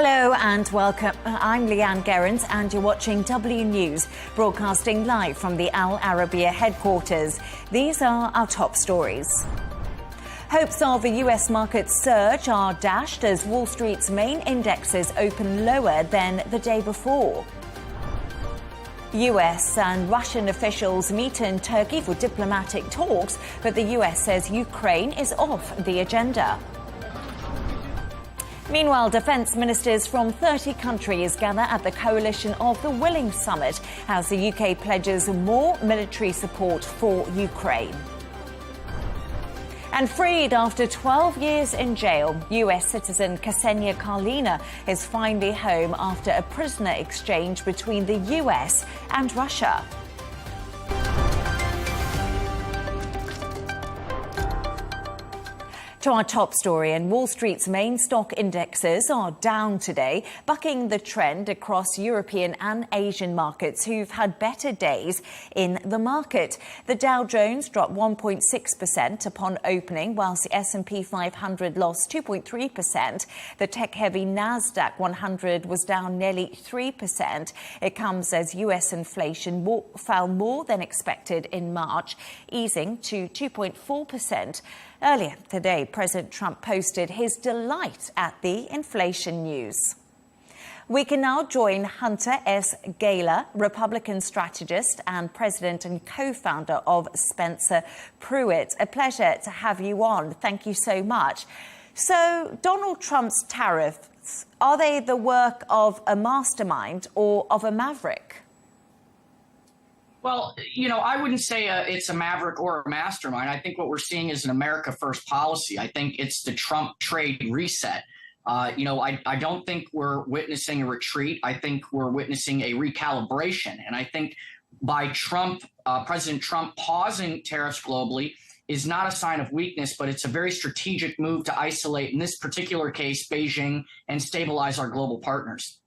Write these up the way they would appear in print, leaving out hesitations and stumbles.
Hello and welcome. I'm Leigh Ann Gerrans and you're watching W News, broadcasting live from the Al Arabiya headquarters. These are our top stories. Hopes of a US market surge are dashed as Wall Street's main indexes open lower than the day before. US and Russian officials meet in Turkey for diplomatic talks, but the US says Ukraine is off the agenda. Meanwhile, defence ministers from 30 countries gather at the Coalition of the Willing summit as the UK pledges more military support for Ukraine. And freed after 12 years in jail, US citizen Ksenia Karlina is finally home after a prisoner exchange between the US and Russia. To our top story, and Wall Street's main stock indexes are down today, bucking the trend across European and Asian markets who've had better days in the market. The Dow Jones dropped 1.6% upon opening, whilst the S&P 500 lost 2.3%. The tech-heavy Nasdaq 100 was down nearly 3%. It comes as US inflation fell more than expected in March, easing to 2.4%. Earlier today, President Trump posted his delight at the inflation news. We can now join Hunter S. Gayler, Republican strategist and president and co-founder of Spencer Pruitt. A pleasure to have you on. Thank you so much. So, Donald Trump's tariffs, are they the work of a mastermind or of a maverick? Well, I wouldn't say it's a maverick or a mastermind. I think what we're seeing is an America First policy. I think it's the Trump trade reset. I don't think we're witnessing a retreat. I think we're witnessing a recalibration. And I think by President Trump pausing tariffs globally is not a sign of weakness, but it's a very strategic move to isolate, in this particular case, Beijing, and stabilize our global partners.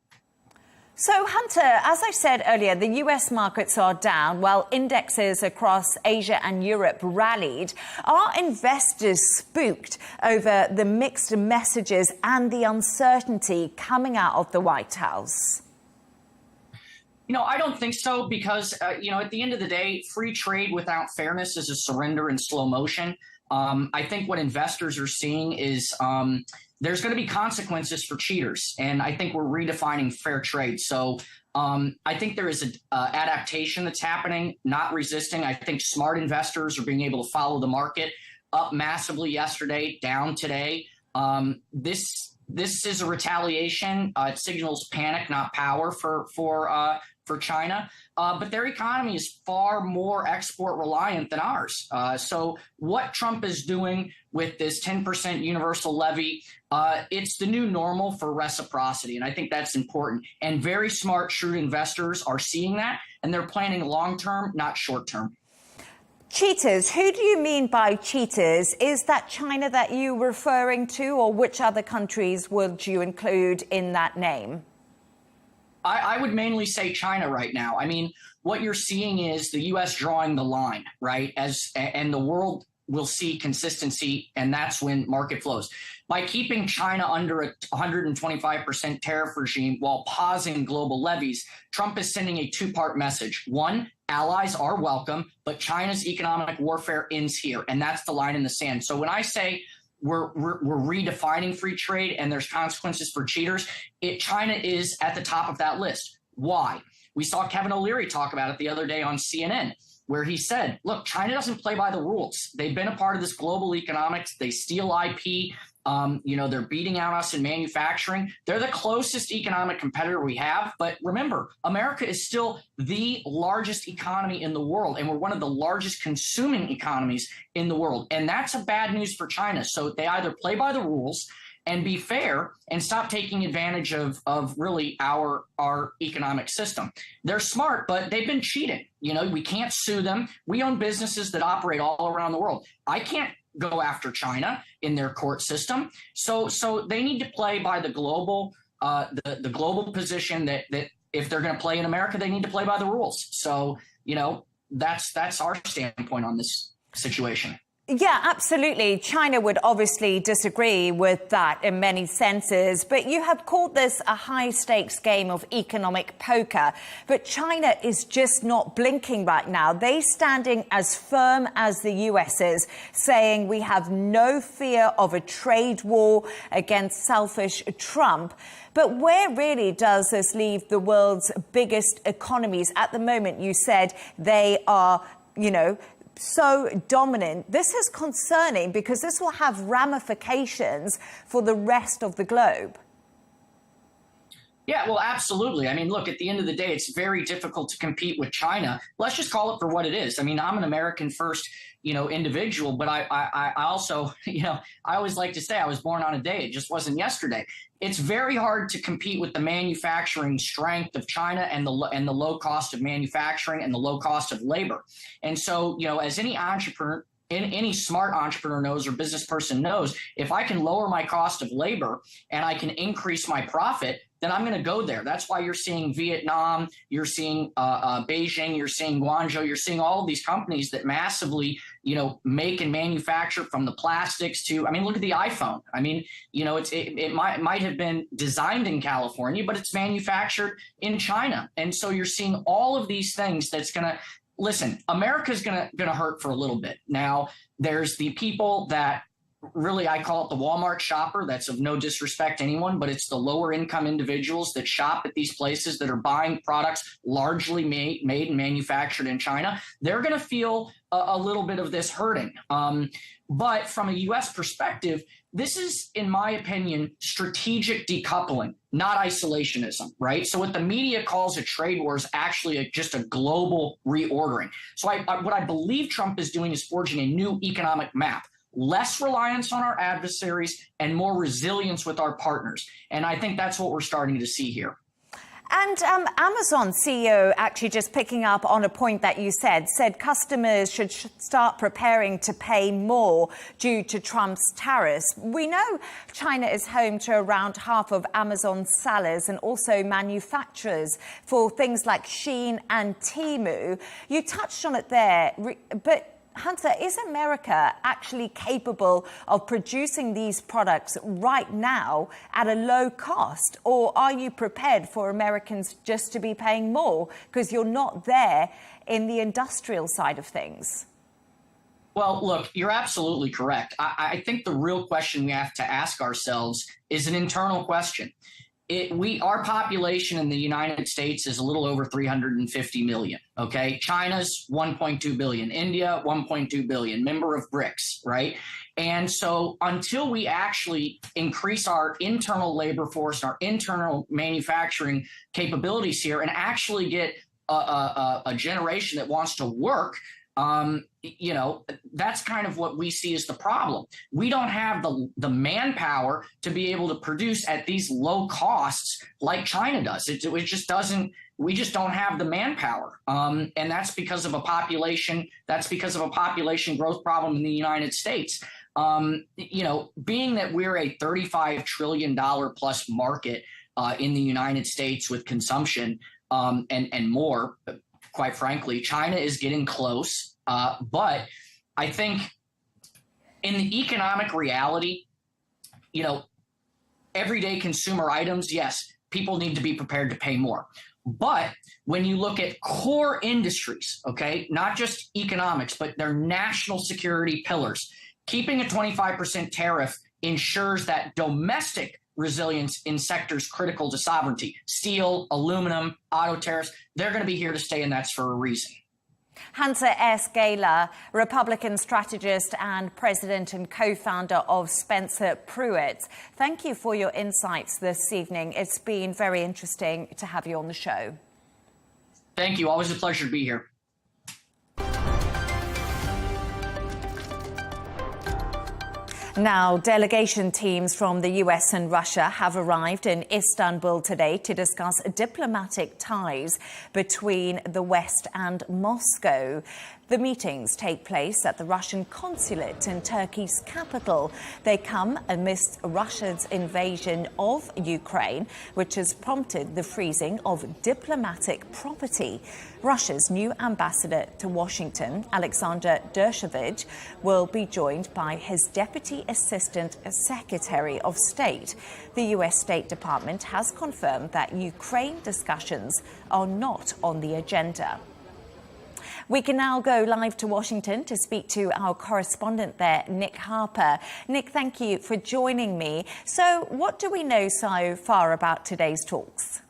So, Hunter, as I said earlier, the US markets are down while indexes across Asia and Europe rallied. Are investors spooked over the mixed messages and the uncertainty coming out of the White House? I don't think so because, at the end of the day, free trade without fairness is a surrender in slow motion. I think what investors are seeing is there's going to be consequences for cheaters, and I think we're redefining fair trade. So I think there is an adaptation that's happening, not resisting. I think smart investors are being able to follow the market up massively yesterday, down today. This is a retaliation. It signals panic, not power for China. But their economy is far more export reliant than ours. So what Trump is doing with this 10% universal levy, it's the new normal for reciprocity. And I think that's important. And very smart, shrewd investors are seeing that, and they're planning long term, not short term. Cheaters, who do you mean by cheaters? Is that China that you're referring to, or which other countries would you include in that name? I would mainly say China right now. I mean, what you're seeing is the U.S. drawing the line, right? And the world will see consistency, and that's when market flows. By keeping China under a 125% tariff regime while pausing global levies, Trump is sending a two-part message. One, allies are welcome, but China's economic warfare ends here, and that's the line in the sand. So when I say we're redefining free trade and there's consequences for cheaters, China is at the top of that list. Why? We saw Kevin O'Leary talk about it the other day on CNN, where he said, look, China doesn't play by the rules. They've been a part of this global economics. They steal IP. They're beating out us in manufacturing. They're the closest economic competitor we have. But remember, America is still the largest economy in the world, and we're one of the largest consuming economies in the world. And that's a bad news for China. So they either play by the rules and be fair and stop taking advantage of really our economic system. They're smart, but they've been cheating. We can't sue them. We own businesses that operate all around the world. I can't go after China in their court system. So they need to play by the global the global position that if they're going to play in America, they need to play by the rules. So, that's our standpoint on this situation. Yeah, absolutely. China would obviously disagree with that in many senses, but you have called this a high-stakes game of economic poker. But China is just not blinking right now. They're standing as firm as the US is, saying we have no fear of a trade war against selfish Trump. But where really does this leave the world's biggest economies? At the moment, you said they are, so dominant. This is concerning because this will have ramifications for the rest of the globe. Yeah, well, absolutely. I mean, look, at the end of the day, it's very difficult to compete with China. Let's just call it for what it is. I mean, I'm an American first, individual, but I also, I always like to say I was born on a day. It just wasn't yesterday. It's very hard to compete with the manufacturing strength of China and the low cost of manufacturing and the low cost of labor. And so, as any entrepreneur, any smart entrepreneur knows or business person knows, if I can lower my cost of labor and I can increase my profit, then I'm going to go there. That's why you're seeing Vietnam, you're seeing Beijing, you're seeing Guangzhou, you're seeing all of these companies that massively, make and manufacture, from the plastics to, look at the iPhone. It might have been designed in California, but it's manufactured in China. And so you're seeing all of these things that's going to, listen, America's going to hurt for a little bit. Now, there's the people that really, I call it the Walmart shopper. That's of no disrespect to anyone, but it's the lower income individuals that shop at these places that are buying products largely made and manufactured in China. They're going to feel a little bit of this hurting. But from a U.S. perspective, this is, in my opinion, strategic decoupling, not isolationism, right? So what the media calls a trade war is actually just a global reordering. So what I believe Trump is doing is forging a new economic map. Less reliance on our adversaries and more resilience with our partners. And I think that's what we're starting to see here. And Amazon CEO, actually just picking up on a point that you said customers should start preparing to pay more due to Trump's tariffs. We know China is home to around half of Amazon's sellers and also manufacturers for things like Shein and Temu. You touched on it there, but Hunter, is America actually capable of producing these products right now at a low cost? Or are you prepared for Americans just to be paying more because you're not there in the industrial side of things? Well, look, you're absolutely correct. I think the real question we have to ask ourselves is an internal question. Our population in the United States is a little over 350 million. Okay, China's 1.2 billion, India 1.2 billion, member of BRICS, right? And so until we actually increase our internal labor force, our internal manufacturing capabilities here, and actually get a generation that wants to work, that's kind of what we see as the problem. We don't have the manpower to be able to produce at these low costs like China does. It just doesn't. We just don't have the manpower, and that's because of a population. That's because of a population growth problem in the United States. Being that we're a $35 trillion plus market in the United States with consumption and more. Quite frankly, China is getting close. But I think in the economic reality, everyday consumer items, yes, people need to be prepared to pay more. But when you look at core industries, okay, not just economics, but their national security pillars, keeping a 25% tariff ensures that domestic resilience in sectors critical to sovereignty, steel, aluminum, auto tariffs, they're going to be here to stay, and that's for a reason. Hunter S. Gaylor, Republican strategist and president and co-founder of Spencer Pruitt. Thank you for your insights this evening. It's been very interesting to have you on the show. Thank you. Always a pleasure to be here. Now, delegation teams from the US and Russia have arrived in Istanbul today to discuss diplomatic ties between the West and Moscow. The meetings take place at the Russian consulate in Turkey's capital. They come amidst Russia's invasion of Ukraine, which has prompted the freezing of diplomatic property. Russia's new ambassador to Washington, Alexander Dershowitz, will be joined by his Deputy Assistant Secretary of State. The U.S. State Department has confirmed that Ukraine discussions are not on the agenda. We can now go live to Washington to speak to our correspondent there, Nick Harper. Nick, thank you for joining me. So what do we know so far about today's talks?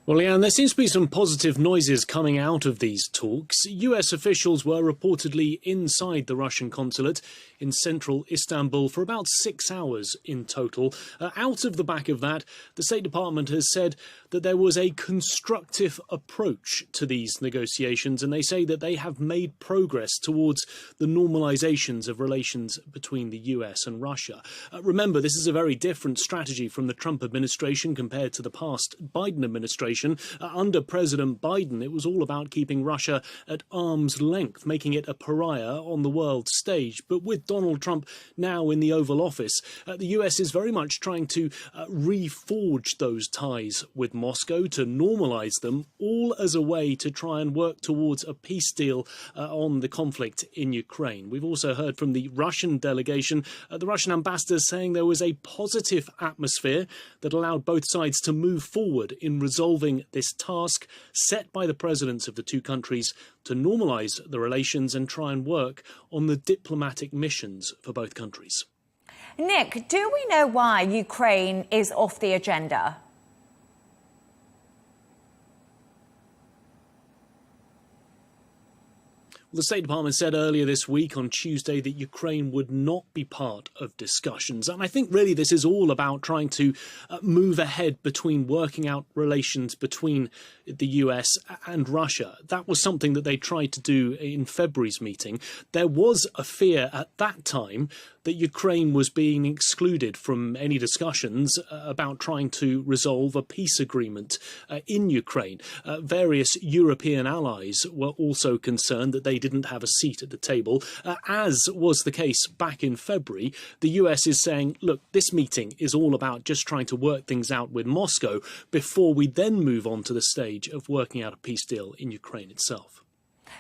Well, Leigh Ann, there seems to be some positive noises coming out of these talks. US officials were reportedly inside the Russian consulate in central Istanbul for about 6 hours in total. Out of the back of that, the State Department has said that there was a constructive approach to these negotiations, and they say that they have made progress towards the normalizations of relations between the US and Russia. Remember, this is a very different strategy from the Trump administration compared to the past Biden administration. Under President Biden, it was all about keeping Russia at arm's length, making it a pariah on the world stage. But with Donald Trump now in the Oval Office, the US is very much trying to reforge those ties with Moscow, to normalize them, all as a way to try and work towards a peace deal on the conflict in Ukraine. We've also heard from the Russian delegation, the Russian ambassador, saying there was a positive atmosphere that allowed both sides to move forward in resolving this task set by the presidents of the two countries to normalise the relations and try and work on the diplomatic missions for both countries. Nick, do we know why Ukraine is off the agenda? The State Department said earlier this week on Tuesday that Ukraine would not be part of discussions. And I think really this is all about trying to move ahead between working out relations between the US and Russia. That was something that they tried to do in February's meeting. There was a fear at that time that Ukraine was being excluded from any discussions about trying to resolve a peace agreement in Ukraine. Various European allies were also concerned that they didn't have a seat at the table, as was the case back in February. The US is saying, look, this meeting is all about just trying to work things out with Moscow before we then move on to the stage of working out a peace deal in Ukraine itself.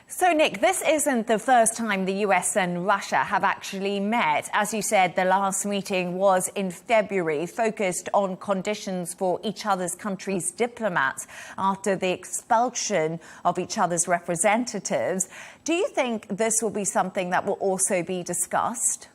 So, Nick, this isn't the first time the US and Russia have actually met. As you said, the last meeting was in February, focused on conditions for each other's countries' diplomats after the expulsion of each other's representatives. Do you think this will be something that will also be discussed?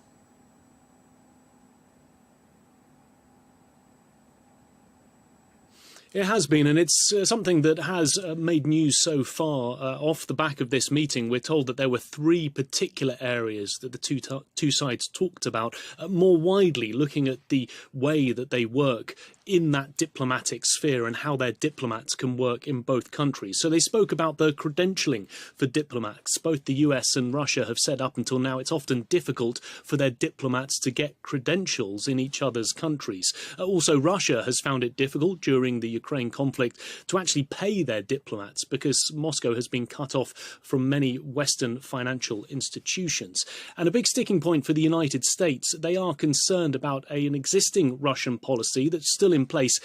It has been, and it's something that has made news so far. Off the back of this meeting, we're told that there were 3 particular areas that the two sides talked about more widely, looking at the way that they work in that diplomatic sphere and how their diplomats can work in both countries. So they spoke about the credentialing for diplomats. Both the US and Russia have said up until now it's often difficult for their diplomats to get credentials in each other's countries. Also, Russia has found it difficult during the Ukraine conflict to actually pay their diplomats because Moscow has been cut off from many Western financial institutions. And a big sticking point for the United States, they are concerned about an existing Russian policy that's still in place,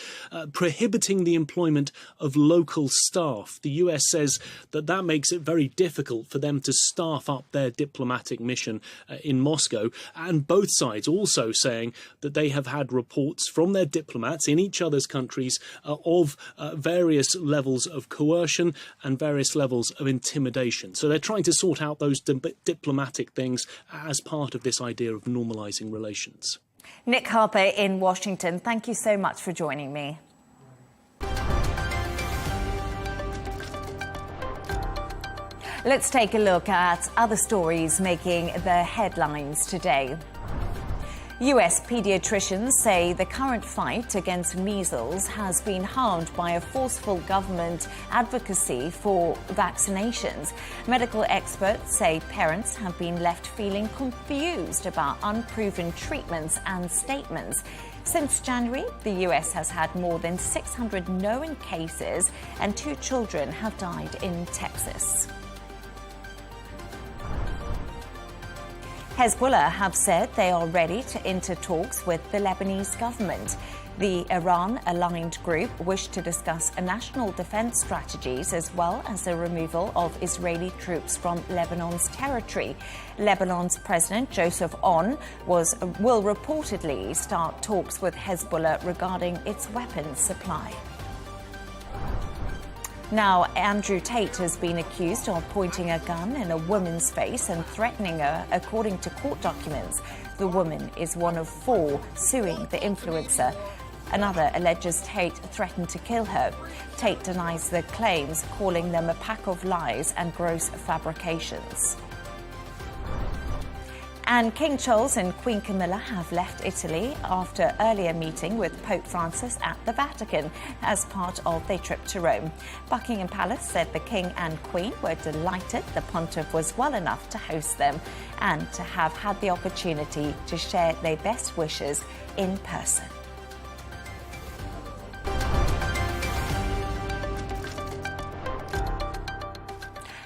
prohibiting the employment of local staff. The US says that makes it very difficult for them to staff up their diplomatic mission in Moscow. And both sides also saying that they have had reports from their diplomats in each other's countries of various levels of coercion and various levels of intimidation. So they're trying to sort out those diplomatic things as part of this idea of normalizing relations. Nick Harper in Washington, thank you so much for joining me. Let's take a look at other stories making the headlines today. US pediatricians say the current fight against measles has been harmed by a forceful government advocacy for vaccinations. Medical experts say parents have been left feeling confused about unproven treatments and statements. Since January, the US has had more than 600 known cases, and 2 children have died in Texas. Hezbollah have said they are ready to enter talks with the Lebanese government. The Iran-aligned group wished to discuss national defense strategies as well as the removal of Israeli troops from Lebanon's territory. Lebanon's President Joseph Aoun will reportedly start talks with Hezbollah regarding its weapons supply. Now, Andrew Tate has been accused of pointing a gun in a woman's face and threatening her, according to court documents. The woman is one of 4 suing the influencer. Another alleges Tate threatened to kill her. Tate denies the claims, calling them a pack of lies and gross fabrications. And King Charles and Queen Camilla have left Italy after earlier meeting with Pope Francis at the Vatican as part of their trip to Rome. Buckingham Palace said the King and Queen were delighted the Pontiff was well enough to host them and to have had the opportunity to share their best wishes in person.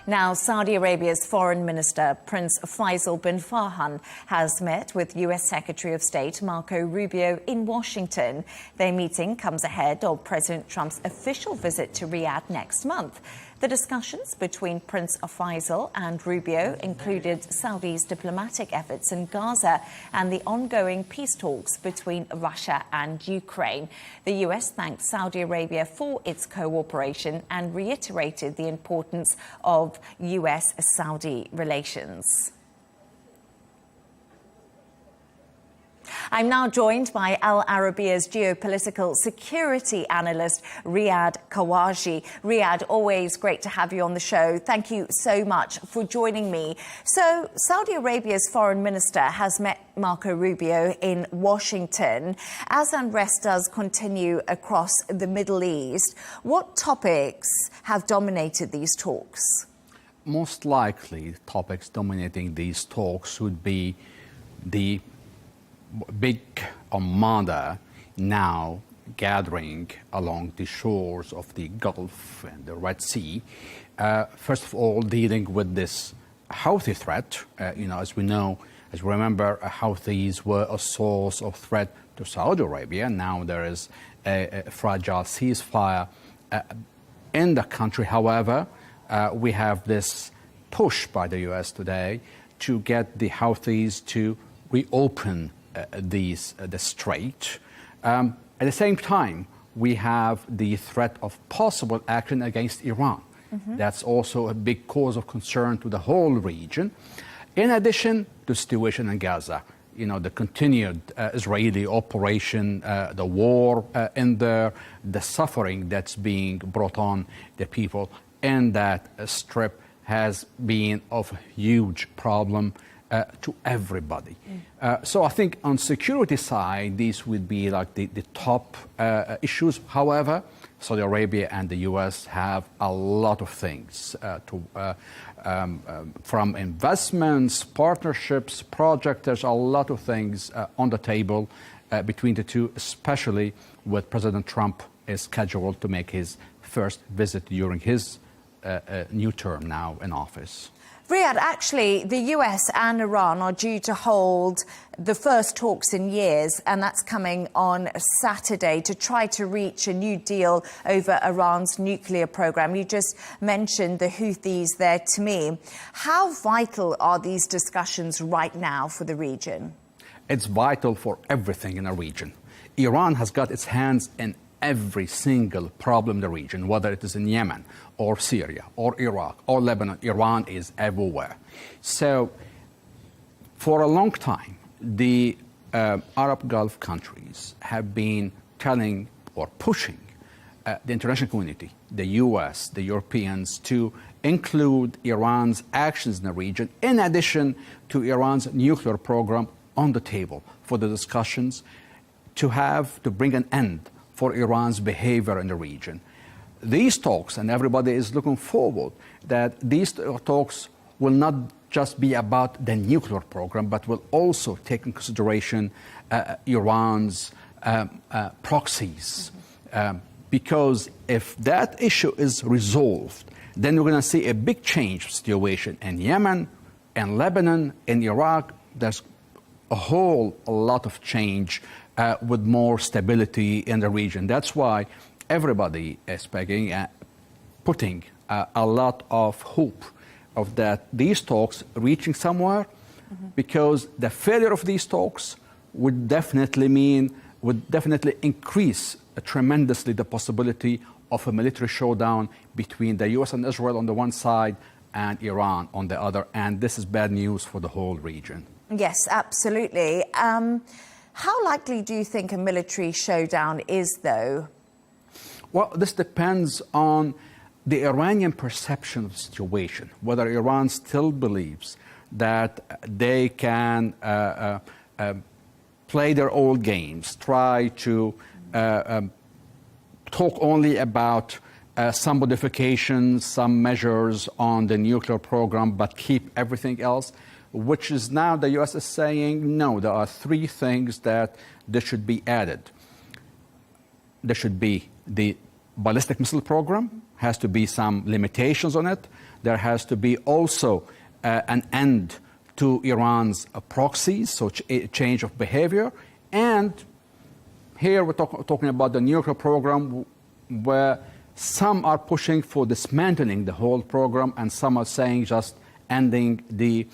Now, Saudi Arabia's Foreign Minister, Prince Faisal bin Farhan, has met with US Secretary of State Marco Rubio in Washington. Their meeting comes ahead of President Trump's official visit to Riyadh next month. The discussions between Prince Faisal and Rubio included Saudi's diplomatic efforts in Gaza and the ongoing peace talks between Russia and Ukraine. The US thanked Saudi Arabia for its cooperation and reiterated the importance of US-Saudi relations. I'm now joined by Al Arabiya's geopolitical security analyst, Riyad Kawaji. Riyad, always great to have you on the show. Thank you so much for joining me. So, Saudi Arabia's foreign minister has met Marco Rubio in Washington. As unrest does continue across the Middle East, what topics have dominated these talks? Most likely, topics dominating these talks would be the big armada now gathering along the shores of the Gulf and the Red Sea. First of all, dealing with this Houthi threat. As we know, as we remember, Houthis were a source of threat to Saudi Arabia. Now there is a fragile ceasefire in the country. However, we have this push by the US today to get the Houthis to reopen the strait. At the same time, we have the threat of possible action against Iran. That's also a big cause of concern to the whole region. In addition to the situation in Gaza, the continued Israeli operation, the war in there, the suffering that's being brought on the people in that strip has been of a huge problem to everybody. So I think on security side, these would be like the top issues. However, Saudi Arabia and the US have a lot of things from investments, partnerships, projects. There's a lot of things on the table between the two, especially with President Trump is scheduled to make his first visit during his new term now in office. Riyad, actually, the US and Iran are due to hold the first talks in years, and that's coming on Saturday, to try to reach a new deal over Iran's nuclear program. You just mentioned the Houthis there to me. How vital are these discussions right now for the region? It's vital for everything in the region. Iran has got its hands in every single problem in the region, whether it is in Yemen or Syria or Iraq or Lebanon. Iran is everywhere. So for a long time, the Arab Gulf countries have been telling or pushing the international community, the US, the Europeans, to include Iran's actions in the region in addition to Iran's nuclear program on the table for the discussions to bring an end for Iran's behavior in the region. These talks, and everybody is looking forward, that these talks will not just be about the nuclear program, but will also take in consideration Iran's proxies. Because if that issue is resolved, then we're going to see a big change situation in Yemen, in Lebanon, in Iraq. There's a lot of change with more stability in the region. That's why everybody is putting a lot of hope of that these talks reaching somewhere, because the failure of these talks would definitely increase tremendously the possibility of a military showdown between the U.S. and Israel on the one side and Iran on the other, and this is bad news for the whole region. Yes, absolutely. How likely do you think a military showdown is, though? Well, this depends on the Iranian perception of the situation, whether Iran still believes that they can play their old games, try to talk only about some modifications, some measures on the nuclear program, but keep everything else, which is now the U.S. is saying, no, there are three things that should be added. There should be the ballistic missile program, has to be some limitations on it. There has to be also an end to Iran's proxies, so change of behavior. And here we're talking about the nuclear program, where some are pushing for dismantling the whole program, and some are saying just ending the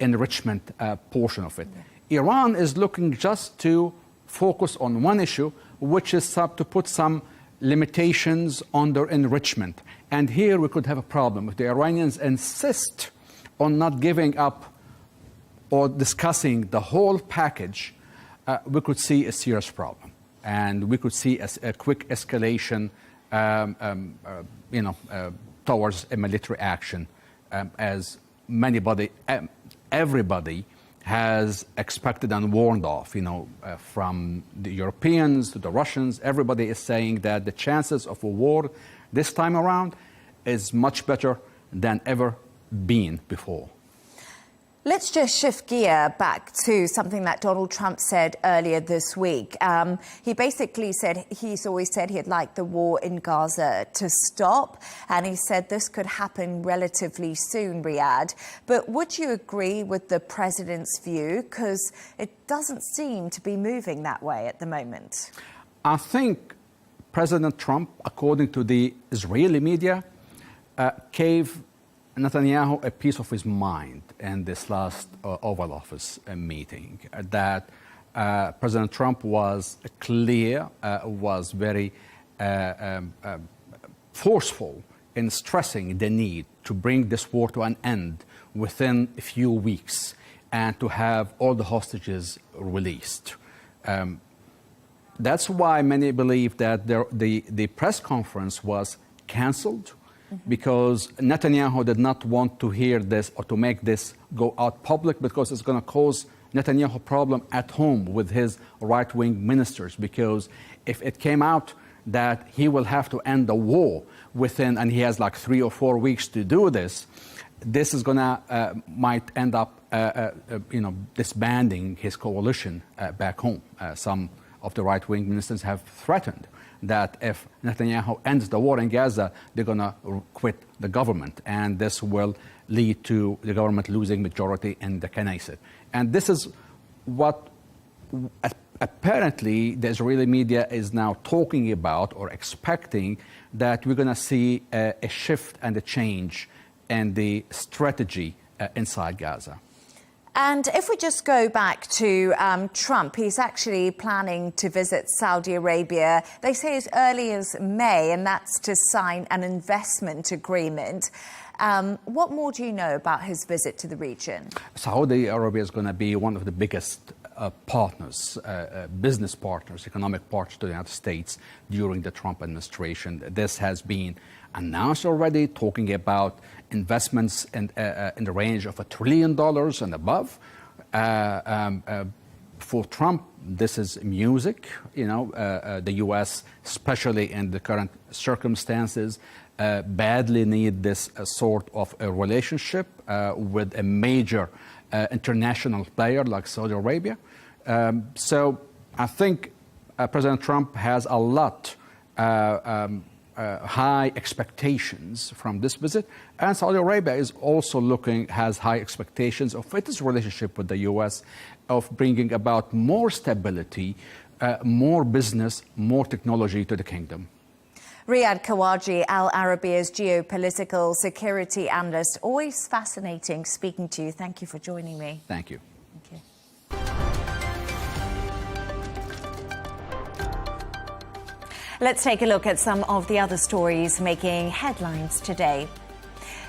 enrichment portion of it. Iran is looking just to focus on one issue, which is to put some limitations on their enrichment. And here we could have a problem. If the Iranians insist on not giving up or discussing the whole package, we could see a serious problem. And we could see a quick escalation towards a military action, as everybody has expected and warned off, from the Europeans to the Russians. Everybody is saying that the chances of a war this time around is much better than ever been before. Let's just shift gear back to something that Donald Trump said earlier this week. He basically said he's always said he'd like the war in Gaza to stop, and he said this could happen relatively soon, Riyadh. But would you agree with the president's view? Because it doesn't seem to be moving that way at the moment. I think President Trump, according to the Israeli media, gave Netanyahu a piece of his mind in this last Oval Office meeting, that President Trump was clear, was very forceful in stressing the need to bring this war to an end within a few weeks and to have all the hostages released. That's why many believe that the press conference was canceled, because Netanyahu did not want to hear this or to make this go out public, because it's going to cause Netanyahu a problem at home with his right-wing ministers. Because if it came out that he will have to end the war within, and he has like 3 or 4 weeks to do this, this is going to might end up disbanding his coalition back home. Some of the right-wing ministers have threatened that if Netanyahu ends the war in Gaza, they're going to quit the government, and this will lead to the government losing majority in the Knesset. And this is what apparently the Israeli media is now talking about or expecting, that we're going to see a shift and a change in the strategy inside Gaza. And if we just go back to Trump, he's actually planning to visit Saudi Arabia, they say as early as May, and that's to sign an investment agreement. What more do you know about his visit to the region? Saudi Arabia is going to be one of the biggest partners, business partners, economic partners to the United States during the Trump administration. This has been announced already, talking about investments in the range of $1 trillion and above. For Trump, this is music. The U.S., especially in the current circumstances, badly need this sort of a relationship with a major international player like Saudi Arabia. So I think President Trump has a lot high expectations from this visit, and Saudi Arabia is also has high expectations of its relationship with the U.S., of bringing about more stability, more business, more technology to the kingdom. Riyad Kawaji, Al Arabiya's geopolitical security analyst. Always fascinating speaking to you. Thank you for joining me. Thank you. Thank you. Let's take a look at some of the other stories making headlines today.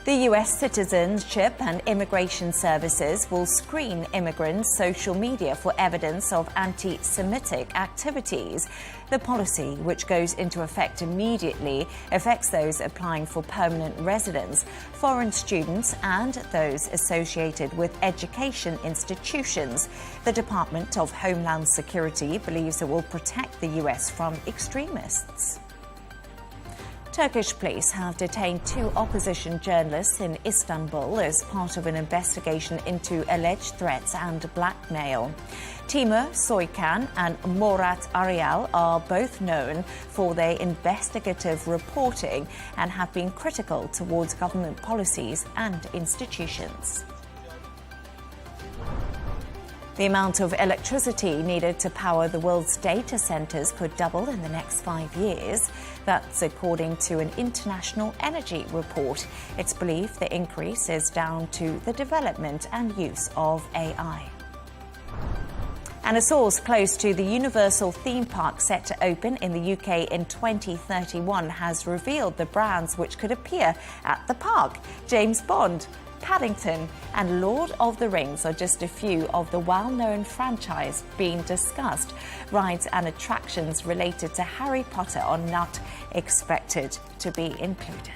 The U.S. Citizenship and Immigration Services will screen immigrants' social media for evidence of anti-Semitic activities. The policy, which goes into effect immediately, affects those applying for permanent residence, foreign students, and those associated with education institutions. The Department of Homeland Security believes it will protect the U.S. from extremists. Turkish police have detained 2 opposition journalists in Istanbul as part of an investigation into alleged threats and blackmail. Timur Soykan and Murat Ariel are both known for their investigative reporting and have been critical towards government policies and institutions. The amount of electricity needed to power the world's data centres could double in the next 5 years. That's according to an international energy report. It's believed the increase is down to the development and use of AI. And a source close to the Universal theme park set to open in the UK in 2031 has revealed the brands which could appear at the park. James Bond, Paddington and Lord of the Rings are just a few of the well-known franchise being discussed. Rides and attractions related to Harry Potter are not expected to be included.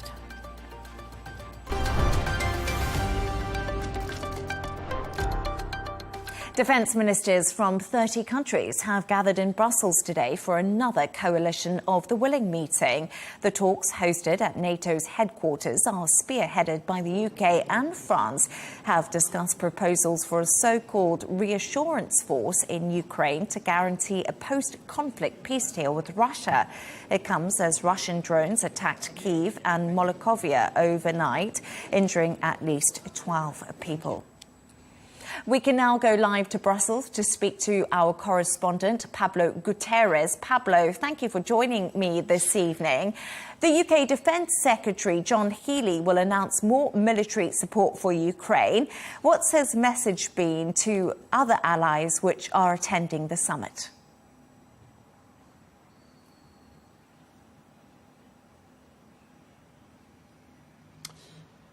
Defence ministers from 30 countries have gathered in Brussels today for another Coalition of the Willing meeting. The talks, hosted at NATO's headquarters, are spearheaded by the UK and France, have discussed proposals for a so-called reassurance force in Ukraine to guarantee a post-conflict peace deal with Russia. It comes as Russian drones attacked Kyiv and Molokhovia overnight, injuring at least 12 people. We can now go live to Brussels to speak to our correspondent, Pablo Gutierrez. Pablo, thank you for joining me this evening. The UK Defence Secretary, John Healey, will announce more military support for Ukraine. What's his message been to other allies which are attending the summit?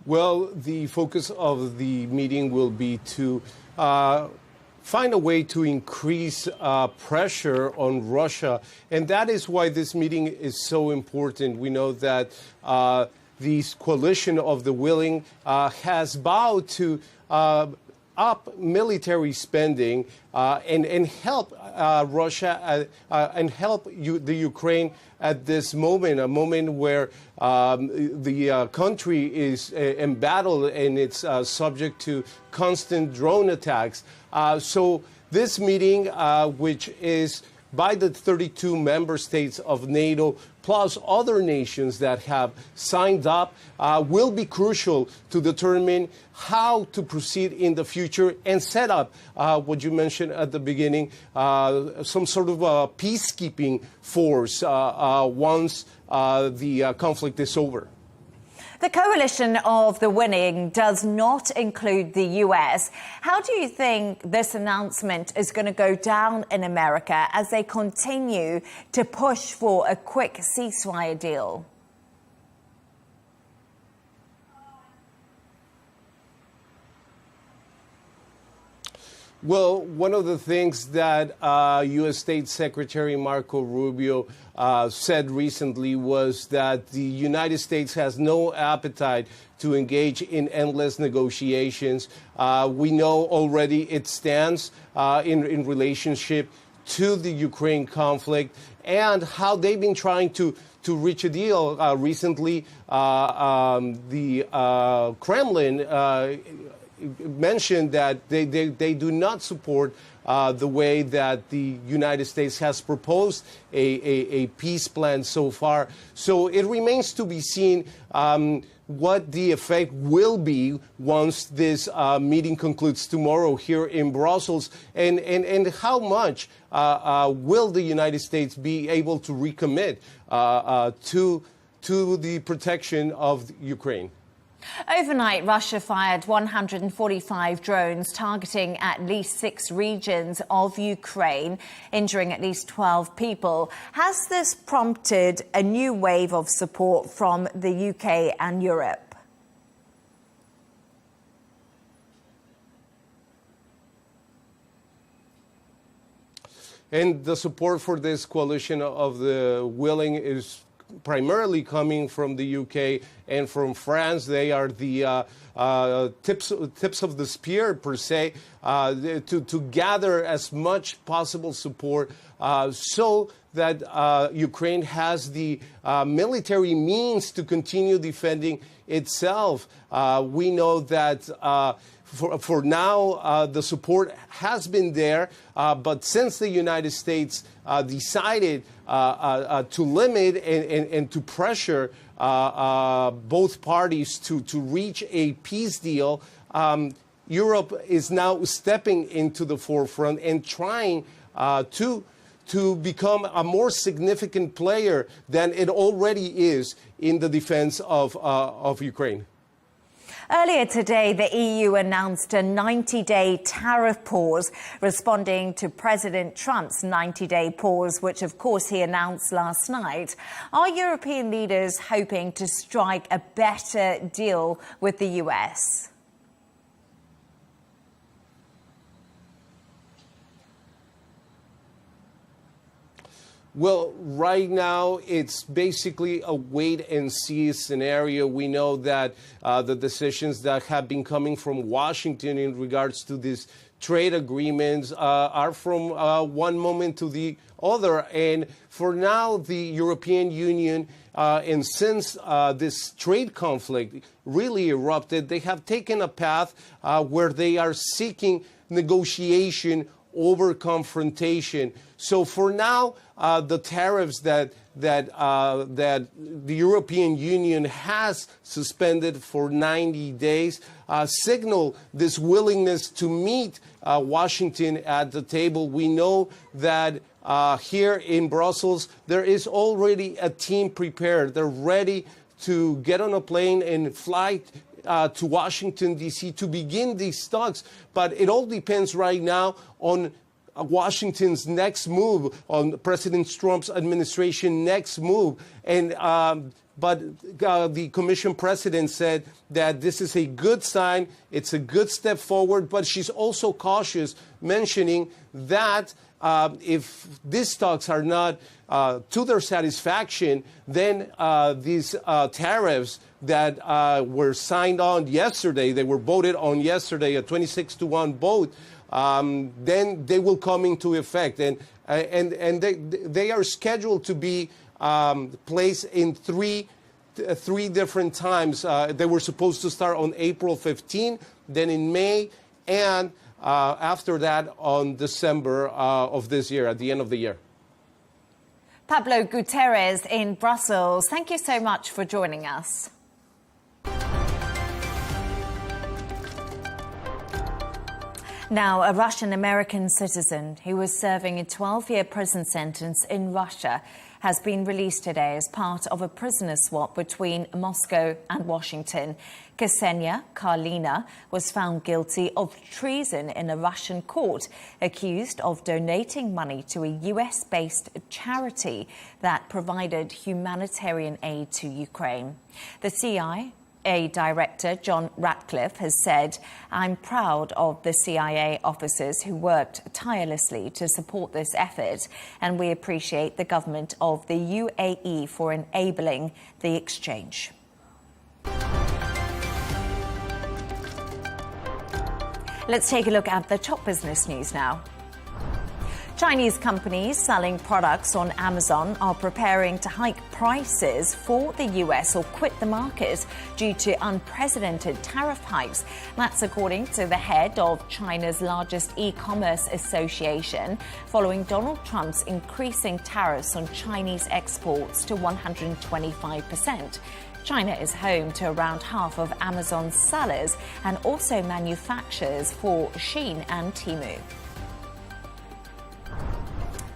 Well, the focus of the meeting will be to find a way to increase pressure on Russia. And that is why this meeting is so important. We know that this coalition of the willing has vowed to up military spending and help Russia and help the Ukraine at this moment, a moment where the country is embattled and it's subject to constant drone attacks. So this meeting, which is by the 32 member states of NATO, plus other nations that have signed up, will be crucial to determine how to proceed in the future and set up what you mentioned at the beginning, some sort of a peacekeeping force once the conflict is over. The Coalition of the Willing does not include the US. How do you think this announcement is going to go down in America as they continue to push for a quick ceasefire deal? Well, one of the things that U.S. State Secretary Marco Rubio said recently was that the United States has no appetite to engage in endless negotiations. We know already its stance in relationship to the Ukraine conflict and how they've been trying to reach a deal. Recently, the Kremlin mentioned that they do not support the way that the United States has proposed a peace plan so far. So it remains to be seen what the effect will be once this meeting concludes tomorrow here in Brussels, and how much will the United States be able to recommit to the protection of Ukraine. Overnight, Russia fired 145 drones targeting at least 6 regions of Ukraine, injuring at least 12 people. Has this prompted a new wave of support from the UK and Europe? And the support for this coalition of the willing is primarily coming from the UK and from France. They are the tips of the spear, per se, to gather as much possible support so that Ukraine has the military means to continue defending itself. We know that for now, the support has been there, but since the United States decided to limit and to pressure both parties to reach a peace deal, Europe is now stepping into the forefront and trying to become a more significant player than it already is in the defense of Ukraine. Earlier today, the EU announced a 90-day tariff pause, responding to President Trump's 90-day pause, which, of course, he announced last night. Are European leaders hoping to strike a better deal with the US? Well, right now, it's basically a wait-and-see scenario. We know that the decisions that have been coming from Washington in regards to these trade agreements are from one moment to the other. And for now, the European Union, and since this trade conflict really erupted, they have taken a path where they are seeking negotiation over confrontation. So for now, the tariffs that the European Union has suspended for 90 days signal this willingness to meet Washington at the table. We know that here in Brussels, there is already a team prepared. They're ready to get on a plane and fly to Washington, D.C. to begin these talks. But it all depends right now on Washington's next move, on President Trump's administration next move. And but the Commission President said that this is a good sign, it's a good step forward, but she's also cautious, mentioning that if these talks are not to their satisfaction, then these tariffs that were signed on yesterday, they were voted on yesterday, a 26-1 vote, then they will come into effect. And they are scheduled to be placed in three different times. They were supposed to start on April 15, then in May, and after that on December of this year, at the end of the year. Pablo Gutierrez in Brussels, thank you so much for joining us. Now, a Russian-American citizen who was serving a 12-year prison sentence in Russia has been released today as part of a prisoner swap between Moscow and Washington. Ksenia Karlina was found guilty of treason in a Russian court, accused of donating money to a US-based charity that provided humanitarian aid to Ukraine. The CI CIA Director John Ratcliffe has said, "I'm proud of the CIA officers who worked tirelessly to support this effort, and we appreciate the government of the UAE for enabling the exchange." Let's take a look at the top business news now. Chinese companies selling products on Amazon are preparing to hike prices for the US or quit the market due to unprecedented tariff hikes. That's according to the head of China's largest e-commerce association, following Donald Trump's increasing tariffs on Chinese exports to 125%. China is home to around half of Amazon's sellers and also manufactures for Shein and Temu.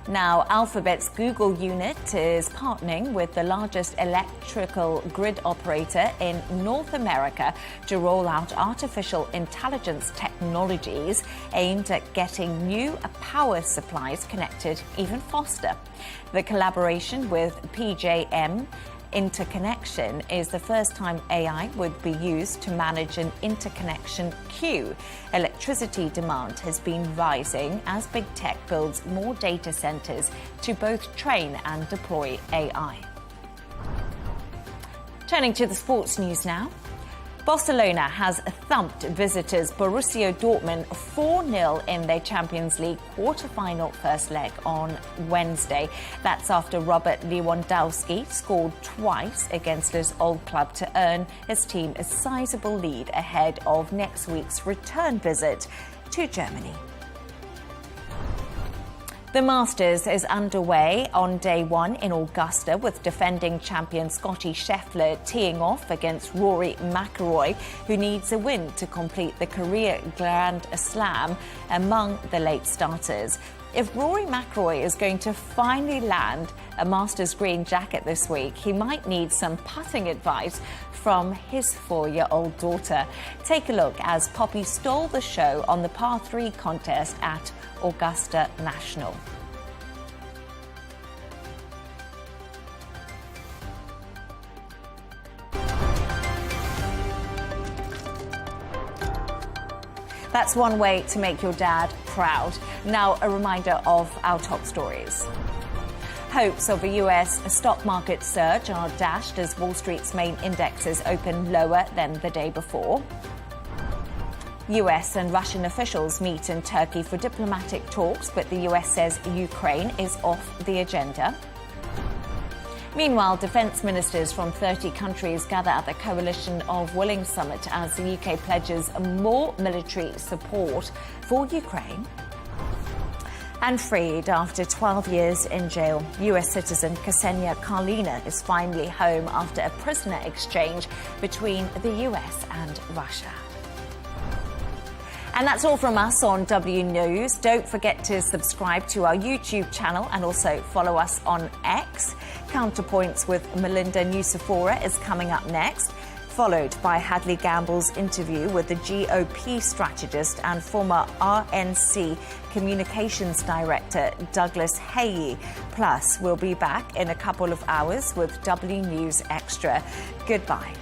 Now, Alphabet's Google unit is partnering with the largest electrical grid operator in North America to roll out artificial intelligence technologies aimed at getting new power supplies connected even faster. The collaboration with PJM Interconnection is the first time AI would be used to manage an interconnection queue. Electricity demand has been rising as big tech builds more data centers to both train and deploy AI. Turning to the sports news now. Barcelona has thumped visitors Borussia Dortmund 4-0 in their Champions League quarter-final first leg on Wednesday. That's after Robert Lewandowski scored twice against his old club to earn his team a sizable lead ahead of next week's return visit to Germany. The Masters is underway on day one in Augusta, with defending champion Scotty Scheffler teeing off against Rory McIlroy, who needs a win to complete the career Grand Slam among the late starters. If Rory McIlroy is going to finally land a Masters green jacket this week, he might need some putting advice from his 4-year-old daughter. Take a look as Poppy stole the show on the par 3 contest at Augusta National. That's one way to make your dad proud. Now, a reminder of our top stories. Hopes of a US stock market surge are dashed as Wall Street's main indexes open lower than the day before. US and Russian officials meet in Turkey for diplomatic talks, but the US says Ukraine is off the agenda. Meanwhile, defence ministers from 30 countries gather at the Coalition of Willing Summit as the UK pledges more military support for Ukraine. And freed after 12 years in jail, US citizen Ksenia Karlina is finally home after a prisoner exchange between the US and Russia. And that's all from us on W News. Don't forget to subscribe to our YouTube channel and also follow us on X. Counterpoints with Melinda Nucifora is coming up next, followed by Hadley Gamble's interview with the GOP strategist and former RNC Communications Director Douglas Hayey. Plus, we'll be back in a couple of hours with W News Extra. Goodbye.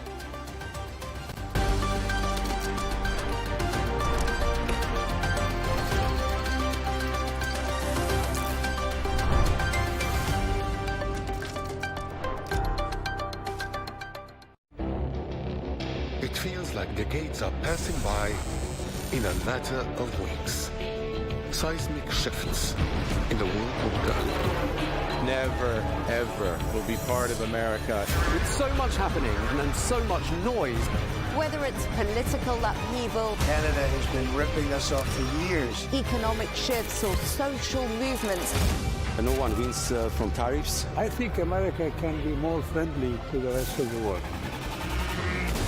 It feels like decades are passing by in a matter of weeks. Seismic shifts in the world order. Never, ever will be part of America. With so much happening and so much noise. Whether it's political upheaval, Canada has been ripping us off for years. Economic shifts or social movements. And no one wins from tariffs. I think America can be more friendly to the rest of the world.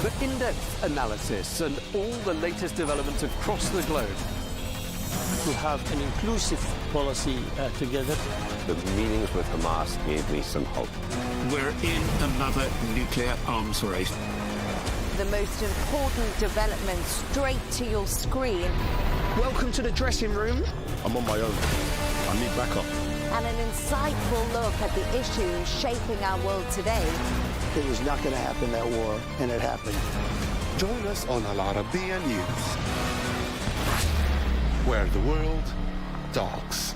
The in-depth analysis and all the latest developments across the globe. To have an inclusive policy together. The meetings with Hamas gave me some hope. We're in another nuclear arms race. The most important development straight to your screen. Welcome to the dressing room. I'm on my own. I need backup. And an insightful look at the issues shaping our world today. It was not going to happen, that war, and it happened. Join us on Al Arabiya News, where the world talks.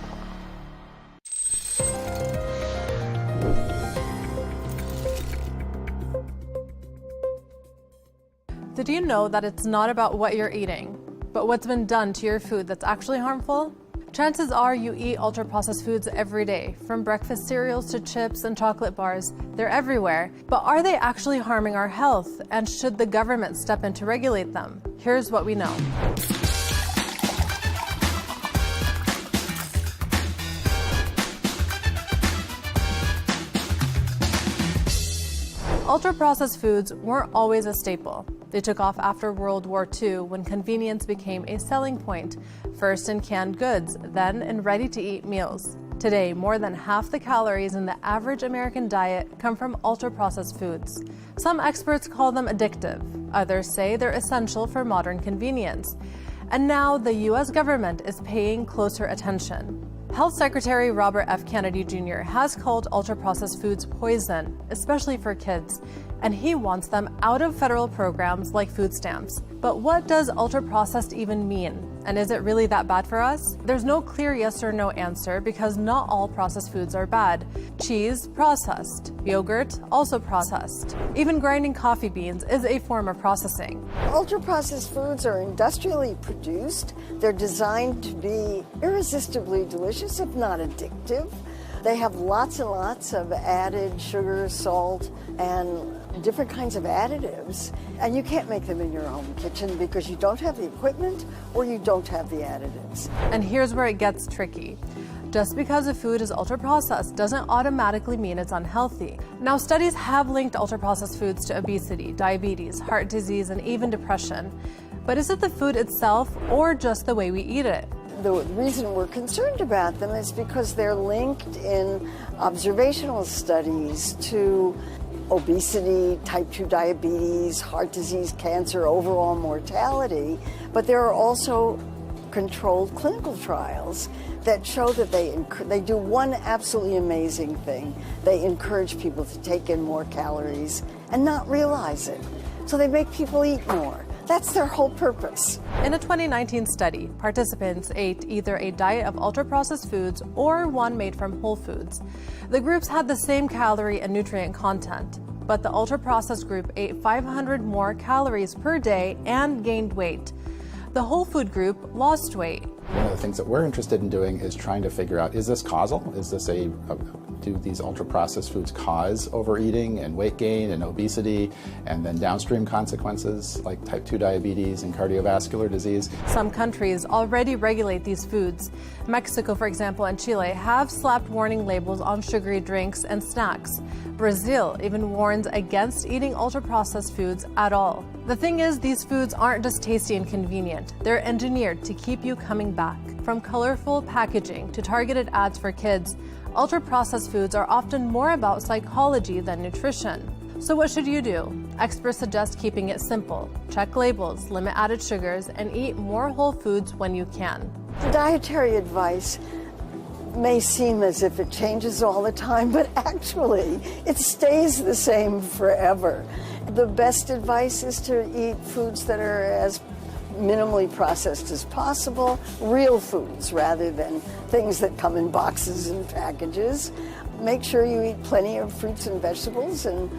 Did you know that it's not about what you're eating, but what's been done to your food that's actually harmful? Chances are you eat ultra-processed foods every day, from breakfast cereals to chips and chocolate bars. They're everywhere. But are they actually harming our health? And should the government step in to regulate them? Here's what we know. Ultra-processed foods weren't always a staple. They took off after World War II when convenience became a selling point, first in canned goods, then in ready-to-eat meals. Today, more than half the calories in the average American diet come from ultra-processed foods. Some experts call them addictive. Others say they're essential for modern convenience. And now the U.S. government is paying closer attention. Health Secretary Robert F. Kennedy Jr. has called ultra-processed foods poison, especially for kids, and he wants them out of federal programs like food stamps. But what does ultra-processed even mean? And is it really that bad for us? There's no clear yes or no answer because not all processed foods are bad. Cheese, processed. Yogurt, also processed. Even grinding coffee beans is a form of processing. Ultra-processed foods are industrially produced. They're designed to be irresistibly delicious, if not addictive. They have lots and lots of added sugar, salt, and different kinds of additives. And you can't make them in your home kitchen because you don't have the equipment or you don't have the additives. And here's where it gets tricky. Just because a food is ultra-processed doesn't automatically mean it's unhealthy. Now, studies have linked ultra-processed foods to obesity, diabetes, heart disease, and even depression. But is it the food itself or just the way we eat it? The reason we're concerned about them is because they're linked in observational studies to obesity, type 2 diabetes, heart disease, cancer, overall mortality. But there are also controlled clinical trials that show that they do one absolutely amazing thing. They encourage people to take in more calories and not realize it. So they make people eat more. That's their whole purpose. In a 2019 study, participants ate either a diet of ultra-processed foods or one made from whole foods. The groups had the same calorie and nutrient content, but the ultra-processed group ate 500 more calories per day and gained weight. The whole food group lost weight. One of the things that we're interested in doing is trying to figure out, is this causal? Is this do these ultra-processed foods cause overeating and weight gain and obesity and then downstream consequences like type 2 diabetes and cardiovascular disease? Some countries already regulate these foods. Mexico, for example, and Chile have slapped warning labels on sugary drinks and snacks. Brazil even warns against eating ultra-processed foods at all. The thing is, these foods aren't just tasty and convenient. They're engineered to keep you coming back. From colorful packaging to targeted ads for kids, ultra-processed foods are often more about psychology than nutrition. So what should you do? Experts suggest keeping it simple. Check labels, limit added sugars, and eat more whole foods when you can. The dietary advice may seem as if it changes all the time, but actually it stays the same forever. The best advice is to eat foods that are as minimally processed as possible, real foods rather than things that come in boxes and packages. Make sure you eat plenty of fruits and vegetables and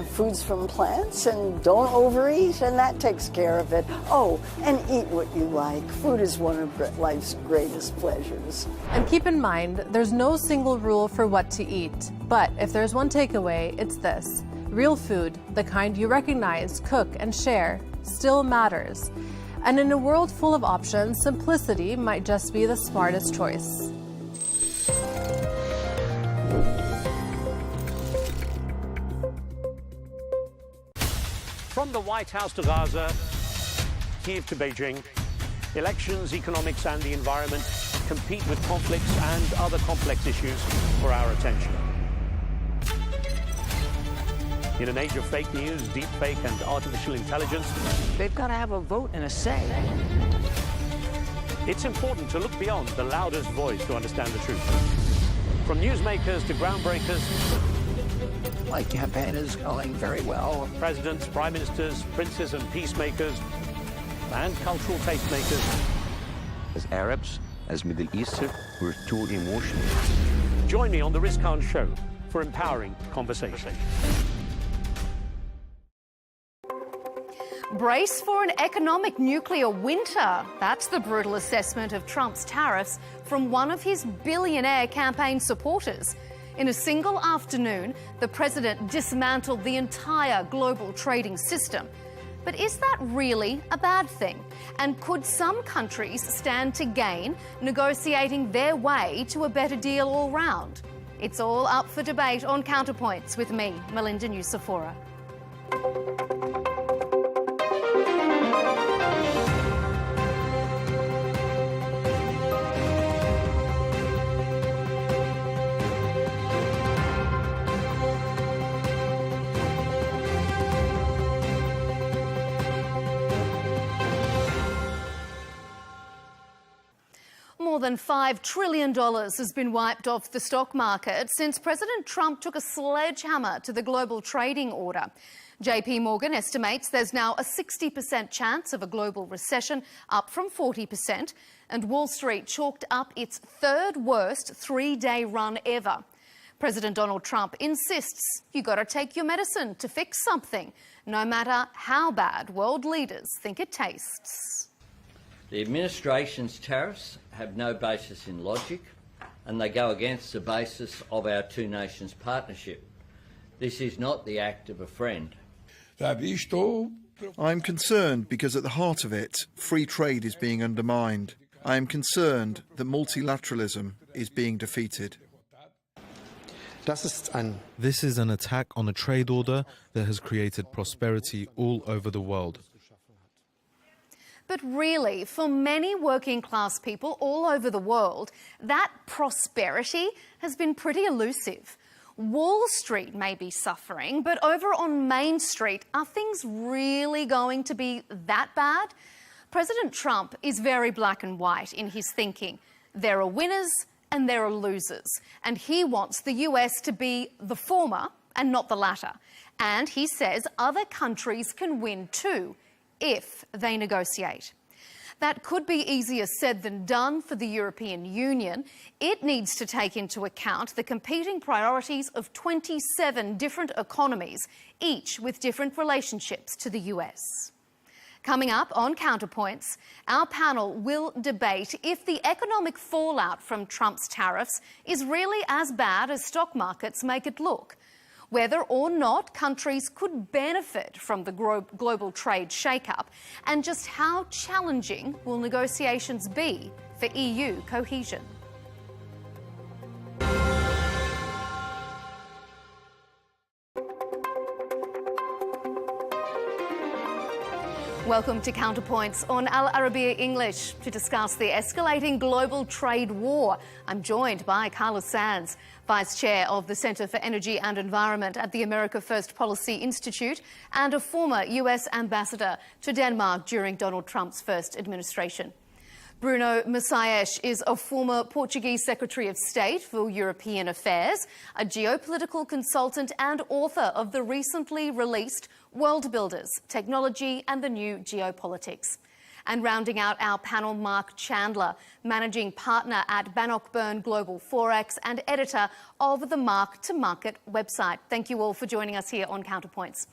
foods from plants, and don't overeat, and that takes care of it. Oh, and eat what you like. Food is one of life's greatest pleasures. And keep in mind, there's no single rule for what to eat. But if there's one takeaway, it's this. Real food, the kind you recognize, cook, and share, still matters. And in a world full of options, simplicity might just be the smartest choice. From the White House to Gaza, Kiev to Beijing, elections, economics, and the environment compete with conflicts and other complex issues for our attention. In an age of fake news, deepfake, and artificial intelligence, they've got to have a vote and a say. It's important to look beyond the loudest voice to understand the truth. From newsmakers to groundbreakers, My campaign is going very well. Presidents, prime ministers, princes and peacemakers, and cultural tastemakers. As Arabs, as Middle Eastern, we're too emotional. Join me on the Riz Khan Show for empowering conversation. Brace for an economic nuclear winter. That's the brutal assessment of Trump's tariffs from one of his billionaire campaign supporters. In a single afternoon, the president dismantled the entire global trading system. But is that really a bad thing? And could some countries stand to gain negotiating their way to a better deal all round? It's all up for debate on Counterpoints with me, Melinda Nucifora. More than $5 trillion has been wiped off the stock market since President Trump took a sledgehammer to the global trading order. JP Morgan estimates there's now a 60% chance of a global recession, up from 40%, and Wall Street chalked up its third worst three-day run ever. President Donald Trump insists you got to take your medicine to fix something, no matter how bad world leaders think it tastes. The administration's tariffs have no basis in logic, and they go against the basis of our two nations partnership. This is not the act of a friend. I'm concerned because at the heart of it, free trade is being undermined. I am concerned that multilateralism is being defeated. This is an attack on a trade order that has created prosperity all over the world. But really, for many working class people all over the world, that prosperity has been pretty elusive. Wall Street may be suffering, but over on Main Street, are things really going to be that bad? President Trump is very black and white in his thinking. There are winners and there are losers, and he wants the US to be the former and not the latter. And he says other countries can win too, if they negotiate. That could be easier said than done for the European Union. It needs to take into account the competing priorities of 27 different economies, each with different relationships to the US. Coming up on Counterpoints, our panel will debate if the economic fallout from Trump's tariffs is really as bad as stock markets make it look, whether or not countries could benefit from the global trade shake-up, and just how challenging will negotiations be for EU cohesion. Welcome to Counterpoints on Arabiya English to discuss the escalating global trade war. I'm joined by Carla Sands, Vice Chair of the Centre for Energy and Environment at the America First Policy Institute and a former US ambassador to Denmark during Donald Trump's first administration. Bruno Macias is a former Portuguese Secretary of State for European Affairs, a geopolitical consultant and author of the recently released World Builders, Technology and the New Geopolitics. And rounding out our panel, Mark Chandler, Managing Partner at Bannockburn Global Forex and editor of the Mark to Market website. Thank you all for joining us here on Counterpoints.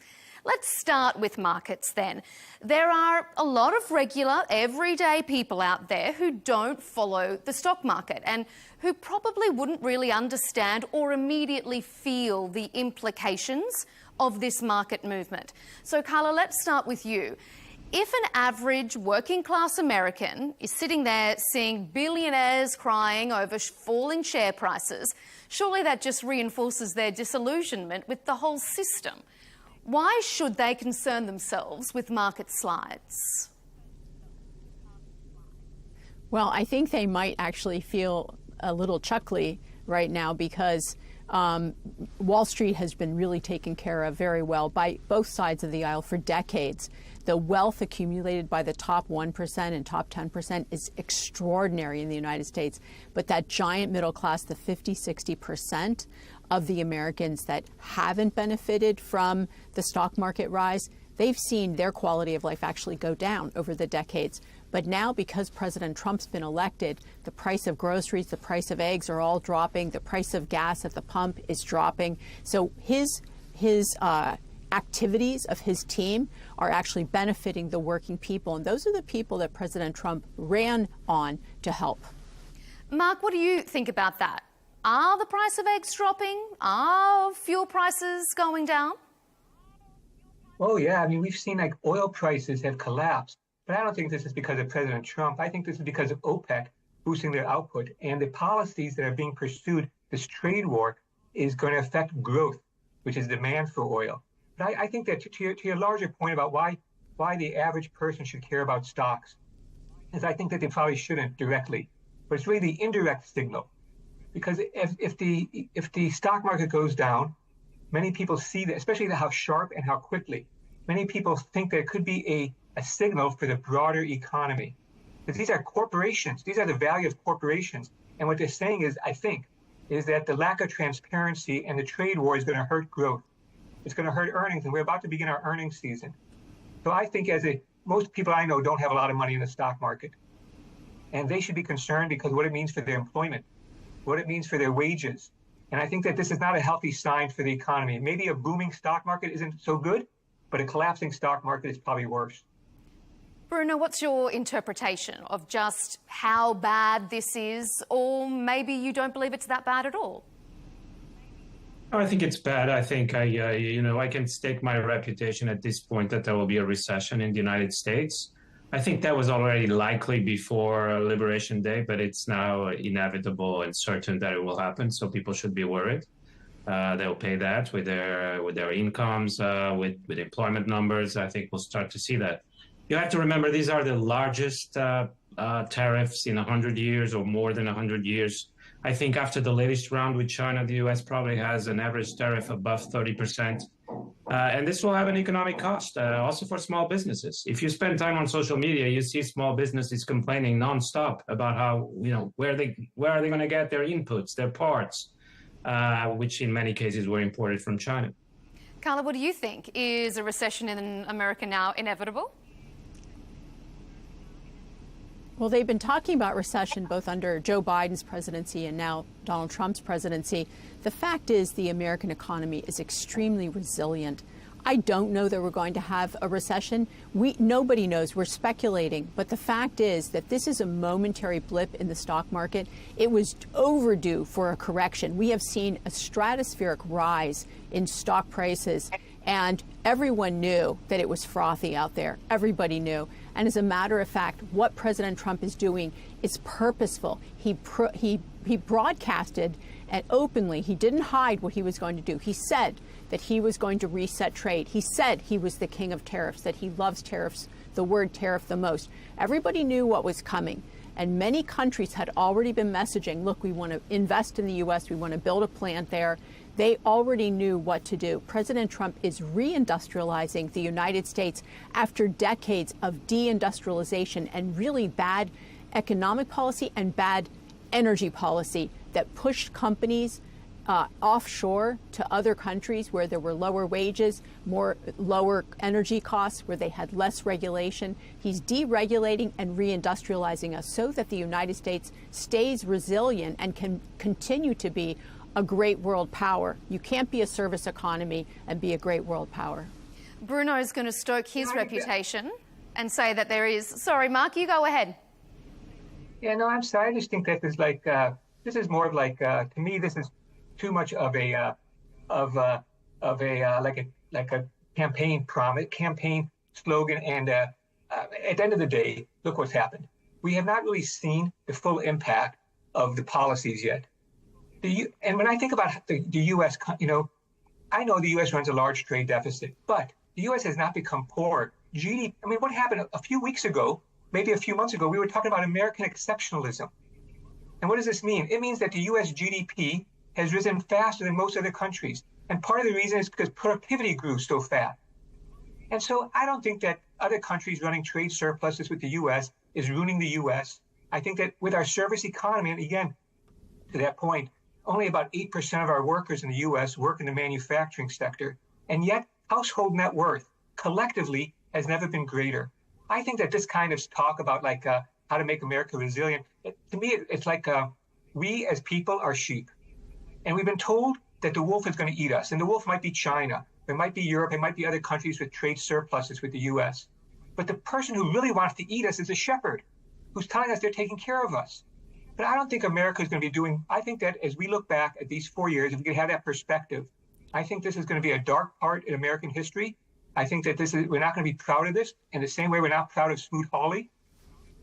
Let's start with markets then. There are a lot of regular, everyday people out there who don't follow the stock market and who probably wouldn't really understand or immediately feel the implications of this market movement. So, Carla, let's start with you. If an average working-class American is sitting there seeing billionaires crying over falling share prices, surely that just reinforces their disillusionment with the whole system. Why should they concern themselves with market slides? Well, I think they might actually feel a little chuckly right now because Wall Street has been really taken care of very well by both sides of the aisle for decades. The wealth accumulated by the top 1% and top 10% is extraordinary in the United States. But that giant middle class, the 50, 60%, of the Americans that haven't benefited from the stock market rise, they've seen their quality of life actually go down over the decades. But now, because President Trump's been elected, the price of groceries, the price of eggs are all dropping. The price of gas at the pump is dropping. So his activities of his team are actually benefiting the working people. And those are the people that President Trump ran on to help. Mark, what do you think about that? Are the price of eggs dropping? Are fuel prices going down? Oh, yeah. I mean, we've seen like oil prices have collapsed. But I don't think this is because of President Trump. I think this is because of OPEC boosting their output. And the policies that are being pursued, this trade war, is going to affect growth, which is demand for oil. But I think that to your larger point about why the average person should care about stocks, is I think that they probably shouldn't directly. But it's really the indirect signal. Because if the stock market goes down, many people see that, especially how sharp and how quickly. Many people think there could be a signal for the broader economy. Because these are corporations. These are the value of corporations. And what they're saying is, I think, is that the lack of transparency and the trade war is going to hurt growth. It's going to hurt earnings. And we're about to begin our earnings season. So I think most people I know don't have a lot of money in the stock market. And they should be concerned because of what it means for their employment, what it means for their wages. And I think that this is not a healthy sign for the economy. Maybe a booming stock market isn't so good, but a collapsing stock market is probably worse. Bruno, what's your interpretation of just how bad this is? Or maybe you don't believe it's that bad at all? I think it's bad. I think I can stake my reputation at this point that there will be a recession in the United States. I think that was already likely before Liberation Day, but it's now inevitable and certain that it will happen. So people should be worried. They'll pay that with their incomes, with employment numbers. I think we'll start to see that. You have to remember these are the largest tariffs in 100 years or more than 100 years. I think after the latest round with China, the U.S. probably has an average tariff above 30%. And this will have an economic cost also for small businesses. If you spend time on social media, you see small businesses complaining nonstop about how, where are they going to get their inputs, their parts, which in many cases were imported from China. Carla, what do you think? Is a recession in America now inevitable? Well, they've been talking about recession both under Joe Biden's presidency and now Donald Trump's presidency. The fact is the American economy is extremely resilient. I don't know that we're going to have a recession. Nobody knows. We're speculating. But the fact is that this is a momentary blip in the stock market. It was overdue for a correction. We have seen a stratospheric rise in stock prices, and everyone knew that it was frothy out there. Everybody knew. And as a matter of fact, what President Trump is doing is purposeful. He broadcasted and openly, he didn't hide what he was going to do. He said that he was going to reset trade. He said he was the king of tariffs, that he loves tariffs, the word tariff the most. Everybody knew what was coming. And many countries had already been messaging, look, we want to invest in the U.S., we want to build a plant there. They already knew what to do. President Trump is reindustrializing the United States after decades of deindustrialization and really bad economic policy and bad energy policy that pushed companies offshore to other countries where there were lower wages, lower energy costs, where they had less regulation. He's deregulating and reindustrializing us so that the United States stays resilient and can continue to be a great world power. You can't be a service economy and be a great world power. Bruno is going to stoke his reputation and say that there is. Sorry, Mark, you go ahead. Yeah, no, I'm sorry. I just think that there's this is more of to me, this is too much of a campaign promise, campaign slogan. And at the end of the day, look what's happened. We have not really seen the full impact of the policies yet. And when I think about the U.S., I know the U.S. runs a large trade deficit, but the U.S. has not become poor. GDP, I mean, what happened a few weeks ago, maybe a few months ago, we were talking about American exceptionalism. And what does this mean? It means that the U.S. GDP has risen faster than most other countries. And part of the reason is because productivity grew so fast. And so I don't think that other countries running trade surpluses with the U.S. is ruining the U.S. I think that with our service economy, and again, to that point, only about 8% of our workers in the U.S. work in the manufacturing sector, and yet household net worth collectively has never been greater. I think that this kind of talk about how to make America resilient, to me, it's like we as people are sheep. And we've been told that the wolf is going to eat us. And the wolf might be China, it might be Europe, it might be other countries with trade surpluses with the U.S. But the person who really wants to eat us is a shepherd who's telling us they're taking care of us. But I don't think America is going to be doing, I think that as we look back at these 4 years, if we could have that perspective, I think this is going to be a dark part in American history. I think that we're not going to be proud of this in the same way we're not proud of Smoot-Hawley.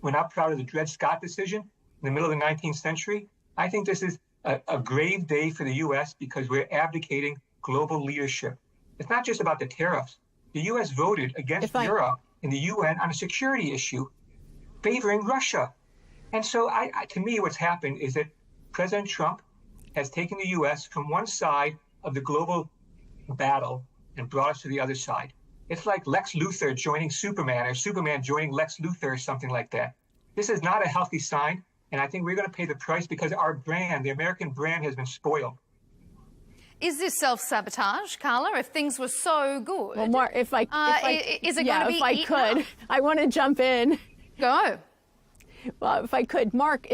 We're not proud of the Dred Scott decision in the middle of the 19th century. I think this is a grave day for the U.S. because we're abdicating global leadership. It's not just about the tariffs. The U.S. voted against Europe in the UN on a security issue, favoring Russia. And so to me, what's happened is that President Trump has taken the U.S. from one side of the global battle and brought us to the other side. It's like Lex Luthor joining Superman or Superman joining Lex Luthor or something like that. This is not a healthy sign, and I think we're going to pay the price because our brand, the American brand, has been spoiled. Is this self-sabotage, Carla, if things were so good? Well, Mark, is it going to be eaten up? I want to jump in. Go. Well, if I could, Mark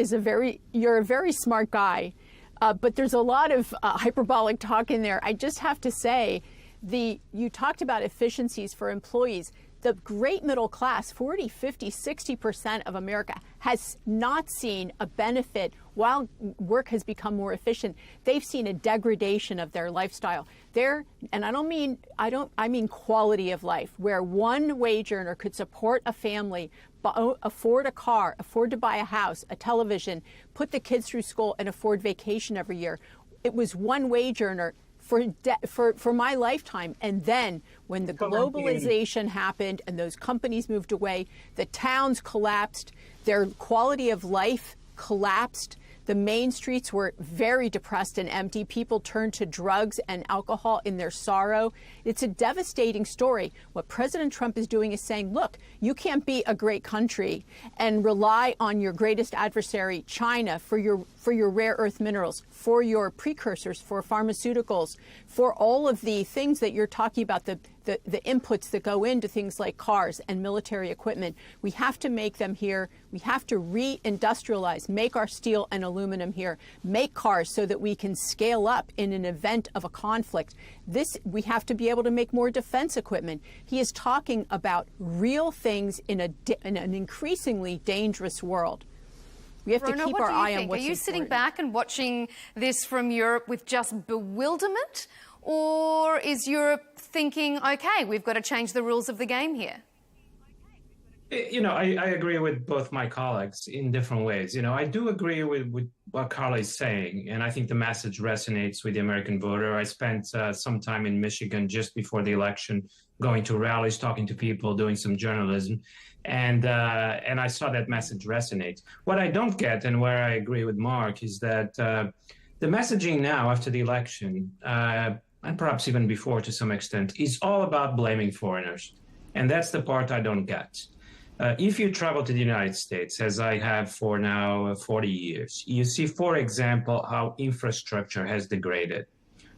you're a very smart guy, but there's a lot of hyperbolic talk in there. I just have to say, you talked about efficiencies for employees. The great middle class, 40, 50, 60% of America, has not seen a benefit while work has become more efficient. They've seen a degradation of their lifestyle. And I mean quality of life, where one wage earner could support a family, afford a car, afford to buy a house, a television, put the kids through school, and afford vacation every year. It was one wage earner for my lifetime. And then when the globalization happened and those companies moved away, the towns collapsed, their quality of life collapsed. The main streets were very depressed and empty. People turned to drugs and alcohol in their sorrow. It's a devastating story. What President Trump is doing is saying, look, you can't be a great country and rely on your greatest adversary, China, for your rare earth minerals, for your precursors, for pharmaceuticals, for all of the things that you're talking about, the inputs that go into things like cars and military equipment. We have to make them here. We have to reindustrialize, make our steel and aluminum here, make cars so that we can scale up in an event of a conflict. We have to be able to make more defense equipment. He is talking about real things in an increasingly dangerous world. We have to keep our eye on what's important. Are you sitting back and watching this from Europe with just bewilderment? Or is Europe thinking, OK, we've got to change the rules of the game here? I agree with both my colleagues in different ways. I do agree with what Carla is saying, and I think the message resonates with the American voter. I spent some time in Michigan just before the election, going to rallies, talking to people, doing some journalism, and I saw that message resonate. What I don't get, and where I agree with Mark, is that the messaging now after the election, and perhaps even before to some extent, is all about blaming foreigners. And that's the part I don't get. If you travel to the United States, as I have for now 40 years, you see, for example, how infrastructure has degraded.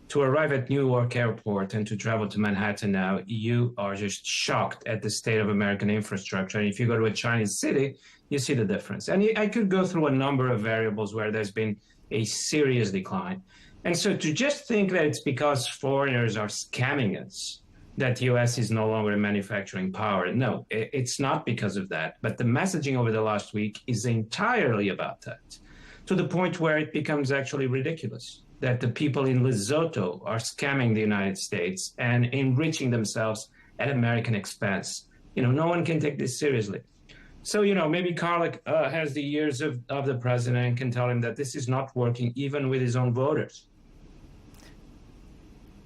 To arrive at Newark Airport and to travel to Manhattan now, you are just shocked at the state of American infrastructure. And if you go to a Chinese city, you see the difference. And I could go through a number of variables where there's been a serious decline. And so to just think that it's because foreigners are scamming us that the U.S. is no longer a manufacturing power, no, it's not because of that. But the messaging over the last week is entirely about that, to the point where it becomes actually ridiculous that the people in Lesotho are scamming the United States and enriching themselves at American expense. No one can take this seriously. So, maybe Carla has the ears of the president and can tell him that this is not working even with his own voters.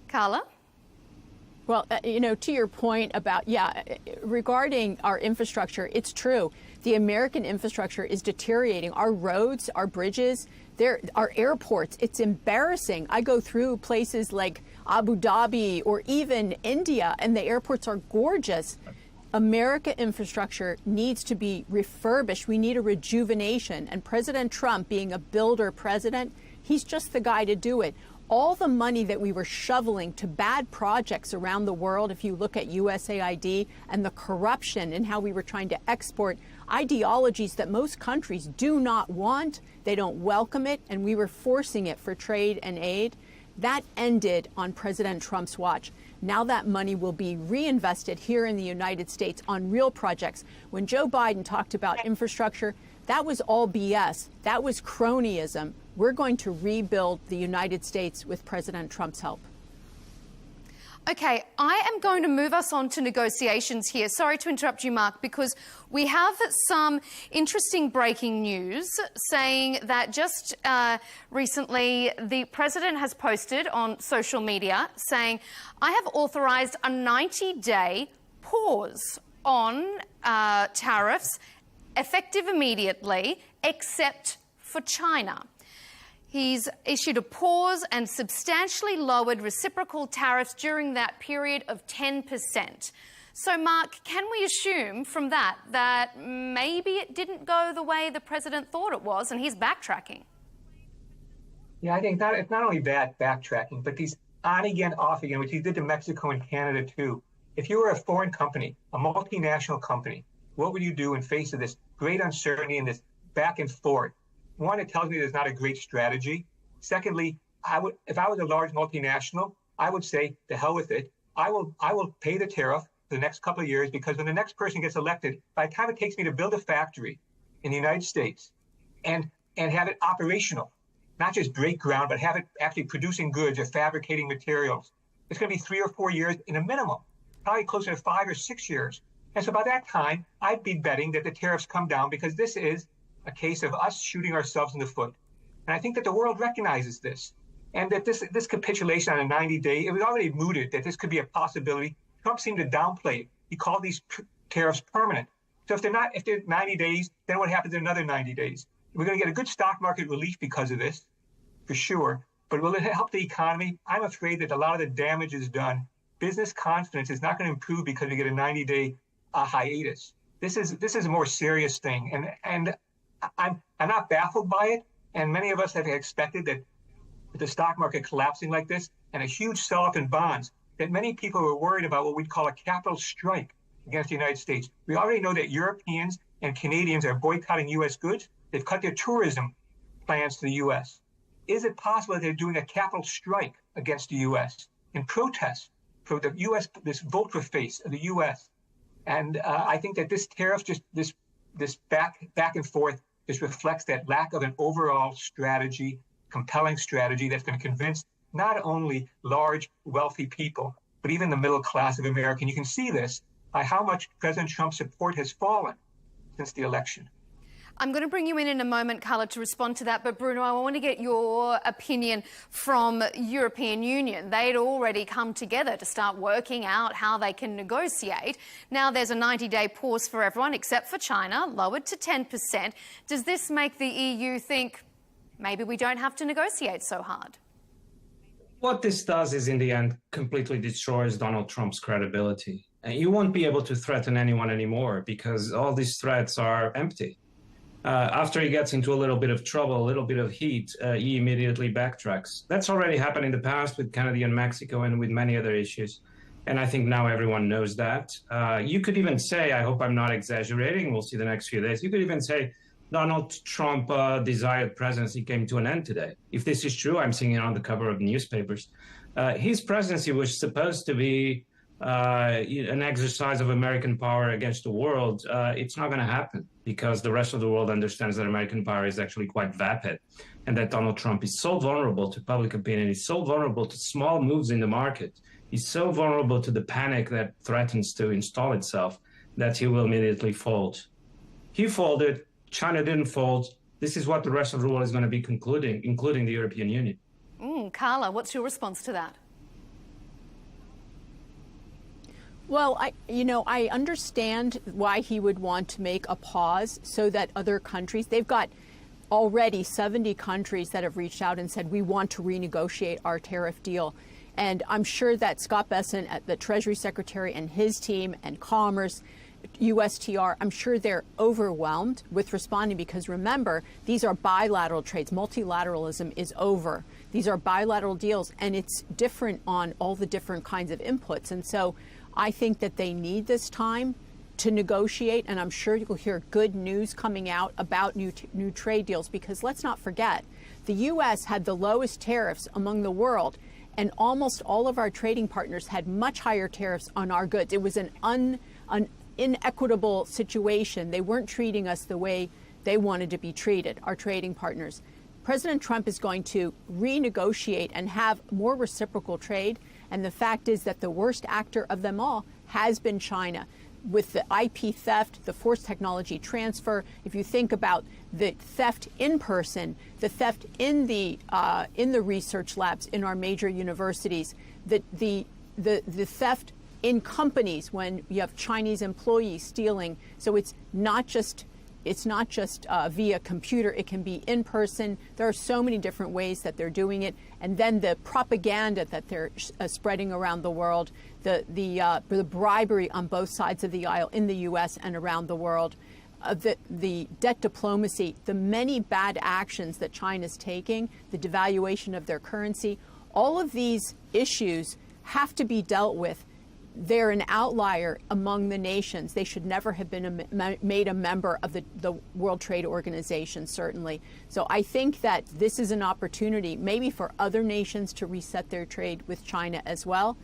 Carla? Well, to your point about, regarding our infrastructure, it's true. The American infrastructure is deteriorating. Our roads, our bridges, our airports, it's embarrassing. I go through places like Abu Dhabi or even India, and the airports are gorgeous. America infrastructure needs to be refurbished. We need a rejuvenation. And President Trump, being a builder president, He's just the guy to do it. All the money that we were shoveling to bad projects around the world, if you look at USAID and the corruption and how we were trying to export ideologies that most countries do not want, they don't welcome it, and we were forcing it for trade and aid, that ended on President Trump's watch. Now that money will be reinvested here in the United States on real projects. When Joe Biden talked about infrastructure, that was all BS. That was cronyism. We're going to rebuild the United States with President Trump's help. Okay, I am going to move us on to negotiations here. Sorry to interrupt you, Mark, because we have some interesting breaking news saying that just recently the president has posted on social media saying, I have authorized a 90-day pause on tariffs effective immediately, except for China. He's issued a pause and substantially lowered reciprocal tariffs during that period of 10%. So, Mark, can we assume from that maybe it didn't go the way the president thought it was and he's backtracking? Yeah, I think it's not only that backtracking, but these on-again, off-again, which he did to Mexico and Canada too. If you were a foreign company, a multinational company, what would you do in face of this great uncertainty and this back and forth? One, it tells me there's not a great strategy. Secondly, if I was a large multinational, I would say, to hell with it. I will pay the tariff for the next couple of years, because when the next person gets elected, by the time it takes me to build a factory in the United States and have it operational, not just break ground, but have it actually producing goods or fabricating materials, it's going to be 3 or 4 years in a minimum, probably closer to 5 or 6 years. And so by that time, I'd be betting that the tariffs come down, because this is a case of us shooting ourselves in the foot. And I think that the world recognizes this, and that this capitulation on a 90-day, it was already mooted that this could be a possibility. Trump seemed to downplay it. He called these tariffs permanent. So if they're 90 days, then what happens in another 90 days? We're going to get a good stock market relief because of this, for sure. But will it help the economy? I'm afraid that a lot of the damage is done. Business confidence is not going to improve because we get a 90-day hiatus. This is a more serious thing, and I'm not baffled by it, and many of us have expected that with the stock market collapsing like this and a huge sell-off in bonds, that many people were worried about what we'd call a capital strike against the United States. We already know that Europeans and Canadians are boycotting U.S. goods. They've cut their tourism plans to the U.S. Is it possible that they're doing a capital strike against the U.S. in protest for the U.S., this vote-for-face of the U.S.? And I think that this tariff, just this back and forth, this reflects that lack of an overall strategy, compelling strategy that's going to convince not only large, wealthy people, but even the middle class of America. And you can see this by how much President Trump's support has fallen since the election. I'm going to bring you in a moment, Carla, to respond to that. But, Bruno, I want to get your opinion from European Union. They'd already come together to start working out how they can negotiate. Now there's a 90-day pause for everyone except for China, lowered to 10%. Does this make the EU think maybe we don't have to negotiate so hard? What this does is, in the end, completely destroys Donald Trump's credibility. And you won't be able to threaten anyone anymore because all these threats are empty. After he gets into a little bit of trouble, a little bit of heat, he immediately backtracks. That's already happened in the past with Canada and Mexico and with many other issues. And I think now everyone knows that. You could even say, I hope I'm not exaggerating, we'll see the next few days, you could even say Donald Trump desired presidency came to an end today. If this is true, I'm seeing it on the cover of newspapers. His presidency was supposed to be an exercise of American power against the world. It's not going to happen because the rest of the world understands that American power is actually quite vapid and that Donald Trump is so vulnerable to public opinion. He's so vulnerable to small moves in the market. He's so vulnerable to the panic that threatens to install itself that he will immediately fold. He folded. China didn't fold. This is what the rest of the world is going to be concluding, including the European Union. Carla, what's your response to that? Well, I understand why he would want to make a pause so that other countries, they've got already 70 countries that have reached out and said, we want to renegotiate our tariff deal. And I'm sure that Scott Bessent, the Treasury Secretary, and his team and Commerce, USTR, I'm sure they're overwhelmed with responding because remember, these are bilateral trades. Multilateralism is over. These are bilateral deals, and it's different on all the different kinds of inputs. And so I think that they need this time to negotiate, and I'm sure you'll hear good news coming out about new trade deals, because let's not forget, the U.S. had the lowest tariffs among the world, and almost all of our trading partners had much higher tariffs on our goods. It was an inequitable situation. They weren't treating us the way they wanted to be treated, our trading partners. President Trump is going to renegotiate and have more reciprocal trade, and the fact is that the worst actor of them all has been China. With the IP theft, the forced technology transfer, if you think about the theft in person, the theft in the research labs in our major universities, the theft in companies when you have Chinese employees stealing. So it's not just via computer. It can be in person. There are so many different ways that they're doing it. And then the propaganda that they're spreading around the world, the bribery on both sides of the aisle in the U.S. and around the world, the debt diplomacy, the many bad actions that China's taking, the devaluation of their currency, all of these issues have to be dealt with. They're an outlier among the nations. They should never have been made a member of the World Trade Organization, certainly. So I think that this is an opportunity maybe for other nations to reset their trade with China as well.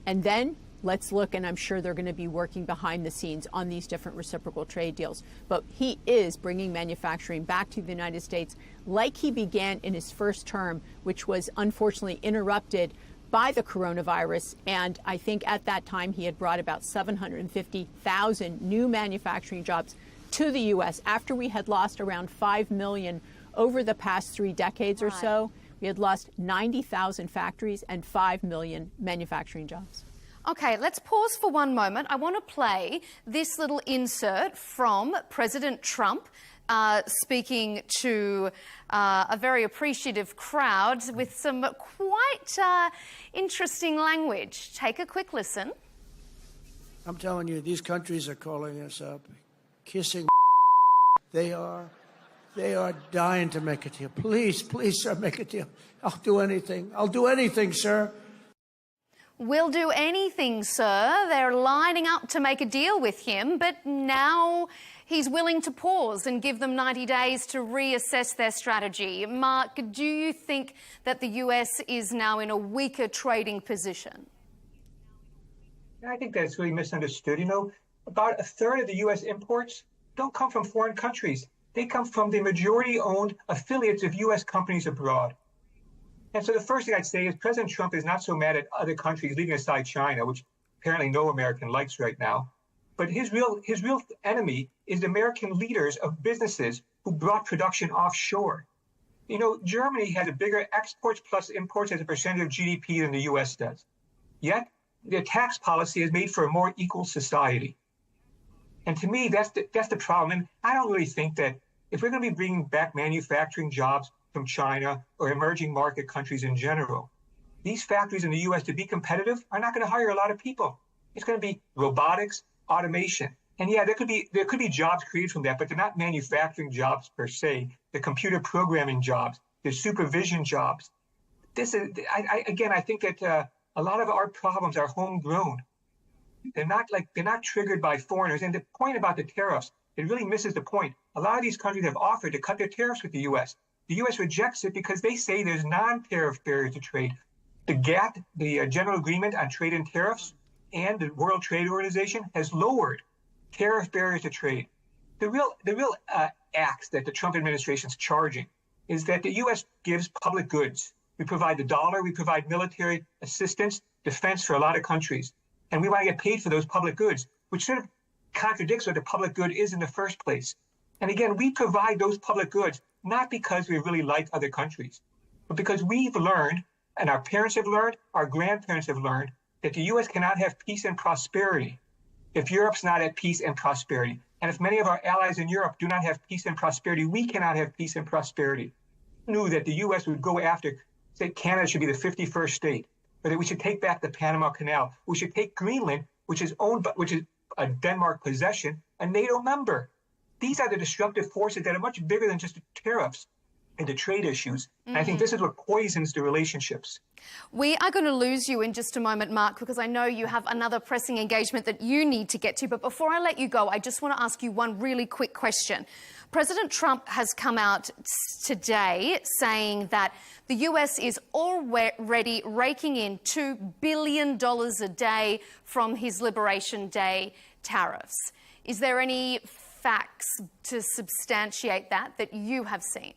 And then let's look, and I'm sure they're going to be working behind the scenes on these different reciprocal trade deals. But he is bringing manufacturing back to the United States like he began in his first term, which was unfortunately interrupted by the coronavirus. And I think at that time he had brought about 750,000 new manufacturing jobs to the U.S. after we had lost around 5 million over the past 3 decades or so. We had lost 90,000 factories and 5 million manufacturing jobs. Okay, let's pause for one moment. I want to play this little insert from President Trump speaking to a very appreciative crowd with some quite interesting language. Take a quick listen. I'm telling you, these countries are calling us up, kissing. They are dying to make a deal. Please, please, sir, make a deal. I'll do anything. I'll do anything, sir. We'll do anything, sir. They're lining up to make a deal with him, but now he's willing to pause and give them 90 days to reassess their strategy. Mark, do you think that the US is now in a weaker trading position? I think that's really misunderstood. You know, about a third of the US imports don't come from foreign countries. They come from the majority-owned affiliates of US companies abroad. And so the first thing I'd say is President Trump is not so mad at other countries, leaving aside China, which apparently no American likes right now. But his real enemy is the American leaders of businesses who brought production offshore. You know, Germany has a bigger exports plus imports as a percentage of GDP than the US does. Yet, their tax policy has made for a more equal society. And to me, that's the problem. And I don't really think that if we're going to be bringing back manufacturing jobs from China or emerging market countries in general, these factories in the U.S. to be competitive are not going to hire a lot of people. It's going to be robotics, automation. And yeah, there could be jobs created from that, but they're not manufacturing jobs per se. They're computer programming jobs. They're supervision jobs. This is, I think that a lot of our problems are homegrown. They're not triggered by foreigners. And the point about the tariffs, it really misses the point. A lot of these countries have offered to cut their tariffs with the U.S. The U.S. rejects it because they say there's non-tariff barriers to trade. The GATT, the General Agreement on Trade and Tariffs, and the World Trade Organization has lowered tariff barriers to trade. The real axe that the Trump administration is charging is that the U.S. gives public goods. We provide the dollar, we provide military assistance, defense for a lot of countries, and we want to get paid for those public goods, which sort of contradicts what the public good is in the first place. And again, we provide those public goods not because we really like other countries, but because we've learned, and our parents have learned, our grandparents have learned, that the U.S. cannot have peace and prosperity if Europe's not at peace and prosperity. And if many of our allies in Europe do not have peace and prosperity, we cannot have peace and prosperity. We knew that the U.S. would go after, say, Canada should be the 51st state, or that we should take back the Panama Canal. We should take Greenland, which is Denmark possession, a NATO member. These are the destructive forces that are much bigger than just the tariffs and the trade issues. And I think this is what poisons the relationships. We are going to lose you in just a moment, Mark, because I know you have another pressing engagement that you need to get to. But before I let you go, I just want to ask you one really quick question. President Trump has come out today saying that the US is already raking in $2 billion a day from his Liberation Day tariffs. Is there any facts to substantiate that you have seen?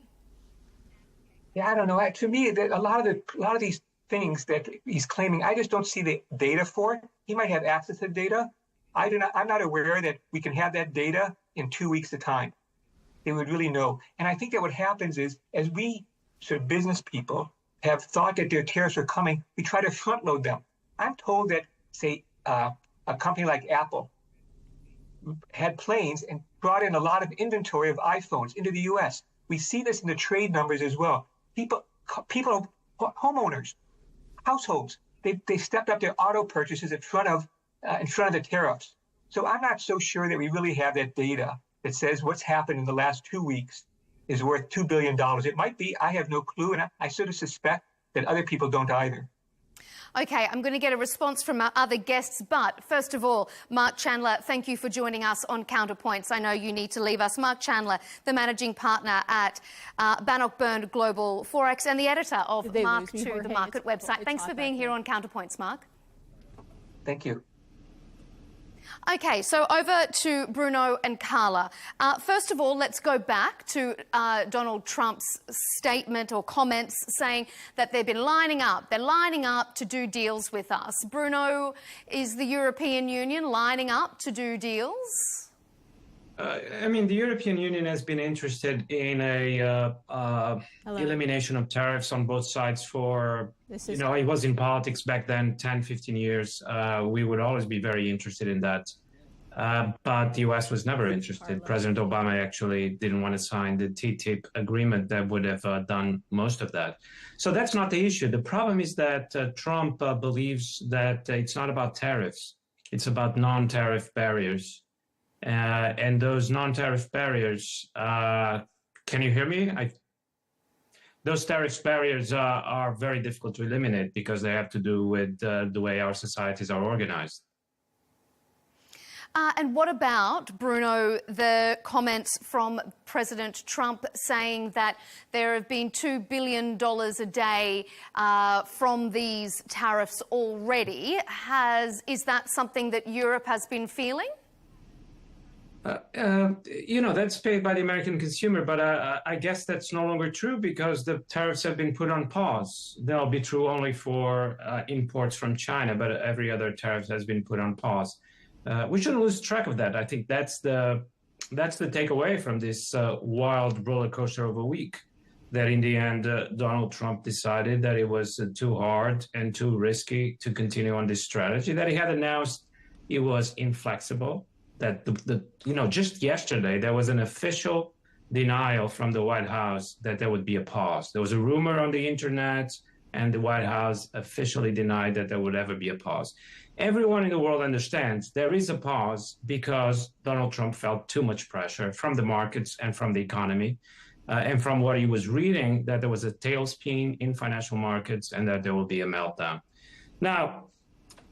Yeah, I don't know. To me, a lot of these things that he's claiming, I just don't see the data for it. He might have access to data. I'm not aware that we can have that data in 2 weeks' time. They would really know. And I think that what happens is, as we sort of business people have thought that their tariffs are coming, we try to front load them. I'm told that, say, a company like Apple had planes and brought in a lot of inventory of iPhones into the U.S. We see this in the trade numbers as well. People, homeowners, households, they stepped up their auto purchases in front of the tariffs. So I'm not so sure that we really have that data that says what's happened in the last 2 weeks is worth $2 billion. It might be, I have no clue, and I sort of suspect that other people don't either. OK, I'm going to get a response from our other guests, but first of all, Mark Chandler, thank you for joining us on Counterpoints. I know you need to leave us. Mark Chandler, the managing partner at Bannockburn Global Forex and the editor of Mark II, the market website. Thanks for being here on Counterpoints, Mark. Thank you. OK, so over to Bruno and Carla. First of all, let's go back to Donald Trump's statement or comments saying that they've been lining up. They're lining up to do deals with us. Bruno, is the European Union lining up to do deals? I mean, the European Union has been interested in a elimination of tariffs on both sides for, you know, it was in politics back then, 10, 15 years. We would always be very interested in that. But the US was never interested. President Obama actually didn't want to sign the TTIP agreement that would have done most of that. So that's not the issue. The problem is that Trump believes that it's not about tariffs. It's about non-tariff barriers. And those non-tariff barriers, can you hear me? Those tariff barriers are very difficult to eliminate because they have to do with the way our societies are organized. And what about, Bruno, the comments from President Trump saying that there have been $2 billion a day from these tariffs already? Is that something that Europe has been feeling? You know, that's paid by the American consumer, but I guess that's no longer true because the tariffs have been put on pause. They'll be true only for imports from China, but every other tariff has been put on pause. We shouldn't lose track of that. I think that's the takeaway from this wild roller coaster of a week, that in the end, Donald Trump decided that it was too hard and too risky to continue on this strategy, that he had announced it was inflexible. That just yesterday, there was an official denial from the White House that there would be a pause. There was a rumor on the internet, and the White House officially denied that there would ever be a pause. Everyone in the world understands there is a pause because Donald Trump felt too much pressure from the markets and from the economy, and from what he was reading, that there was a tailspin in financial markets and that there will be a meltdown. Now,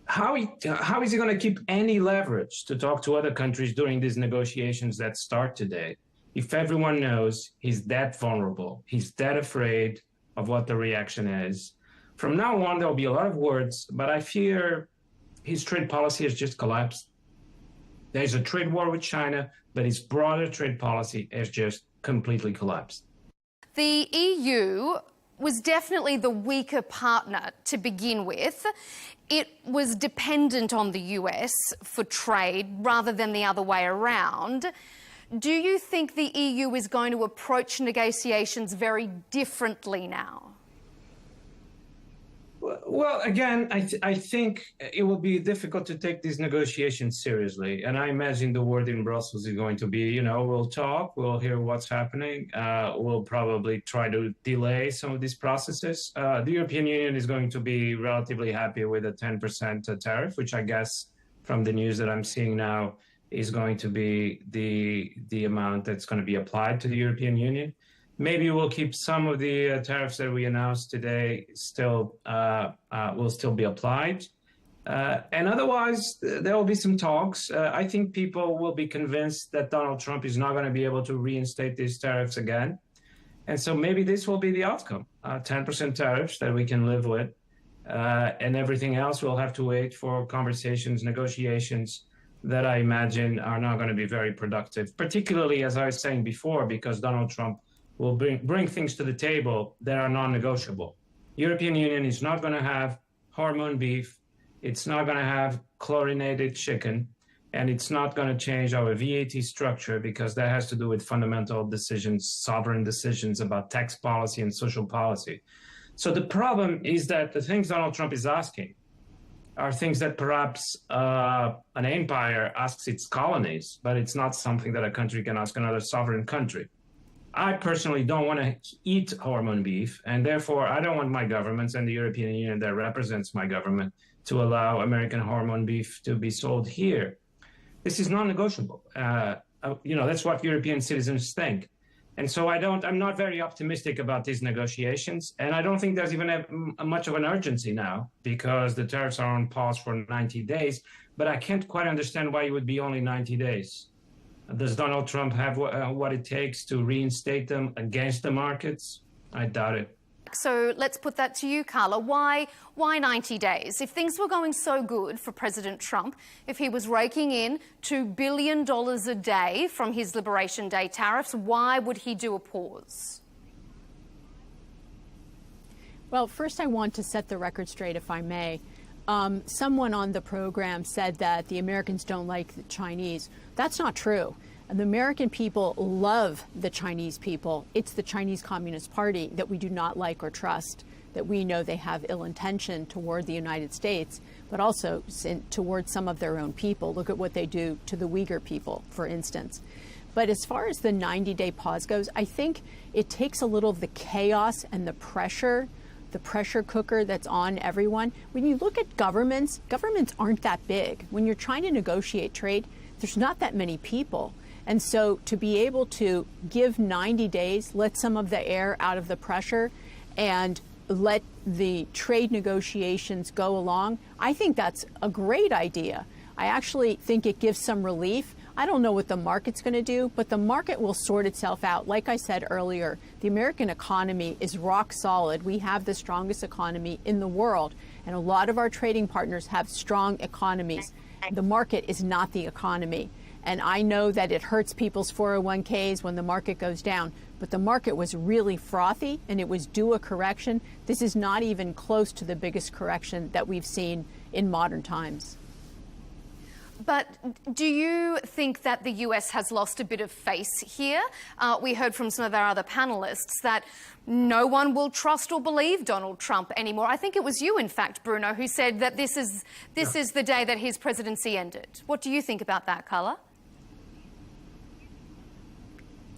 how is he going to keep any leverage to talk to other countries during these negotiations that start today if everyone knows he's that vulnerable, he's that afraid of what the reaction is? From now on, there'll be a lot of words, but I fear his trade policy has just collapsed. There's a trade war with China, but his broader trade policy has just completely collapsed. The EU was definitely the weaker partner to begin with. It was dependent on the US for trade rather than the other way around. Do you think the EU is going to approach negotiations very differently now? Well, again, I think it will be difficult to take these negotiations seriously. And I imagine the word in Brussels is going to be, you know, we'll talk, we'll hear what's happening. We'll probably try to delay some of these processes. The European Union is going to be relatively happy with a 10% tariff, which I guess from the news that I'm seeing now, is going to be the amount that's going to be applied to the European Union. Maybe we'll keep some of the tariffs that we announced today still will still be applied. And otherwise, there will be some talks. I think people will be convinced that Donald Trump is not going to be able to reinstate these tariffs again. And so maybe this will be the outcome, 10% tariffs that we can live with. And everything else will have to wait for conversations, negotiations that I imagine are not going to be very productive, particularly, as I was saying before, because Donald Trump will bring things to the table that are non-negotiable. European Union is not going to have hormone beef. It's not going to have chlorinated chicken, and it's not going to change our VAT structure because that has to do with fundamental decisions, sovereign decisions about tax policy and social policy. So the problem is that the things Donald Trump is asking are things that perhaps an empire asks its colonies, but it's not something that a country can ask another sovereign country. I personally don't want to eat hormone beef, and therefore I don't want my governments and the European Union that represents my government to allow American hormone beef to be sold here. This is non-negotiable. That's what European citizens think. And so I'm not very optimistic about these negotiations. And I don't think there's even much of an urgency now because the tariffs are on pause for 90 days. But I can't quite understand why it would be only 90 days. Does Donald Trump have what it takes to reinstate them against the markets? I doubt it. So let's put that to you, Carla. Why 90 days? If things were going so good for President Trump, if he was raking in $2 billion a day from his Liberation Day tariffs, why would he do a pause? Well, first I want to set the record straight, if I may. Someone on the program said that the Americans don't like the Chinese. That's not true. The American people love the Chinese people. It's the Chinese Communist Party that we do not like or trust, that we know they have ill intention toward the United States, but also toward some of their own people. Look at what they do to the Uyghur people, for instance. But as far as the 90-day pause goes, I think it takes a little of the chaos and the pressure cooker that's on everyone. When you look at governments aren't that big. When you're trying to negotiate trade, there's not that many people. And so to be able to give 90 days, let some of the air out of the pressure and let the trade negotiations go along, I think that's a great idea. I actually think it gives some relief. I don't know what the market's going to do, but the market will sort itself out. Like I said earlier, the American economy is rock solid. We have the strongest economy in the world, and a lot of our trading partners have strong economies. The market is not the economy. And I know that it hurts people's 401ks when the market goes down, but the market was really frothy and it was due a correction. This is not even close to the biggest correction that we've seen in modern times. But do you think that the US has lost a bit of face here? We heard from some of our other panelists that no one will trust or believe Donald Trump anymore. I think it was you, in fact, Bruno, who said that this is the day that his presidency ended. What do you think about that, Carla?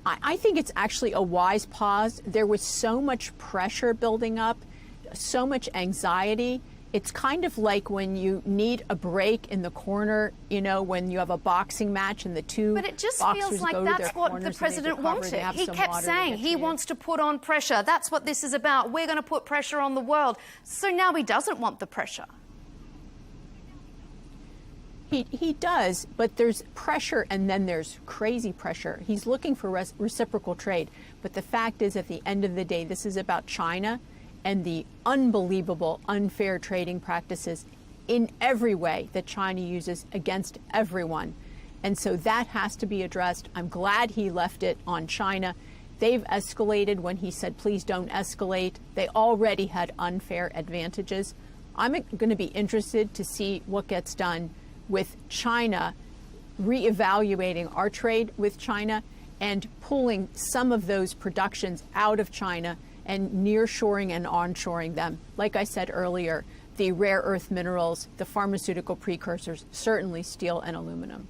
I think it's actually a wise pause. There was so much pressure building up, so much anxiety. It's kind of like when you need a break in the corner, when you have a boxing match and the two boxers go to their corners. But it just feels like that's what the president wanted. He kept saying he wants to put on pressure. That's what this is about. We're going to put pressure on the world. So now he doesn't want the pressure. He does, but there's pressure and then there's crazy pressure. He's looking for reciprocal trade. But the fact is, at the end of the day, this is about China and the unbelievable unfair trading practices in every way that China uses against everyone. And so that has to be addressed. I'm glad he left it on China. They've escalated when he said, please don't escalate. They already had unfair advantages. I'm going to be interested to see what gets done with China, reevaluating our trade with China and pulling some of those productions out of China and nearshoring and onshoring them. Like I said earlier, the rare earth minerals, the pharmaceutical precursors, certainly steel and aluminum.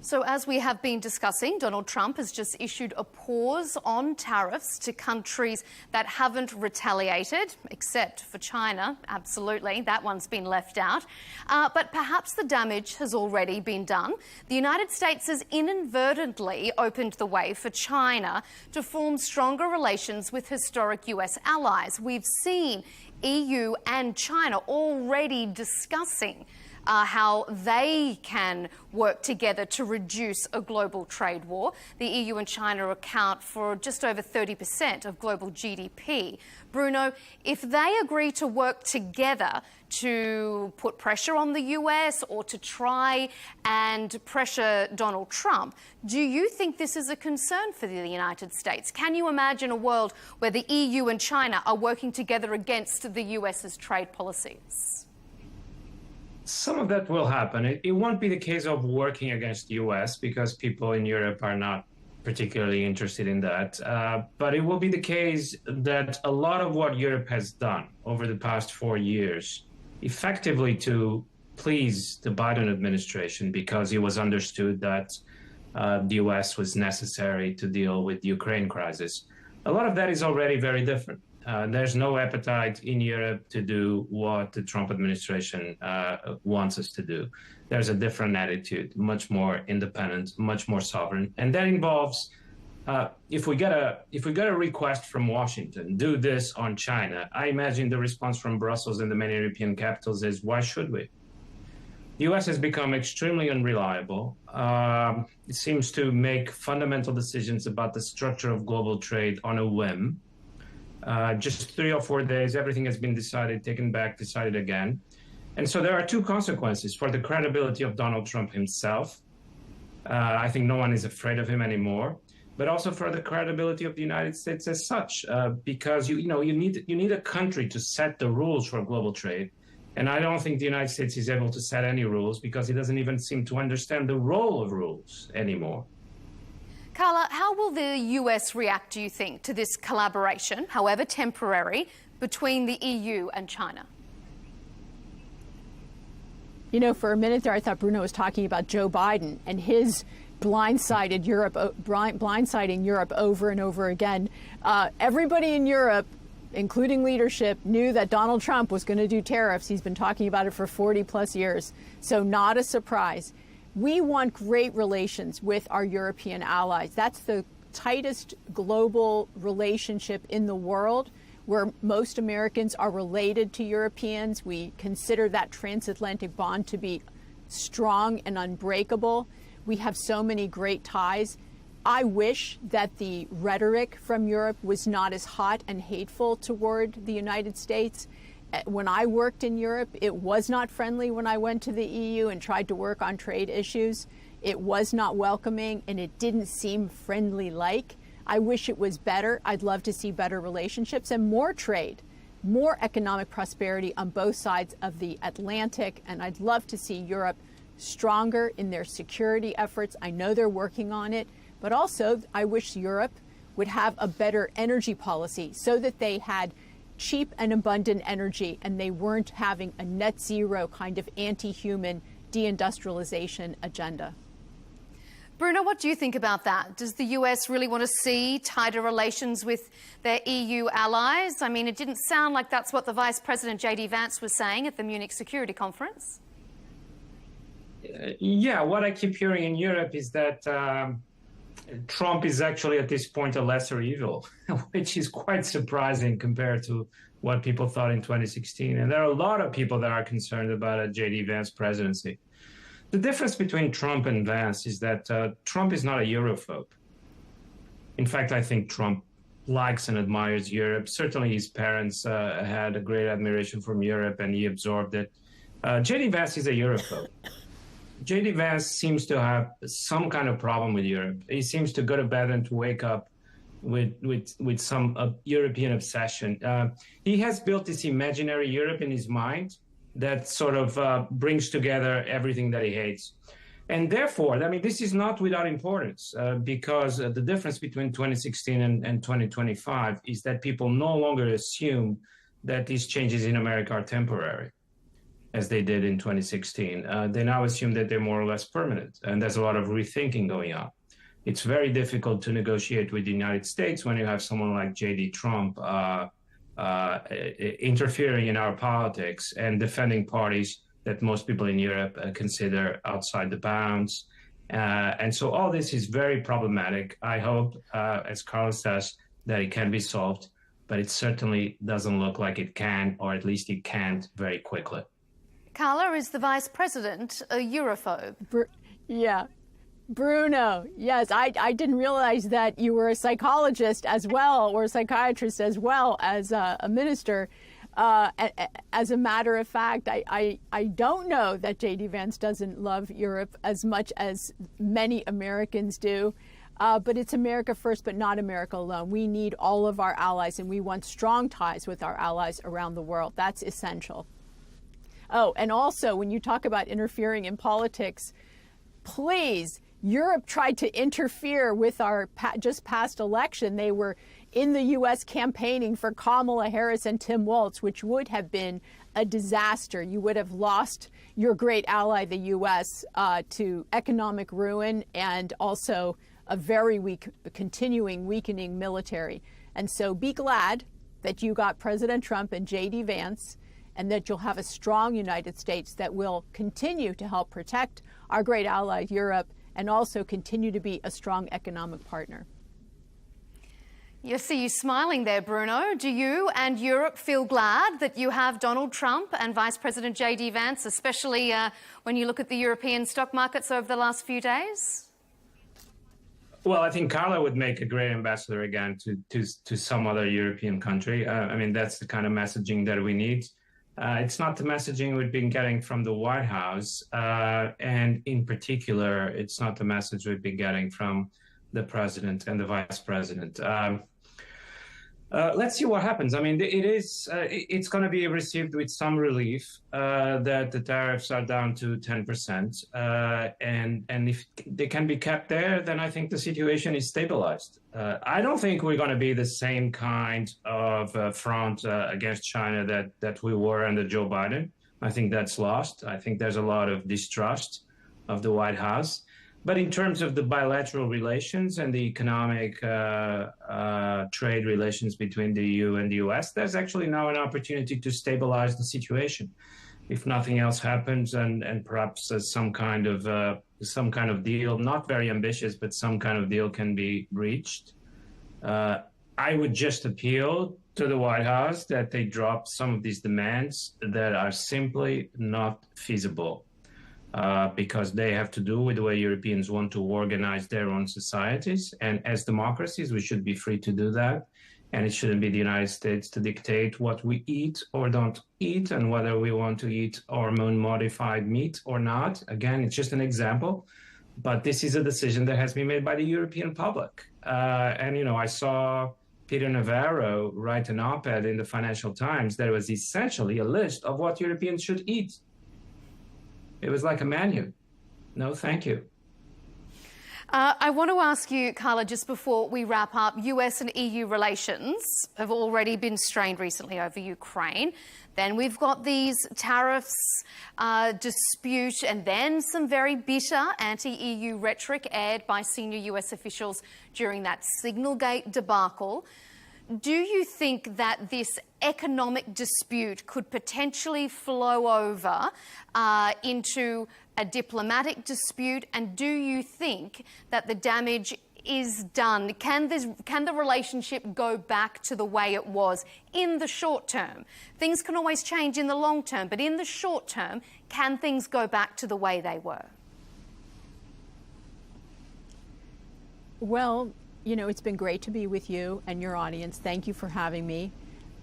So as we have been discussing, Donald Trump has just issued a pause on tariffs to countries that haven't retaliated, except for China. Absolutely, that one's been left out. But perhaps the damage has already been done. The United States has inadvertently opened the way for China to form stronger relations with historic US allies. We've seen EU and China already discussing how they can work together to reduce a global trade war. The EU and China account for just over 30% of global GDP. Bruno, if they agree to work together to put pressure on the US or to try and pressure Donald Trump, do you think this is a concern for the United States? Can you imagine a world where the EU and China are working together against the US's trade policies? Some of that will happen. It won't be the case of working against the US because people in Europe are not particularly interested in that. But it will be the case that a lot of what Europe has done over the past 4 years, effectively to please the Biden administration, because it was understood that the US was necessary to deal with the Ukraine crisis. A lot of that is already very different. There's no appetite in Europe to do what the Trump administration wants us to do. There's a different attitude, much more independent, much more sovereign, and that involves if we get a request from Washington, do this on China. I imagine the response from Brussels and the many European capitals is, why should we? The U.S. has become extremely unreliable. It seems to make fundamental decisions about the structure of global trade on a whim. Just 3 or 4 days, everything has been decided, taken back, decided again. And so there are two consequences for the credibility of Donald Trump himself. I think no one is afraid of him anymore, but also for the credibility of the United States as such, because you need a country to set the rules for global trade. And I don't think the United States is able to set any rules because it doesn't even seem to understand the role of rules anymore. Carla, how will the US react, do you think, to this collaboration, however temporary, between the EU and China? You know, for a minute there, I thought Bruno was talking about Joe Biden and his blindsiding Europe over and over again. Everybody in Europe, including leadership, knew that Donald Trump was going to do tariffs. He's been talking about it for 40 plus years. So not a surprise. We want great relations with our European allies. That's the tightest global relationship in the world, where most Americans are related to Europeans. We consider that transatlantic bond to be strong and unbreakable. We have so many great ties. I wish that the rhetoric from Europe was not as hot and hateful toward the United States. When I worked in Europe, it was not friendly when I went to the EU and tried to work on trade issues. It was not welcoming, and it didn't seem friendly-like. I wish it was better. I'd love to see better relationships and more trade, more economic prosperity on both sides of the Atlantic, and I'd love to see Europe stronger in their security efforts. I know they're working on it, but also I wish Europe would have a better energy policy so that they had cheap and abundant energy and they weren't having a net zero kind of anti-human deindustrialization agenda. Bruno, what do you think about that? Does the US really want to see tighter relations with their EU allies? I mean, it didn't sound like that's what the Vice President J.D. Vance was saying at the Munich Security Conference. Yeah, what I keep hearing in Europe is that Trump is actually at this point a lesser evil, which is quite surprising compared to what people thought in 2016. And there are a lot of people that are concerned about a J.D. Vance presidency. The difference between Trump and Vance is that Trump is not a Europhobe. In fact, I think Trump likes and admires Europe. Certainly his parents had a great admiration for Europe and he absorbed it. J.D. Vance is a Europhobe. J.D. Vance seems to have some kind of problem with Europe. He seems to go to bed and to wake up with some European obsession. He has built this imaginary Europe in his mind that sort of brings together everything that he hates. And therefore, I mean, this is not without importance because the difference between 2016 and 2025 is that people no longer assume that these changes in America are temporary. as they did in 2016. They now assume that they're more or less permanent, and there's a lot of rethinking going on. It's very difficult to negotiate with the United States when you have someone like J.D. Trump interfering in our politics and defending parties that most people in Europe consider outside the bounds. And so all this is very problematic. I hope, as Carlos says, that it can be solved, but it certainly doesn't look like it can, or at least it can't very quickly. Carla, is the Vice President a Europhobe? Yeah. Bruno, yes, I didn't realize that you were a psychologist as well, or a psychiatrist as well as a minister. As a matter of fact, I don't know that J.D. Vance doesn't love Europe as much as many Americans do. But it's America first, but not America alone. We need all of our allies, and we want strong ties with our allies around the world. That's essential. Oh, and also, when you talk about interfering in politics, please, Europe tried to interfere with our just past election. They were in the U.S. campaigning for Kamala Harris and Tim Walz, which would have been a disaster. You would have lost your great ally, the U.S., to economic ruin and also a very weak, continuing weakening military. And so be glad that you got President Trump and J.D. Vance, and that you'll have a strong United States that will continue to help protect our great ally, Europe, and also continue to be a strong economic partner. You see you smiling there, Bruno. Do you and Europe feel glad that you have Donald Trump and Vice President J.D. Vance, especially when you look at the European stock markets over the last few days? Well, I think Carla would make a great ambassador again to some other European country. I mean, that's the kind of messaging that we need. It's not the messaging we've been getting from the White House. And in particular, it's not the message we've been getting from the president and the vice president. Let's see what happens. I mean, it's going to be received with some relief that the tariffs are down to 10%. And if they can be kept there, then I think the situation is stabilized. I don't think we're going to be the same kind of front against China that we were under Joe Biden. I think that's lost. I think there's a lot of distrust of the White House. But in terms of the bilateral relations and the economic trade relations between the EU and the US, there's actually now an opportunity to stabilize the situation. If nothing else happens, and perhaps some kind of deal, not very ambitious, but some kind of deal can be reached. I would just appeal to the White House that they drop some of these demands that are simply not feasible. Because they have to do with the way Europeans want to organize their own societies. And as democracies, we should be free to do that. And it shouldn't be the United States to dictate what we eat or don't eat and whether we want to eat hormone-modified meat or not. Again, it's just an example. But this is a decision that has been made by the European public. And, you know, I saw Peter Navarro write an op-ed in the Financial Times that was essentially a list of what Europeans should eat. It was like a menu. No, thank you. I want to ask you, Carla, just before we wrap up, US and EU relations have already been strained recently over Ukraine. Then we've got these tariffs dispute, and then some very bitter anti-EU rhetoric aired by senior US officials during that Signalgate debacle. Do you think that this economic dispute could potentially flow over into a diplomatic dispute? And do you think that the damage is done? Can the relationship go back to the way it was in the short term? Things can always change in the long term, but in the short term, can things go back to the way they were? Well, you know, it's been great to be with you and your audience. Thank you for having me.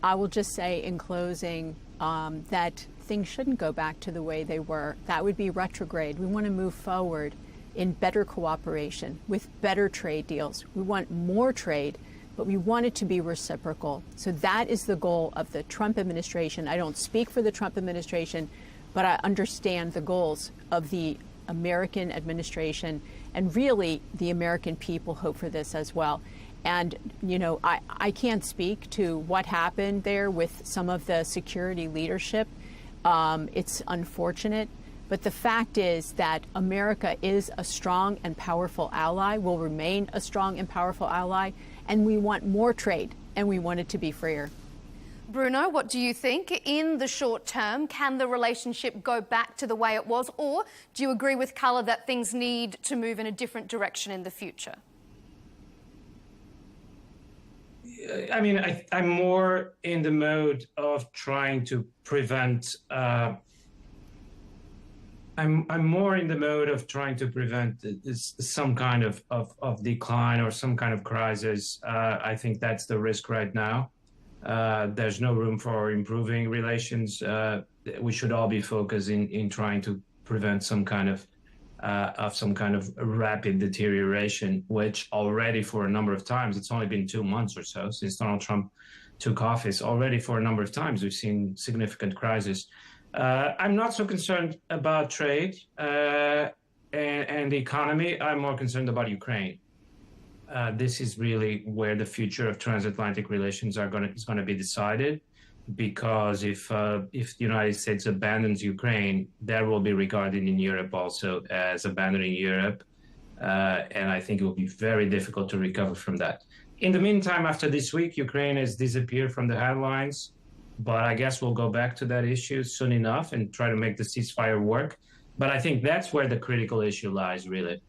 I will just say in closing that things shouldn't go back to the way they were. That would be retrograde. We want to move forward in better cooperation with better trade deals. We want more trade, but we want it to be reciprocal. So that is the goal of the Trump administration. I don't speak for the Trump administration, but I understand the goals of the American administration, and really the American people hope for this as well. And, you know, I can't speak to what happened there with some of the security leadership, It's unfortunate. But the fact is that America is a strong and powerful ally, will remain a strong and powerful ally, and we want more trade, and we want it to be freer. Bruno, what do you think? In the short term, can the relationship go back to the way it was, or do you agree with Carla that things need to move in a different direction in the future? I mean, I'm more in the mode of trying to prevent I'm more in the mode of trying to prevent some kind of decline or some kind of crisis. I think that's the risk right now. There's no room for improving relations. We should all be focused in trying to prevent some kind of rapid deterioration, which already for a number of times, it's only been 2 months or so since Donald Trump took office. Already for a number of times, we've seen significant crisis. I'm not so concerned about trade and the economy. I'm more concerned about Ukraine. This is really where the future of transatlantic relations is going to be decided, because if the United States abandons Ukraine, that will be regarded in Europe also as abandoning Europe, and I think it will be very difficult to recover from that. In the meantime, after this week, Ukraine has disappeared from the headlines. But I guess we'll go back to that issue soon enough and try to make the ceasefire work. But I think that's where the critical issue lies, really.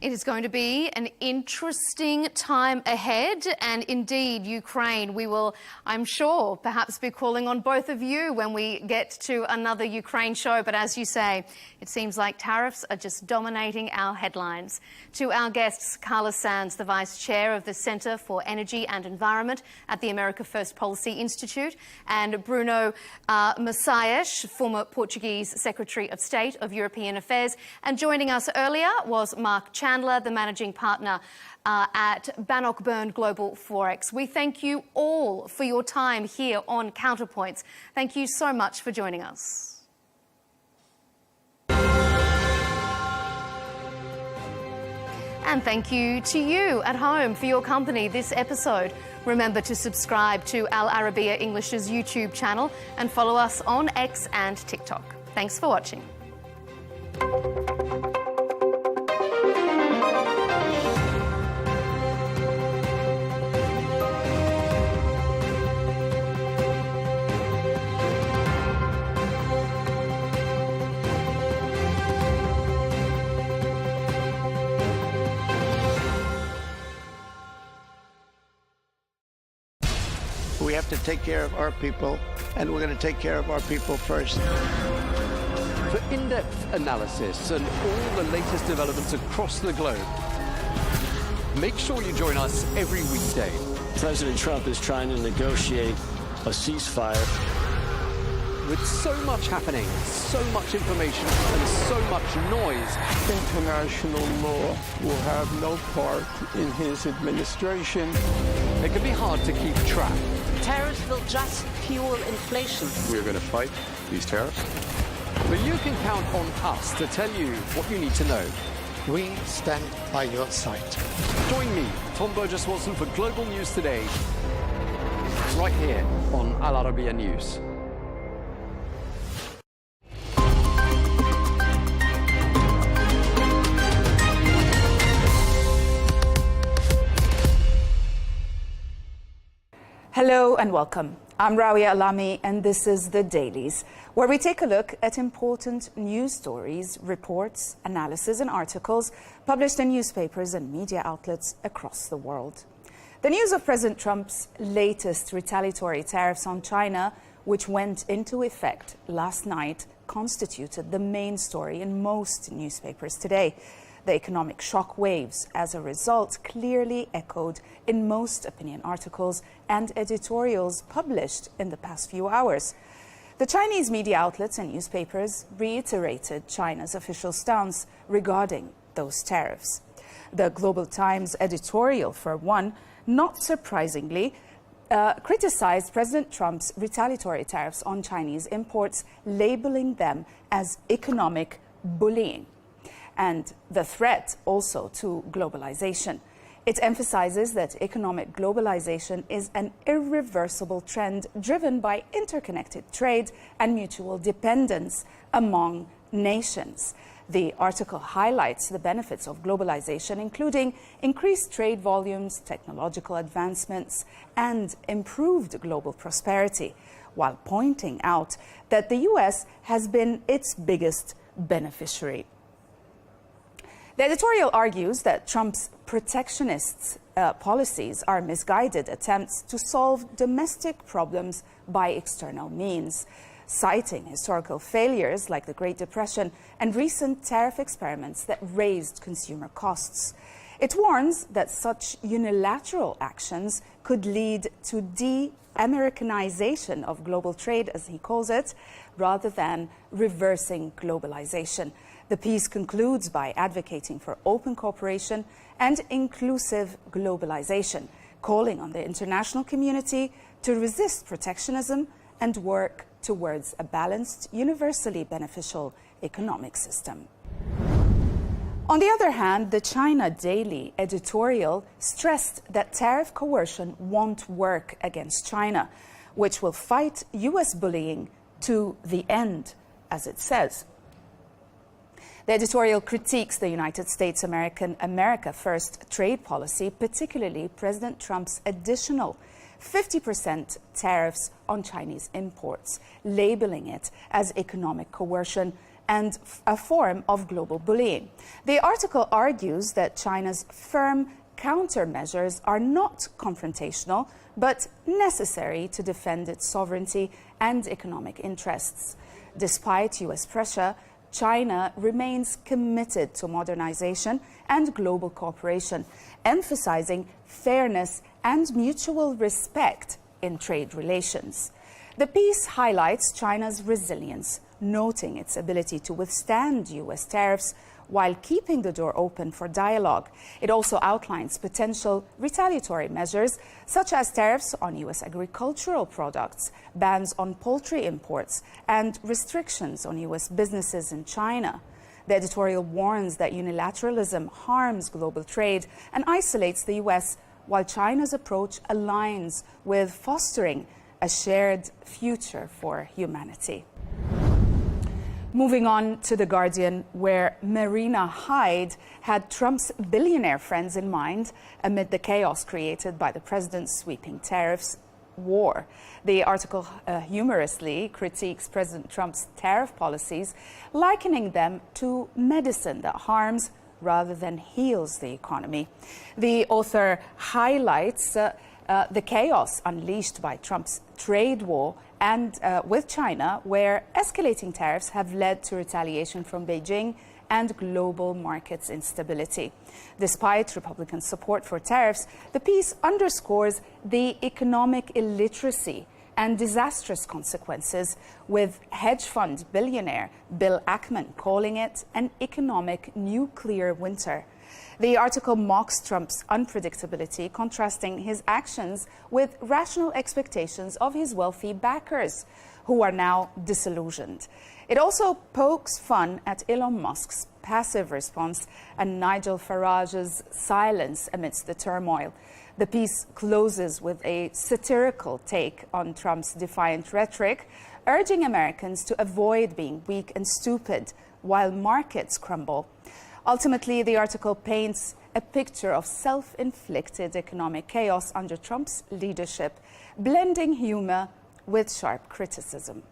It is going to be an interesting time ahead, and indeed, Ukraine, we will, I'm sure, perhaps be calling on both of you when we get to another Ukraine show. But as you say, it seems like tariffs are just dominating our headlines. To our guests, Carla Sands, the Vice Chair of the Centre for Energy and Environment at the America First Policy Institute, and Bruno Macias, former Portuguese Secretary of State of European Affairs. And joining us earlier was Mark Chandler, the Managing Partner at Bannockburn Global Forex. We thank you all for your time here on Counterpoints. Thank you so much for joining us. And thank you to you at home for your company this episode. Remember to subscribe to Al Arabiya English's YouTube channel and follow us on X and TikTok. Thanks for watching. We have to take care of our people, and we're going to take care of our people first. For in-depth analysis and all the latest developments across the globe, make sure you join us every weekday. President Trump is trying to negotiate a ceasefire. With so much happening, so much information, and so much noise, international law will have no part in his administration. It can be hard to keep track. Tariffs will just fuel inflation. We're going to fight these tariffs. But you can count on us to tell you what you need to know. We stand by your side. Join me, Tom Burges Watson, for Global News Today, right here on Al Arabiya News. Hello and welcome. I'm Rawia Alami, and this is The Dailies, where we take a look at important news stories, reports, analysis and articles published in newspapers and media outlets across the world. The news of President Trump's latest retaliatory tariffs on China, which went into effect last night, constituted the main story in most newspapers today. The economic shock waves as a result clearly echoed in most opinion articles and editorials published in the past few hours. The Chinese media outlets and newspapers reiterated China's official stance regarding those tariffs. The Global Times editorial, for one, not surprisingly, criticized President Trump's retaliatory tariffs on Chinese imports, labeling them as economic bullying, and the threat also to globalization. It emphasizes that economic globalization is an irreversible trend driven by interconnected trade and mutual dependence among nations. The article highlights the benefits of globalization, including increased trade volumes, technological advancements, and improved global prosperity, while pointing out that the US has been its biggest beneficiary. The editorial argues that Trump's protectionist policies are misguided attempts to solve domestic problems by external means, citing historical failures like the Great Depression and recent tariff experiments that raised consumer costs. It warns that such unilateral actions could lead to de-Americanization of global trade, as he calls it, rather than reversing globalization. The piece concludes by advocating for open cooperation and inclusive globalization, calling on the international community to resist protectionism and work towards a balanced, universally beneficial economic system. On the other hand, the China Daily editorial stressed that tariff coercion won't work against China, which will fight US bullying to the end, as it says. The editorial critiques the United States America First trade policy, particularly President Trump's additional 50% tariffs on Chinese imports, labeling it as economic coercion and a form of global bullying. The article argues that China's firm countermeasures are not confrontational, but necessary to defend its sovereignty and economic interests. Despite US pressure, China remains committed to modernization and global cooperation, emphasizing fairness and mutual respect in trade relations. The piece highlights China's resilience, noting its ability to withstand US tariffs while keeping the door open for dialogue. It also outlines potential retaliatory measures, such as tariffs on US agricultural products, bans on poultry imports, and restrictions on US businesses in China. The editorial warns that unilateralism harms global trade and isolates the US, while China's approach aligns with fostering a shared future for humanity. Moving on to The Guardian, where Marina Hyde had Trump's billionaire friends in mind amid the chaos created by the president's sweeping tariffs war. The article humorously critiques President Trump's tariff policies, likening them to medicine that harms rather than heals the economy. The author highlights the chaos unleashed by Trump's trade war and with China, where escalating tariffs have led to retaliation from Beijing and global markets instability. Despite Republican support for tariffs, the piece underscores the economic illiteracy and disastrous consequences, with hedge fund billionaire Bill Ackman calling it an economic nuclear winter. The article mocks Trump's unpredictability, contrasting his actions with rational expectations of his wealthy backers, who are now disillusioned. It also pokes fun at Elon Musk's passive response and Nigel Farage's silence amidst the turmoil. The piece closes with a satirical take on Trump's defiant rhetoric, urging Americans to avoid being weak and stupid while markets crumble. Ultimately, the article paints a picture of self-inflicted economic chaos under Trump's leadership, blending humor with sharp criticism.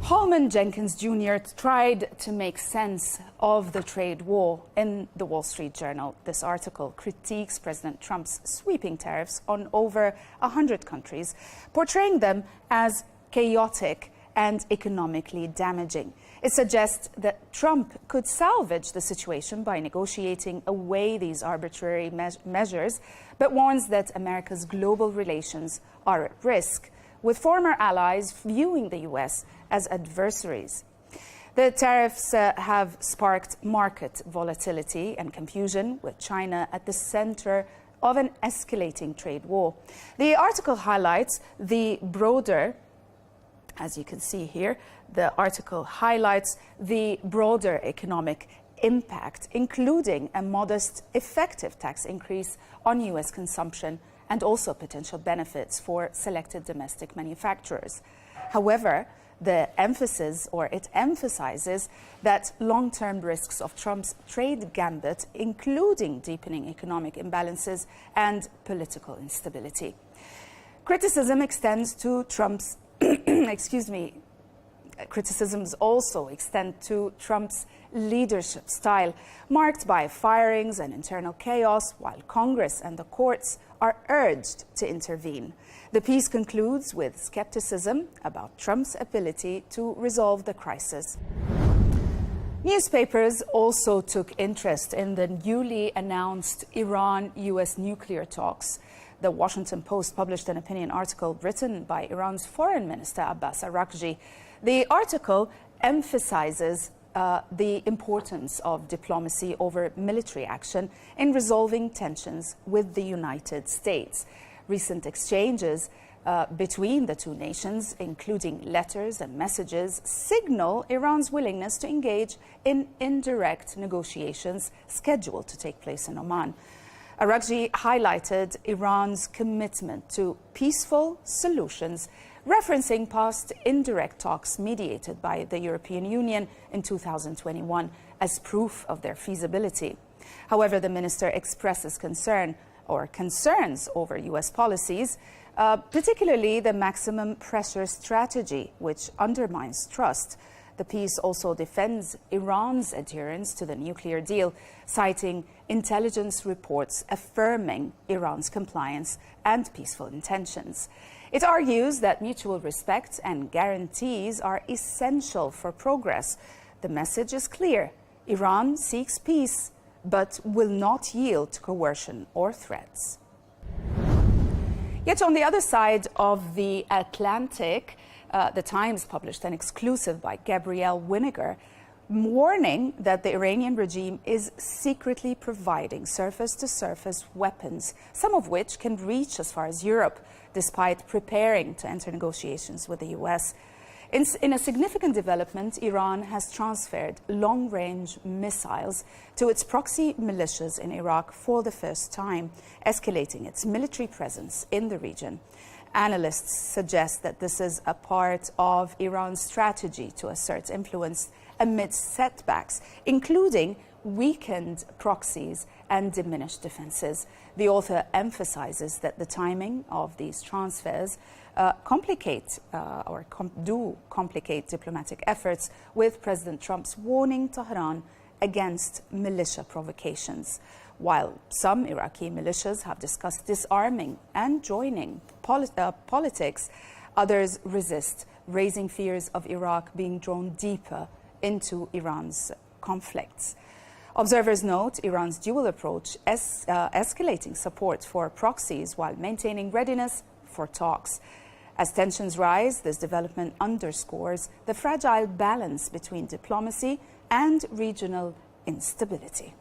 Holman Jenkins Jr. tried to make sense of the trade war in the Wall Street Journal. This article critiques President Trump's sweeping tariffs on over 100 countries, portraying them as chaotic and economically damaging. It suggests that Trump could salvage the situation by negotiating away these arbitrary measures, but warns that America's global relations are at risk, with former allies viewing the US as adversaries. The tariffs have sparked market volatility and confusion, with China at the center of an escalating trade war. The article highlights the broader, as you can see here, the article highlights the broader economic impact, including a modest effective tax increase on U.S. consumption and also potential benefits for selected domestic manufacturers. However, it emphasizes that long-term risks of Trump's trade gambit, including deepening economic imbalances and political instability. Criticism extends to Trump's, criticisms also extend to Trump's leadership style, marked by firings and internal chaos, while Congress and the courts are urged to intervene. The piece concludes with skepticism about Trump's ability to resolve the crisis. Newspapers also took interest in the newly announced Iran-US nuclear talks. The Washington Post published an opinion article written by Iran's Foreign Minister Abbas Araghchi. The article emphasizes the importance of diplomacy over military action in resolving tensions with the United States. Recent exchanges between the two nations, including letters and messages, signal Iran's willingness to engage in indirect negotiations scheduled to take place in Oman. Araghchi highlighted Iran's commitment to peaceful solutions, referencing past indirect talks mediated by the European Union in 2021 as proof of their feasibility. However, the minister expresses concerns over U.S. policies, particularly the maximum pressure strategy, which undermines trust. The piece also defends Iran's adherence to the nuclear deal, citing intelligence reports affirming Iran's compliance and peaceful intentions. It argues that mutual respect and guarantees are essential for progress. The message is clear: Iran seeks peace, but will not yield to coercion or threats. Yet on the other side of the Atlantic, The Times published an exclusive by Gabrielle Winiger, warning that the Iranian regime is secretly providing surface-to-surface weapons, some of which can reach as far as Europe, despite preparing to enter negotiations with the US. In a significant development, Iran has transferred long-range missiles to its proxy militias in Iraq for the first time, escalating its military presence in the region. Analysts suggest that this is a part of Iran's strategy to assert influence amidst setbacks, including weakened proxies and diminished defenses. The author emphasizes that the timing of these transfers complicate diplomatic efforts, with President Trump's warning Tehran against militia provocations. While some Iraqi militias have discussed disarming and joining politics, others resist, raising fears of Iraq being drawn deeper into Iran's conflicts. Observers note Iran's dual approach, escalating support for proxies while maintaining readiness for talks. As tensions rise, this development underscores the fragile balance between diplomacy and regional instability.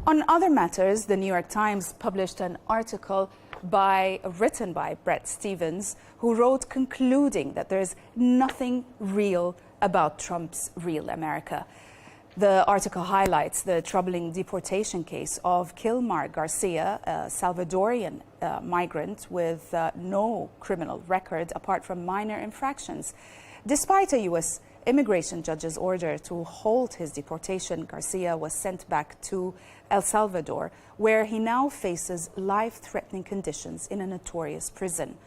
On other matters, the New York Times published an article written by Bret Stephens, who wrote concluding that there is nothing real about Trump's real America. The article highlights the troubling deportation case of Kilmar Garcia, a Salvadorian migrant with no criminal record apart from minor infractions. Despite a U.S. immigration judge's order to halt his deportation, Garcia was sent back to El Salvador, where he now faces life-threatening conditions in a notorious prison.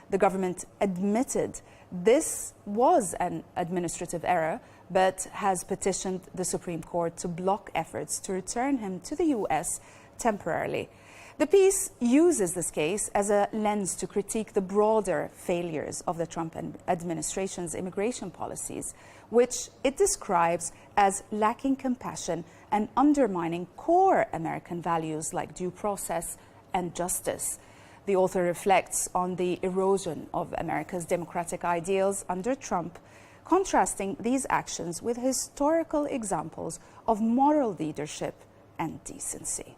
The government admitted this was an administrative error, but has petitioned the Supreme Court to block efforts to return him to the U.S. temporarily. The piece uses this case as a lens to critique the broader failures of the Trump administration's immigration policies, which it describes as lacking compassion and undermining core American values like due process and justice. The author reflects on the erosion of America's democratic ideals under Trump, contrasting these actions with historical examples of moral leadership and decency.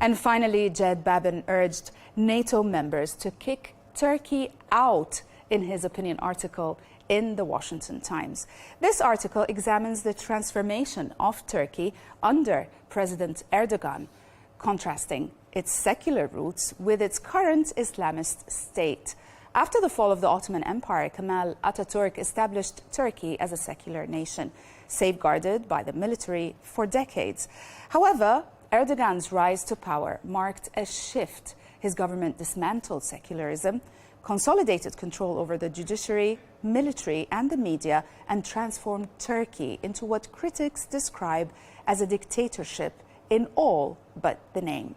And finally, Jed Babin urged NATO members to kick Turkey out in his opinion article in the Washington Times. This article examines the transformation of Turkey under President Erdogan, contrasting its secular roots with its current Islamist state. After the fall of the Ottoman Empire, Kemal Atatürk established Turkey as a secular nation, safeguarded by the military for decades. However, Erdogan's rise to power marked a shift. His government dismantled secularism, consolidated control over the judiciary, military, and the media, and transformed Turkey into what critics describe as a dictatorship in all but the name.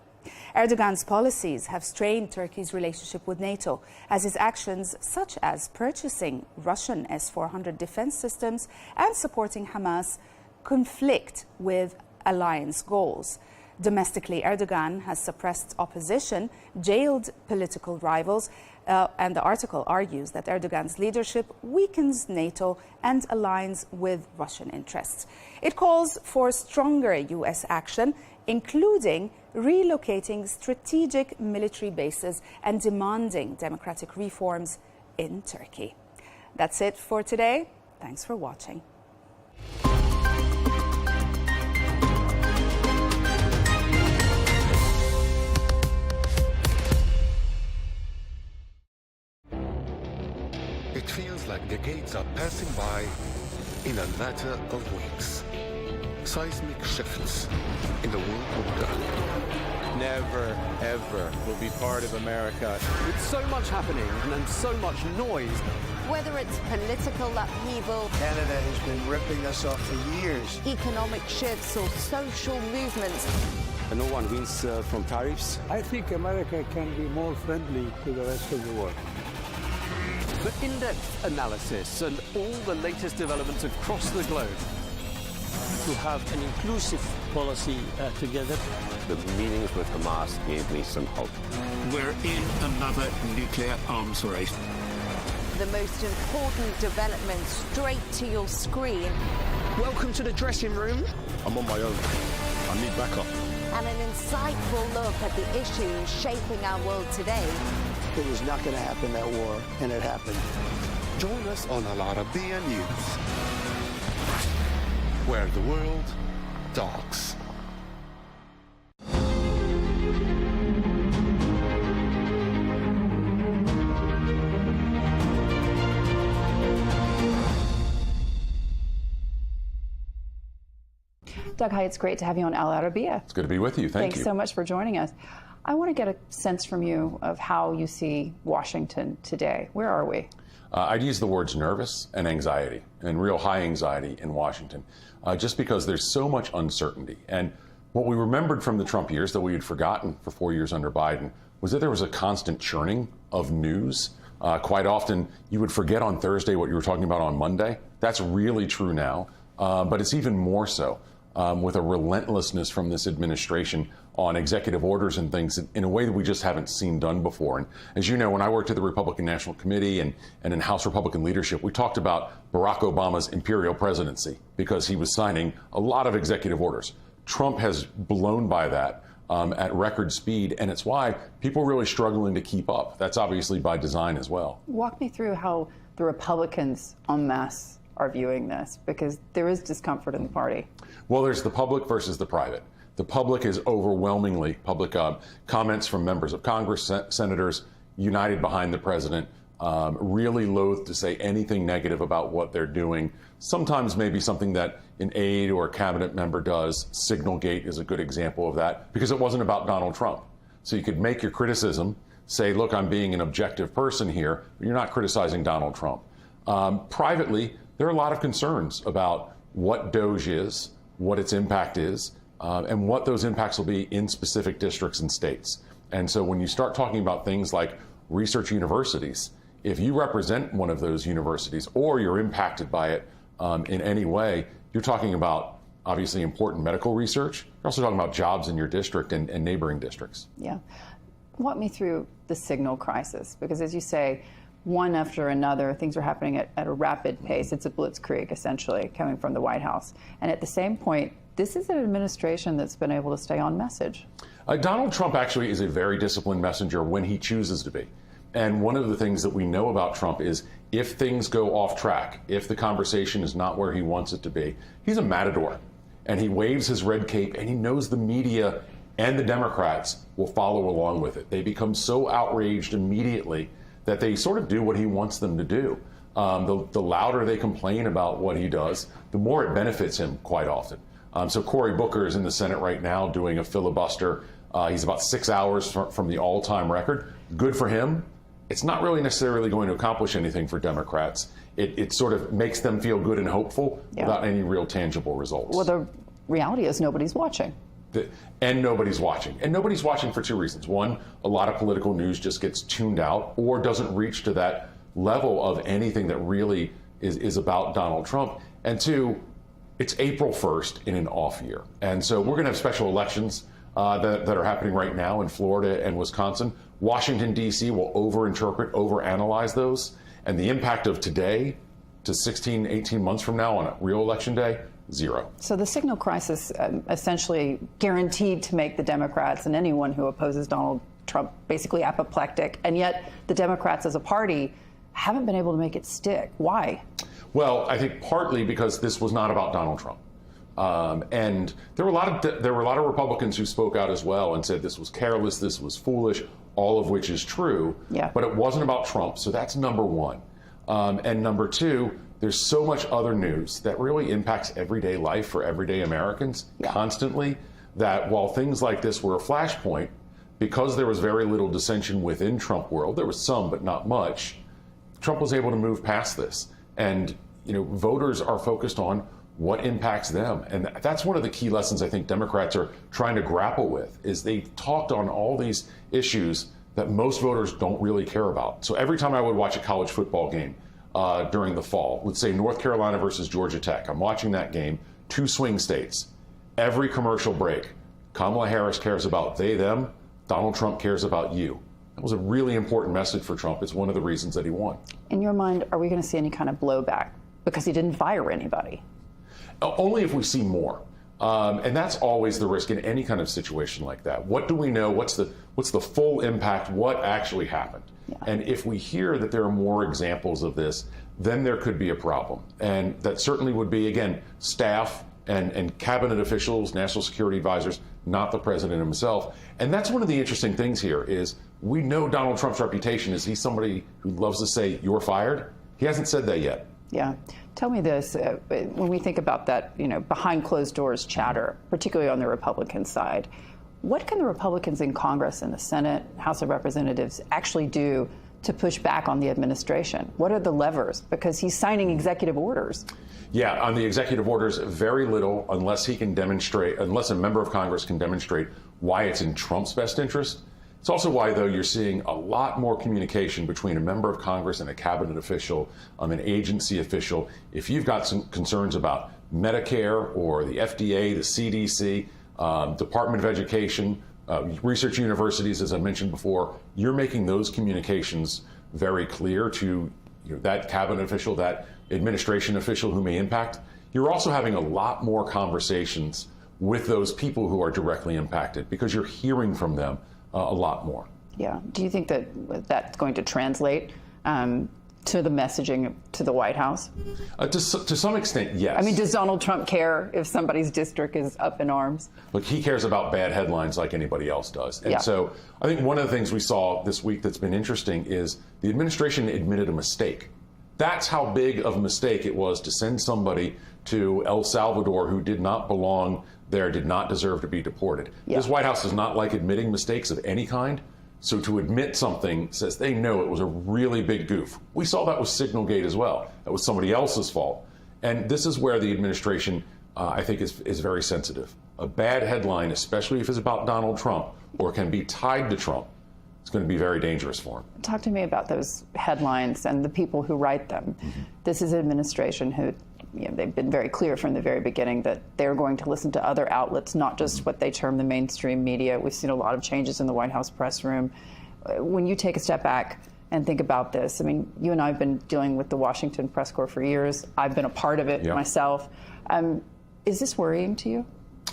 Erdogan's policies have strained Turkey's relationship with NATO, as his actions, such as purchasing Russian S-400 defense systems and supporting Hamas, conflict with alliance goals. Domestically, Erdogan has suppressed opposition, jailed political rivals, and the article argues that Erdogan's leadership weakens NATO and aligns with Russian interests. It calls for stronger U.S. action, including relocating strategic military bases and demanding democratic reforms in Turkey. That's it for today. Thanks for watching. It feels like decades are passing by in a matter of weeks. Seismic shifts in the world order. Never, ever will be part of America. With so much happening and so much noise. Whether it's political upheaval, Canada has been ripping us off for years. economic shifts, or social movements, And no one wins from tariffs. I think America can be more friendly to the rest of the world. For in-depth analysis and all the latest developments across the globe. To have an inclusive policy together. The meetings with Hamas gave me some hope. We're in another nuclear arms race. the most important development straight to your screen. Welcome to the dressing room. I'm on my own. I need backup. And an insightful look at the issues shaping our world today. It was not going to happen, that war, and it happened. Join us on Arabiya News, where the world talks. Doug, hi, it's great to have you on Al Arabiya. It's good to be with you. Thank you. Thanks so much for joining us. I want to get a sense from you of how you see Washington today. Where are we? I'd use the words nervous and anxiety, and real high anxiety in Washington, just because there's so much uncertainty. And what we remembered from the Trump years that we had forgotten for 4 years under Biden was that there was a constant churning of news. Quite often, you would forget on Thursday what you were talking about on Monday. That's really true now, but it's even more so. With a relentlessness from this administration on executive orders and things in a way that we just haven't seen done before. And as you know, when I worked at the Republican National Committee and in House Republican leadership, we talked about Barack Obama's imperial presidency because he was signing a lot of executive orders. Trump has blown by that at record speed, and it's why people are really struggling to keep up. That's obviously by design as well. Walk me through how the Republicans en masse are viewing this, because there is discomfort in the party. Well, there's the public versus the private. The public is overwhelmingly public comments from members of Congress, senators, united behind the president, really loath to say anything negative about what they're doing. Sometimes maybe something that an aide or a cabinet member does. Signalgate is a good example of that, because it wasn't about Donald Trump. So you could make your criticism, say, look, I'm being an objective person here, but you're not criticizing Donald Trump. Privately, there are a lot of concerns about what DOGE is, what its impact is, and what those impacts will be in specific districts and states. And so when you start talking about things like research universities, if you represent one of those universities or you're impacted by it in any way, you're talking about obviously important medical research. You're also talking about jobs in your district and neighboring districts. Yeah. Walk me through the signal crisis, because as you say, one after another, things are happening at a rapid pace. It's a blitzkrieg, essentially, coming from the White House. And at the same point, this is an administration that's been able to stay on message. Donald Trump actually is a very disciplined messenger when he chooses to be. And one of the things that we know about Trump is if things go off track, if the conversation is not where he wants it to be, he's a matador. And he waves his red cape, and he knows the media and the Democrats will follow along with it. They become so outraged immediately that they sort of do what he wants them to do. The louder they complain about what he does, the more it benefits him quite often. So Cory Booker is in the Senate right now doing a filibuster. He's about 6 hours from the all-time record. Good for him. It's not really necessarily going to accomplish anything for Democrats. It sort of makes them feel good and hopeful without any real tangible results. Well, the reality is nobody's watching. And nobody's watching. And nobody's watching for two reasons. One, a lot of political news just gets tuned out or doesn't reach to that level of anything that really is about Donald Trump. And two, it's April 1st in an off year. And so we're going to have special elections that are happening right now in Florida and Wisconsin. Washington, D.C. will overinterpret, overanalyze those. And the impact of today to 16, 18 months from now on a real election day, zero. So the signal crisis essentially guaranteed to make the Democrats and anyone who opposes Donald Trump basically apoplectic. And yet the Democrats as a party haven't been able to make it stick. Why? Well, I think partly because this was not about Donald Trump. And there were a lot of Republicans who spoke out as well and said this was careless, this was foolish, all of which is true. Yeah. But it wasn't about Trump. So that's number one. And number two, there's so much other news that really impacts everyday life for everyday Americans constantly, that while things like this were a flashpoint, because there was very little dissension within Trump world, there was some, but not much, Trump was able to move past this. And, voters are focused on what impacts them. And that's one of the key lessons I think Democrats are trying to grapple with, is they've talked on all these issues that most voters don't really care about. So every time I would watch a college football game during the fall, let's say North Carolina versus Georgia Tech, I'm watching that game, 2 swing states. Every commercial break, Kamala Harris cares about they, them, Donald Trump cares about you. That was a really important message for Trump. It's one of the reasons that he won. In your mind, are we going to see any kind of blowback because he didn't fire anybody? Only if we see more. And that's always the risk in any kind of situation like that. What do we know? What's the full impact? What actually happened? Yeah. And if we hear that there are more examples of this, then there could be a problem. And that certainly would be, again, staff and cabinet officials, national security advisors, not the president himself. And that's one of the interesting things here is we know Donald Trump's reputation is he's somebody who loves to say, you're fired. He hasn't said that yet. Yeah. Tell me this, when we think about that, behind closed doors chatter, particularly on the Republican side, what can the Republicans in Congress and the Senate, House of Representatives actually do to push back on the administration? What are the levers? Because he's signing executive orders. Yeah, on the executive orders, very little unless he can demonstrate, unless a member of Congress can demonstrate why it's in Trump's best interest. It's also why, though, you're seeing a lot more communication between a member of Congress and a cabinet official, an agency official. If you've got some concerns about Medicare or the FDA, the CDC, Department of Education, research universities, as I mentioned before, you're making those communications very clear to that cabinet official, that administration official who may impact. You're also having a lot more conversations with those people who are directly impacted because you're hearing from them a lot more. Yeah. Do you think that that's going to translate to the messaging to the White House? To some extent, yes. I mean, does Donald Trump care if somebody's district is up in arms? Look, he cares about bad headlines like anybody else does. And so I think one of the things we saw this week that's been interesting is the administration admitted a mistake. That's how big of a mistake it was to send somebody to El Salvador who did not belong there, did not deserve to be deported. This White House does not like admitting mistakes of any kind. So to admit something says they know it was a really big goof. We saw that with Signalgate as well. That was somebody else's fault. And this is where the administration, I think, is very sensitive. A bad headline, especially if it's about Donald Trump or can be tied to Trump, it's going to be very dangerous for him. Talk to me about those headlines and the people who write them. Mm-hmm. This is an administration who, they've been very clear from the very beginning that they're going to listen to other outlets, not just what they term the mainstream media. We've seen a lot of changes in the White House press room. When you take a step back and think about this, I mean, you and I have been dealing with the Washington press corps for years. I've been a part of it myself. Is this worrying to you?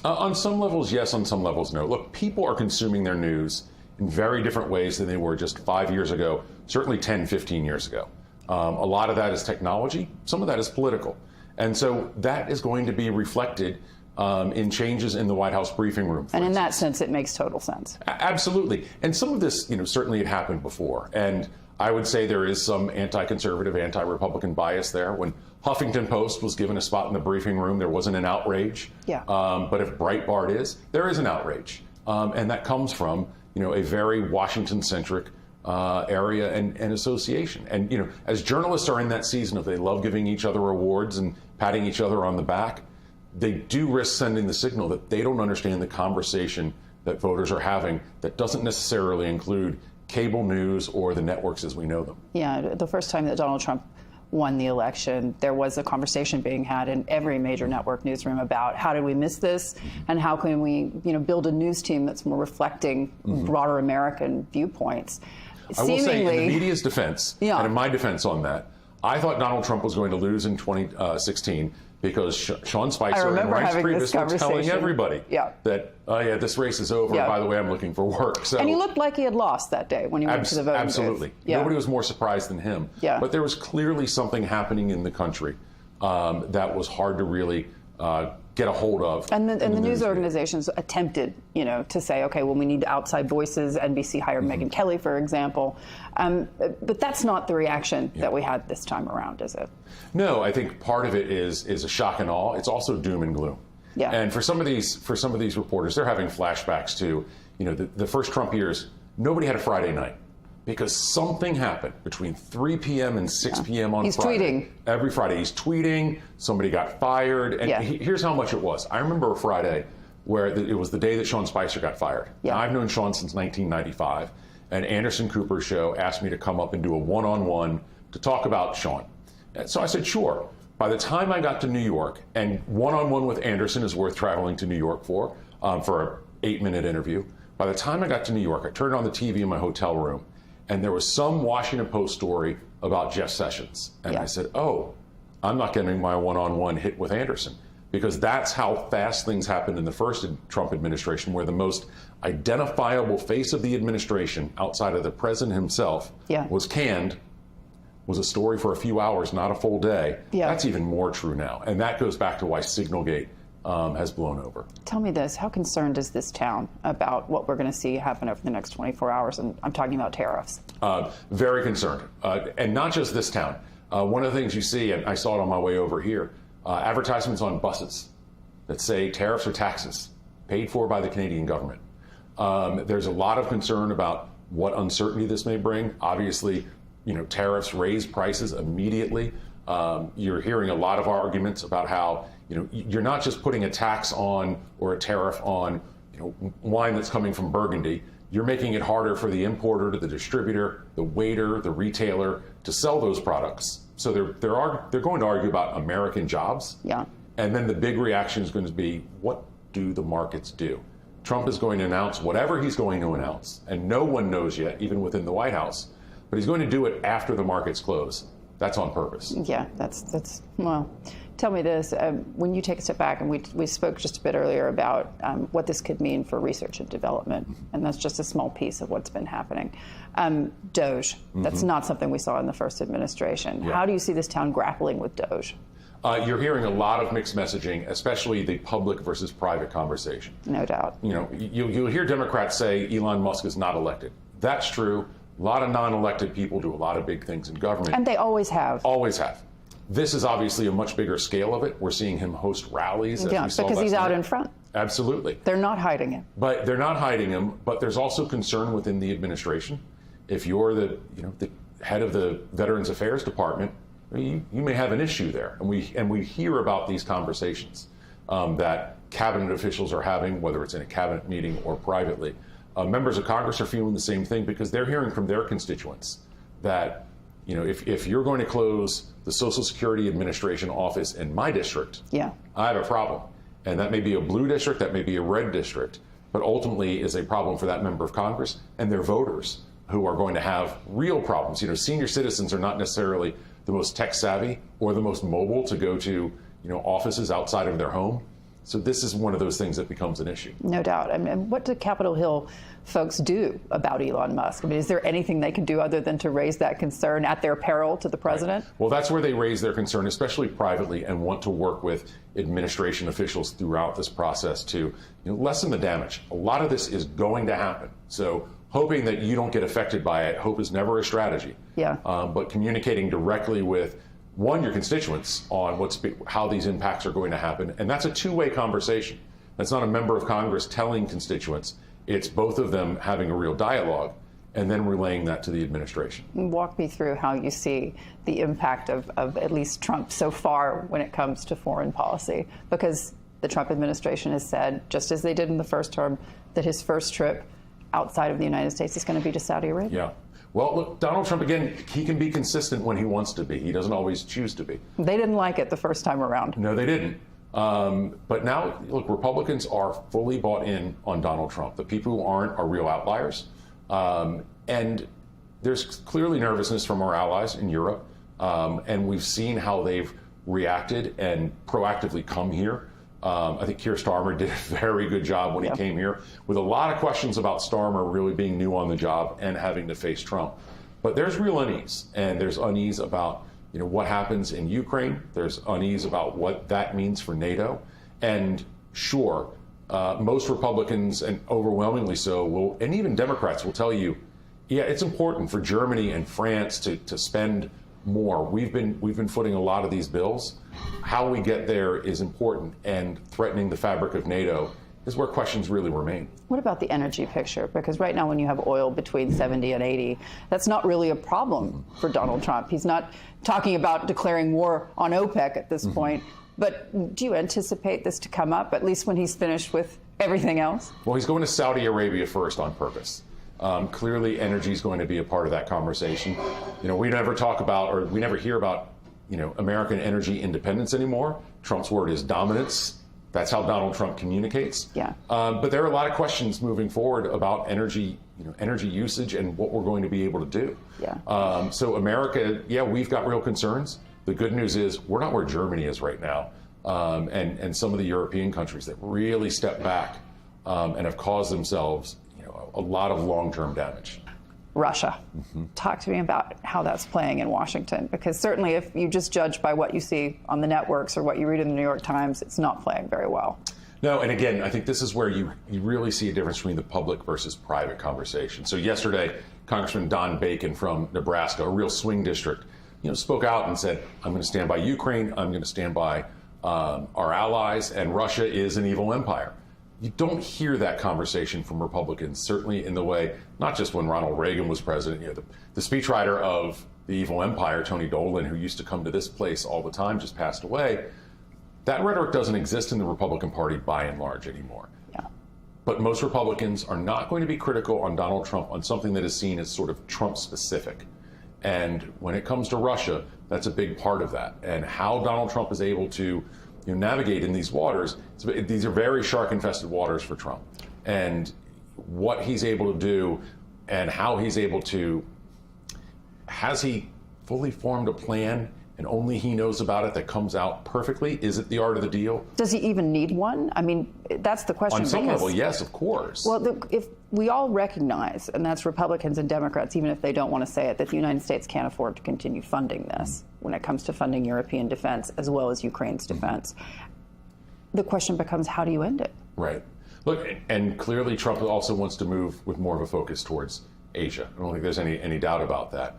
On some levels, yes. On some levels, no. Look, people are consuming their news in very different ways than they were just 5 years ago, certainly 10, 15 years ago. A lot of that is technology. Some of that is political. And so that is going to be reflected in changes in the White House briefing room. And in that sense, it makes total sense. Absolutely. And some of this, certainly it happened before. And I would say there is some anti-conservative, anti-Republican bias there. When Huffington Post was given a spot in the briefing room, there wasn't an outrage. Yeah. But if Breitbart is, there is an outrage. And that comes from, a very Washington-centric area and association. And, as journalists are in that season of they love giving each other awards and patting each other on the back, they do risk sending the signal that they don't understand the conversation that voters are having that doesn't necessarily include cable news or the networks as we know them. Yeah, the first time that Donald Trump won the election, there was a conversation being had in every major network newsroom about how did we miss this and how can we, build a news team that's more reflecting broader American viewpoints. I will say, in the media's defense, and in my defense on that, I thought Donald Trump was going to lose in 2016 because Sean Spicer and Reince Priebus were telling everybody that, this race is over. By the way, I'm looking for work. So, and he looked like he had lost that day when he went to the voting absolutely. booth. Nobody was more surprised than him. But there was clearly something happening in the country that was hard to really get a hold of. And the news organizations attempted, to say, okay, well, we need outside voices. NBC hired Megyn Kelly, for example. But that's not the reaction that we had this time around, is it? No, I think part of it is a shock and awe. It's also doom and gloom. Yeah. And for some of these reporters, they're having flashbacks to, the first Trump years. Nobody had a Friday night because something happened between 3 p.m. and 6 p.m. on Friday. He's tweeting. Every Friday he's tweeting. Somebody got fired. And here's how much it was. I remember a Friday where it was the day that Sean Spicer got fired. Now, I've known Sean since 1995. And Anderson Cooper's show asked me to come up and do a one-on-one to talk about Sean. And so I said, sure. By the time I got to New York, and one-on-one with Anderson is worth traveling to New York for an 8-minute interview. By the time I got to New York, I turned on the TV in my hotel room, and there was some Washington Post story about Jeff Sessions. And I said, I'm not getting my one-on-one hit with Anderson, because that's how fast things happened in the first Trump administration, where the most identifiable face of the administration outside of the president himself was canned, was a story for a few hours, not a full day. That's even more true now. And that goes back to why Signalgate has blown over. Tell me this, how concerned is this town about what we're going to see happen over the next 24 hours? And I'm talking about tariffs. Very concerned. And not just this town. One of the things you see, and I saw it on my way over here, advertisements on buses that say tariffs or taxes paid for by the Canadian government. There's a lot of concern about what uncertainty this may bring. Obviously, tariffs raise prices immediately. You're hearing a lot of arguments about how, you're not just putting a tax on or a tariff on, wine that's coming from Burgundy. You're making it harder for the importer, to the distributor, the waiter, the retailer to sell those products. So they're going to argue about American jobs. And then the big reaction is going to be, what do the markets do? Trump is going to announce whatever he's going to announce, and no one knows yet, even within the White House. But he's going to do it after the markets close. That's on purpose. Yeah, that's well, tell me this. When you take a step back, and we spoke just a bit earlier about what this could mean for research and development, and that's just a small piece of what's been happening. DOGE, that's not something we saw in the first administration. How do you see this town grappling with DOGE? You're hearing a lot of mixed messaging, especially the public versus private conversation. No doubt. You'll hear Democrats say Elon Musk is not elected. That's true. A lot of non-elected people do a lot of big things in government. And they always have. Always have. This is obviously a much bigger scale of it. We're seeing him host rallies. Because he's out in front. Absolutely. They're not hiding him. But they're not hiding him. But there's also concern within the administration. If you're the head of the Veterans Affairs Department, you may have an issue there. And we hear about these conversations that cabinet officials are having, whether it's in a cabinet meeting or privately. Members of Congress are feeling the same thing because they're hearing from their constituents that, if you're going to close the Social Security Administration office in my district, I have a problem. And that may be a blue district, that may be a red district, but ultimately is a problem for that member of Congress and their voters, who are going to have real problems. Senior citizens are not necessarily the most tech savvy or the most mobile to go to, offices outside of their home. So this is one of those things that becomes an issue. No doubt. And what do Capitol Hill folks do about Elon Musk? I mean, is there anything they can do other than to raise that concern at their peril to the president? Right. Well, that's where they raise their concern, especially privately, and want to work with administration officials throughout this process to lessen the damage. A lot of this is going to happen. So hoping that you don't get affected by it, hope is never a strategy. Yeah. But communicating directly with your constituents on how these impacts are going to happen. And that's a two-way conversation. That's not a member of Congress telling constituents. It's both of them having a real dialogue and then relaying that to the administration. Walk me through how you see the impact of at least Trump so far when it comes to foreign policy, because the Trump administration has said, just as they did in the first term, that his first trip outside of the United States is going to be to Saudi Arabia. Yeah. Well, look, Donald Trump, again, he can be consistent when he wants to be. He doesn't always choose to be. They didn't like it the first time around. No, they didn't. But now, look, Republicans are fully bought in on Donald Trump. The people who aren't are real outliers. And there's clearly nervousness from our allies in Europe. And we've seen how they've reacted and proactively come here. I think Keir Starmer did a very good job when he came here, with a lot of questions about Starmer really being new on the job and having to face Trump. But there's real unease, and there's unease about what happens in Ukraine. There's unease about what that means for NATO. And sure, most Republicans, and overwhelmingly so, and even Democrats will tell you, yeah, it's important for Germany and France to spend more. We've been footing a lot of these bills. How we get there is important, and threatening the fabric of NATO is where questions really remain. What about the energy picture? Because right now when you have oil between 70 and 80, that's not really a problem for Donald Trump. He's not talking about declaring war on OPEC at this point. But do you anticipate this to come up, at least when he's finished with everything else? Well, he's going to Saudi Arabia first on purpose. Clearly, energy is going to be a part of that conversation. We never talk about, or we never hear about, American energy independence anymore. Trump's word is dominance. That's how Donald Trump communicates. Yeah. But there are a lot of questions moving forward about energy, energy usage and what we're going to be able to do. Yeah. So America, we've got real concerns. The good news is we're not where Germany is right now, and some of the European countries that really stepped back and have caused themselves a lot of long-term damage. Russia. Talk to me about how that's playing in Washington, because certainly if you just judge by what you see on the networks or what you read in the New York Times, it's not playing very well. No, and again, I think this is where you really see a difference between the public versus private conversation. So yesterday, Congressman Don Bacon from Nebraska, a real swing district, spoke out and said, I'm going to stand by Ukraine, I'm going to stand by our allies, and Russia is an evil empire. You don't hear that conversation from Republicans, certainly in the way, not just when Ronald Reagan was president. The speechwriter of the evil empire, Tony Dolan, who used to come to this place all the time, just passed away. That rhetoric doesn't exist in the Republican Party by and large anymore. Yeah. But most Republicans are not going to be critical on Donald Trump on something that is seen as sort of Trump-specific. And when it comes to Russia, that's a big part of that. And how Donald Trump is able to navigate in these waters. These are very shark-infested waters for Trump. And what he's able to do and how he's able to, has he fully formed a plan and only he knows about it that comes out perfectly? Is it the art of the deal? Does he even need one? I mean, that's the question. On some level, yes, of course. Well, if we all recognize, and that's Republicans and Democrats, even if they don't want to say it, that the United States can't afford to continue funding this when it comes to funding European defense as well as Ukraine's defense. The question becomes, how do you end it? Right. Look, and clearly Trump also wants to move with more of a focus towards Asia. I don't think there's any doubt about that.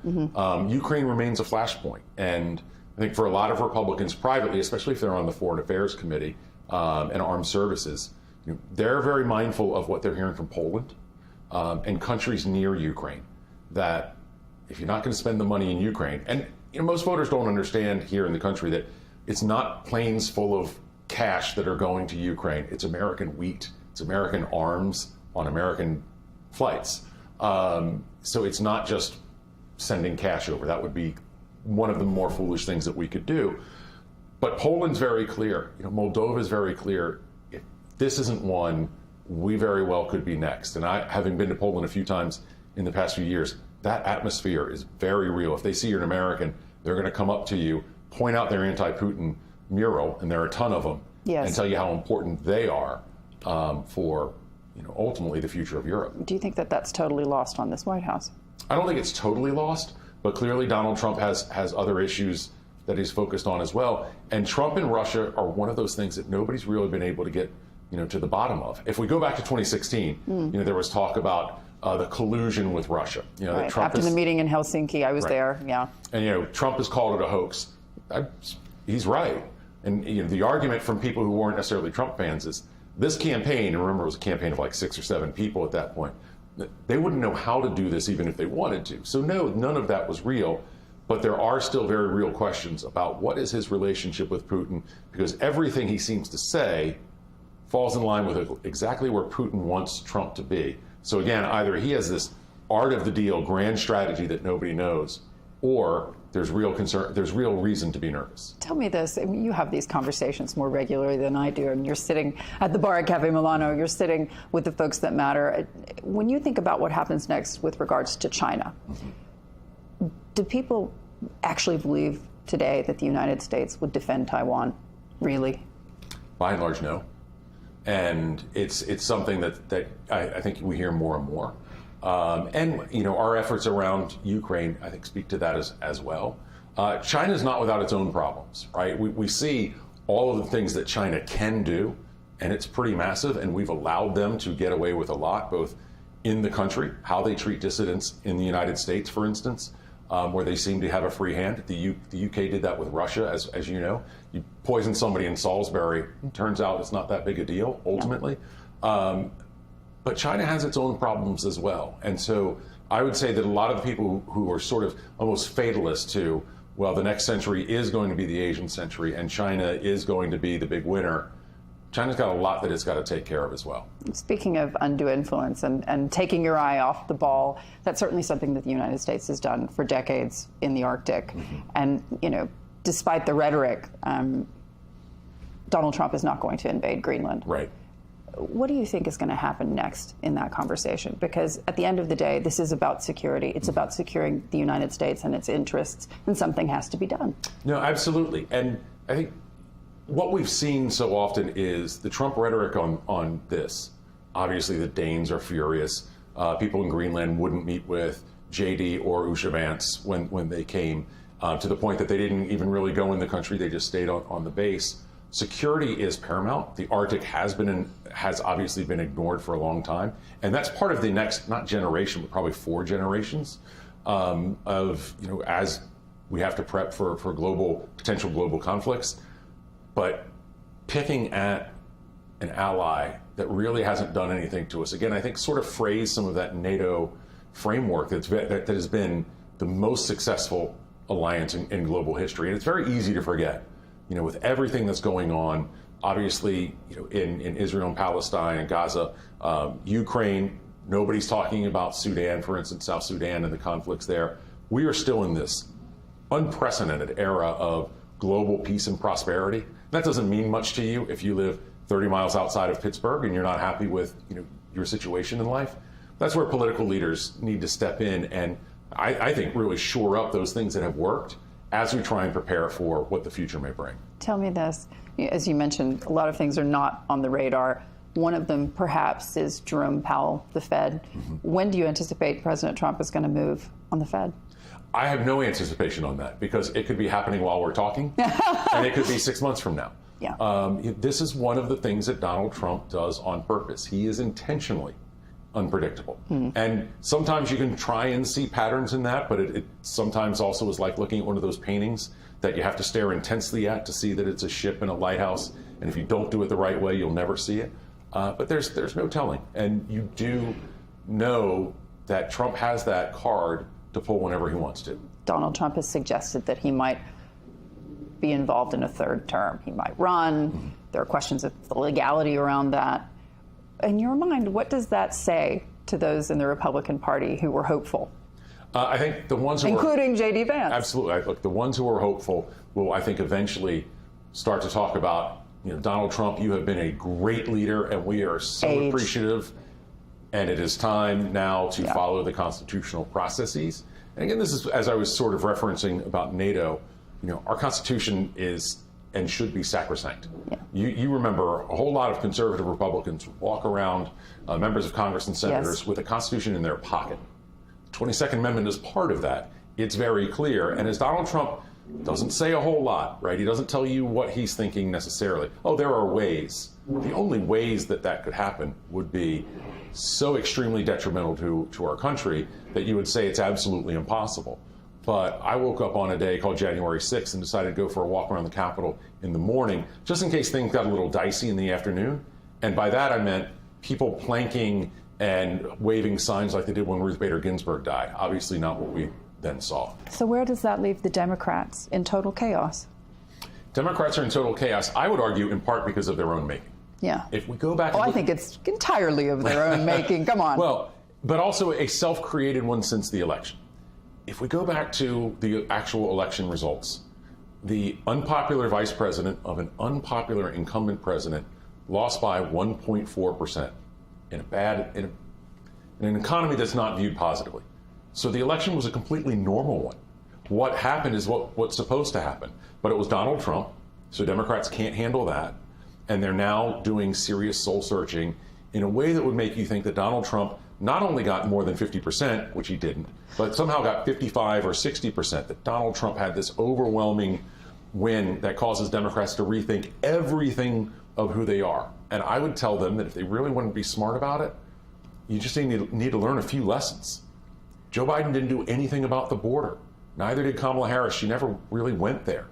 Ukraine remains a flashpoint. And I think for a lot of Republicans privately, especially if they're on the Foreign Affairs Committee and Armed Services, they're very mindful of what they're hearing from Poland and countries near Ukraine, that if you're not going to spend the money in Ukraine, and most voters don't understand here in the country that it's not planes full of cash that are going to Ukraine. It's American wheat. It's American arms on American flights. So it's not just sending cash over. That would be one of the more foolish things that we could do. But Poland's very clear. Moldova is very clear. If this isn't one, we very well could be next. And I, having been to Poland a few times in the past few years, that atmosphere is very real. If they see you're an American, they're going to come up to you, point out their anti-Putin mural, and there are a ton of them, Yes. and tell you how important they are for, ultimately the future of Europe. Do you think that that's totally lost on this White House? I don't think it's totally lost, but clearly Donald Trump has other issues that he's focused on as well. And Trump and Russia are one of those things that nobody's really been able to get, to the bottom of. If we go back to 2016, there was talk about the collusion with Russia. That Trump After the meeting in Helsinki, I was there. Yeah. And Trump has called it a hoax. He's right. And the argument from people who weren't necessarily Trump fans is this campaign, and remember it was a campaign of like 6 or 7 people at that point, they wouldn't know how to do this even if they wanted to. So no, none of that was real. But there are still very real questions about what is his relationship with Putin, because everything he seems to say falls in line with exactly where Putin wants Trump to be. So again, either he has this art of the deal, grand strategy that nobody knows, or there's real concern, there's real reason to be nervous. Tell me this, you have these conversations more regularly than I do, and you're sitting at the bar at Cafe Milano, you're sitting with the folks that matter. When you think about what happens next with regards to China, do people actually believe today that the United States would defend Taiwan? Really? By and large, no. And it's something that I think we hear more and more. And our efforts around Ukraine, I think, speak to that as well. China's not without its own problems, right? We see all of the things that China can do, and it's pretty massive, and we've allowed them to get away with a lot, both in the country, how they treat dissidents in the United States, for instance, where they seem to have a free hand. The UK did that with Russia, as you know. You poison somebody in Salisbury, it turns out it's not that big a deal, ultimately. Yeah. But China has its own problems as well. And so I would say that a lot of the people who are sort of almost fatalist to, well, the next century is going to be the Asian century and China is going to be the big winner, China's got a lot that it's got to take care of as well. Speaking of undue influence and taking your eye off the ball, that's certainly something that the United States has done for decades in the Arctic. Mm-hmm. And, despite the rhetoric, Donald Trump is not going to invade Greenland. Right. What do you think is going to happen next in that conversation? Because at the end of the day, this is about security. It's about securing the United States and its interests, and something has to be done. No, absolutely. And I think what we've seen so often is the Trump rhetoric on this. Obviously, the Danes are furious. People in Greenland wouldn't meet with JD or Usha Vance when they came, to the point that they didn't even really go in the country. They just stayed on the base. Security is paramount. The Arctic has obviously been ignored for a long time. And that's part of the next, not generation, but probably 4 generations as we have to prep for potential global conflicts. But picking at an ally that really hasn't done anything to us, again, I think sort of frays some of that NATO framework that has been the most successful alliance in global history. And it's very easy to forget. With everything that's going on, obviously, in Israel and Palestine and Gaza, Ukraine, nobody's talking about Sudan, for instance, South Sudan and the conflicts there. We are still in this unprecedented era of global peace and prosperity. That doesn't mean much to you if you live 30 miles outside of Pittsburgh and you're not happy with your situation in life. That's where political leaders need to step in and I think really shore up those things that have worked as we try and prepare for what the future may bring. Tell me this. As you mentioned, a lot of things are not on the radar. One of them, perhaps, is Jerome Powell, the Fed. Mm-hmm. When do you anticipate President Trump is going to move on the Fed? I have no anticipation on that because it could be happening while we're talking, and it could be 6 months from now. Yeah. This is one of the things that Donald Trump does on purpose. He is intentionally unpredictable. And sometimes you can try and see patterns in that, but it sometimes also is like looking at one of those paintings that you have to stare intensely at to see that it's a ship in a lighthouse. And if you don't do it the right way, you'll never see it. But there's no telling. And you do know that Trump has that card to pull whenever he wants to. Donald Trump has suggested that he might be involved in a 3rd term. He might run. Mm-hmm. There are questions of the legality around that. In your mind, what does that say to those in the Republican Party who were hopeful? I think the ones who including J.D. Vance. Absolutely. Look, the ones who are hopeful will, I think, eventually start to talk about, Donald Trump, you have been a great leader, and we are so appreciative. And it is time now to follow the constitutional processes. And again, this is, as I was sort of referencing about NATO, our Constitution is and should be sacrosanct. You remember a whole lot of conservative Republicans walk around, members of Congress and senators, with the Constitution in their pocket. The 22nd Amendment is part of that. It's very clear. And as Donald Trump doesn't say a whole lot, right? He doesn't tell you what he's thinking necessarily. Oh, there are ways. The only ways that that could happen would be so extremely detrimental to our country that you would say it's absolutely impossible. But I woke up on a day called January 6th and decided to go for a walk around the Capitol in the morning, just in case things got a little dicey in the afternoon. And by that I meant people planking and waving signs like they did when Ruth Bader Ginsburg died. Obviously not what we then saw. So where does that leave the Democrats? In total chaos? Democrats are in total chaos, I would argue, in part because of their own making. Yeah. If we go back... I think it's entirely of their own making. Come on. Well, but also a self-created one since the election. If we go back to the actual election results, the unpopular vice president of an unpopular incumbent president lost by 1.4% in an economy that's not viewed positively. So the election was a completely normal one. What happened is what's supposed to happen. But it was Donald Trump, so Democrats can't handle that. And they're now doing serious soul searching in a way that would make you think that Donald Trump not only got more than 50%, which he didn't, but somehow got 55 or 60%, that Donald Trump had this overwhelming win that causes Democrats to rethink everything of who they are. And I would tell them that if they really want to be smart about it, you just need to learn a few lessons. Joe Biden didn't do anything about the border. Neither did Kamala Harris. She never really went there.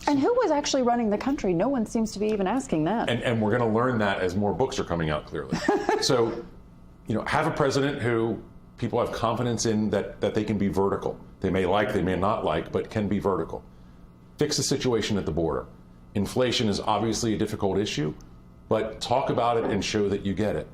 And who was actually running the country? No one seems to be even asking that. And we're going to learn that as more books are coming out, clearly. So, have a president who people have confidence in that they can be vertical. They may like, they may not like, but can be vertical. Fix the situation at the border. Inflation is obviously a difficult issue, but talk about it and show that you get it.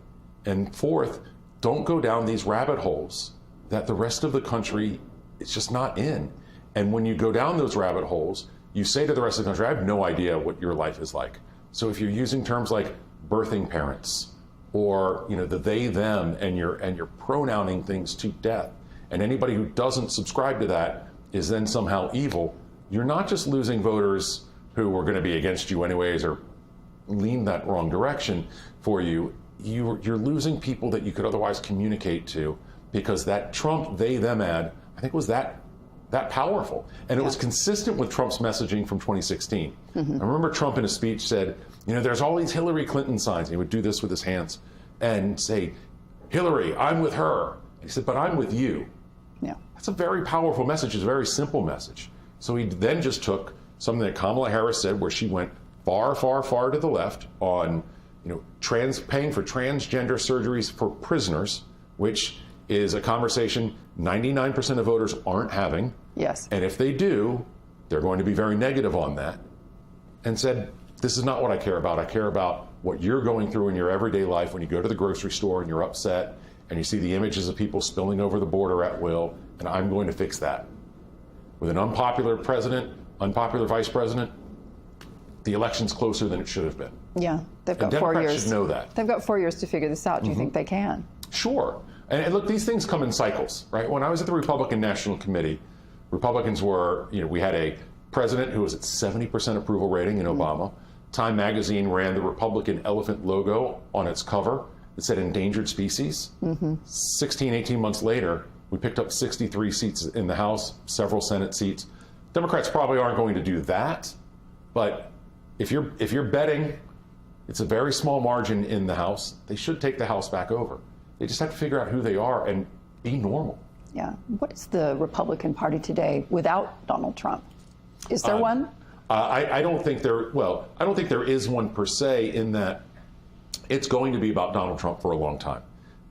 And fourth, don't go down these rabbit holes that the rest of the country is just not in. And when you go down those rabbit holes, you say to the rest of the country, I have no idea what your life is like. So if you're using terms like birthing parents or the they, them, and you're pronouncing things to death, and anybody who doesn't subscribe to that is then somehow evil, you're not just losing voters who were going to be against you anyways or lean that wrong direction for you. You're losing people that you could otherwise communicate to, because that Trump they, them ad, I think, was that powerful. And it was consistent with Trump's messaging from 2016. I remember Trump in a speech said, there's all these Hillary Clinton signs. And he would do this with his hands and say, Hillary, I'm with her. And he said, but I'm with you. Yeah. That's a very powerful message. It's a very simple message. So he then just took something that Kamala Harris said, where she went far, far, far to the left on, paying for transgender surgeries for prisoners, which is a conversation 99% of voters aren't having. Yes. And if they do, they're going to be very negative on that. And said, this is not what I care about. I care about what you're going through in your everyday life when you go to the grocery store and you're upset and you see the images of people spilling over the border at will, and I'm going to fix that. With an unpopular president, unpopular vice president, the election's closer than it should have been. Yeah, they've got and 4 Democrats years. should know that. They've got 4 years to figure this out. Do you think they can? Sure. And look, these things come in cycles, right? When I was at the Republican National Committee, Republicans were, we had a president who was at 70% approval rating in Obama. Time magazine ran the Republican elephant logo on its cover. It said endangered species. 16, 18 months later, we picked up 63 seats in the House, several Senate seats. Democrats probably aren't going to do that, but if you're betting it's a very small margin in the House, they should take the House back over. They just have to figure out who they are and be normal. Yeah. What is the Republican Party today without Donald Trump? Is there one? I don't think I don't think there is one per se, in that it's going to be about Donald Trump for a long time.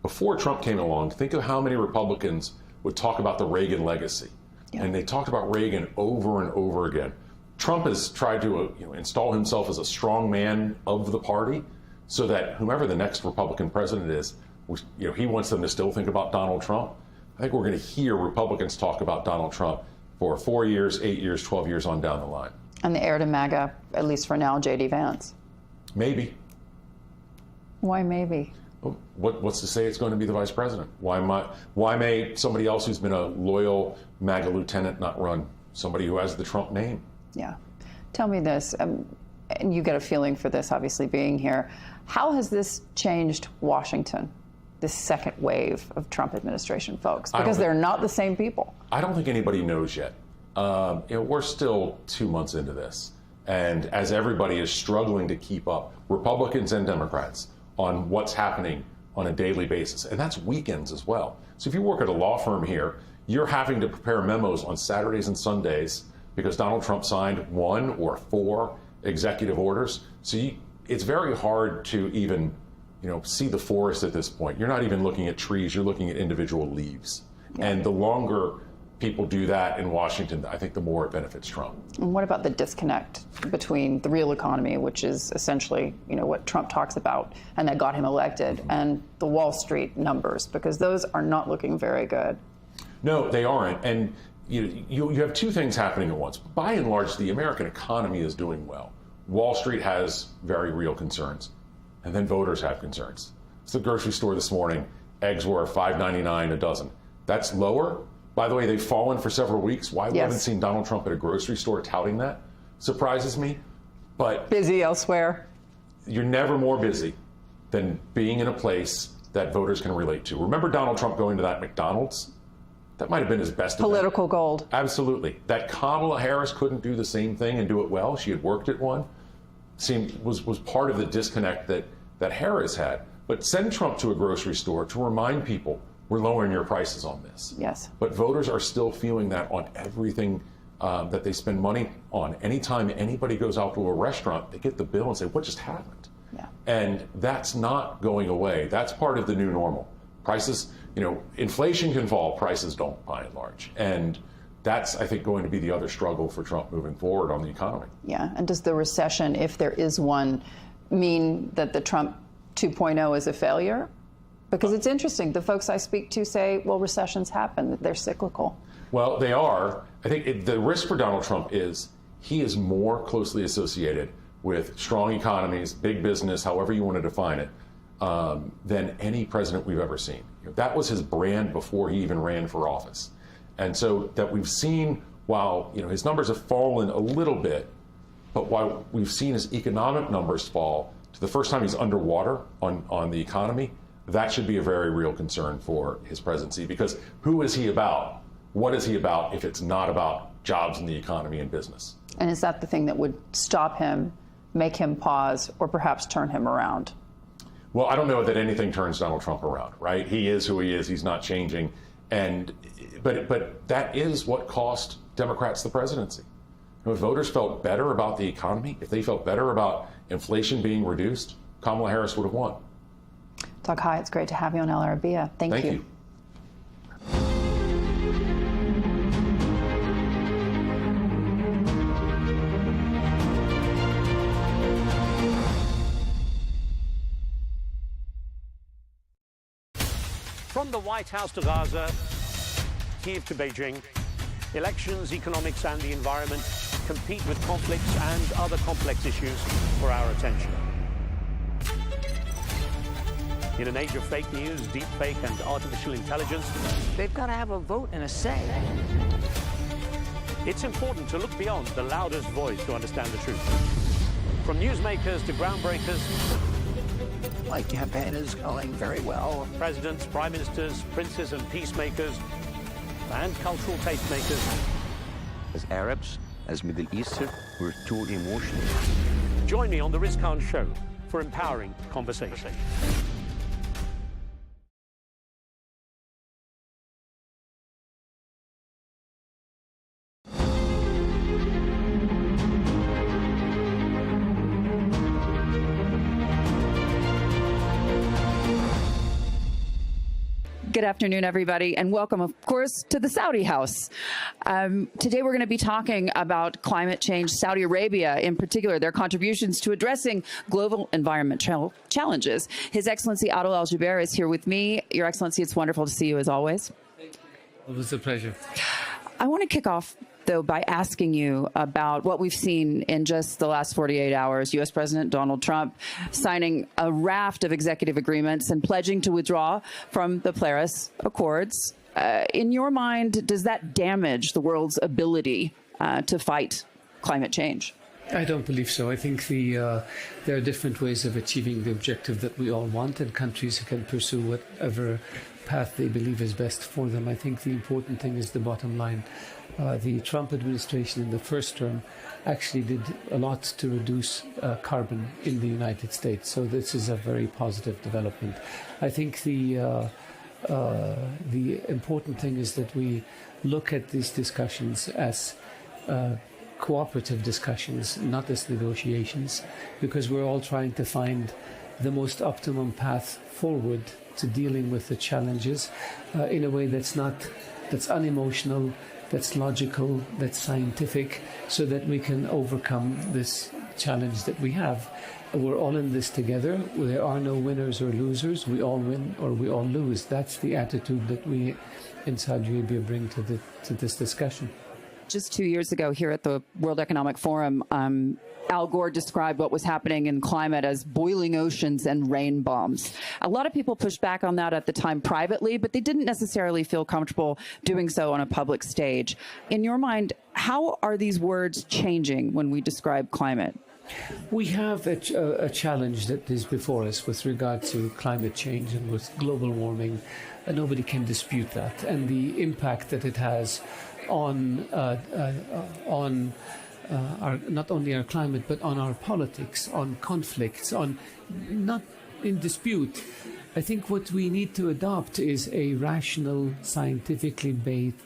Before Trump came along, think of how many Republicans would talk about the Reagan legacy. Yeah. And they talked about Reagan over and over again. Trump has tried to install himself as a strong man of the party, so that whomever the next Republican president is, he wants them to still think about Donald Trump. I think we're going to hear Republicans talk about Donald Trump for 4 years, 8 years, 12 years on down the line. And the heir to MAGA, at least for now, J.D. Vance. Maybe. Why maybe? What's to say it's going to be the vice president? Why may somebody else who's been a loyal MAGA lieutenant not run? Somebody who has the Trump name. Yeah. Tell me this, and you get a feeling for this, obviously, being here. How has this changed Washington, this second wave of Trump administration folks? Because they're not the same people. I don't think anybody knows yet. We're still 2 months into this. And as everybody is struggling to keep up, Republicans and Democrats, on what's happening on a daily basis, and that's weekends as well. So if you work at a law firm here, you're having to prepare memos on Saturdays and Sundays because Donald Trump signed 1 or 4 executive orders. So it's very hard to even, see the forest at this point. You're not even looking at trees, you're looking at individual leaves. And the longer people do that in Washington, I think the more it benefits Trump. And what about the disconnect between the real economy, which is essentially, what Trump talks about and that got him elected, and the Wall Street numbers? Because those are not looking very good. No, they aren't. And you have 2 things happening at once. By and large, the American economy is doing well. Wall Street has very real concerns. And then voters have concerns. It's the grocery store this morning. Eggs were $5.99 a dozen. That's lower. By the way, they've fallen for several weeks. Why we haven't seen Donald Trump at a grocery store touting that surprises me. But busy elsewhere. You're never more busy than being in a place that voters can relate to. Remember Donald Trump going to that McDonald's? That might have been his best political event. Gold. Absolutely. That Kamala Harris couldn't do the same thing and do it well. She had worked at one. Was part of the disconnect that Harris had. But send Trump to a grocery store to remind people we're lowering your prices on this. Yes. But voters are still feeling that on everything that they spend money on. Anytime anybody goes out to a restaurant, they get the bill and say, what just happened? Yeah. And that's not going away. That's part of the new normal. Prices, inflation can fall, prices don't, by and large. And that's, I think, going to be the other struggle for Trump moving forward on the economy. Yeah. And does the recession, if there is one, mean that the Trump 2.0 is a failure? Because it's interesting. The folks I speak to say, well, recessions happen. They're cyclical. Well, they are. I think the risk for Donald Trump is he is more closely associated with strong economies, big business, however you want to define it, than any president we've ever seen. That was his brand before he even ran for office. And so that we've seen, while his numbers have fallen a little bit, but while we've seen his economic numbers fall to the first time he's underwater on the economy, that should be a very real concern for his presidency. Because who is he about? What is he about if it's not about jobs in the economy and business? And is that the thing that would stop him, make him pause, or perhaps turn him around? Well, I don't know that anything turns Donald Trump around, right? He is who he is. He's not changing. But that is what cost Democrats the presidency. If voters felt better about the economy, if they felt better about inflation being reduced, Kamala Harris would have won. Doug, hi, it's great to have you on Arabiya. Thank you. From the White House to Gaza, Kiev to Beijing, elections, economics and the environment compete with conflicts and other complex issues for our attention. In an age of fake news, deep fake and artificial intelligence, they've got to have a vote and a say. It's important to look beyond the loudest voice to understand the truth. From newsmakers to groundbreakers, my campaign is going very well. Presidents, prime ministers, princes and peacemakers, and cultural tastemakers. As Arabs, as Middle Eastern, we're too emotional. Join me on the Riz Khan Show for empowering conversation. Good afternoon, everybody, and welcome, of course, to the Saudi House. Today we're going to be talking about climate change, Saudi Arabia in particular, their contributions to addressing global environmental challenges. His Excellency Adel Al-Jubeir is here with me. Your Excellency, it's wonderful to see you as always. It was a pleasure. I want to kick off, though, by asking you about what we've seen in just the last 48 hours. U.S. President Donald Trump signing a raft of executive agreements and pledging to withdraw from the Paris Accords. In your mind, does that damage the world's ability to fight climate change? I don't believe so. I think there are different ways of achieving the objective that we all want, and countries can pursue whatever path they believe is best for them. I think the important thing is the bottom line. The Trump administration in the first term actually did a lot to reduce carbon in the United States. So this is a very positive development. I think the important thing is that we look at these discussions as cooperative discussions, not as negotiations, because we're all trying to find the most optimum path forward to dealing with the challenges in a way that's unemotional, that's logical, that's scientific, so that we can overcome this challenge that we have. We're all in this together. There are no winners or losers. We all win or we all lose. That's the attitude that we in Saudi Arabia bring to this discussion. Just 2 years ago here at the World Economic Forum, Al Gore described what was happening in climate as boiling oceans and rain bombs. A lot of people pushed back on that at the time privately, but they didn't necessarily feel comfortable doing so on a public stage. In your mind, how are these words changing when we describe climate? We have a challenge that is before us with regard to climate change and with global warming. Nobody can dispute that, and the impact that it has on not only our climate, but on our politics, on conflicts, on not in dispute. I think what we need to adopt is a rational, scientifically based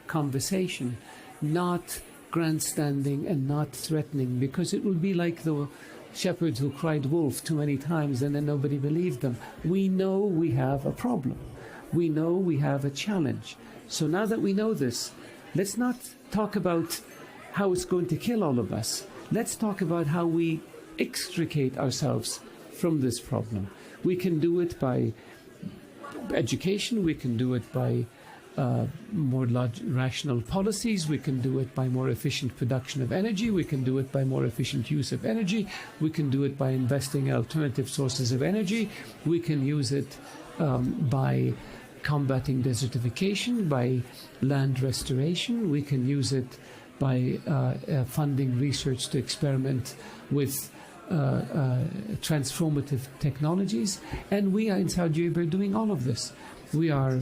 conversation, not grandstanding and not threatening, because it will be like the shepherds who cried wolf too many times and then nobody believed them. We know we have a problem. We know we have a challenge. So now that we know this, let's not talk about how it's going to kill all of us. Let's talk about how we extricate ourselves from this problem. We can do it by education. We can do it by more rational policies. We can do it by more efficient production of energy. We can do it by more efficient use of energy. We can do it by investing in alternative sources of energy. We can use it by combating desertification, by land restoration. We can use it by funding research to experiment with transformative technologies. And we are in Saudi Arabia doing all of this. We are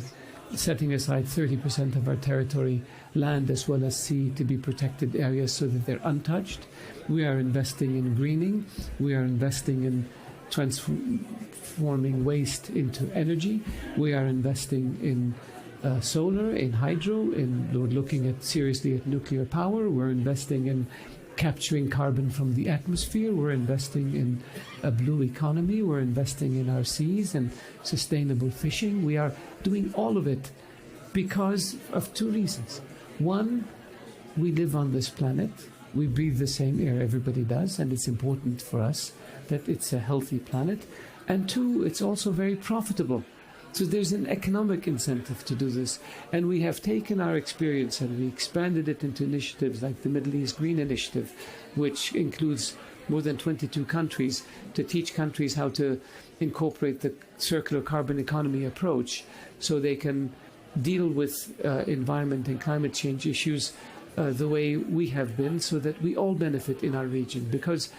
setting aside 30% of our territory, land as well as sea, to be protected areas so that they're untouched. We are investing in greening. We are investing in transforming waste into energy. We are investing in solar, in hydro, we're looking seriously at nuclear power. We're investing in capturing carbon from the atmosphere. We're investing in a blue economy. We're investing in our seas and sustainable fishing. We are doing all of it because of two reasons. One, we live on this planet. We breathe the same air everybody does, and it's important for us that it's a healthy planet. And two, it's also very profitable. So there's an economic incentive to do this. And we have taken our experience and we expanded it into initiatives like the Middle East Green Initiative, which includes more than 22 countries, to teach countries how to incorporate the circular carbon economy approach so they can deal with environment and climate change issues the way we have been, so that we all benefit in our region. Because,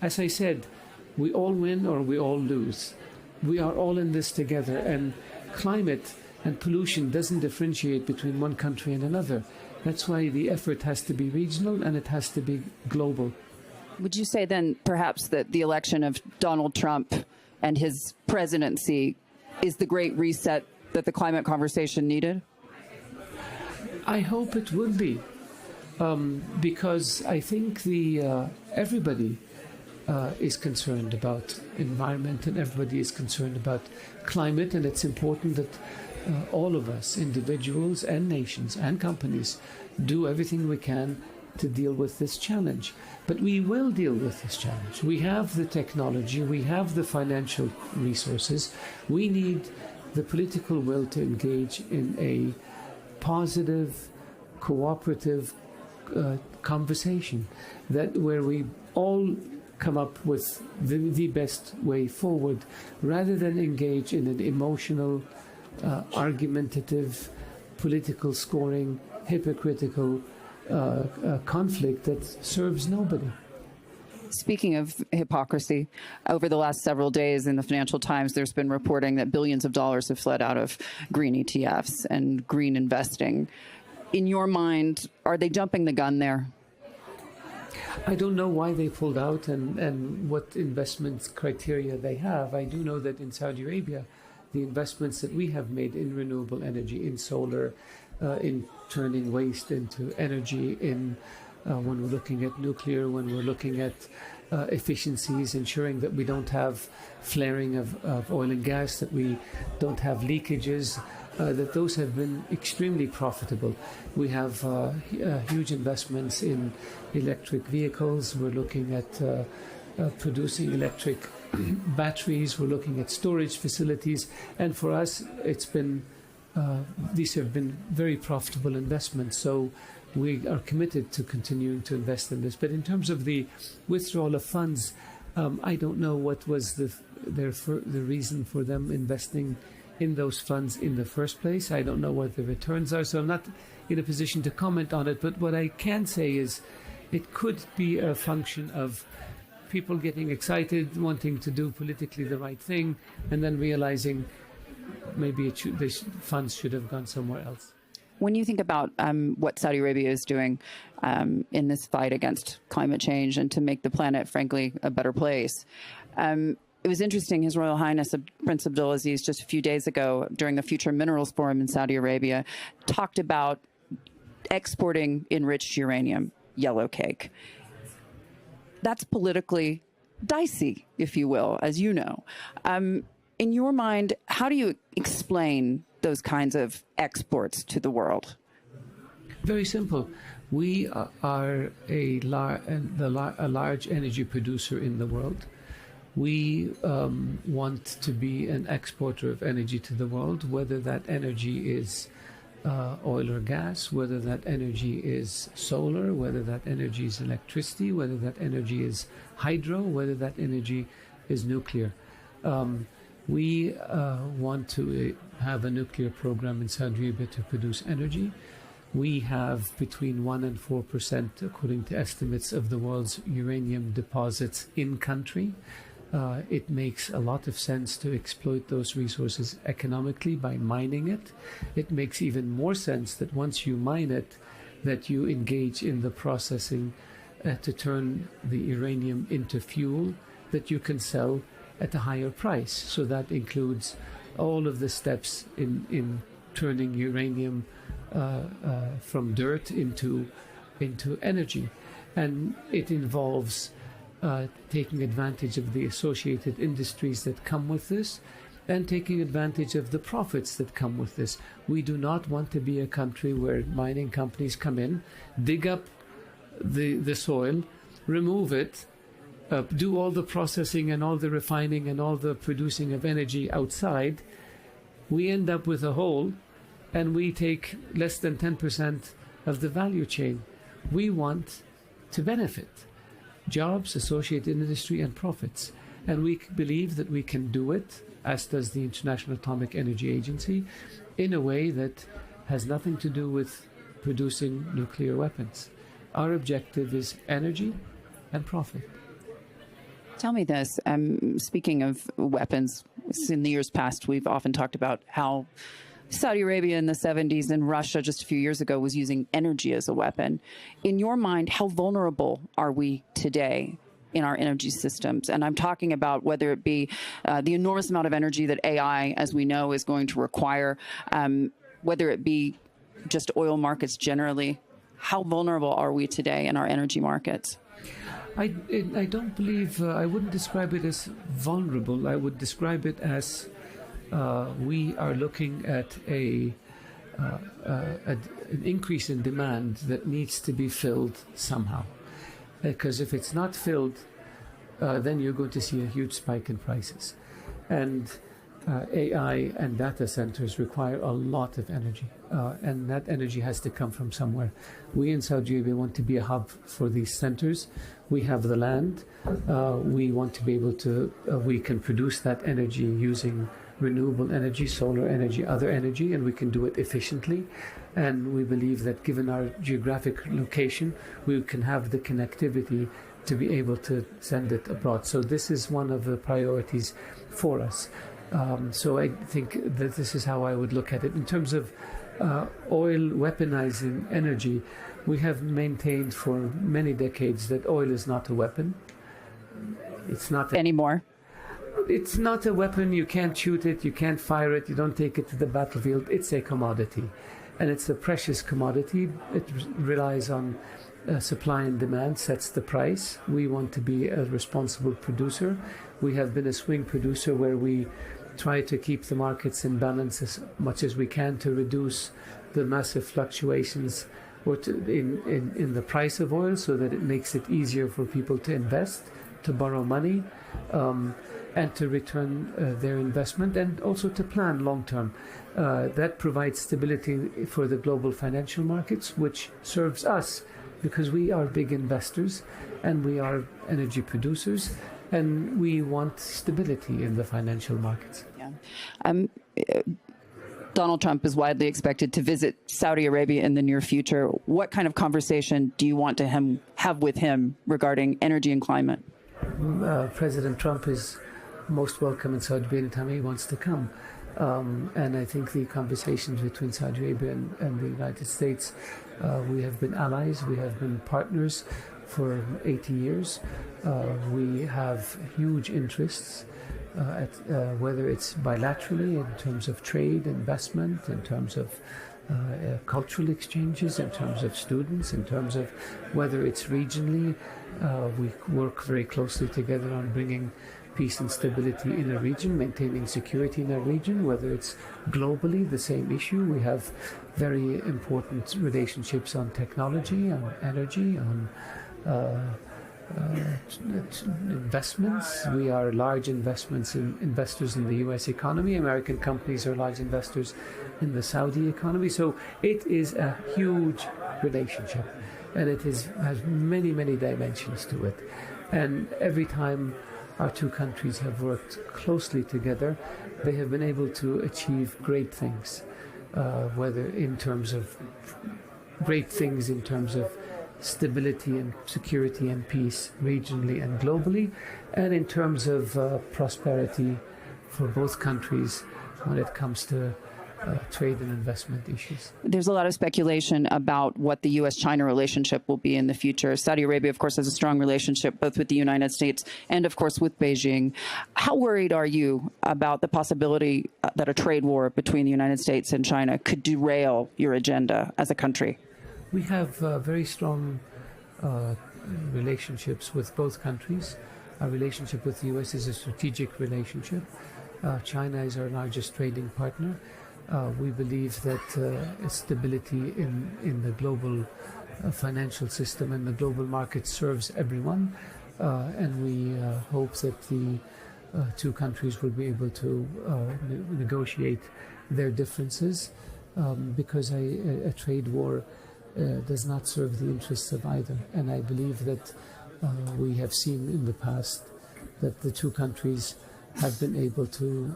as I said, we all win or we all lose. We are all in this together, and climate and pollution doesn't differentiate between one country and another. That's why the effort has to be regional and it has to be global. Would you say then perhaps that the election of Donald Trump and his presidency is the great reset that the climate conversation needed? I hope it will be, because I think everybody is concerned about environment, and everybody is concerned about climate, and it's important that all of us, individuals and nations and companies, do everything we can to deal with this challenge. But we will deal with this challenge. We have the technology, we have the financial resources. We need the political will to engage in a positive, cooperative conversation where we all come up with the best way forward, rather than engage in an emotional, argumentative, political scoring, hypocritical conflict that serves nobody. Speaking of hypocrisy, over the last several days in the Financial Times, there's been reporting that billions of dollars have fled out of green ETFs and green investing. In your mind, are they jumping the gun there? I don't know why they pulled out and what investment criteria they have. I do know that in Saudi Arabia, the investments that we have made in renewable energy, in solar, in turning waste into energy, in when we're looking at nuclear, when we're looking at efficiencies, ensuring that we don't have flaring of oil and gas, that we don't have leakages, that those have been extremely profitable. We have huge investments in electric vehicles. We're looking at producing electric batteries. We're looking at storage facilities. And for us, it's been these have been very profitable investments. So we are committed to continuing to invest in this. But in terms of the withdrawal of funds, I don't know what was the reason for them investing in those funds in the first place. I don't know what the returns are, so I'm not in a position to comment on it. But what I can say is it could be a function of people getting excited, wanting to do politically the right thing, and then realizing maybe the funds should have gone somewhere else. When you think about what Saudi Arabia is doing in this fight against climate change and to make the planet, frankly, a better place, it was interesting, His Royal Highness Prince Abdulaziz just a few days ago during the Future Minerals Forum in Saudi Arabia talked about exporting enriched uranium, yellow cake. That's politically dicey, if you will, as you know. In your mind, how do you explain those kinds of exports to the world? Very simple. We are a large energy producer in the world. We want to be an exporter of energy to the world, whether that energy is oil or gas, whether that energy is solar, whether that energy is electricity, whether that energy is hydro, whether that energy is nuclear. We want to have a nuclear program in Saudi Arabia to produce energy. We have between 1% and 4%, according to estimates, of the world's uranium deposits in country. It makes a lot of sense to exploit those resources economically by mining it. It makes even more sense that once you mine it, that you engage in the processing to turn the uranium into fuel that you can sell at a higher price. So that includes all of the steps in turning uranium from dirt into energy. And it involves taking advantage of the associated industries that come with this and taking advantage of the profits that come with this. We do not want to be a country where mining companies come in, dig up the soil, remove it, do all the processing and all the refining and all the producing of energy outside. We end up with a hole and we take less than 10% of the value chain. We want to benefit. Jobs, associated industry, and profits. And we believe that we can do it, as does the International Atomic Energy Agency, in a way that has nothing to do with producing nuclear weapons. Our objective is energy and profit. Tell me this, speaking of weapons, in the years past, we've often talked about how Saudi Arabia in the 70s and Russia just a few years ago was using energy as a weapon. In your mind, how vulnerable are we today in our energy systems? And I'm talking about whether it be the enormous amount of energy that AI, as we know, is going to require, whether it be just oil markets generally. How vulnerable are we today in our energy markets? I don't believe, I wouldn't describe it as vulnerable. I would describe it as we are looking at an increase in demand that needs to be filled somehow. Because if it's not filled, then you're going to see a huge spike in prices. And AI and data centers require a lot of energy, and that energy has to come from somewhere. We in Saudi Arabia want to be a hub for these centers. We have the land. We want to be able to, we can produce that energy using renewable energy, solar energy, other energy, and we can do it efficiently. And we believe that given our geographic location, we can have the connectivity to be able to send it abroad. So this is one of the priorities for us. So I think that this is how I would look at it. In terms of oil weaponizing energy, we have maintained for many decades that oil is not a weapon. It's not anymore. It's not a weapon. You can't shoot it. You can't fire it. You don't take it to the battlefield. It's a commodity, and it's a precious commodity. It relies on supply and demand, sets the price. We want to be a responsible producer. We have been a swing producer where we try to keep the markets in balance as much as we can to reduce the massive fluctuations in the price of oil, so that it makes it easier for people to invest, to borrow money, and to return their investment, and also to plan long term. That provides stability for the global financial markets, which serves us because we are big investors and we are energy producers, and we want stability in the financial markets. Yeah. Donald Trump is widely expected to visit Saudi Arabia in the near future. What kind of conversation do you want to have with him regarding energy and climate? President Trump is most welcome in Saudi Arabia anytime he wants to come. And I think the conversations between Saudi Arabia and the United States, we have been allies, we have been partners for 80 years. We have huge interests, whether it's bilaterally in terms of trade, investment, in terms of cultural exchanges, in terms of students, in terms of whether it's regionally. We work very closely together on bringing peace and stability in a region, maintaining security in a region, whether it's globally, the same issue. We have very important relationships on technology, on energy, on investments. We are large investors in the U.S. economy. American companies are large investors in the Saudi economy. So it is a huge relationship, and it has many, many dimensions to it. And every time our two countries have worked closely together, they have been able to achieve great things, whether in terms of stability and security and peace regionally and globally, and in terms of prosperity for both countries when it comes to trade and investment issues. There's a lot of speculation about what the U.S.-China relationship will be in the future. Saudi Arabia, of course, has a strong relationship both with the United States and, of course, with Beijing. How worried are you about the possibility that a trade war between the United States and China could derail your agenda as a country? We have very strong relationships with both countries. Our relationship with the U.S. is a strategic relationship. China is our largest trading partner. We believe that stability in the global financial system and the global market serves everyone, and we hope that the two countries will be able to negotiate their differences, because a trade war does not serve the interests of either. And I believe that we have seen in the past that the two countries have been able to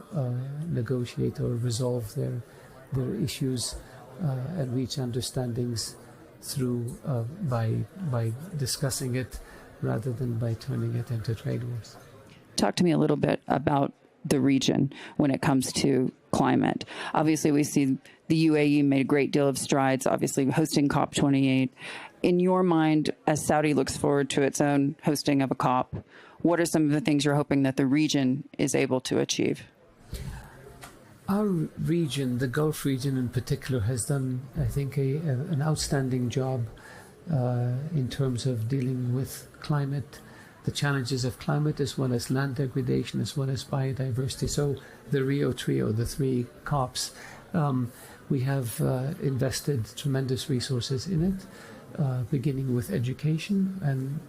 negotiate or resolve their issues and reach understandings through by discussing it rather than by turning it into trade wars. Talk to me a little bit about the region when it comes to climate. Obviously, we see the UAE made a great deal of strides, obviously hosting COP28. In your mind, as Saudi looks forward to its own hosting of a COP, what are some of the things you're hoping that the region is able to achieve? Our region, the Gulf region in particular, has done, I think, an outstanding job in terms of dealing with climate, the challenges of climate, as well as land degradation, as well as biodiversity. So the Rio Trio, the three COPs, we have invested tremendous resources in it, beginning with education and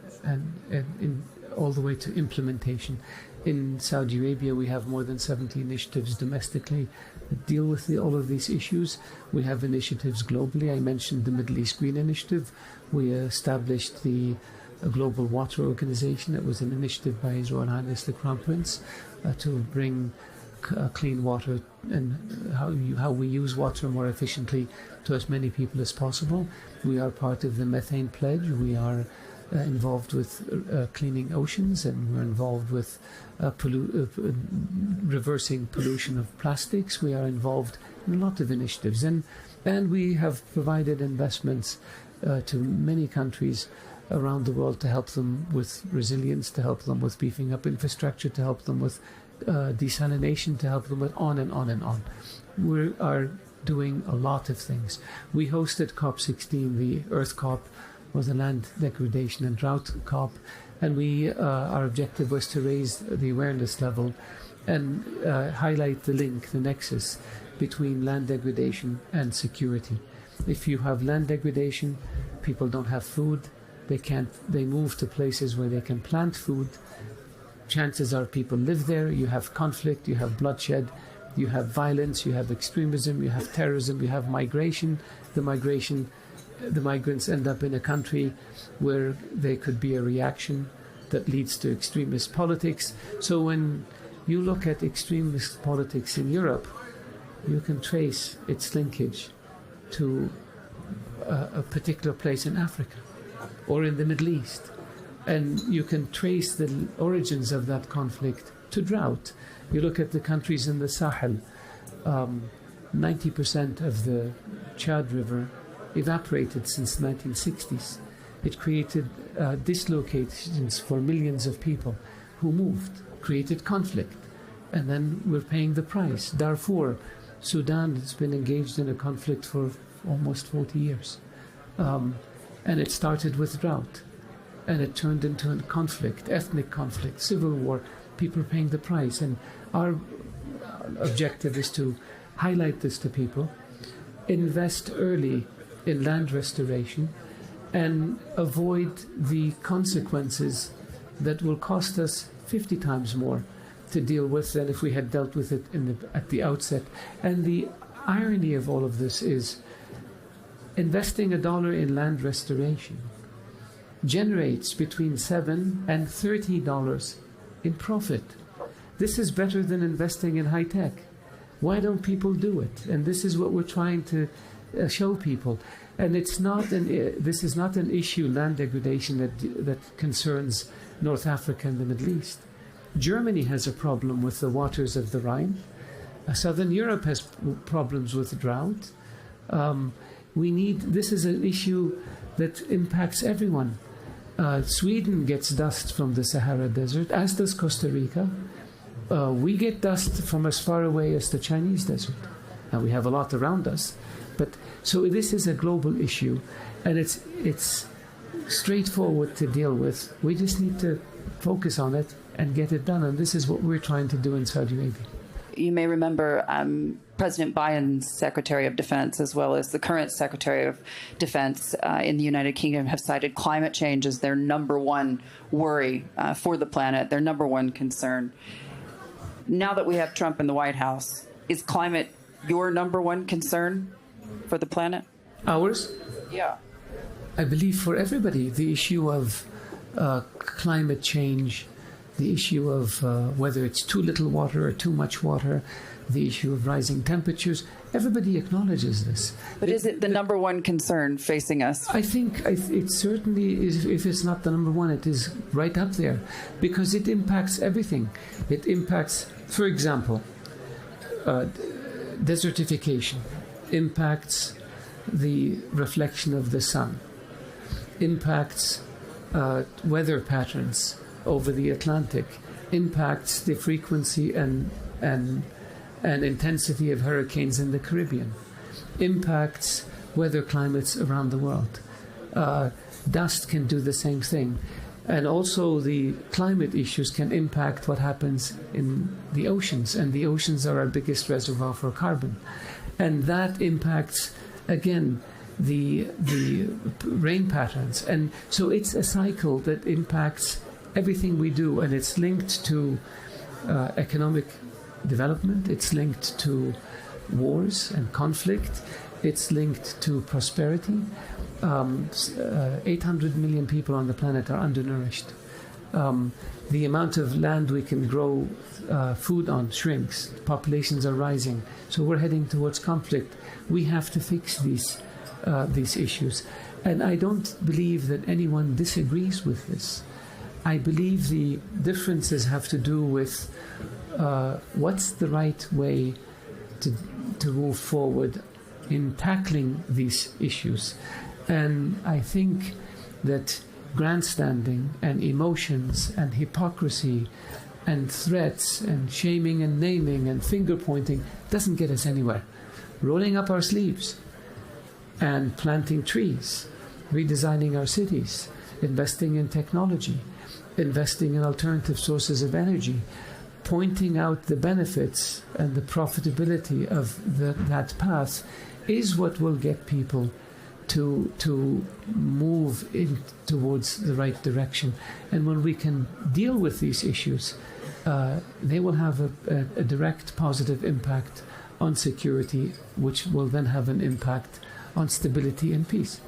all the way to implementation. In Saudi Arabia, we have more than 70 initiatives domestically that deal with all of these issues. We have initiatives globally. I mentioned the Middle East Green Initiative. We established the Global Water Organization. That was an initiative by His Royal Highness the Crown Prince to bring clean water and how we use water more efficiently to as many people as possible. We are part of the Methane Pledge. We are involved with cleaning oceans, and we're involved with reversing pollution of plastics. We are involved in a lot of initiatives, and we have provided investments to many countries around the world to help them with resilience, to help them with beefing up infrastructure, to help them with desalination, to help them with on and on and on. We are doing a lot of things. We hosted COP16, the Earth COP, or the Land Degradation and Drought COP, and our objective was to raise the awareness level and highlight the link, the nexus between land degradation and security. If you have land degradation, people don't have food. They move to places where they can plant food. Chances are people live there. You have conflict, you have bloodshed, you have violence, you have extremism, you have terrorism, you have migration. The migrants end up in a country where there could be a reaction that leads to extremist politics. So when you look at extremist politics in Europe, you can trace its linkage to a particular place in Africa or in the Middle East. And you can trace the origins of that conflict to drought. You look at the countries in the Sahel, 90% of the Chad River evaporated since the 1960s. It created dislocations for millions of people who moved, created conflict, and then we're paying the price. Darfur, Sudan has been engaged in a conflict for almost 40 years. And it started with drought, and it turned into a conflict, ethnic conflict, civil war. People are paying the price, and our objective is to highlight this to people, invest early in land restoration, and avoid the consequences that will cost us 50 times more to deal with than if we had dealt with it at the outset. And the irony of all of this is investing $1 in land restoration generates between $7 and $30 in profit. This is better than investing in high tech. Why don't people do it? And this is what we're trying to show people. And this is not an issue, land degradation, that concerns North Africa and the Middle East. Germany has a problem with the waters of the Rhine. Southern Europe has problems with drought. This is an issue that impacts everyone. Sweden gets dust from the Sahara Desert, as does Costa Rica. We get dust from as far away as the Chinese desert. Now, we have a lot around us. So this is a global issue, and it's straightforward to deal with. We just need to focus on it and get it done, and this is what we're trying to do in Saudi Arabia. You may remember President Biden's Secretary of Defense, as well as the current Secretary of Defense in the United Kingdom, have cited climate change as their number one worry for the planet, their number one concern. Now that we have Trump in the White House, is climate your number one concern for the planet? Ours? Yeah. I believe for everybody, the issue of climate change, the issue of whether it's too little water or too much water, the issue of rising temperatures, everybody acknowledges this. But is it the number one concern facing us? I think it certainly is. If it's not the number one, it is right up there, because it impacts everything. It impacts, for example, desertification, impacts the reflection of the sun, impacts weather patterns over the Atlantic, impacts the frequency and intensity of hurricanes in the Caribbean, impacts weather climates around the world. Dust can do the same thing. And also the climate issues can impact what happens in the oceans, and the oceans are our biggest reservoir for carbon. And that impacts, again, the rain patterns. And so it's a cycle that impacts everything we do, and it's linked to economic development, it's linked to wars and conflict, it's linked to prosperity. 800 million people on the planet are undernourished. The amount of land we can grow food on shrinks. Populations are rising. So we're heading towards conflict. We have to fix these issues. And I don't believe that anyone disagrees with this. I believe the differences have to do with what's the right way to move forward in tackling these issues. And I think that grandstanding and emotions and hypocrisy and threats and shaming and naming and finger pointing doesn't get us anywhere. Rolling up our sleeves and planting trees, redesigning our cities, investing in technology, investing in alternative sources of energy, pointing out the benefits and the profitability of that path is what will get people to move towards the right direction. And when we can deal with these issues, they will have a direct positive impact on security, which will then have an impact on stability and peace.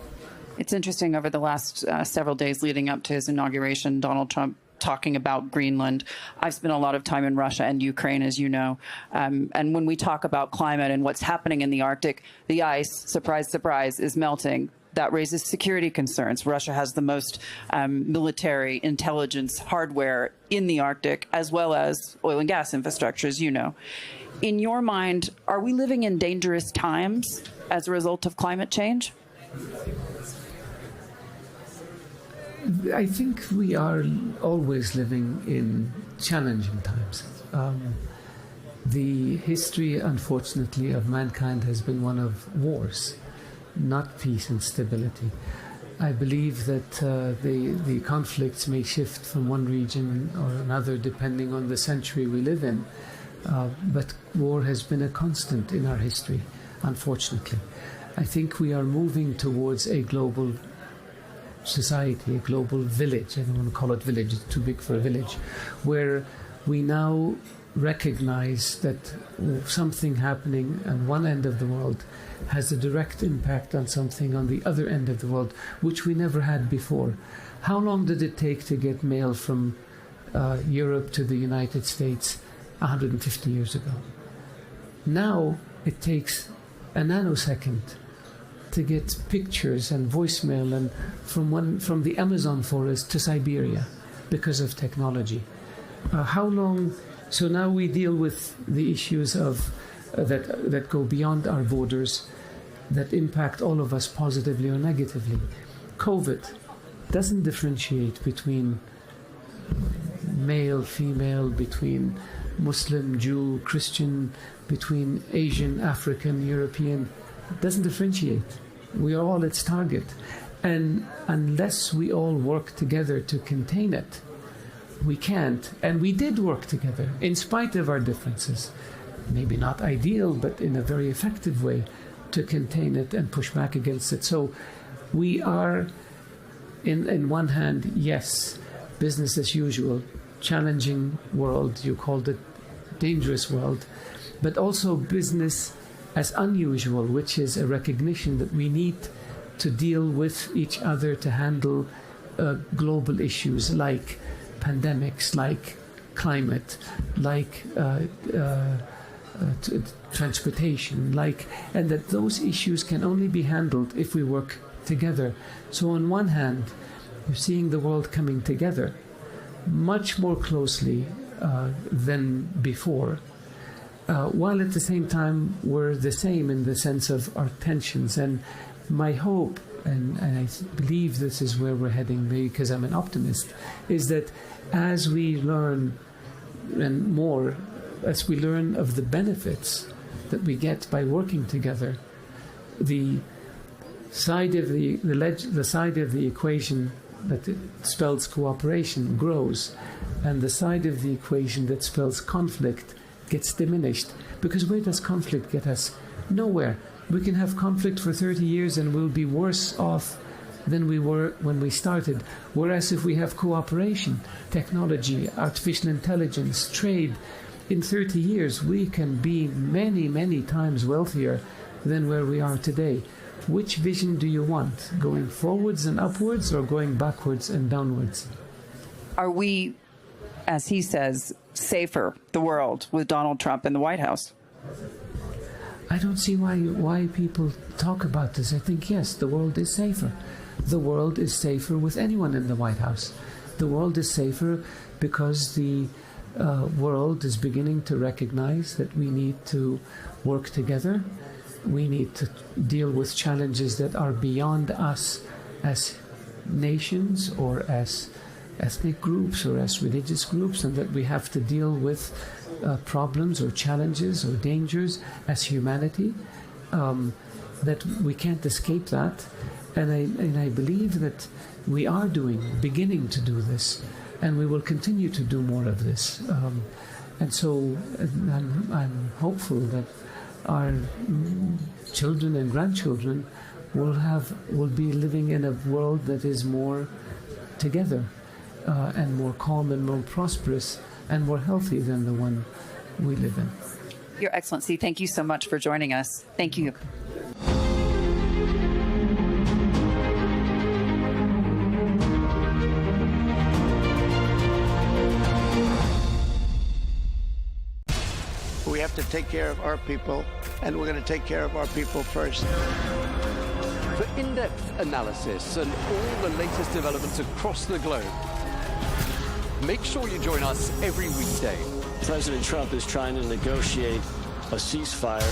It's interesting, over the last several days leading up to his inauguration, Donald Trump talking about Greenland. I've spent a lot of time in Russia and Ukraine, as you know. And when we talk about climate and what's happening in the Arctic, the ice, surprise, surprise, is melting. That raises security concerns. Russia has the most military intelligence hardware in the Arctic, as well as oil and gas infrastructure, as you know. In your mind, are we living in dangerous times as a result of climate change? I think we are always living in challenging times. The history, unfortunately, of mankind has been one of wars, not peace and stability. I believe that the conflicts may shift from one region or another depending on the century we live in, but war has been a constant in our history, unfortunately. I think we are moving towards a global society, a global village. I don't want to call it village, it's too big for a village, where we now recognize that something happening on one end of the world has a direct impact on something on the other end of the world, which we never had before. How long did it take to get mail from Europe to the United States 150 years ago? Now it takes a nanosecond to get pictures and voicemail and from the Amazon forest to Siberia because of technology. How long? So now we deal with the issues of that go beyond our borders, that impact all of us positively or negatively. COVID doesn't differentiate between male, female, between Muslim, Jew, Christian, between Asian, African, European. It doesn't differentiate. We are all its target. And unless we all work together to contain it, we can't. And we did work together, in spite of our differences. Maybe not ideal, but in a very effective way to contain it and push back against it. So we are, in one hand, yes, business as usual, challenging world, you called it dangerous world, but also business as unusual, which is a recognition that we need to deal with each other to handle global issues like pandemics, like climate, like transportation, and that those issues can only be handled if we work together. So on one hand, you're seeing the world coming together much more closely than before, while at the same time we're the same in the sense of our tensions. And my hope, and I believe this is where we're heading, because I'm an optimist, is that as we learn and more, as we learn of the benefits that we get by working together, the side of the side of the equation that spells cooperation grows, and the side of the equation that spells conflict gets diminished. Because where does conflict get us? Nowhere. We can have conflict for 30 years and we'll be worse off than we were when we started. Whereas if we have cooperation, technology, artificial intelligence, trade, in 30 years we can be many, many times wealthier than where we are today. Which vision do you want? Going forwards and upwards, or going backwards and downwards? Are we, as he says, safer, the world, with Donald Trump in the White House? I don't see why people talk about this. I think, yes, the world is safer. the world is safer with anyone in the White House. The world is safer because the world is beginning to recognize that we need to work together. We need to deal with challenges that are beyond us as nations or as ethnic groups or as religious groups, and that we have to deal with problems or challenges or dangers as humanity, that we can't escape that. And I believe that we are beginning to do this, and we will continue to do more of this. And so I'm hopeful that our children and grandchildren will be living in a world that is more together and more calm and more prosperous and more healthy than the one we live in. Your Excellency, thank you so much for joining us. Thank you. We have to take care of our people, and we're going to take care of our people first. For in-depth analysis and all the latest developments across the globe, make sure you join us every weekday. President Trump is trying to negotiate a ceasefire.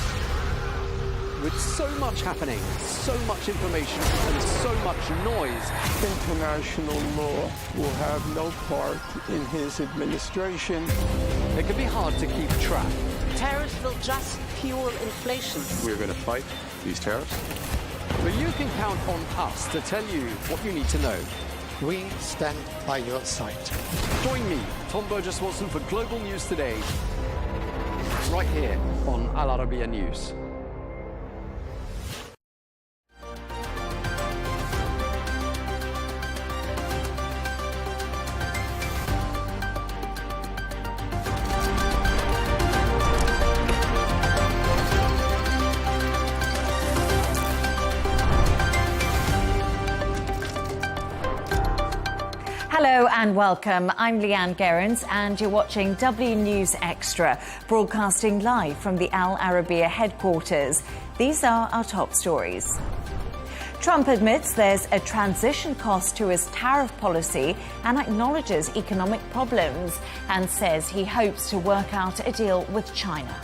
With so much happening, so much information, and so much noise, international law will have no part in his administration. It can be hard to keep track. Tariffs will just fuel inflation. We're going to fight these tariffs. But you can count on us to tell you what you need to know. We stand by your side. Join me, Tom Burges Watson, for Global News Today, right here on Al Arabiya News. Hello and welcome. I'm Leigh Ann Gerrans and you're watching W News Extra, broadcasting live from the Al Arabiya headquarters. These are our top stories. Trump admits there's a transition cost to his tariff policy and acknowledges economic problems and says he hopes to work out a deal with China.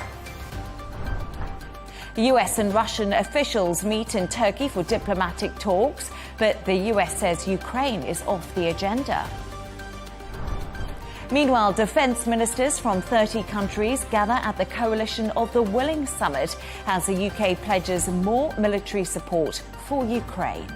US and Russian officials meet in Turkey for diplomatic talks, but the US says Ukraine is off the agenda. Meanwhile, defence ministers from 30 countries gather at the Coalition of the Willing Summit as the UK pledges more military support for Ukraine.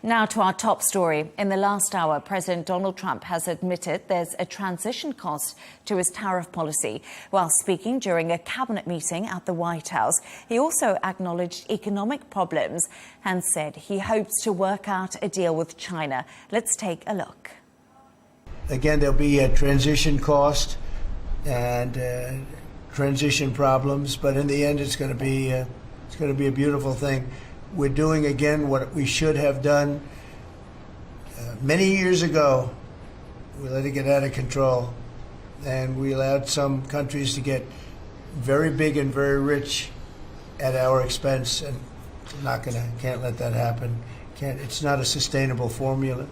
Now to our top story. In the last hour, President Donald Trump has admitted there's a transition cost to his tariff policy. While speaking during a cabinet meeting at the White House, he also acknowledged economic problems and said he hopes to work out a deal with China. Let's take a look. Again, there'll be a transition cost and transition problems, but in the end, it's going to be a beautiful thing. We're doing again what we should have done many years ago. We let it get out of control, and we allowed some countries to get very big and very rich at our expense, and can't let that happen. It's not a sustainable formula.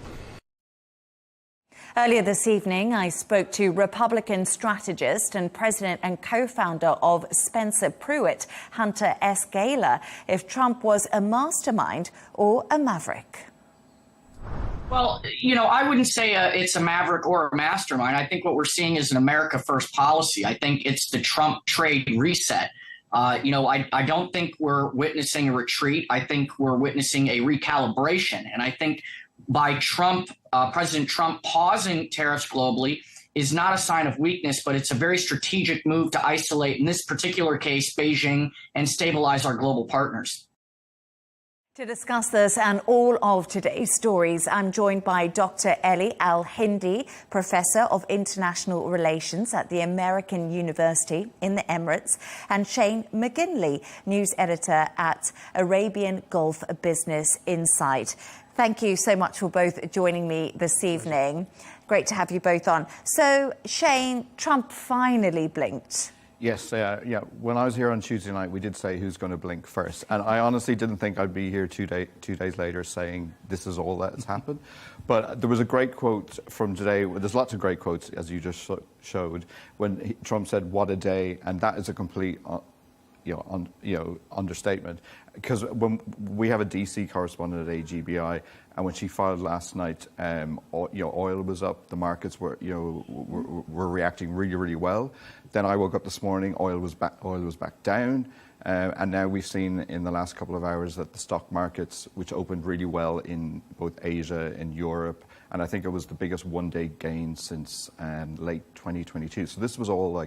Earlier this evening, I spoke to Republican strategist and president and co-founder of Spencer Pruitt, Hunter S. Gayler, if Trump was a mastermind or a maverick. Well, I wouldn't say it's a maverick or a mastermind. I think what we're seeing is an America First policy. I think it's the Trump trade reset. I don't think we're witnessing a retreat. I think we're witnessing a recalibration. And I think by President Trump pausing tariffs globally is not a sign of weakness, but it's a very strategic move to isolate, in this particular case, Beijing, and stabilize our global partners. To discuss this and all of today's stories, I'm joined by Dr. Eli Al-Hindi, Professor of International Relations at the American University in the Emirates, and Shane McGinley, News Editor at Arabian Gulf Business Insight. Thank you so much for both joining me this evening. Great to have you both on. So, Shane, Trump finally blinked. Yes, yeah. When I was here on Tuesday night, we did say who's going to blink first. And I honestly didn't think I'd be here 2 days later saying this is all that's happened. But there was a great quote from today. There's lots of great quotes, as you just showed, when Trump said, "What a day," and that is a complete, understatement. Because when we have a DC correspondent at AGBI, and when she filed last night, oil was up. The markets were reacting really, really well. Then I woke up this morning, oil was back down. And now we've seen in the last couple of hours that the stock markets, which opened really well in both Asia and Europe, and I think it was the biggest one-day gain since late 2022. So this was all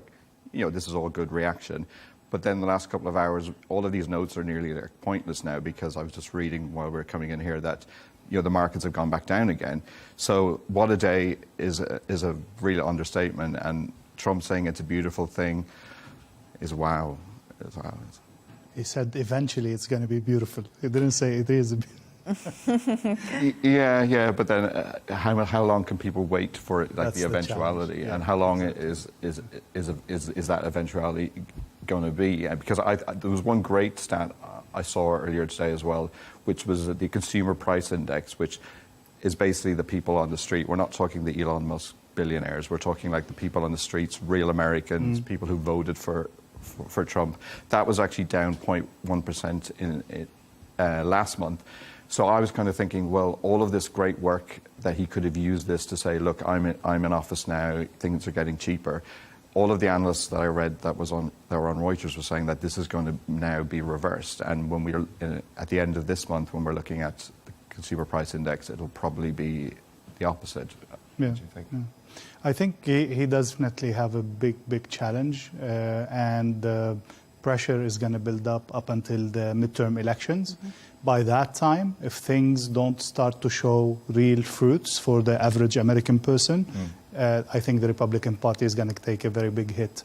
this is all good reaction. But then the last couple of hours, all of these notes are nearly pointless now, because I was just reading while we were coming in here that the markets have gone back down again. So what a day is a real understatement, and Trump saying it's a beautiful thing is wow. He said eventually it's going to be beautiful. He didn't say it is. Yeah, but then how long can people wait for it, That's the eventuality, and how long is that eventuality going to be? Because there was one great stat I saw earlier today as well, which was the Consumer Price Index, which is basically the people on the street. We're not talking the Elon Musk billionaires. We're talking like the people on the streets, real Americans, people who voted for Trump. That was actually down 0.1% in last month. So I was kind of thinking, well, all of this great work that he could have used this to say, look, I'm in office now, things are getting cheaper. All of the analysts that I read that were on Reuters were saying that this is going to now be reversed. And when we're at the end of this month, when we're looking at the Consumer Price Index, it'll probably be the opposite. Yeah. What do you think? Yeah. I think he definitely have a big challenge, and pressure is going to build up until the midterm elections. By that time, if things don't start to show real fruits for the average American person, I think the Republican Party is going to take a very big hit.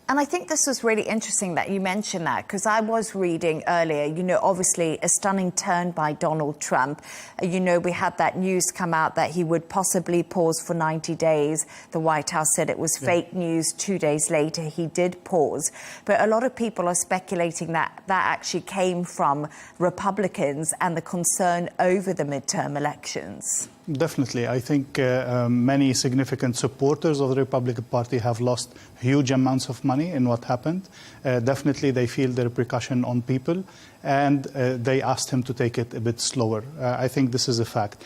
And I think this was really interesting that you mentioned that, because I was reading earlier, obviously a stunning turn by Donald Trump. We had that news come out that he would possibly pause for 90 days. The White House said it was fake news. 2 days later, he did pause. But a lot of people are speculating that that actually came from Republicans and the concern over the midterm elections. Definitely. I think many significant supporters of the Republican Party have lost huge amounts of money in what happened. Definitely they feel the repercussion on people, and they asked him to take it a bit slower. I think this is a fact.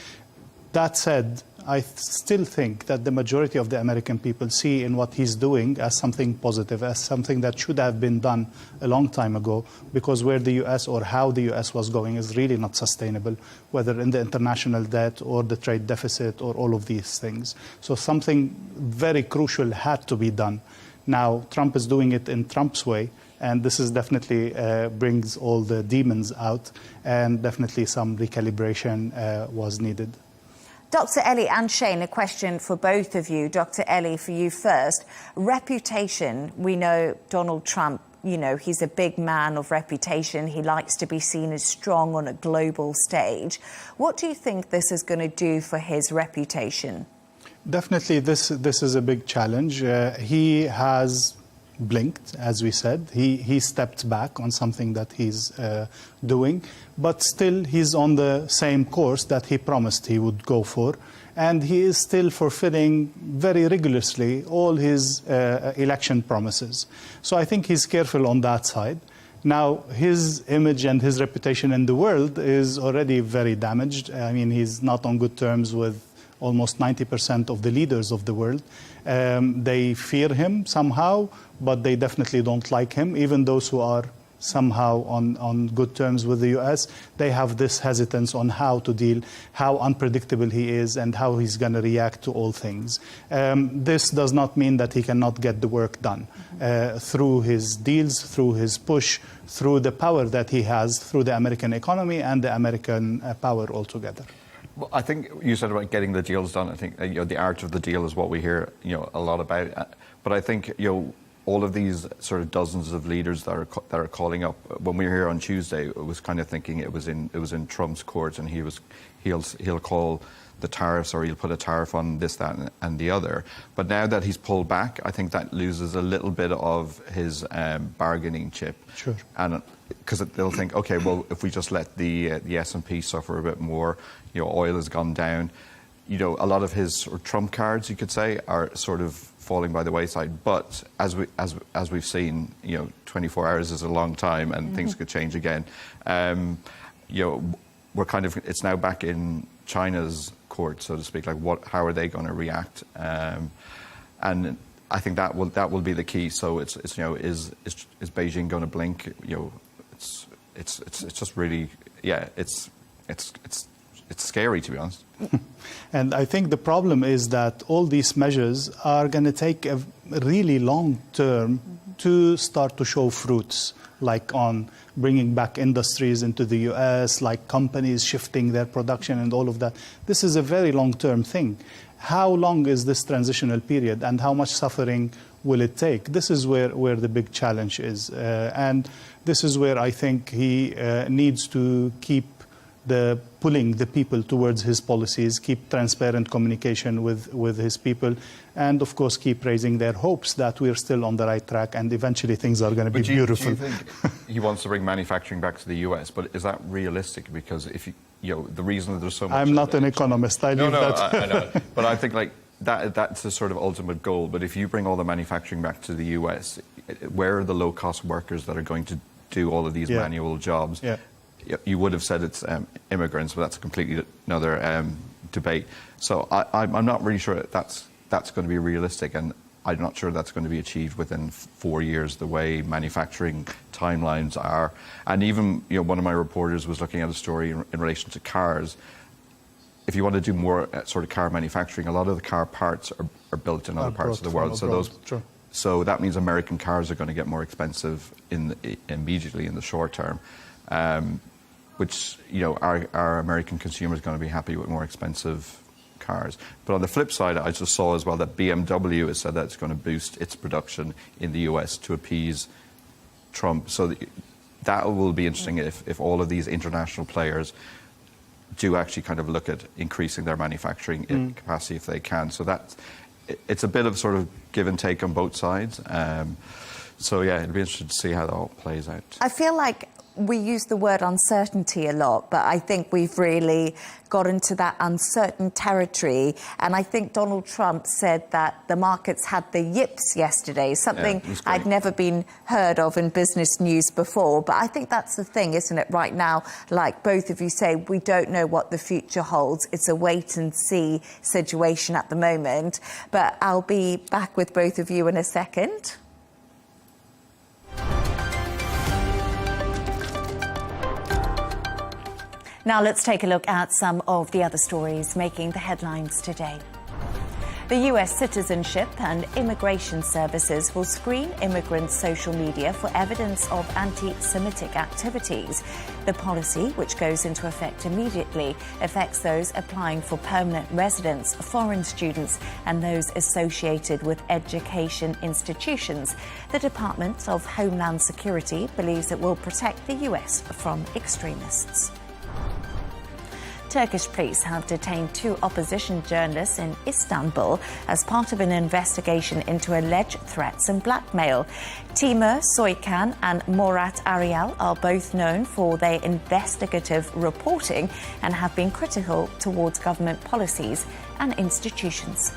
That said, I still think that the majority of the American people see in what he's doing as something positive, as something that should have been done a long time ago, because where the U.S. or how the U.S. was going is really not sustainable, whether in the international debt or the trade deficit or all of these things. So something very crucial had to be done. Now, Trump is doing it in Trump's way, and this is definitely brings all the demons out, and definitely some recalibration was needed. Dr. Leigh Ann Gerrans, a question for both of you. Dr. Leigh, for you first. Reputation, we know Donald Trump, he's a big man of reputation. He likes to be seen as strong on a global stage. What do you think this is going to do for his reputation? Definitely, this is a big challenge. He has blinked, as we said. He stepped back on something that he's doing, but still he's on the same course that he promised he would go for, and he is still fulfilling very rigorously all his election promises. So I think he's careful on that side. Now, his image and his reputation in the world is already very damaged. I mean, he's not on good terms with almost 90% of the leaders of the world. They fear him somehow, but they definitely don't like him. Even those who are somehow on good terms with the U.S., they have this hesitance on how to deal, how unpredictable he is, and how he's going to react to all things. This does not mean that he cannot get the work done through his deals, through his push, through the power that he has, through the American economy and the American power altogether. Well, I think you said about getting the deals done. I think the art of the deal is what we hear a lot about. But I think all of these sort of dozens of leaders that are calling up. When we were here on Tuesday, it was kind of thinking it was in Trump's court, and he'll call the tariffs, or he'll put a tariff on this, that, and the other. But now that he's pulled back, I think that loses a little bit of his bargaining chip. Sure. And because they'll think, okay, well, if we just let the S&P suffer a bit more, oil has gone down. A lot of his sort of trump cards, you could say, are sort of falling by the wayside. But as we've seen, 24 hours is a long time, and things could change again. We're kind of, it's now back in China's court, so to speak. Like, how are they going to react? And I think that will be the key. So is Beijing going to blink? It's just really, it's scary, to be honest. And I think the problem is that all these measures are going to take a really long term to start to show fruits, like on bringing back industries into the US, like companies shifting their production and all of that. This is a very long-term thing. How long is this transitional period, and how much suffering will it take? This is where the big challenge is. And this is where I think he needs to keep pulling the people towards his policies, keep transparent communication with his people, and of course keep raising their hopes that we're still on the right track and eventually things are going to be beautiful. Do you think he wants to bring manufacturing back to the US, but is that realistic? Because if the reason that there's so much... I'm not an economist. I know. But I think like that's the sort of ultimate goal. But if you bring all the manufacturing back to the US, where are the low-cost workers that are going to do all of these manual jobs? Yeah. You would have said it's immigrants, but that's a completely another debate. So I'm not really sure that's going to be realistic, and I'm not sure that's going to be achieved within 4 years, the way manufacturing timelines are. And even one of my reporters was looking at a story in relation to cars. If you want to do more sort of car manufacturing, a lot of the car parts are built in other parts of the world. So that means American cars are going to get more expensive immediately in the short term. Which our American consumer is going to be happy with more expensive cars. But on the flip side, I just saw as well that BMW has said that it's going to boost its production in the US to appease Trump. So that will be interesting if all of these international players do actually kind of look at increasing their manufacturing capacity if they can. So it's a bit of sort of give and take on both sides. So yeah, it'll be interesting to see how that all plays out. I feel like we use the word uncertainty a lot, but I think we've really got into that uncertain territory. And I think Donald Trump said that the markets had the yips yesterday, something I'd never been heard of in business news before. But I think that's the thing, isn't it, right now? Like both of you say, we don't know what the future holds. It's a wait-and-see situation at the moment. But I'll be back with both of you in a second. Now let's take a look at some of the other stories making the headlines today. The US Citizenship and Immigration Services will screen immigrants' social media for evidence of anti-Semitic activities. The policy, which goes into effect immediately, affects those applying for permanent residence, foreign students, and those associated with education institutions. The Department of Homeland Security believes it will protect the US from extremists. Turkish police have detained 2 opposition journalists in Istanbul as part of an investigation into alleged threats and blackmail. Timur Soykan and Murat Ariel are both known for their investigative reporting and have been critical towards government policies and institutions.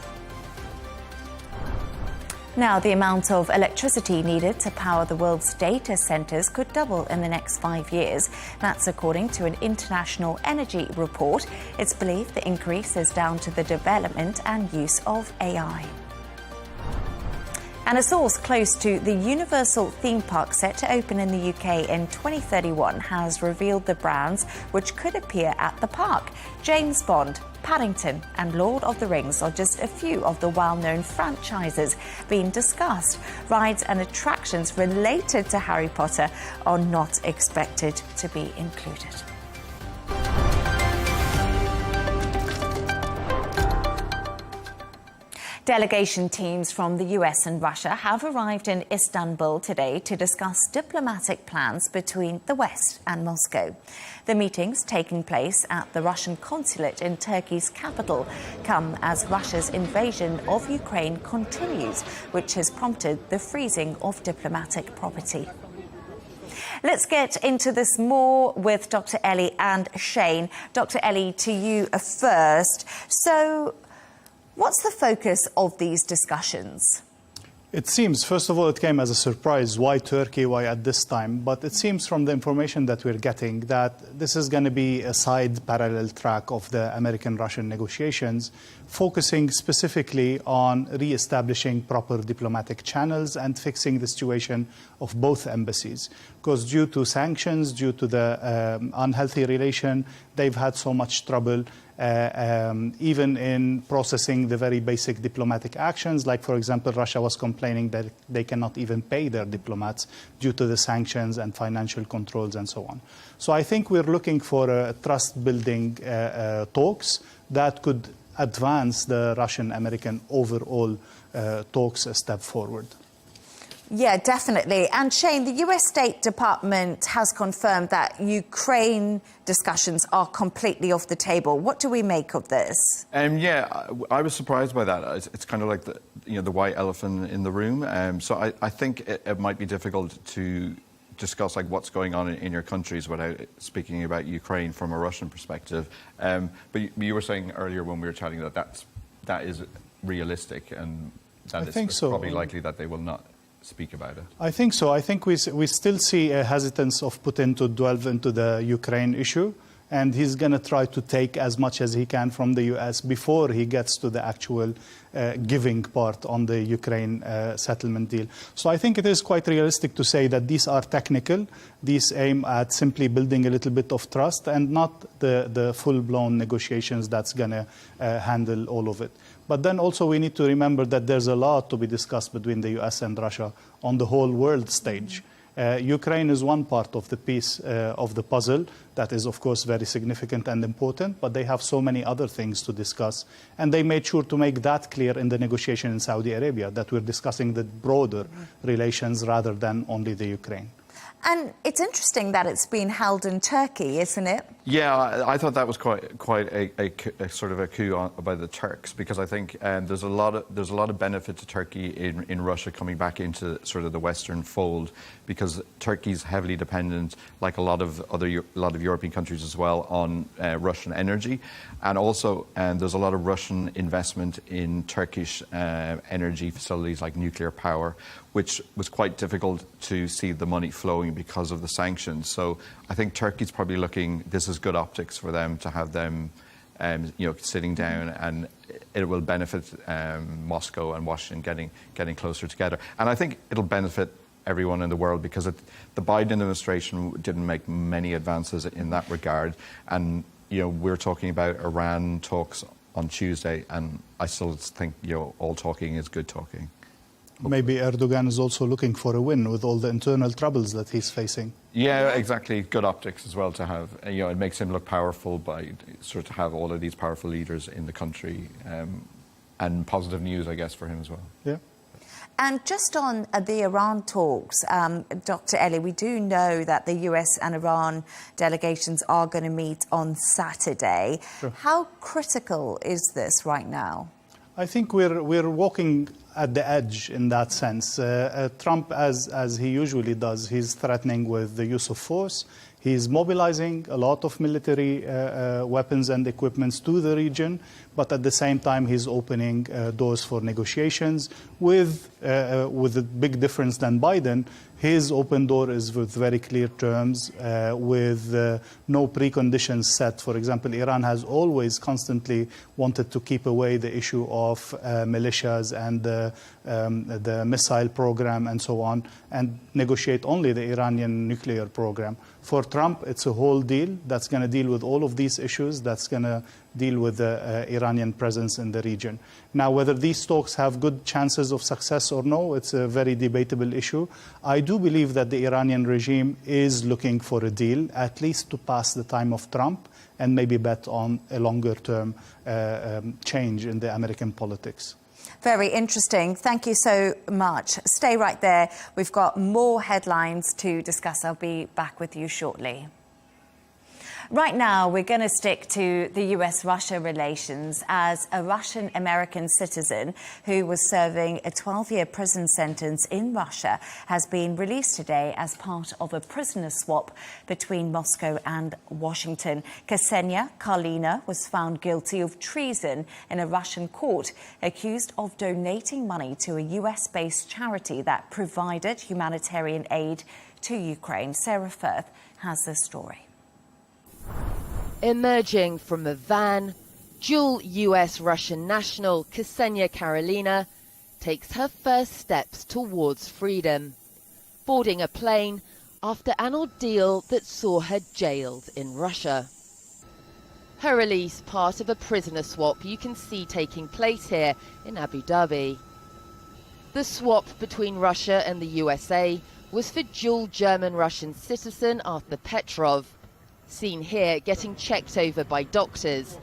Now, the amount of electricity needed to power the world's data centres could double in the next 5 years. That's according to an international energy report. It's believed the increase is down to the development and use of AI. And a source close to the Universal theme park set to open in the UK in 2031 has revealed the brands which could appear at the park. James Bond, Paddington and Lord of the Rings are just a few of the well-known franchises being discussed. Rides and attractions related to Harry Potter are not expected to be included. Delegation teams from the US and Russia have arrived in Istanbul today to discuss diplomatic plans between the West and Moscow. The meetings, taking place at the Russian consulate in Turkey's capital, come as Russia's invasion of Ukraine continues, which has prompted the freezing of diplomatic property. Let's get into this more with Dr. Ellie and Shane. Dr. Ellie, to you first. So, what's the focus of these discussions? It seems, first of all, it came as a surprise. Why Turkey? Why at this time? But it seems from the information that we're getting that this is going to be a side parallel track of the American-Russian negotiations, focusing specifically on re-establishing proper diplomatic channels and fixing the situation of both embassies. Because due to sanctions, due to the unhealthy relation, they've had so much trouble even in processing the very basic diplomatic actions. Like, for example, Russia was complaining that they cannot even pay their diplomats due to the sanctions and financial controls and so on. So I think we're looking for trust-building talks that could advance the Russian-American overall talks a step forward. Yeah, definitely. And Shane, the US State Department has confirmed that Ukraine discussions are completely off the table. What do we make of this? Yeah, I was surprised by that. It's kind of like the white elephant in the room. So I think it might be difficult to discuss like what's going on in your countries without speaking about Ukraine from a Russian perspective. But you were saying earlier when we were chatting that is realistic and that it's probably likely that they will not speak about it. I think so. I think we still see a hesitance of Putin to delve into the Ukraine issue, and he's going to try to take as much as he can from the US before he gets to the actual giving part on the Ukraine settlement deal. So I think it is quite realistic to say that these are technical. These aim at simply building a little bit of trust and not the full-blown negotiations that's going to handle all of it. But then also we need to remember that there's a lot to be discussed between the US and Russia on the whole world stage. Ukraine is one part of the piece of the puzzle that is, of course, very significant and important, but they have so many other things to discuss. And they made sure to make that clear in the negotiation in Saudi Arabia, that we're discussing the broader relations rather than only the Ukraine. And it's interesting that it's been held in Turkey, isn't it? Yeah, I thought that was quite a sort of a coup by the Turks, because I think there's a lot of benefit to Turkey in Russia coming back into sort of the Western fold, because Turkey's heavily dependent, like a lot of European countries as well, on Russian energy, and also there's a lot of Russian investment in Turkish energy facilities like nuclear power, which was quite difficult to see the money flowing because of the sanctions. So I think Turkey's probably looking, this is good optics for them to have them sitting down, and it will benefit Moscow and Washington getting closer together. And I think it'll benefit everyone in the world, because the Biden administration didn't make many advances in that regard. And we're talking about Iran talks on Tuesday, and I still think all talking is good talking. Maybe Erdogan is also looking for a win with all the internal troubles that he's facing. Yeah, exactly. Good optics as well to have. It makes him look powerful by sort of have all of these powerful leaders in the country, and positive news, I guess, for him as well. Yeah. And just on the Iran talks, Dr. Ellie, we do know that the US and Iran delegations are going to meet on Saturday. Sure. How critical is this right now? I think we're walking at the edge in that sense. Trump, as he usually does, he's threatening with the use of force. He's mobilizing a lot of military weapons and equipments to the region, but at the same time he's opening doors for negotiations with a big difference than Biden. His open door is with very clear terms, with no preconditions set. For example, Iran has always constantly wanted to keep away the issue of militias and the missile program and so on, and negotiate only the Iranian nuclear program. For Trump, it's a whole deal that's going to deal with all of these issues, that's going to deal with the Iranian presence in the region. Now, whether these talks have good chances of success or no, it's a very debatable issue. I do believe that the Iranian regime is looking for a deal, at least to pass the time of Trump, and maybe bet on a longer-term change in the American politics. Very interesting. Thank you so much. Stay right there. We've got more headlines to discuss. I'll be back with you shortly. Right now, we're going to stick to the US-Russia relations as a Russian-American citizen who was serving a 12-year prison sentence in Russia has been released today as part of a prisoner swap between Moscow and Washington. Ksenia Karlina was found guilty of treason in a Russian court, accused of donating money to a US-based charity that provided humanitarian aid to Ukraine. Sarah Firth has this story. Emerging from a van, dual US-Russian national Ksenia Karlina takes her first steps towards freedom, boarding a plane after an ordeal that saw her jailed in Russia. Her release part of a prisoner swap you can see taking place here in Abu Dhabi. The swap between Russia and the USA was for dual German-Russian citizen Arthur Petrov, seen here getting checked over by doctors.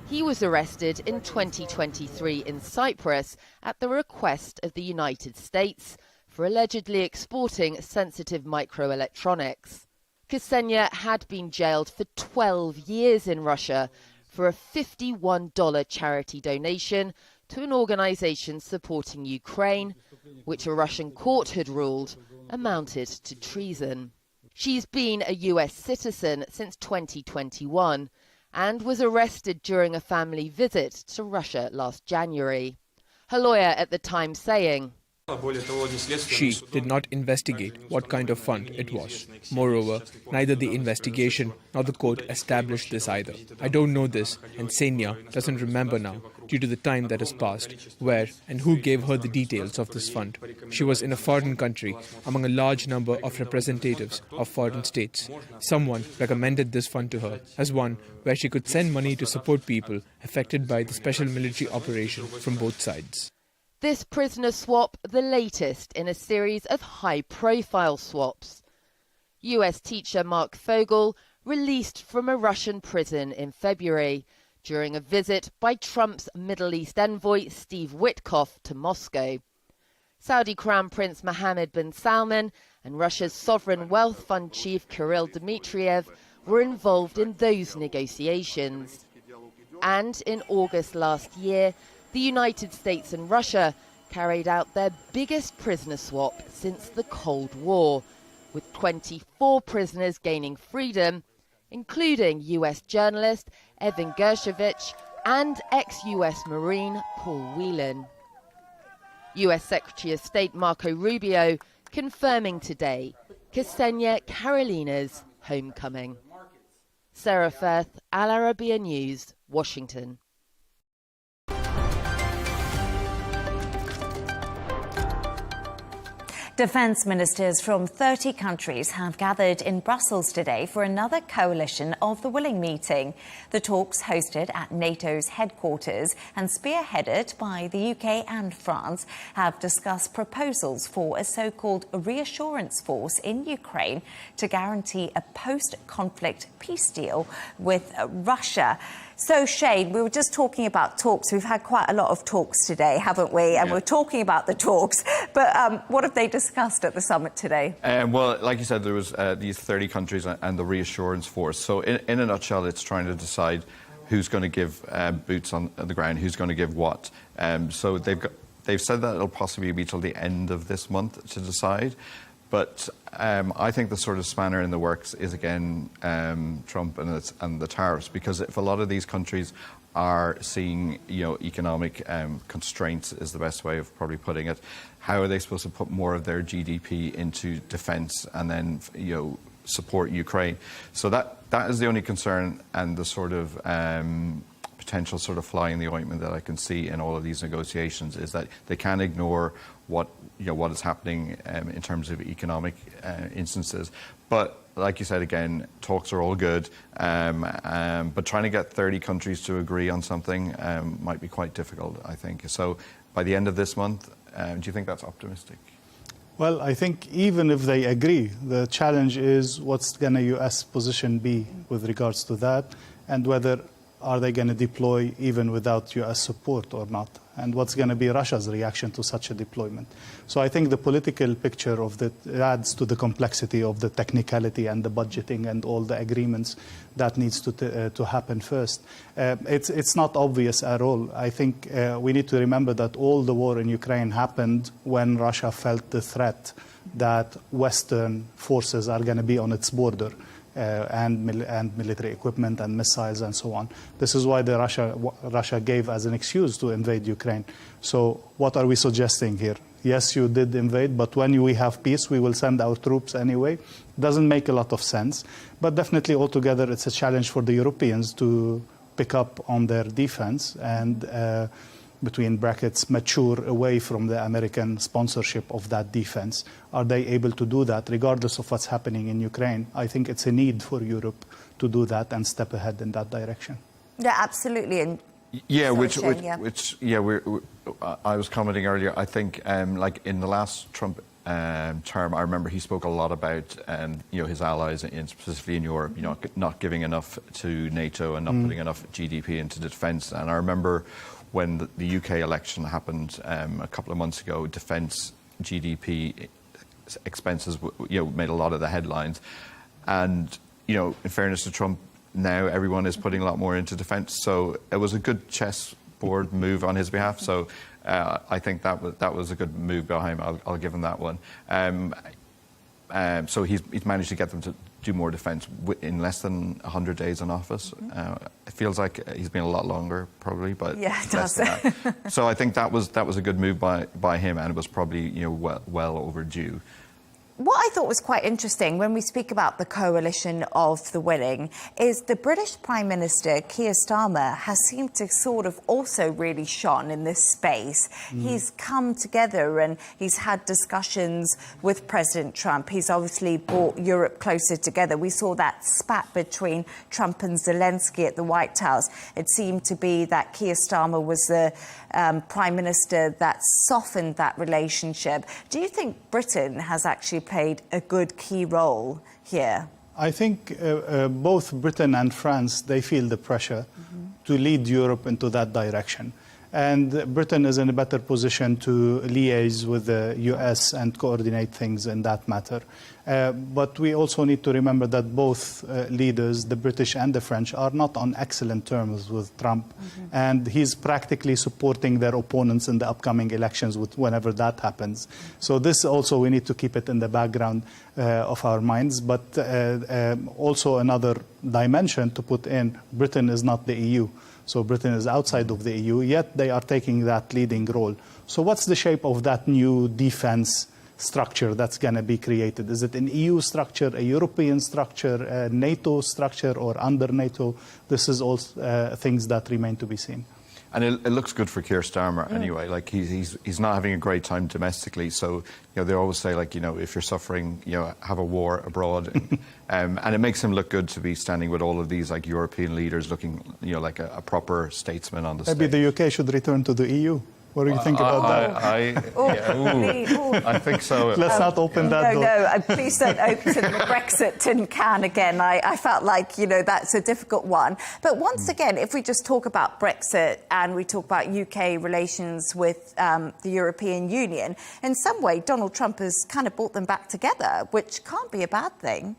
He was arrested in 2023 in Cyprus at the request of the United States for allegedly exporting sensitive microelectronics. Ksenia had been jailed for 12 years in Russia for a $51 charity donation to an organization supporting Ukraine, which a Russian court had ruled amounted to treason. She's been a US citizen since 2021 and was arrested during a family visit to Russia last January. Her lawyer at the time saying, "She did not investigate what kind of fund it was. Moreover, neither the investigation nor the court established this either. I don't know this, and Ksenia doesn't remember now due to the time that has passed, where and who gave her the details of this fund. She was in a foreign country among a large number of representatives of foreign states. Someone recommended this fund to her as one where she could send money to support people affected by the special military operation from both sides." This prisoner swap, the latest in a series of high-profile swaps. US teacher Mark Fogel released from a Russian prison in February during a visit by Trump's Middle East envoy Steve Witkoff to Moscow. Saudi Crown Prince Mohammed bin Salman and Russia's sovereign wealth fund chief Kirill Dmitriev were involved in those negotiations. And in August last year, the United States and Russia carried out their biggest prisoner swap since the Cold War, with 24 prisoners gaining freedom, including US journalist Evan Gershkovich and ex-US Marine Paul Whelan. US Secretary of State Marco Rubio confirming today Ksenia Karlina's homecoming. Sarah Firth, Al Arabiya News, Washington. Defence ministers from 30 countries have gathered in Brussels today for another Coalition of the Willing meeting. The talks, hosted at NATO's headquarters and spearheaded by the UK and France, have discussed proposals for a so-called reassurance force in Ukraine to guarantee a post-conflict peace deal with Russia. So, Shane, we were just talking about talks. We've had quite a lot of talks today, haven't we? And we're talking about the talks. But what have they discussed at the summit today? Well, like you said, there was these 30 countries and the reassurance force. So, in a nutshell, it's trying to decide who's going to give boots on the ground, who's going to give what. So they've said that it'll possibly be till the end of this month to decide. But I think the sort of spanner in the works is, again, Trump and the tariffs, because if a lot of these countries are seeing, economic constraints is the best way of probably putting it, how are they supposed to put more of their GDP into defence and then, support Ukraine? So that is the only concern and the sort of potential sort of fly in the ointment that I can see in all of these negotiations, is that they can't ignore what is happening in terms of economic instances. But like you said, again, talks are all good, but trying to get 30 countries to agree on something might be quite difficult, I think. So by the end of this month, do you think that's optimistic? Well, I think even if they agree, the challenge is what's going to U.S. position be with regards to that, and whether are they going to deploy even without U.S. support or not. and what's going to be Russia's reaction to such a deployment. So I think the political picture of that adds to the complexity of the technicality and the budgeting and all the agreements that needs to happen first. It's not obvious at all. I think we need to remember that all the war in Ukraine happened when Russia felt the threat that Western forces are going to be on its border. And military equipment and missiles and so on. This is why Russia gave as an excuse to invade Ukraine. So what are we suggesting here? Yes, you did invade, but when we have peace, we will send our troops anyway. Doesn't make a lot of sense. But definitely altogether, it's a challenge for the Europeans to pick up on their defense and between brackets, mature away from the American sponsorship of that defense. Are they able to do that, regardless of what's happening in Ukraine? I think it's a need for Europe to do that and step ahead in that direction. Yeah, absolutely. And yeah, I was commenting earlier. I think, like in the last Trump term, I remember he spoke a lot about, his allies, specifically in Europe, not giving enough to NATO and not putting enough GDP into defence. And I remember when the UK election happened a couple of months ago, defence GDP expenses made a lot of the headlines. And, in fairness to Trump, now everyone is putting a lot more into defence. So it was a good chessboard move on his behalf. So I think that was a good move behind him. I'll give him that one. So he's managed to get them to do more defence in less than 100 days in office. It feels like he's been a lot longer, probably, but yeah, it does. So I think that was a good move by him, and it was probably well overdue. What I thought was quite interesting when we speak about the coalition of the willing is the British Prime Minister, Keir Starmer, has seemed to sort of also really shone in this space. He's come together and he's had discussions with President Trump. He's obviously brought Europe closer together. We saw that spat between Trump and Zelensky at the White House. It seemed to be that Keir Starmer was the Prime Minister that softened that relationship. Do you think Britain has actually played a good key role here? I think both Britain and France, they feel the pressure to lead Europe into that direction. And Britain is in a better position to liaise with the US and coordinate things in that matter. But we also need to remember that both leaders, the British and the French, are not on excellent terms with Trump. And he's practically supporting their opponents in the upcoming elections whenever that happens. So this also, we need to keep it in the background of our minds. But also another dimension to put in, Britain is not the EU. So Britain is outside of the EU, yet they are taking that leading role. So what's the shape of that new defense structure that's going to be created? Is it an EU structure, a European structure, a NATO structure, or under NATO? This is all things that remain to be seen. And it looks good for Keir Starmer anyway. Like he's not having a great time domestically. So they always say, like, if you're suffering, have a war abroad, and it makes him look good to be standing with all of these like European leaders, looking like a proper statesman on the stage. Maybe the UK should return to the EU. What do you think about that? I think so. Let's not open that door. No, please don't open the Brexit tin can again. I felt like, that's a difficult one. But once again, if we just talk about Brexit and we talk about UK relations with the European Union, in some way, Donald Trump has kind of brought them back together, which can't be a bad thing.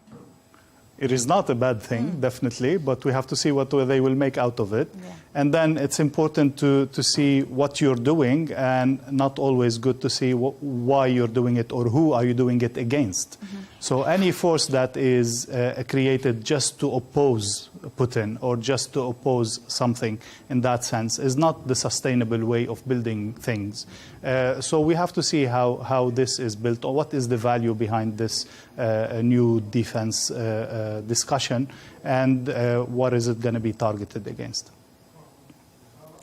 It is not a bad thing, definitely, but we have to see what they will make out of it. Yeah. And then it's important to see what you're doing, and not always good to see why you're doing it or who are you doing it against. So any force that is created just to oppose Putin or just to oppose something in that sense is not the sustainable way of building things. So we have to see how this is built, or what is the value behind this new defense discussion, and what is it going to be targeted against.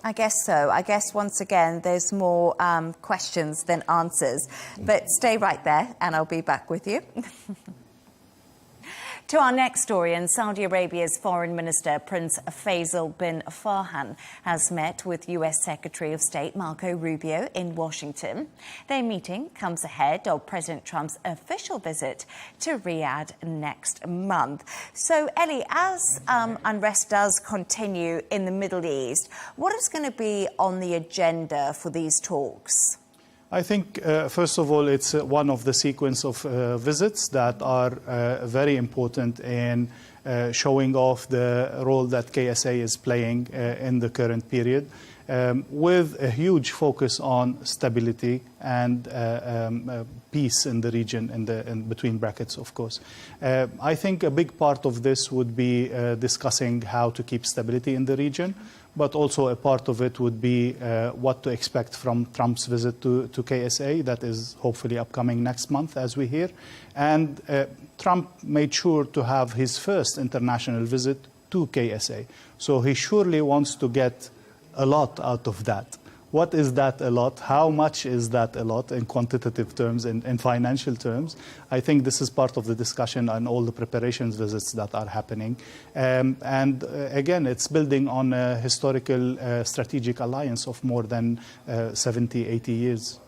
I guess so. I guess, once again, there's more questions than answers. But stay right there, and I'll be back with you. To our next story, and Saudi Arabia's Foreign Minister Prince Faisal bin Farhan has met with US Secretary of State Marco Rubio in Washington. Their meeting comes ahead of President Trump's official visit to Riyadh next month. So, Ellie, as unrest does continue in the Middle East, what is going to be on the agenda for these talks? I think, first of all, it's one of the sequence of visits that are very important in showing off the role that KSA is playing in the current period, with a huge focus on stability and peace in the region, in between brackets, of course. I think a big part of this would be discussing how to keep stability in the region, but also a part of it would be what to expect from Trump's visit to KSA, that is hopefully upcoming next month, as we hear. And Trump made sure to have his first international visit to KSA. So he surely wants to get a lot out of that. What is that a lot? How much is that a lot in quantitative terms, in financial terms? I think this is part of the discussion on all the preparations visits that are happening. And again, it's building on a historical strategic alliance of more than 70, 80 years.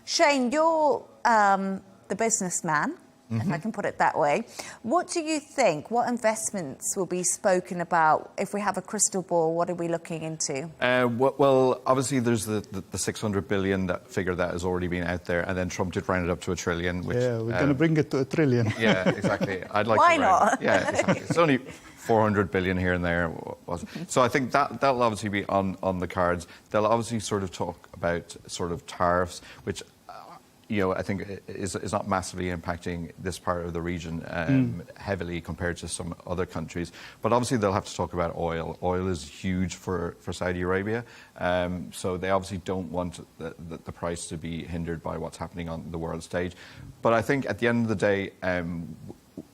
Shane, you're the businessman, if I can put it that way. What do you think? What investments will be spoken about? If we have a crystal ball, what are we looking into? Well, obviously there's the 600 billion figure that has already been out there, and then Trump did round it up to $1 trillion. Which, yeah, we're going to bring it to $1 trillion. Yeah, exactly. I'd like Why to not? Yeah, exactly. It's only 400 billion here and there. So I think that'll obviously be on the cards. They'll obviously sort of talk about sort of tariffs, which I think is not massively impacting this part of the region heavily compared to some other countries. But obviously they'll have to talk about oil. Oil is huge for Saudi Arabia. So they obviously don't want the price to be hindered by what's happening on the world stage. But I think at the end of the day,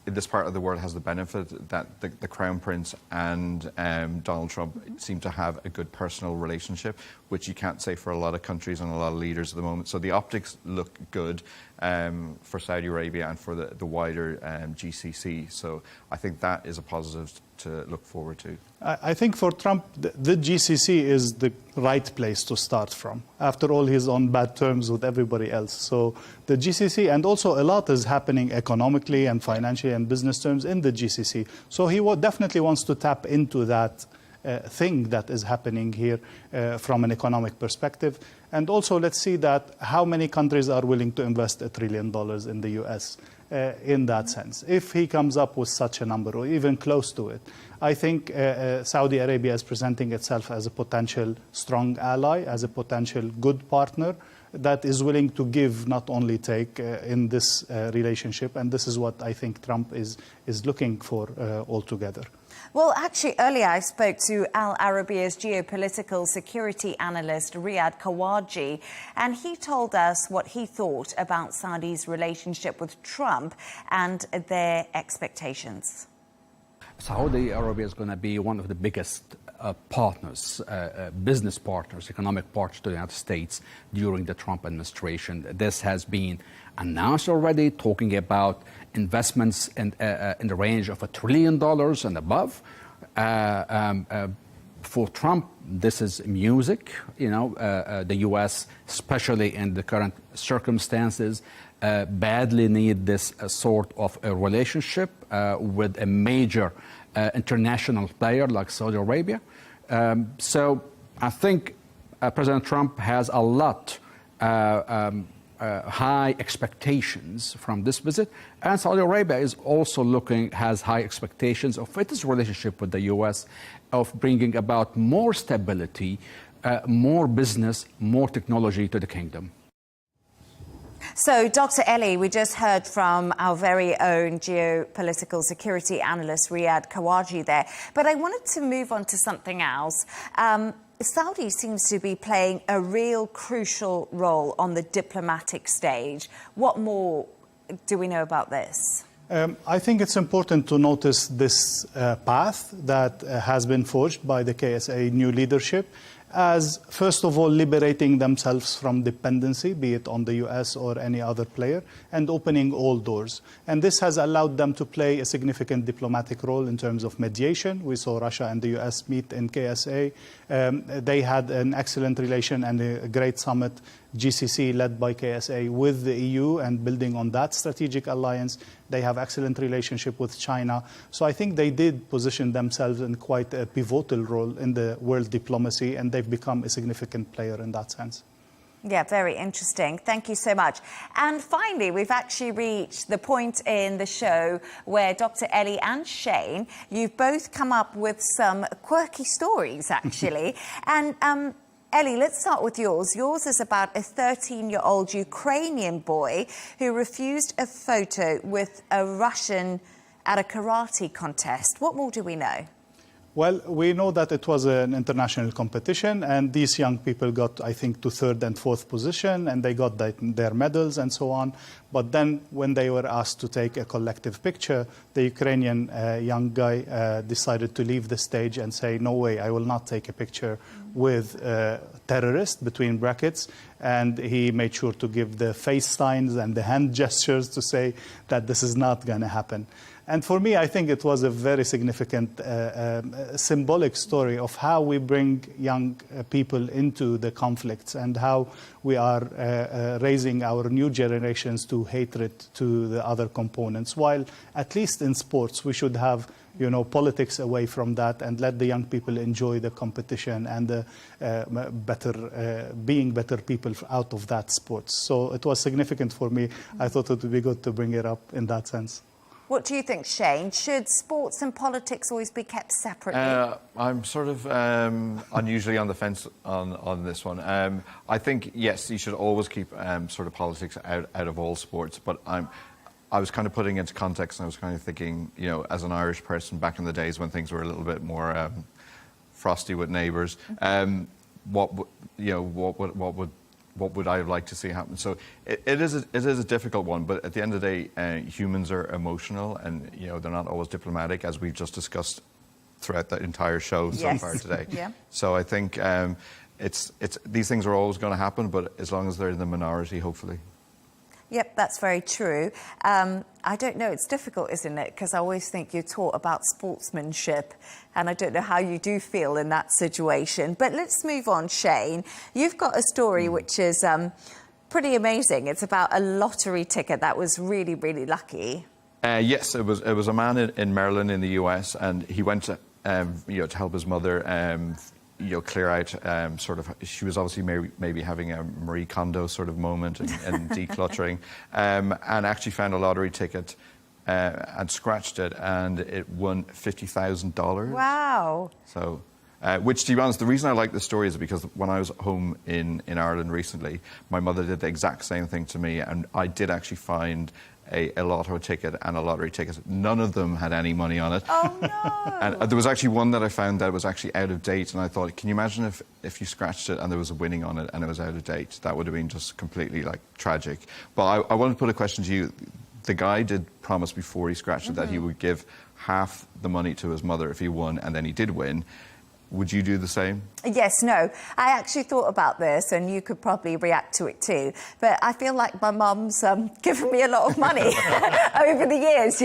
this part of the world has the benefit that the Crown Prince and Donald Trump seem to have a good personal relationship, which you can't say for a lot of countries and a lot of leaders at the moment. So the optics look good for Saudi Arabia and for the wider GCC. So I think that is a positive to look forward to. I think for Trump, the GCC is the right place to start from. After all, he's on bad terms with everybody else. So the GCC, and also a lot is happening economically and financially and business terms in the GCC. So he definitely wants to tap into that thing that is happening here from an economic perspective. And also, let's see that how many countries are willing to invest $1 trillion in the US in that sense. If he comes up with such a number or even close to it, I think Saudi Arabia is presenting itself as a potential strong ally, as a potential good partner that is willing to give, not only take in this relationship. And this is what I think Trump is looking for altogether. Well, actually, earlier I spoke to Al Arabiya's geopolitical security analyst, Riyad Khawaji, and he told us what he thought about Saudi's relationship with Trump and their expectations. Saudi Arabia is going to be one of the biggest partners, business partners, economic partners to the United States during the Trump administration. This has been announced already, talking about investments in the range of $1 trillion and above. For Trump, this is music. The U.S., especially in the current circumstances, badly need this sort of a relationship with a major international player like Saudi Arabia. So I think President Trump has a lot high expectations from this visit, and Saudi Arabia is also has high expectations of its relationship with the U.S., of bringing about more stability, more business, more technology to the kingdom. So, Dr. Ellie, we just heard from our very own geopolitical security analyst, Riyad Khawaji there. But I wanted to move on to something else. Saudi seems to be playing a real crucial role on the diplomatic stage. What more do we know about this? I think it's important to notice this path that has been forged by the KSA new leadership. as, first of all, liberating themselves from dependency, be it on the US or any other player, and opening all doors. And this has allowed them to play a significant diplomatic role in terms of mediation. We saw Russia and the US meet in KSA. They had an excellent relation and a great summit, GCC, led by KSA, with the EU, and building on that strategic alliance. They have excellent relationship with China. So I think they did position themselves in quite a pivotal role in the world diplomacy, and they've become a significant player in that sense. Yeah, very interesting. Thank you so much. And finally, we've actually reached the point in the show where Dr. Ellie and Shane, you've both come up with some quirky stories, actually. And Ellie, let's start with yours. Yours is about a 13-year-old Ukrainian boy who refused a photo with a Russian at a karate contest. What more do we know? Well, we know that it was an international competition, and these young people got, I think, to third and fourth position, and they got their medals and so on. But then when they were asked to take a collective picture, the Ukrainian young guy decided to leave the stage and say, no way, I will not take a picture with terrorist, between brackets. And he made sure to give the face signs and the hand gestures to say that this is not going to happen. And for me, I think it was a very significant symbolic story of how we bring young people into the conflicts and how we are raising our new generations to hatred to the other components. While at least in sports, we should have politics away from that and let the young people enjoy the competition and the being better people out of that sports. So it was significant for me. I thought it would be good to bring it up in that sense. What do you think, Shane? Should sports and politics always be kept separately? I'm sort of unusually on the fence on this one. I think, yes, you should always keep sort of politics out of all sports, but I was kind of putting it into context, and I was kind of thinking, as an Irish person back in the days when things were a little bit more frosty with neighbours, what would I like to see happen? So it is a difficult one, but at the end of the day, humans are emotional, and they're not always diplomatic, as we've just discussed throughout the entire show so far today. Yeah. So I think these things are always going to happen, but as long as they're in the minority, hopefully. Yep, that's very true. I don't know, it's difficult, isn't it? Because I always think you're taught about sportsmanship, and I don't know how you do feel in that situation. But let's move on, Shane. You've got a story which is pretty amazing. It's about a lottery ticket that was really, really lucky. Yes, it was a man in Maryland in the US, and he went to help his mother clear out sort of, she was obviously maybe having a Marie Kondo sort of moment and decluttering, and actually found a lottery ticket and scratched it, and it won $50,000. Wow. So, which, to be honest, the reason I like this story is because when I was home in Ireland recently, my mother did the exact same thing to me, and I did actually find a lotto ticket and a lottery ticket. None of them had any money on it. Oh, no. And there was actually one that I found that was actually out of date, and I thought, can you imagine if you scratched it and there was a winning on it and it was out of date? That would have been just completely, tragic. But I want to put a question to you. The guy did promise before he scratched it that he would give half the money to his mother if he won, and then he did win. Would you do the same? Yes, no. I actually thought about this, and you could probably react to it too. But I feel like my mum's given me a lot of money over the years,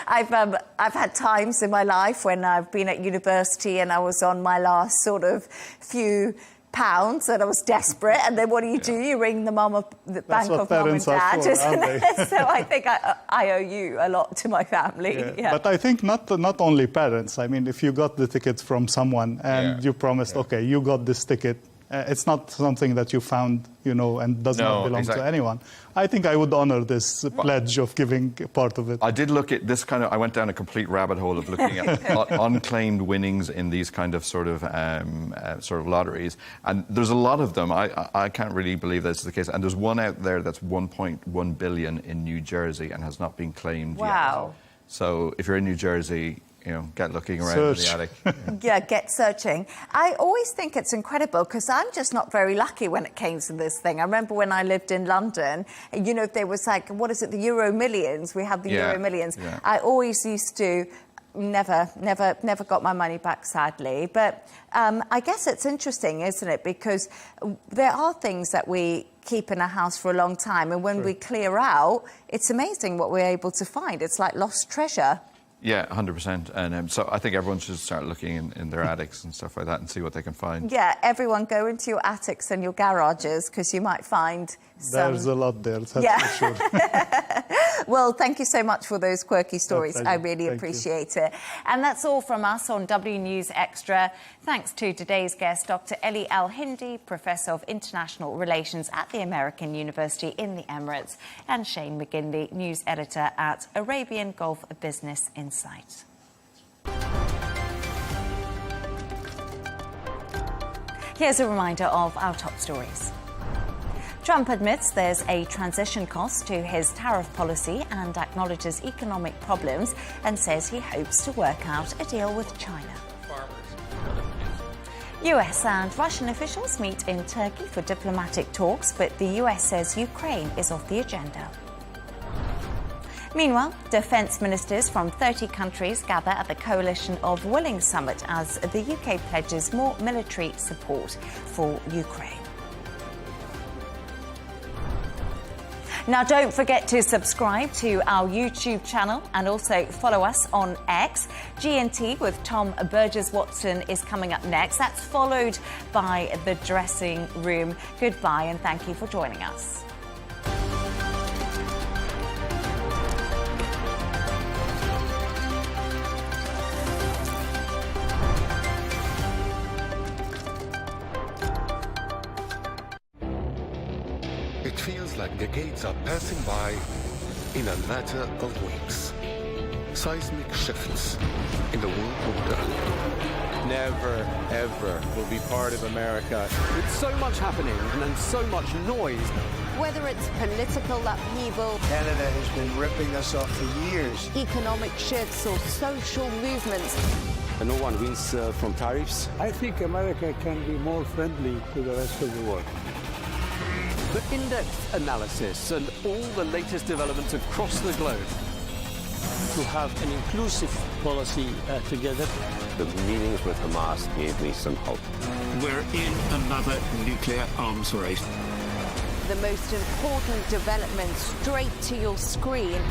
I've had times in my life when I've been at university and I was on my last sort of few pounds and I was desperate, and then what do? You ring the bank of mum and dad, isn't it? So I think I owe you a lot to my family. Yeah. But I think not only parents. I mean, if you got the ticket from someone and you promised, okay, you got this ticket, it's not something that you found, and does not belong to anyone. I think I would honor this pledge of giving part of it. I did look at this I went down a complete rabbit hole of looking at unclaimed winnings in these kind of sort of lotteries, and there's a lot of them. I can't really believe this is the case. And there's one out there that's 1.1 billion in New Jersey and has not been claimed yet. So if you're in New Jersey, get looking around in the attic. Yeah, get searching. I always think it's incredible because I'm just not very lucky when it came to this thing. I remember when I lived in London, there was what is it, the Euro Millions? We have the Euro Millions. Yeah. I always used to never got my money back, sadly. But I guess it's interesting, isn't it? Because there are things that we keep in a house for a long time, and when we clear out, it's amazing what we're able to find. It's like lost treasure. Yeah, 100%. And so I think everyone should start looking in their attics and stuff like that and see what they can find. Yeah, everyone go into your attics and your garages, because you might find some... There's a lot there, that's for sure. Well, thank you so much for those quirky stories. pleasure. I really appreciate it. And that's all from us on W News Extra. Thanks to today's guest, Dr. Eli Al-Hindi, Professor of International Relations at the American University in the Emirates, and Shane McGinley, News Editor at Arabian Gulf Business Insight. Here's a reminder of our top stories. Trump admits there's a transition cost to his tariff policy and acknowledges economic problems and says he hopes to work out a deal with China. US and Russian officials meet in Turkey for diplomatic talks, but the US says Ukraine is off the agenda. Meanwhile, defence ministers from 30 countries gather at the Coalition of Willing Summit as the UK pledges more military support for Ukraine. Now, don't forget to subscribe to our YouTube channel and also follow us on X. G&T with Tom Burges Watson is coming up next. That's followed by The Dressing Room. Goodbye and thank you for joining us. It feels like decades are passing by in a matter of weeks. Seismic shifts in the world order. Never, ever will be part of America. With so much happening and so much noise. Whether it's political upheaval, Canada has been ripping us off for years. economic shifts, or social movements, And no one wins from tariffs. I think America can be more friendly to the rest of the world. The in-depth analysis and all the latest developments across the globe. To have an inclusive policy together. The meetings with Hamas gave me some hope. We're in another nuclear arms race. the most important developments straight to your screen.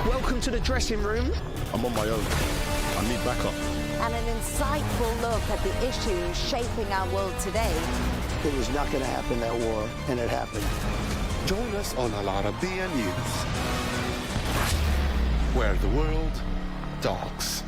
Welcome to the dressing room. I'm on my own. I need backup. And an insightful look at the issues shaping our world today. It was not going to happen, that war, and it happened. Join us on Al Arabiya News, where the world talks.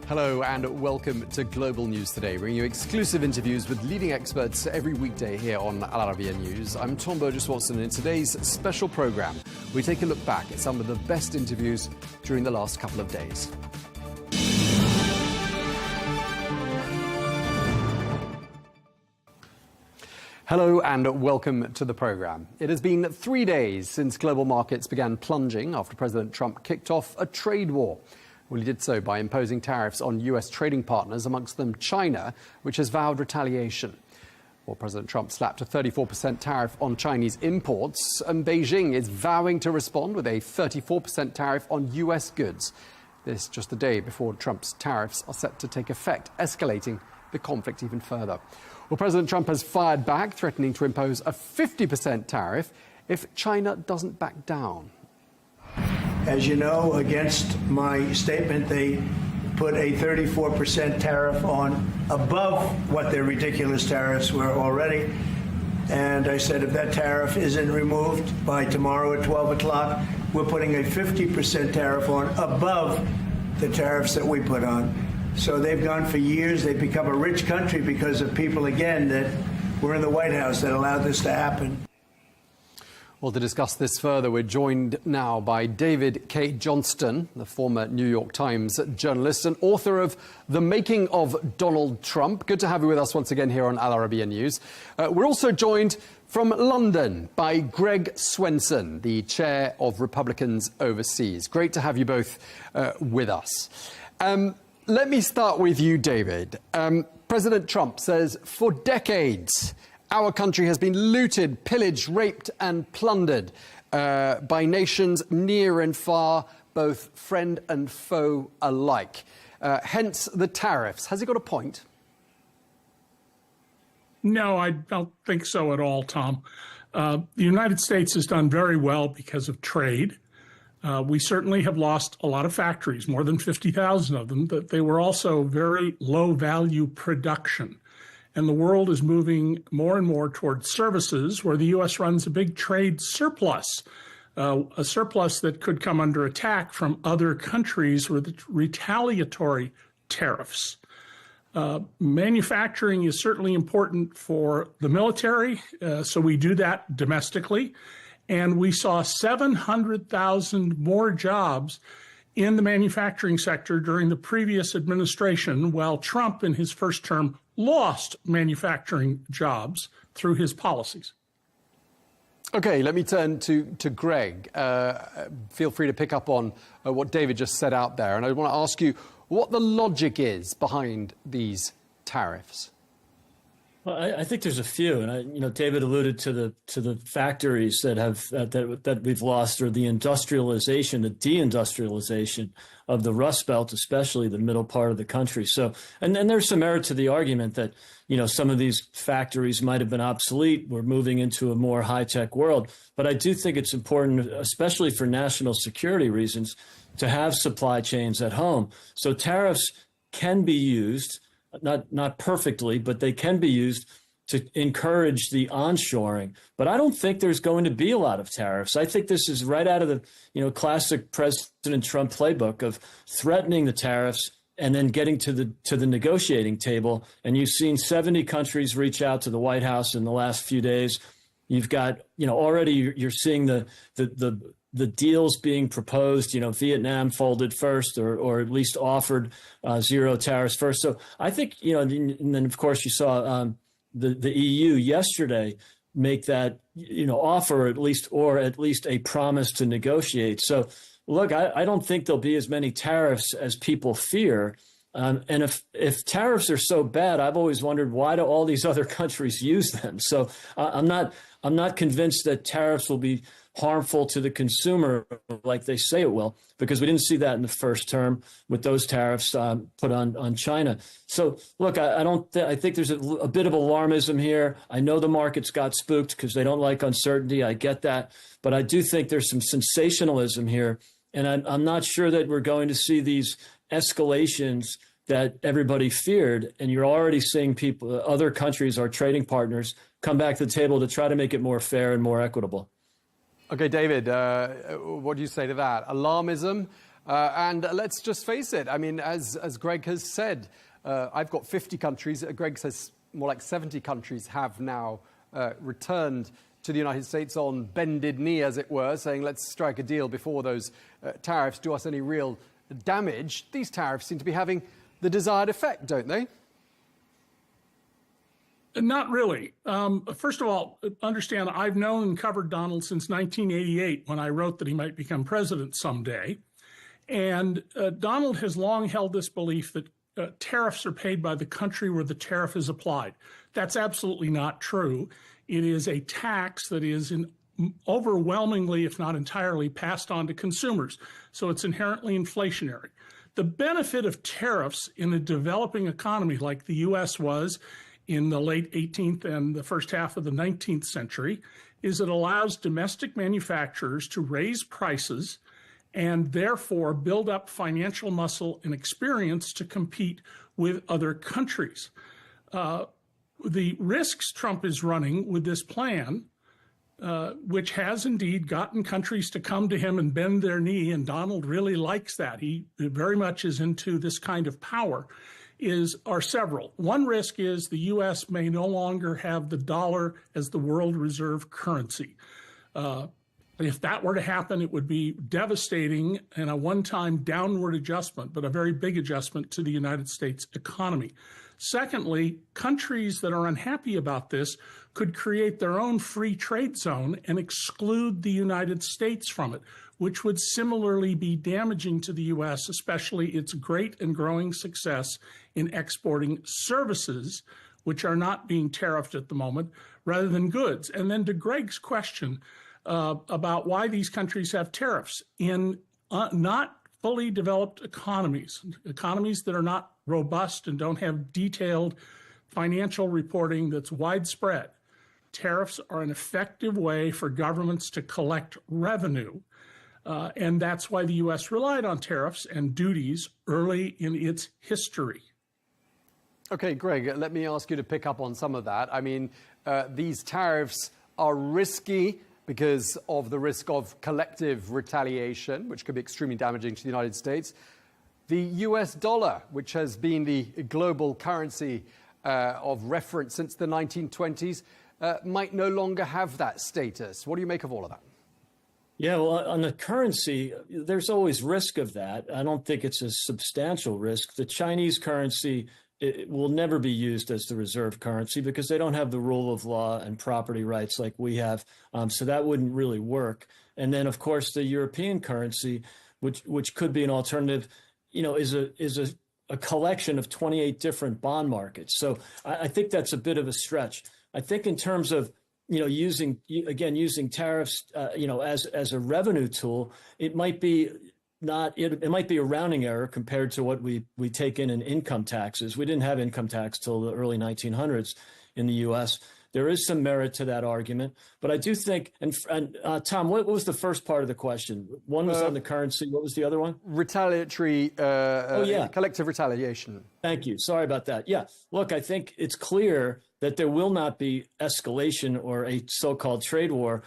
Hello and welcome to Global News Today, bringing you exclusive interviews with leading experts every weekday here on Al Arabiya News. I'm Tom Burges Watson, and in today's special programme, we take a look back at some of the best interviews during the last couple of days. Hello and welcome to the programme. It has been 3 days since global markets began plunging after President Trump kicked off a trade war. Well, he did so by imposing tariffs on US trading partners, amongst them China, which has vowed retaliation. Well, President Trump slapped a 34% tariff on Chinese imports, and Beijing is vowing to respond with a 34% tariff on US goods. This just the day before Trump's tariffs are set to take effect, escalating the conflict even further. Well, President Trump has fired back, threatening to impose a 50% tariff if China doesn't back down. As you know, against my statement, they put a 34% tariff on above what their ridiculous tariffs were already. And I said, if that tariff isn't removed by tomorrow at 12 o'clock, we're putting a 50% tariff on above the tariffs that we put on. So they've gone for years. They've become a rich country because of people, again, that were in the White House that allowed this to happen. Well, to discuss this further, we're joined now by David K. Johnston, the former New York Times journalist and author of The Making of Donald Trump. Good to have you with us once again here on Al Arabiya News. We're also joined from London by Greg Swenson, the chair of Republicans Overseas. Great to have you both with us. Let me start with you, David. President Trump says for decades our country has been looted, pillaged, raped and plundered by nations near and far, both friend and foe alike. Hence the tariffs. Has he got a point? No, I don't think so at all, Tom. The United States has done very well because of trade. We certainly have lost a lot of factories, more than 50,000 of them, but they were also very low-value production. And the world is moving more and more towards services where the U.S. runs a big trade surplus, a surplus that could come under attack from other countries with retaliatory tariffs. Manufacturing is certainly important for the military, so we do that domestically. And we saw 700,000 more jobs in the manufacturing sector during the previous administration, while Trump in his first term lost manufacturing jobs through his policies. Okay, let me turn to Greg. Feel free to pick up on what David just said out there. And I want to ask you what the logic is behind these tariffs. Well, I think there's a few, and David alluded to the factories that have that we've lost, or the industrialization, the deindustrialization of the Rust Belt, especially the middle part of the country. So, and there's some merit to the argument that some of these factories might have been obsolete. We're moving into a more high-tech world, but I do think it's important, especially for national security reasons, to have supply chains at home. So tariffs can be used. Not perfectly, but they can be used to encourage the onshoring. But I don't think there's going to be a lot of tariffs. I think this is right out of the classic President Trump playbook of threatening the tariffs and then getting to the negotiating table. And you've seen 70 countries reach out to the White House in the last few days. You've got already you're seeing the deals being proposed. Vietnam folded first, or at least offered zero tariffs first. So I think, and then of course you saw the EU yesterday make that, offer at least a promise to negotiate. So look, I don't think there'll be as many tariffs as people fear. And if tariffs are so bad, I've always wondered, why do all these other countries use them? So I'm not convinced that tariffs will be harmful to the consumer like they say it will, because we didn't see that in the first term with those tariffs put on China. So look, I think there's a bit of alarmism here. I know the markets got spooked because they don't like uncertainty. I get that. But I do think there's some sensationalism here. And I'm not sure that we're going to see these escalations that everybody feared. And you're already seeing other countries, our trading partners, come back to the table to try to make it more fair and more equitable. Okay, David, what do you say to that? Alarmism? And let's just face it. I mean, as Greg has said, I've got 50 countries. Greg says more like 70 countries have now returned to the United States on bended knee, as it were, saying let's strike a deal before those tariffs do us any real damage. These tariffs seem to be having the desired effect, don't they? Not really. First of all, understand I've known and covered Donald since 1988 when I wrote that he might become president someday. And Donald has long held this belief that tariffs are paid by the country where the tariff is applied. That's absolutely not true. It is a tax that is overwhelmingly, if not entirely, passed on to consumers. So it's inherently inflationary. The benefit of tariffs in a developing economy like the U.S. was in the late 18th and the first half of the 19th century is it allows domestic manufacturers to raise prices and therefore build up financial muscle and experience to compete with other countries. The risks Trump is running with this plan, which has indeed gotten countries to come to him and bend their knee, and Donald really likes that. He very much is into this kind of power, are several. One risk is the U.S. may no longer have the dollar as the world reserve currency. If that were to happen, it would be devastating and a one-time downward adjustment, but a very big adjustment to the United States economy. Secondly, countries that are unhappy about this could create their own free trade zone and exclude the United States from it, which would similarly be damaging to the U.S., especially its great and growing success in exporting services, which are not being tariffed at the moment, rather than goods. And then to Greg's question about why these countries have tariffs, in not fully developed economies that are not robust and don't have detailed financial reporting that's widespread, tariffs are an effective way for governments to collect revenue. And that's why the U.S. relied on tariffs and duties early in its history. Okay, Greg, let me ask you to pick up on some of that. I mean, these tariffs are risky because of the risk of collective retaliation, which could be extremely damaging to the United States. The US dollar, which has been the global currency of reference since the 1920s, might no longer have that status. What do you make of all of that? Yeah, well, on the currency, there's always risk of that. I don't think it's a substantial risk. The Chinese currency, it will never be used as the reserve currency because they don't have the rule of law and property rights like we have. So that wouldn't really work. And then, of course, the European currency, which could be an alternative, is a collection of 28 different bond markets. So I think that's a bit of a stretch. I think in terms of using tariffs, as a revenue tool, it might be. It might be a rounding error compared to what we take in income taxes. We didn't have income tax till the early 1900s in the U.S. There is some merit to that argument, but I do think. And Tom, what was the first part of the question? One was on the currency. What was the other one? Retaliatory. Collective retaliation. Thank you. Sorry about that. Yeah. Look, I think it's clear that there will not be escalation or a so-called trade war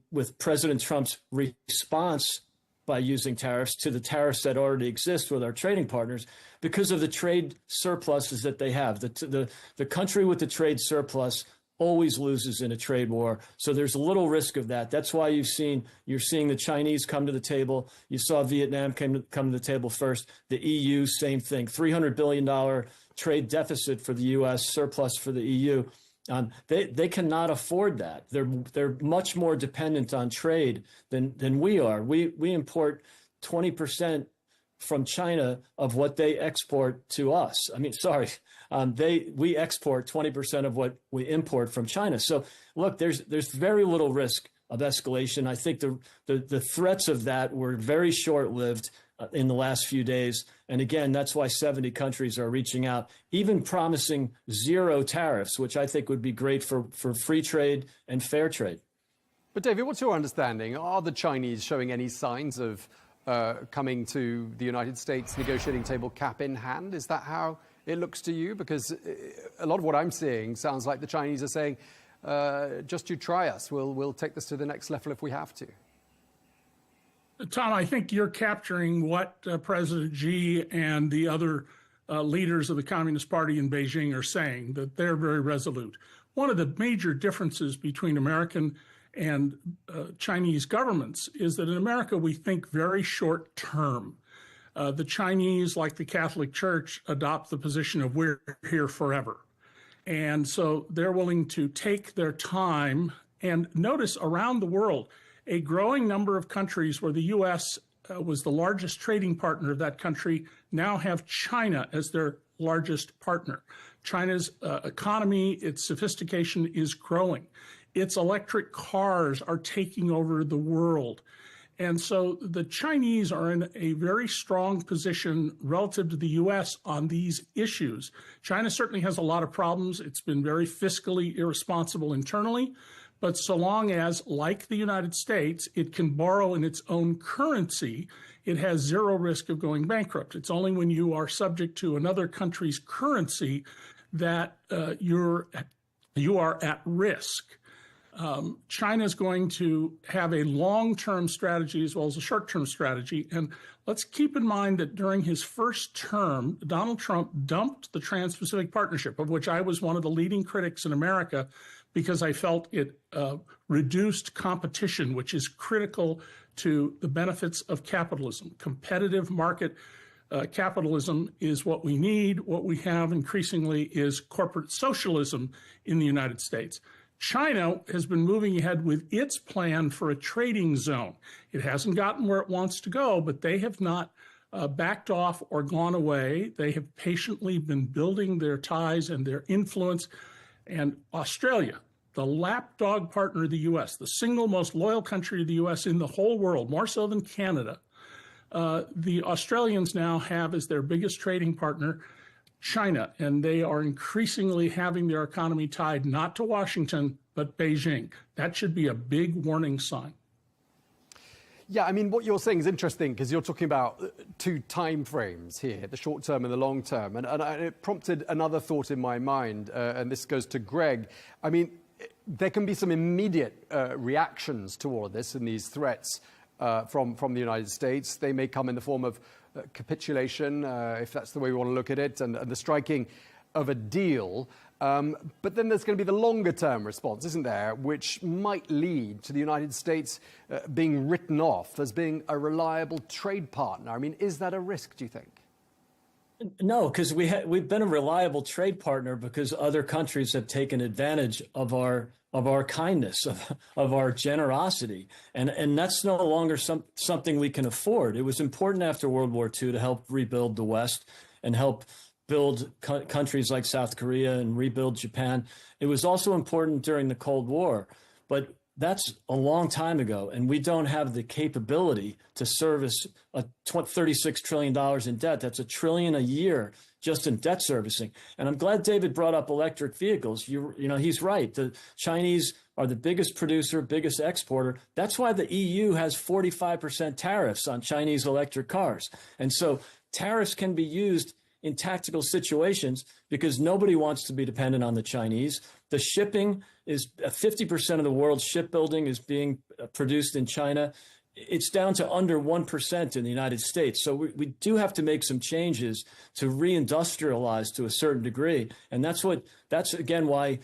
with President Trump's response by using tariffs to the tariffs that already exist with our trading partners because of the trade surpluses that they have. The country with the trade surplus always loses in a trade war. So there's a little risk of that. That's why you're seeing the Chinese come to the table. You saw Vietnam come to the table first. The EU, same thing. $300 billion trade deficit for the U.S., surplus for the EU. They cannot afford that. They're much more dependent on trade than we are. We import 20% from China of what they export to us. I mean, sorry, we export 20% of what we import from China. So look, there's very little risk of escalation. I think the threats of that were very short-lived in the last few days. And again, that's why 70 countries are reaching out, even promising zero tariffs, which I think would be great for free trade and fair trade. But David, what's your understanding? Are the Chinese showing any signs of coming to the United States negotiating table cap in hand? Is that how it looks to you? Because a lot of what I'm seeing sounds like the Chinese are saying, just you try us. We'll take this to the next level if we have to. Tom, I think you're capturing what President Xi and the other leaders of the Communist Party in Beijing are saying, that they're very resolute. One of the major differences between American and Chinese governments is that in America, we think very short term. The Chinese, like the Catholic Church, adopt the position of we're here forever. And so they're willing to take their time. And notice around the world, a growing number of countries where the U.S. Was the largest trading partner of that country now have China as their largest partner. China's economy, its sophistication is growing. Its electric cars are taking over the world. And so the Chinese are in a very strong position relative to the U.S. on these issues. China certainly has a lot of problems. It's been very fiscally irresponsible internally. But so long as, like the United States, it can borrow in its own currency, it has zero risk of going bankrupt. It's only when you are subject to another country's currency that you are at risk. China is going to have a long-term strategy as well as a short-term strategy. And let's keep in mind that during his first term, Donald Trump dumped the Trans-Pacific Partnership, of which I was one of the leading critics in America, because I felt it reduced competition, which is critical to the benefits of capitalism. Competitive market capitalism is what we need. What we have increasingly is corporate socialism in the United States. China has been moving ahead with its plan for a trading zone. It hasn't gotten where it wants to go, but they have not backed off or gone away. They have patiently been building their ties and their influence. And Australia, the lapdog partner of the U.S., the single most loyal country of the U.S. in the whole world, more so than Canada, the Australians now have as their biggest trading partner China, and they are increasingly having their economy tied not to Washington, but Beijing. That should be a big warning sign. Yeah, I mean, what you're saying is interesting because you're talking about two time frames here, the short term and the long term. And it prompted another thought in my mind, and this goes to Greg. I mean, there can be some immediate reactions to all of this and these threats from the United States. They may come in the form of capitulation, if that's the way we want to look at it, and the striking of a deal. But then there's going to be the longer-term response, isn't there, which might lead to the United States being written off as being a reliable trade partner. I mean, is that a risk, do you think? No, because we've been a reliable trade partner because other countries have taken advantage of our kindness, of our generosity, and that's no longer something we can afford. It was important after World War II to help rebuild the West and help build countries like South Korea and rebuild Japan. It was also important during the Cold War, but that's a long time ago, and we don't have the capability to service $36 trillion in debt. That's $1 trillion a year just in debt servicing. And I'm glad David brought up electric vehicles. You know, he's right. The Chinese are the biggest producer, biggest exporter. That's why the EU has 45% tariffs on Chinese electric cars. And so tariffs can be used in tactical situations because nobody wants to be dependent on the Chinese. The shipping is 50% of the world's shipbuilding is being produced in China. It's down to under 1% in the United States. So we do have to make some changes to reindustrialize to a certain degree. And that's again why,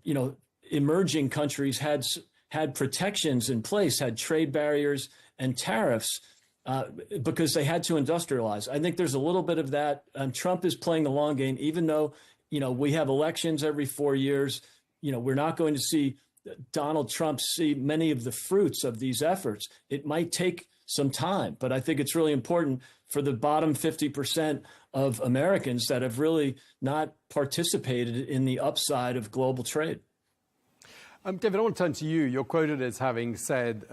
you know, emerging countries had protections in place, had trade barriers and tariffs because they had to industrialize. I think there's a little bit of that. Trump is playing the long game, even though, you know, we have elections every 4 years. You know, we're not going to see Donald Trump see many of the fruits of these efforts. It might take some time, but I think it's really important for the bottom 50% of Americans that have really not participated in the upside of global trade. David, I want to turn to you. You're quoted as having said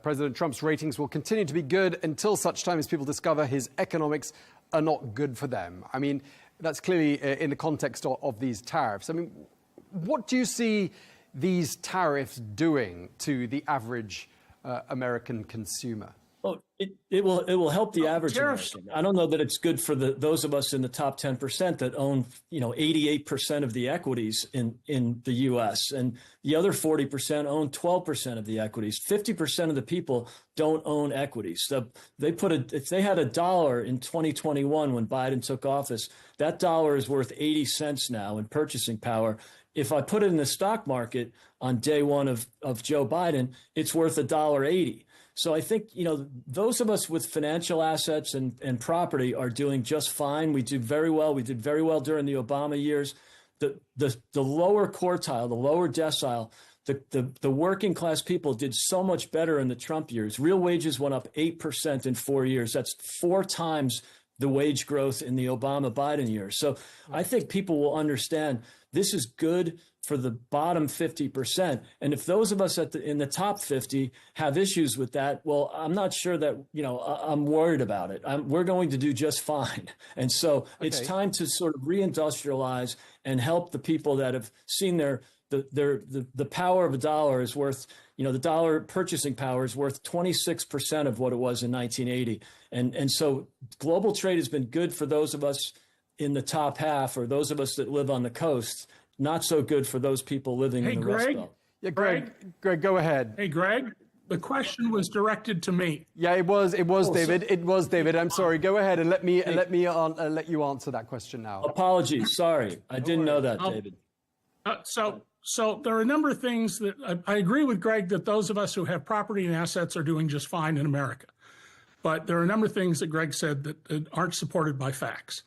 President Trump's ratings will continue to be good until such time as people discover his economics are not good for them. I mean, that's clearly in the context of these tariffs. I mean, what do you see these tariffs doing to the average American consumer? Well, it will help the average American. I don't know that it's good for those of us in the top 10% that own, you know, 88% of the equities in the U.S. and the other 40% own 12% of the equities. 50% of the people don't own equities. So if they had $1 in 2021 when Biden took office, that dollar is worth 80 cents now in purchasing power. If I put it in the stock market on day one of Joe Biden, it's worth $1.80. So I think, you know, those of us with financial assets and property are doing just fine. We do very well. We did very well during the Obama years. The lower quartile, the lower decile, the working class people did so much better in the Trump years. Real wages went up 8% in 4 years. That's 4 times the wage growth in the Obama-Biden years. So I think people will understand this is good for the bottom 50%. And if those of us in the top 50 have issues with that, well, I'm not sure that, you know, I'm worried about it. We're going to do just fine. And so it's time to sort of reindustrialize and help the people that have seen the power of a dollar is worth, you know, the dollar purchasing power is worth 26% of what it was in 1980. And so global trade has been good for those of us in the top half or those of us that live on the coast, not so good for those people living in the Rust Belt. Yeah, Greg, go ahead. Hey, Greg, the question was directed to me. Yeah, it was David. It was David. I'm sorry. Go ahead and let you answer that question now. Apologies. Sorry. I didn't know that, David. So there are a number of things that I agree with Greg that those of us who have property and assets are doing just fine in America. But there are a number of things that Greg said that aren't supported by facts.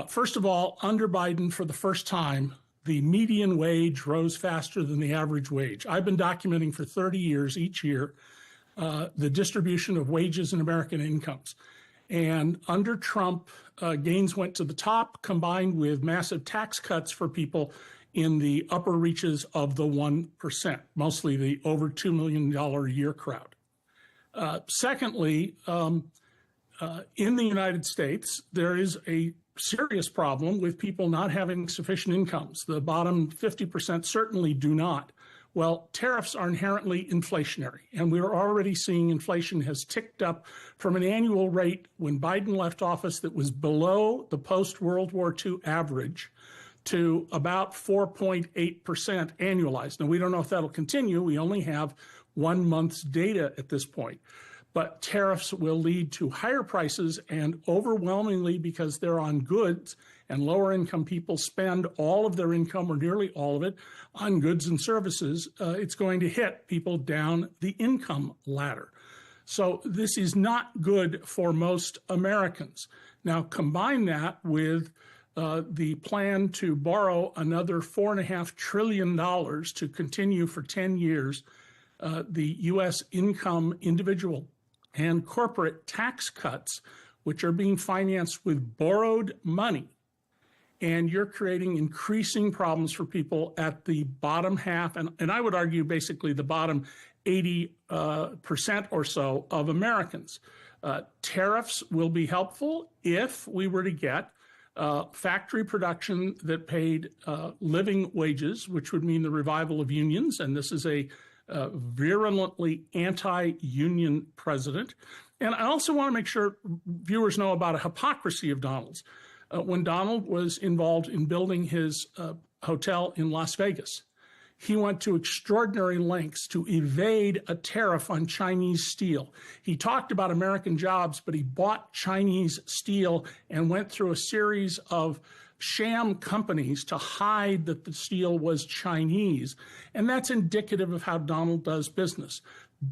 First of all, under Biden, for the first time, the median wage rose faster than the average wage. I've been documenting for 30 years each year the distribution of wages in American incomes. And under Trump, gains went to the top, combined with massive tax cuts for people in the upper reaches of the 1%, mostly the over $2 million a year crowd. Secondly, in the United States, there is a serious problem with people not having sufficient incomes. The bottom 50% certainly do not. Well, tariffs are inherently inflationary, and we're already seeing inflation has ticked up from an annual rate when Biden left office that was below the post-World War II average to about 4.8% annualized. Now, we don't know if that'll continue. We only have 1 month's data at this point. But tariffs will lead to higher prices, and overwhelmingly because they're on goods and lower income people spend all of their income or nearly all of it on goods and services, it's going to hit people down the income ladder. So this is not good for most Americans. Now combine that with the plan to borrow another $4.5 trillion to continue for 10 years the U.S. income individual and corporate tax cuts, which are being financed with borrowed money. And you're creating increasing problems for people at the bottom half, and I would argue basically the bottom 80% or so of Americans. Tariffs will be helpful if we were to get factory production that paid living wages, which would mean the revival of unions, and this is a virulently anti-union president. And I also want to make sure viewers know about a hypocrisy of Donald's. When Donald was involved in building his hotel in Las Vegas, he went to extraordinary lengths to evade a tariff on Chinese steel. He talked about American jobs, but he bought Chinese steel and went through a series of sham companies to hide that the steel was Chinese. And that's indicative of how Donald does business.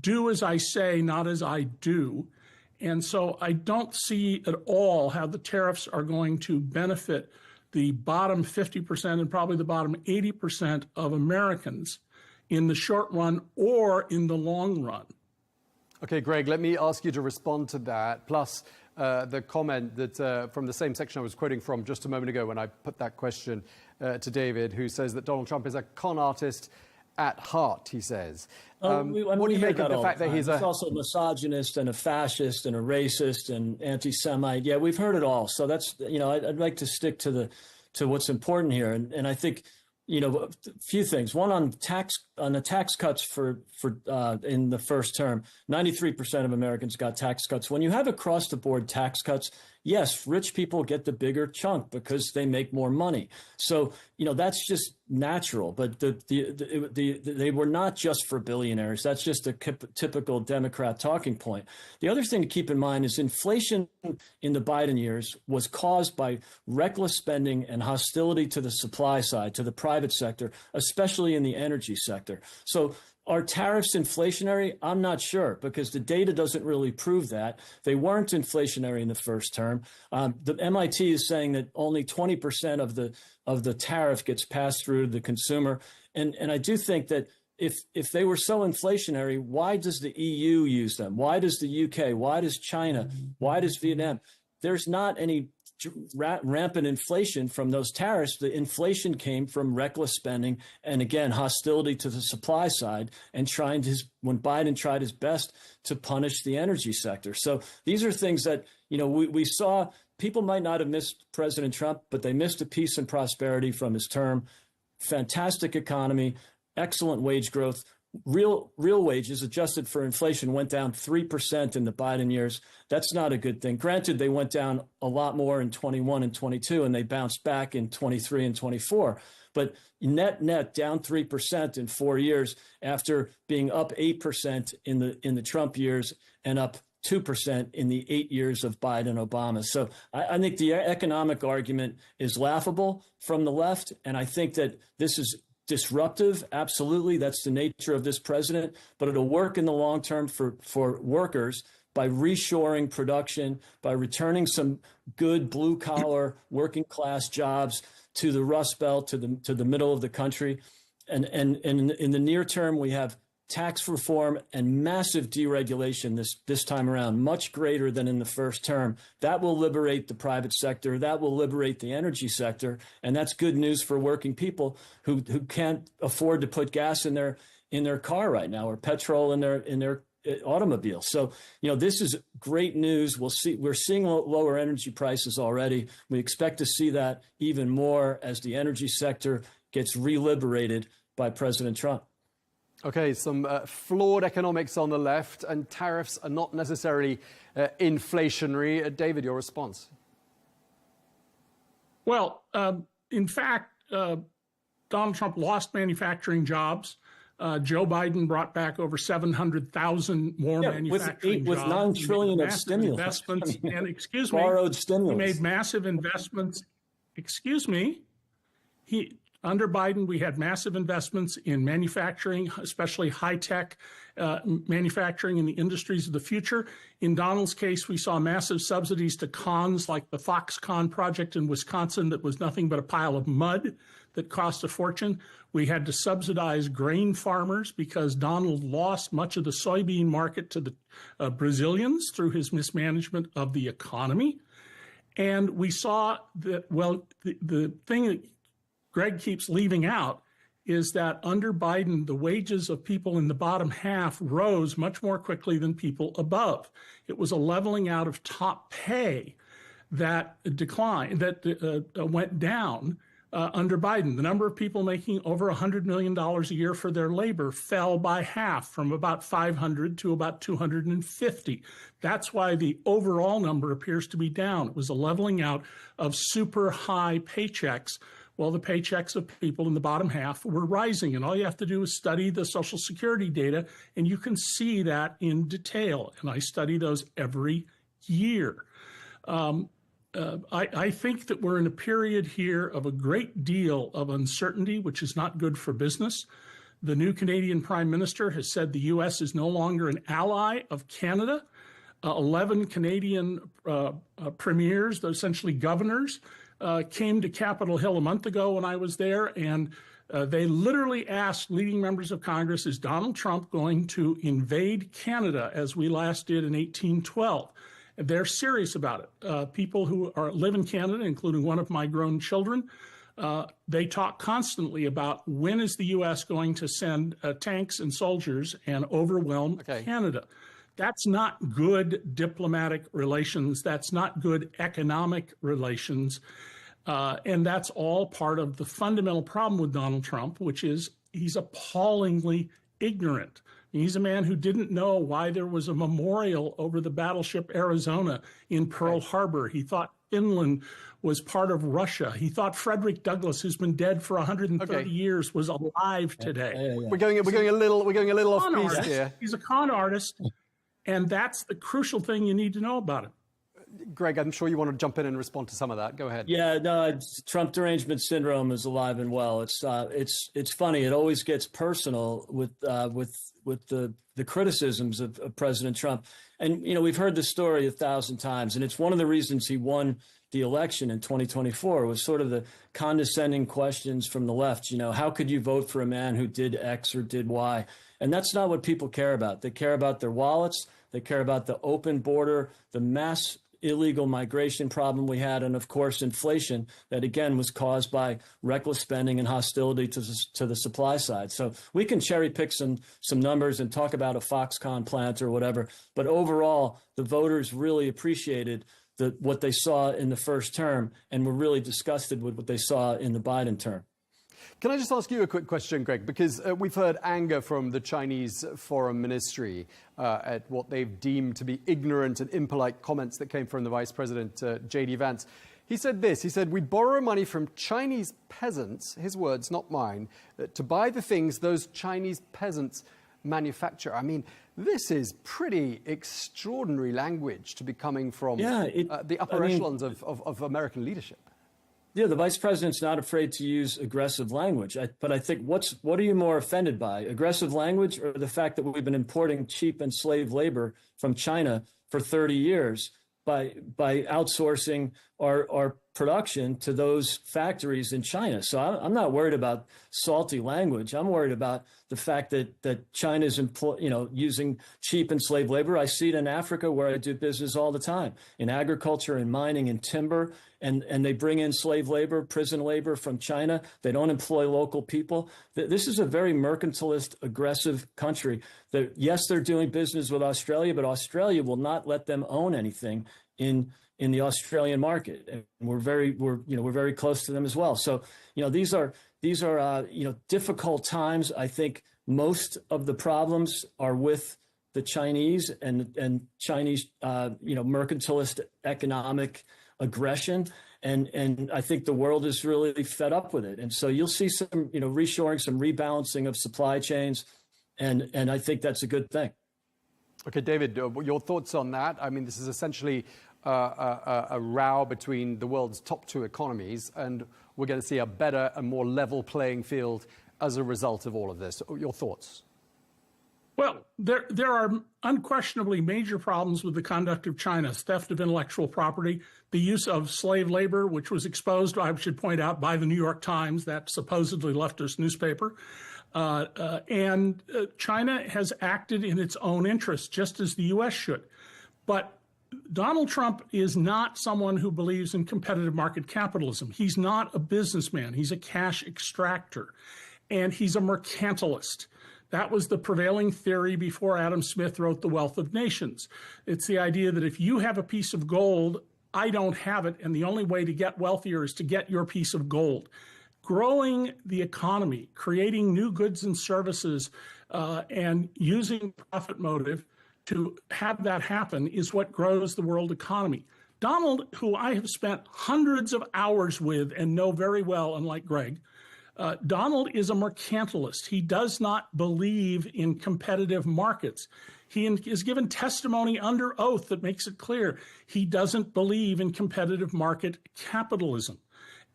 Do as I say, not as I do. And so I don't see at all how the tariffs are going to benefit the bottom 50% and probably the bottom 80% of Americans in the short run or in the long run. Okay, Greg, let me ask you to respond to that. Plus, the comment that from the same section I was quoting from just a moment ago when I put that question to David, who says that Donald Trump is a con artist at heart, he says. What do you make of the fact that he's also a misogynist and a fascist and a racist and anti-Semite? Yeah, we've heard it all. So that's, I'd like to stick to what's important here. And I think, a few things. One, on the tax cuts for in the first term, 93% of Americans got tax cuts. When you have across the board tax cuts, yes, rich people get the bigger chunk because they make more money. So, that's just natural. But they were not just for billionaires. That's just a typical Democrat talking point. The other thing to keep in mind is inflation in the Biden years was caused by reckless spending and hostility to the supply side, to the private sector, especially in the energy sector. So are tariffs inflationary? I'm not sure, because the data doesn't really prove that. They weren't inflationary in the first term. The MIT is saying that only 20% of the tariff gets passed through to the consumer. And I do think that if they were so inflationary, why does the EU use them? Why does the UK? Why does China? Why does Vietnam? There's not any rampant inflation from those tariffs. The inflation came from reckless spending and, again, hostility to the supply side and when Biden tried his best to punish the energy sector. So these are things that, we saw. People might not have missed President Trump, but they missed the peace and prosperity from his term. Fantastic economy, excellent wage growth. Real wages adjusted for inflation went down 3% in the Biden years. That's not a good thing. Granted, they went down a lot more in 21 and 22, and they bounced back in 23 and 24. But net down 3% in 4 years after being up 8% in the Trump years and up 2% in the 8 years of Biden Obama. So I think the economic argument is laughable from the left, and I think that this is disruptive. Absolutely. That's the nature of this president, but it'll work in the long term for workers by reshoring production, by returning some good blue-collar working-class jobs to the Rust Belt, to the middle of the country. And in the near term, we have tax reform and massive deregulation this time around, much greater than in the first term. That will liberate the private sector. That will liberate the energy sector. And that's good news for working people who can't afford to put gas in their car right now, or petrol in their automobile. So, this is great news. We're seeing lower energy prices already. We expect to see that even more as the energy sector gets reliberated by President Trump. Okay, some flawed economics on the left, and tariffs are not necessarily inflationary. David, your response? Well, in fact, Donald Trump lost manufacturing jobs. Joe Biden brought back over 700,000 more manufacturing with jobs. $9 trillion of stimulus. Investments, and excuse me, borrowed stimulus. He made massive investments. Excuse me, under Biden, we had massive investments in manufacturing, especially high-tech manufacturing in the industries of the future. In Donald's case, we saw massive subsidies to cons like the Foxconn project in Wisconsin that was nothing but a pile of mud that cost a fortune. We had to subsidize grain farmers because Donald lost much of the soybean market to the Brazilians through his mismanagement of the economy. And we saw that, well, the thing that Greg keeps leaving out is that under Biden, the wages of people in the bottom half rose much more quickly than people above. It was a leveling out of top pay that declined, that went down under Biden. The number of people making over $100 million a year for their labor fell by half, from about 500 to about 250. That's why the overall number appears to be down. It was a leveling out of super high paychecks. Well, the paychecks of people in the bottom half were rising, and all you have to do is study the Social Security data, and you can see that in detail. And I study those every year. I think that we're in a period here of a great deal of uncertainty, which is not good for business. The new Canadian Prime Minister has said the U.S. is no longer an ally of Canada. 11 Canadian premiers, essentially governors, came to Capitol Hill a month ago when I was there, and they literally asked leading members of Congress, is Donald Trump going to invade Canada as we last did in 1812? And they're serious about it. People who live in Canada, including one of my grown children, they talk constantly about when is the U.S. going to send tanks and soldiers and overwhelm Canada. That's not good diplomatic relations. That's not good economic relations. And that's all part of the fundamental problem with Donald Trump, which is he's appallingly ignorant. He's a man who didn't know why there was a memorial over the battleship Arizona in Pearl Harbor. He thought Finland was part of Russia. He thought Frederick Douglass, who's been dead for 130 years, was alive today. We're going a little off piece here. He's a con artist. And that's the crucial thing you need to know about him. Greg, I'm sure you want to jump in and respond to some of that. Go ahead. Yeah, no, Trump derangement syndrome is alive and well. It's funny. It always gets personal with the criticisms of President Trump. And, we've heard this story 1,000 times, and it's one of the reasons he won the election in 2024 was sort of the condescending questions from the left. How could you vote for a man who did X or did Y? And that's not what people care about. They care about their wallets. They care about the open border, the mass illegal migration problem we had, and, of course, inflation that, again, was caused by reckless spending and hostility to the supply side. So we can cherry pick some numbers and talk about a Foxconn plant or whatever. But overall, the voters really appreciated what they saw in the first term and were really disgusted with what they saw in the Biden term. Can I just ask you a quick question, Greg? Because we've heard anger from the Chinese Foreign Ministry at what they've deemed to be ignorant and impolite comments that came from the Vice President, J.D. Vance. He said this. He said, we borrow money from Chinese peasants, his words, not mine, to buy the things those Chinese peasants manufacture. I mean, this is pretty extraordinary language to be coming from the upper echelons of American leadership. Yeah, the vice president's not afraid to use aggressive language. But I think what are you more offended by, aggressive language or the fact that we've been importing cheap and slave labor from China for 30 years by outsourcing our production to those factories in China? So I'm not worried about salty language. I'm worried about the fact that China's using cheap and slave labor. I see it in Africa where I do business all the time, in agriculture and mining and timber, and they bring in slave labor, prison labor from China. They don't employ local people. This is a very mercantilist, aggressive country. Yes, they're doing business with Australia, but Australia will not let them own anything in the Australian market, and we're very close to them as well. So these are difficult times. I think most of the problems are with the Chinese and Chinese mercantilist economic aggression, and I think the world is really fed up with it. And so you'll see some reshoring, some rebalancing of supply chains, and I think that's a good thing. Okay, David, your thoughts on that? I mean, this is essentially a row between the world's top two economies, and we're going to see a better and more level playing field as a result of all of this. Your thoughts? Well, there are unquestionably major problems with the conduct of China: theft of intellectual property, the use of slave labor, which was exposed, I should point out, by the New York Times, that supposedly leftist newspaper. And China has acted in its own interest, just as the U.S. should. But Donald Trump is not someone who believes in competitive market capitalism. He's not a businessman. He's a cash extractor, and he's a mercantilist. That was the prevailing theory before Adam Smith wrote The Wealth of Nations. It's the idea that if you have a piece of gold, I don't have it, and the only way to get wealthier is to get your piece of gold. Growing the economy, creating new goods and services, and using profit motive to have that happen is what grows the world economy. Donald, who I have spent hundreds of hours with and know very well, unlike Greg, Donald is a mercantilist. He does not believe in competitive markets. He is given testimony under oath that makes it clear he doesn't believe in competitive market capitalism.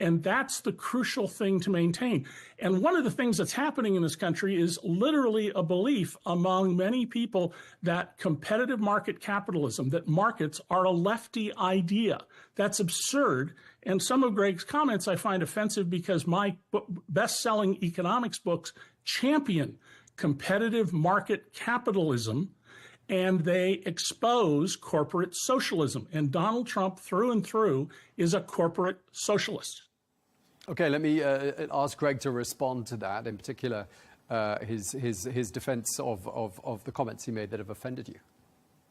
And that's the crucial thing to maintain. And one of the things that's happening in this country is literally a belief among many people that competitive market capitalism, that markets are a lefty idea. That's absurd. And some of Greg's comments I find offensive because my best-selling economics books champion competitive market capitalism, and they expose corporate socialism. And Donald Trump, through and through, is a corporate socialist. Okay, let me ask Greg to respond to that, in particular, his defense of the comments he made that have offended you.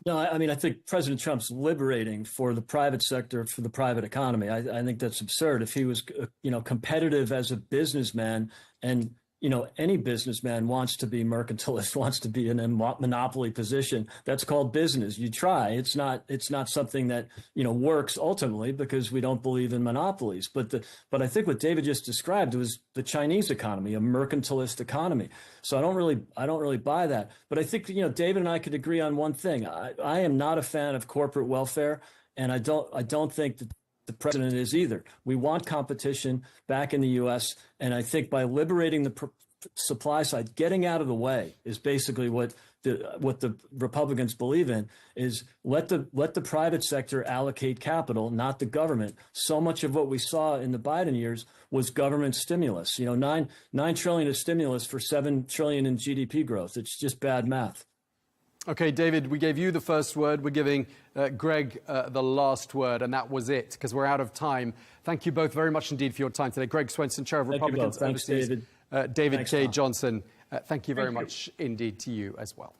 No, I mean, I think President Trump's liberating for the private sector, for the private economy. I think that's absurd. If he was, competitive as a businessman, and any businessman wants to be mercantilist, wants to be in a monopoly position. That's called business. You try. It's not something that works ultimately because we don't believe in monopolies. But I think what David just described was the Chinese economy, a mercantilist economy. So I don't really buy that. But I think David and I could agree on one thing. I am not a fan of corporate welfare, and I don't think that the president is either. We want competition back in the U.S., and I think by liberating the supply side, getting out of the way is basically what the Republicans believe in. Is let the private sector allocate capital, not the government. So much of what we saw in the Biden years was government stimulus. $9 trillion of stimulus for $7 trillion in GDP growth. It's just bad math. Okay, David, we gave you the first word. We're giving Greg the last word, and that was it, because we're out of time. Thank you both very much indeed for your time today. Greg Swenson, Chair of Republicans Overseas. David. David Thanks, K. Tom. Johnson, thank you very much indeed to you as well.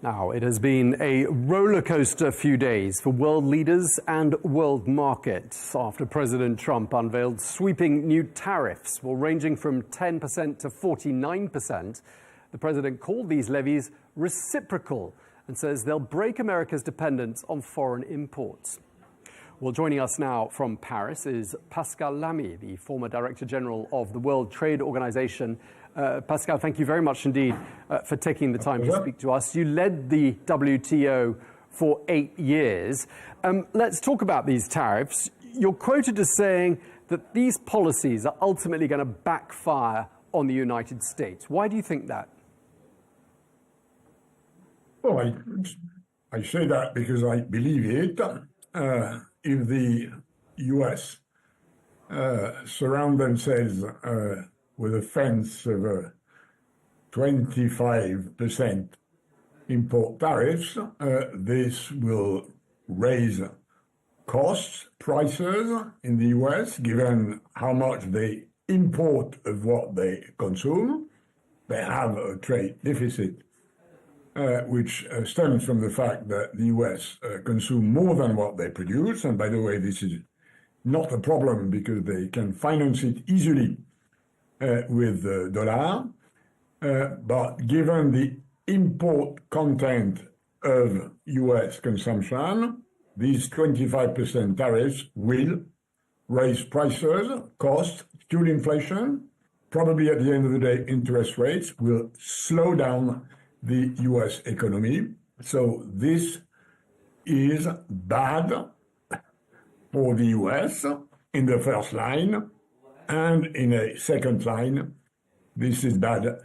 Now, it has been a roller coaster few days for world leaders and world markets after President Trump unveiled sweeping new tariffs, ranging from 10% to 49%. The president called these levies reciprocal and says they'll break America's dependence on foreign imports. Well, joining us now from Paris is Pascal Lamy, the former Director General of the World Trade Organization, Pascal, thank you very much indeed for taking the time to speak to us. You led the WTO for 8 years. Let's talk about these tariffs. You're quoted as saying that these policies are ultimately going to backfire on the United States. Why do you think that? Well, I say that because I believe it. If the U.S. Surround themselves with a fence of 25% import tariffs, this will raise costs, prices in the U.S., given how much they import of what they consume. They have a trade deficit, which stems from the fact that the U.S. consume more than what they produce. And by the way, this is not a problem because they can finance it easily with the dollar. But given the import content of U.S. consumption, these 25% tariffs will raise prices, costs, fuel inflation. Probably at the end of the day, interest rates will slow down the U.S. economy. So this is bad for the U.S. in the first line, and in a second line, this is bad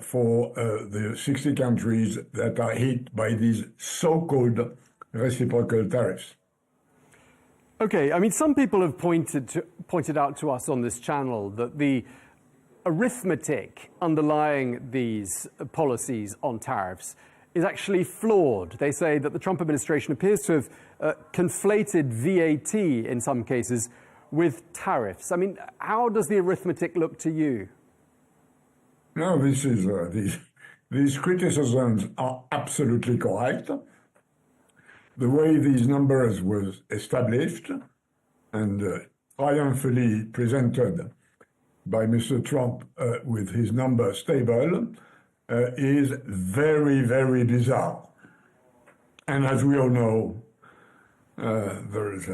for the 60 countries that are hit by these so-called reciprocal tariffs. Okay, I mean, some people have pointed out to us on this channel that the arithmetic underlying these policies on tariffs is actually flawed. They say that the Trump administration appears to have conflated VAT in some cases with tariffs. I mean, how does the arithmetic look to you? No, this is these criticisms are absolutely correct. The way these numbers were established and triumphantly presented by Mr. Trump with his numbers stable is very, very bizarre. And as we all know, there is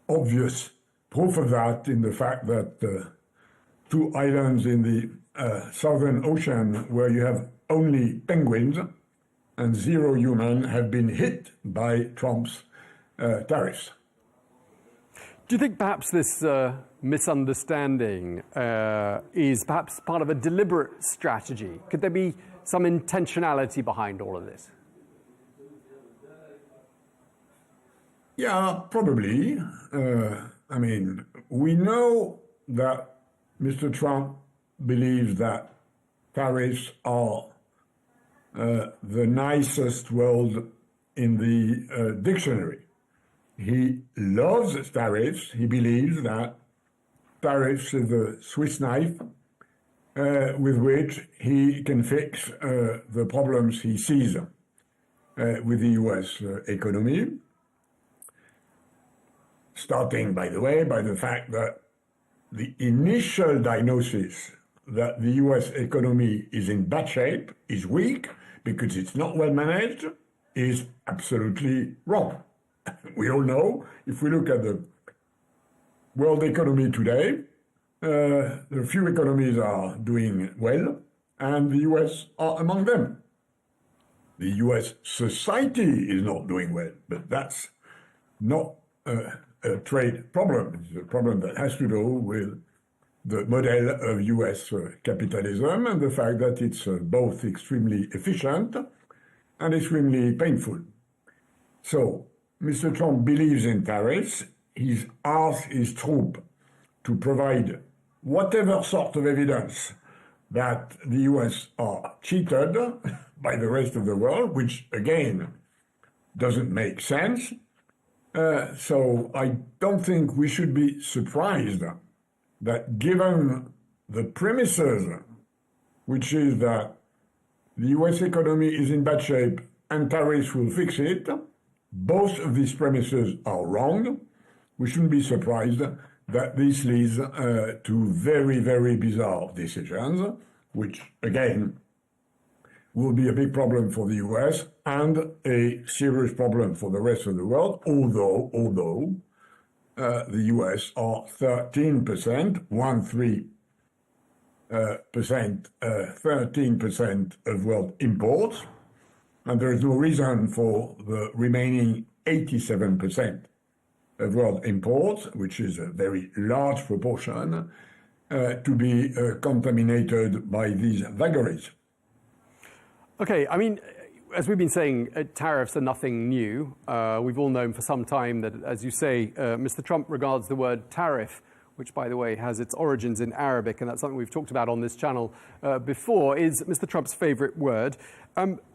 obvious proof of that in the fact that two islands in the Southern Ocean where you have only penguins and zero human have been hit by Trump's tariffs. Do you think perhaps this misunderstanding is perhaps part of a deliberate strategy? Could there be some intentionality behind all of this? Yeah, probably. I mean, we know that Mr. Trump believes that tariffs are the nicest word in the dictionary. He loves tariffs. He believes that tariffs is the Swiss knife with which he can fix the problems he sees with the U.S. economy. Starting, by the way, by the fact that the initial diagnosis that the U.S. economy is in bad shape, is weak, because it's not well managed, is absolutely wrong. We all know, if we look at the world economy today, there are few economies are doing well, and the U.S. are among them. The U.S. society is not doing well, but that's not a trade problem. It's a problem that has to do with the model of U.S. capitalism and the fact that it's both extremely efficient and extremely painful. So, Mr. Trump believes in tariffs. He's asked his troops to provide whatever sort of evidence that the U.S. are cheated by the rest of the world, which, again, doesn't make sense. So I don't think we should be surprised that given the premises, which is that the U.S. economy is in bad shape and tariffs will fix it, both of these premises are wrong. We shouldn't be surprised that this leads to very, very bizarre decisions, which, again, will be a big problem for the U.S. and a serious problem for the rest of the world, although the U.S. are 13%, 13% of world imports, and there is no reason for the remaining 87% of world imports, which is a very large proportion, to be contaminated by these vagaries. Okay, I mean, as we've been saying, tariffs are nothing new. We've all known for some time that, as you say, Mr. Trump regards the word tariff, which, by the way, has its origins in Arabic, and that's something we've talked about on this channel before, is Mr. Trump's favorite word.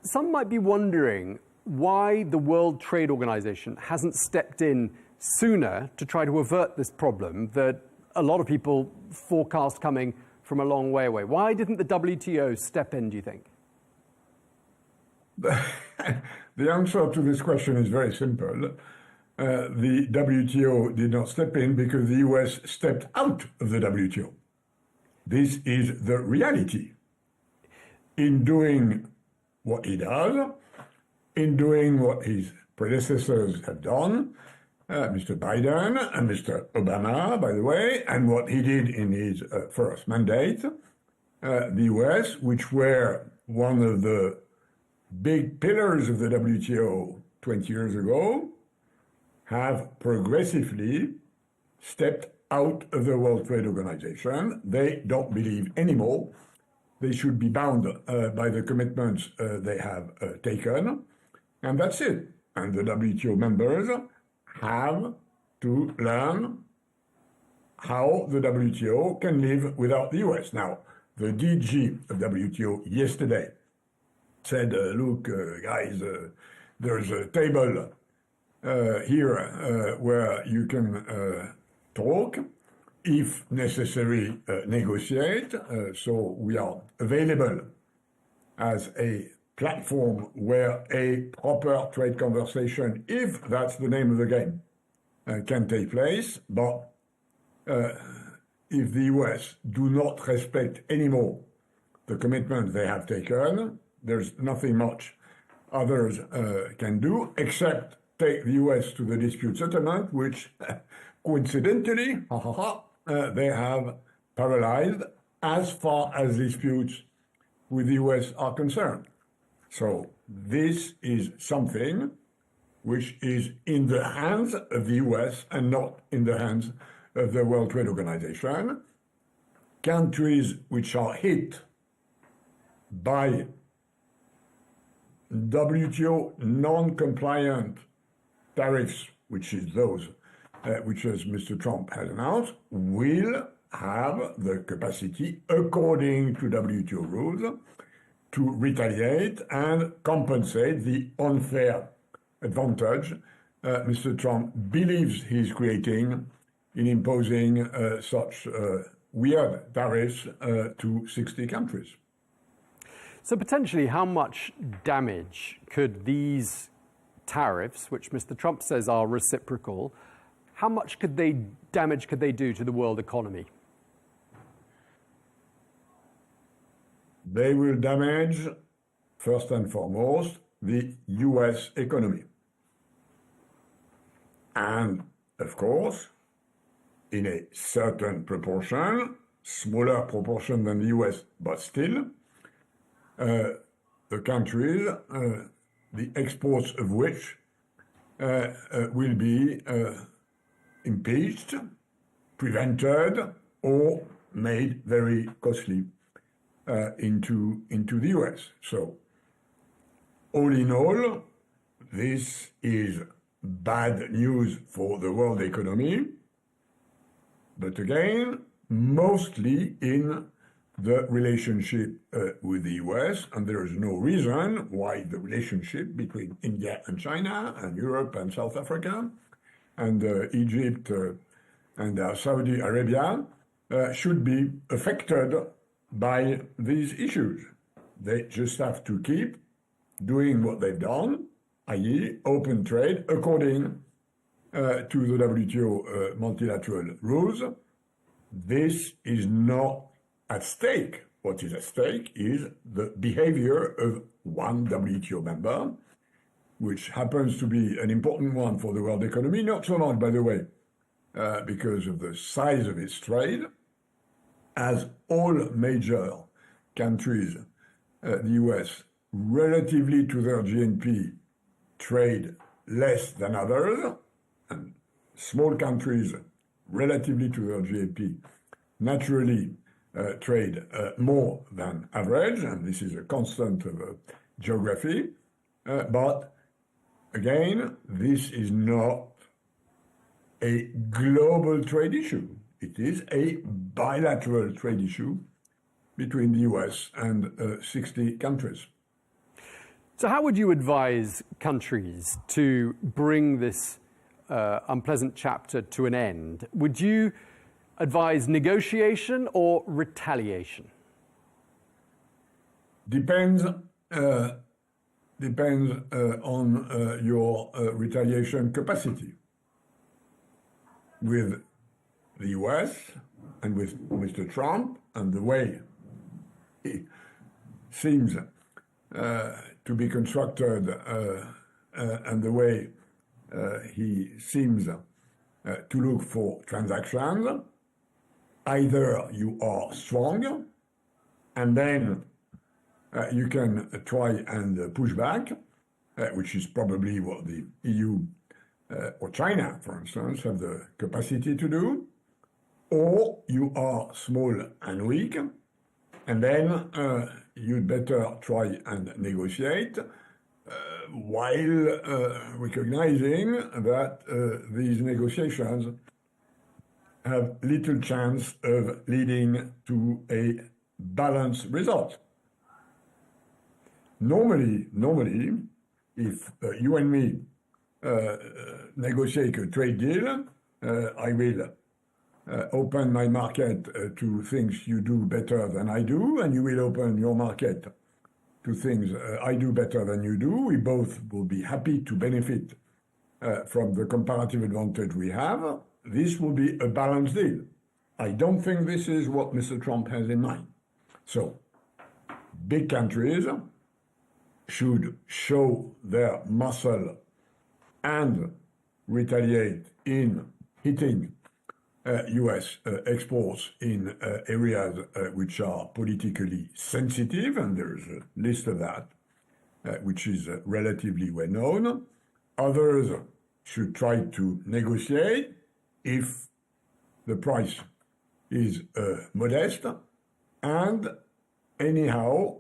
Some might be wondering why the World Trade Organization hasn't stepped in sooner to try to avert this problem that a lot of people forecast coming from a long way away. Why didn't the WTO step in, do you think? The answer to this question is very simple. The WTO did not step in because the US stepped out of the WTO. This is the reality. In doing what he does, in doing what his predecessors have done, Mr. Biden and Mr. Obama, by the way, and what he did in his first mandate, the US, which were one of the big pillars of the WTO 20 years ago, have progressively stepped out of the World Trade Organization. They don't believe anymore they should be bound by the commitments they have taken, and that's it. And the WTO members have to learn how the WTO can live without the US. Now, the DG of WTO yesterday said, look, guys, there's a table here where you can talk, if necessary, negotiate. So we are available as a platform where a proper trade conversation, if that's the name of the game, can take place. But if the US do not respect anymore the commitment they have taken, there's nothing much others can do except take the US to the dispute settlement, which coincidentally, they have paralyzed as far as disputes with the US are concerned. So this is something which is in the hands of the US and not in the hands of the World Trade Organization. Countries which are hit by WTO non-compliant tariffs, which is those which, as Mr. Trump has announced, will have the capacity, according to WTO rules, to retaliate and compensate the unfair advantage Mr. Trump believes he's creating in imposing such weird tariffs to 60 countries. So potentially, how much damage could these tariffs, which Mr. Trump says are reciprocal, how much damage could they do to the world economy? They will damage, first and foremost, the US economy. And, of course, in a certain proportion, smaller proportion than the US, but still, the countries, the exports of which will be impeached, prevented, or made very costly into the US. So, all in all, this is bad news for the world economy, but again, mostly in the relationship with the US, and there is no reason why the relationship between India and China, and Europe and South Africa, and Egypt and Saudi Arabia should be affected by these issues. They just have to keep doing what they've done, i.e. open trade according to the WTO multilateral rules. This is not at stake. What is at stake is the behavior of one WTO member, which happens to be an important one for the world economy, not so much, by the way, because of the size of its trade, as all major countries, the US, relatively to their GNP, trade less than others, and small countries, relatively to their GNP, naturally trade more than average, and this is a constant of geography. But again, this is not a global trade issue. It is a bilateral trade issue between the US and 60 countries. So how would you advise countries to bring this unpleasant chapter to an end? Would you advise negotiation or retaliation? Depends on your retaliation capacity. With the US and with Mr. Trump and the way he seems to be constructed and the way he seems to look for transactions, either you are strong and then you can try and push back, which is probably what the EU or China, for instance, have the capacity to do, or you are small and weak, and then you'd better try and negotiate while recognizing that these negotiations have little chance of leading to a balanced result. Normally, if you and me negotiate a trade deal, I will open my market to things you do better than I do, and you will open your market to things I do better than you do. We both will be happy to benefit from the comparative advantage we have. This will be a balanced deal. I don't think this is what Mr. Trump has in mind. So, big countries should show their muscle and retaliate in hitting US exports in areas which are politically sensitive, and there's a list of that, which is relatively well known. Others should try to negotiate if the price is modest, and anyhow,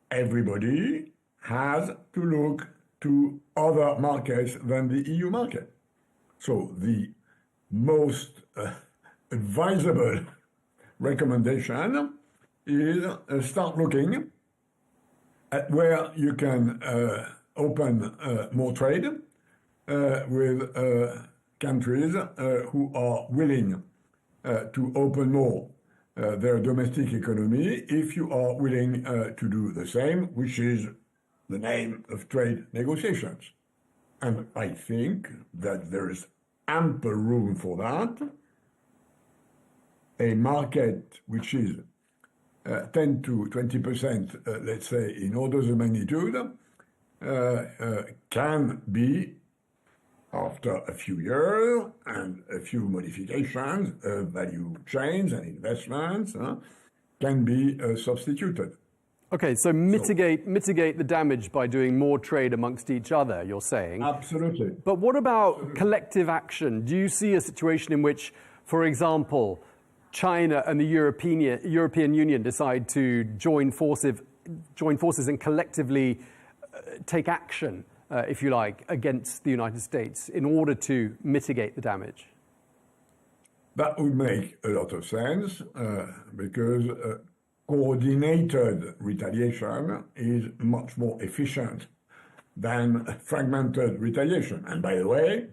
everybody has to look to other markets than the EU market. So the most advisable recommendation is start looking at where you can open more trade with countries who are willing to open more their domestic economy if you are willing to do the same, which is the name of trade negotiations. And I think that there is ample room for that. A market which is 10 to 20%, let's say, in orders of magnitude, can be, after a few years and a few modifications of value chains and investments, can be substituted. Okay, so mitigate the damage by doing more trade amongst each other, you're saying? Absolutely. But what about collective action? Do you see a situation in which, for example, China and the European Union decide to join forces and collectively take action, if you like, against the United States in order to mitigate the damage? That would make a lot of sense because coordinated retaliation is much more efficient than fragmented retaliation. And by the way,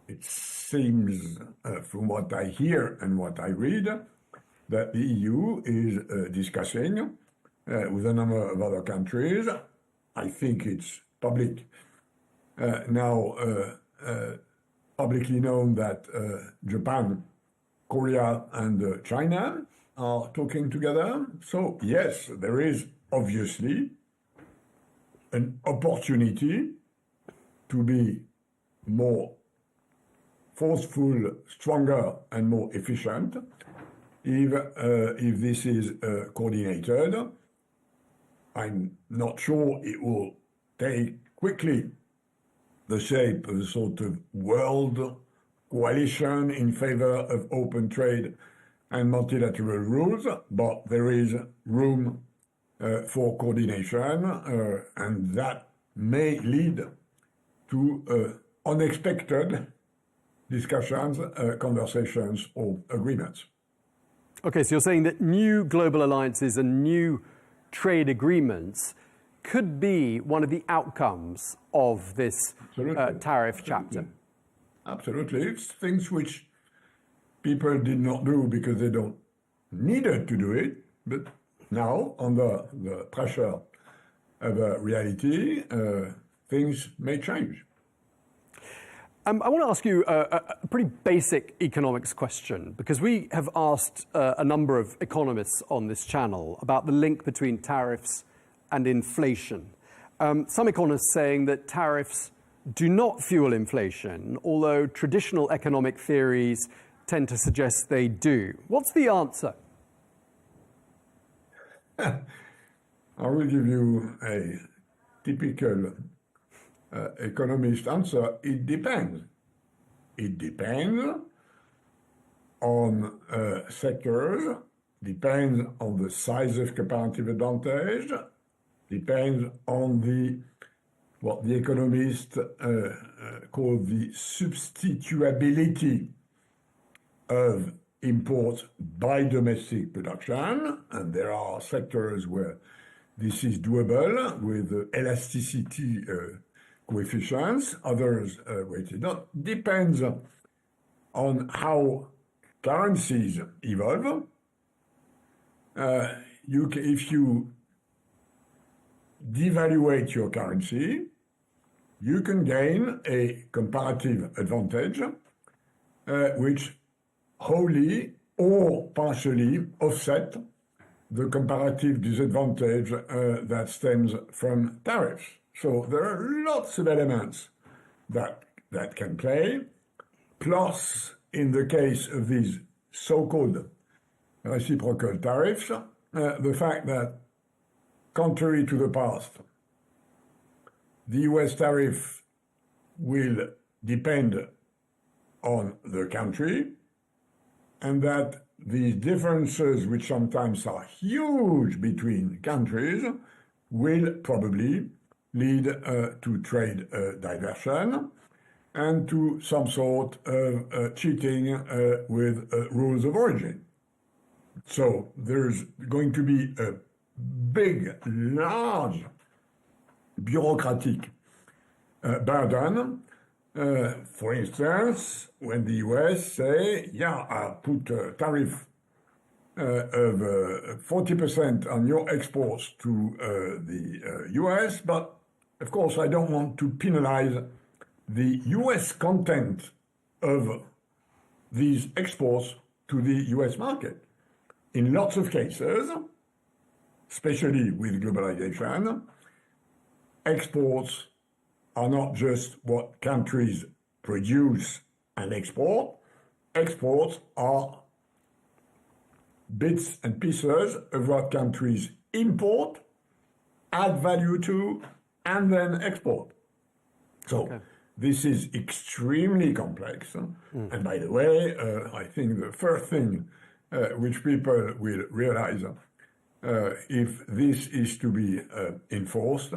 it seems, from what I hear and what I read, that the EU is discussing with a number of other countries. I think it's public now, publicly known that Japan, Korea, and China are talking together. So yes, there is obviously an opportunity to be more forceful, stronger, and more efficient if this is coordinated. I'm not sure it will take quickly the shape of a sort of world coalition in favor of open trade and multilateral rules, but there is room for coordination, and that may lead to unexpected discussions, conversations, or agreements. Okay, so you're saying that new global alliances and new trade agreements could be one of the outcomes of this tariff chapter? Absolutely. It's things which people did not do because they don't needed to do it, but now, under the pressure of reality, things may change. I want to ask you a pretty basic economics question, because we have asked a number of economists on this channel about the link between tariffs and inflation. Some economists saying that tariffs do not fuel inflation, although traditional economic theories tend to suggest they do. What's the answer? I will give you a typical economist answer. It depends. It depends on sectors, depends on the size of comparative advantage, depends on what the economists call the substitutability of imports by domestic production, and there are sectors where this is doable with elasticity coefficients, others where it is not. Depends on how currencies evolve. If you devaluate your currency, you can gain a comparative advantage which wholly or partially offset the comparative disadvantage that stems from tariffs. So there are lots of elements that can play. Plus, in the case of these so-called reciprocal tariffs, the fact that, contrary to the past, the US tariff will depend on the country, and that these differences, which sometimes are huge between countries, will probably lead to trade diversion and to some sort of cheating with rules of origin. So there's going to be a big, large bureaucratic burden. For instance, when the US say, yeah, I'll put a tariff of 40% on your exports to the US, but of course I don't want to penalize the US content of these exports to the US market. In lots of cases, especially with globalization, exports are not just what countries produce and export. Exports are bits and pieces of what countries import, add value to, and then export. So this is extremely complex. And by the way, I think the first thing which people will realize if this is to be enforced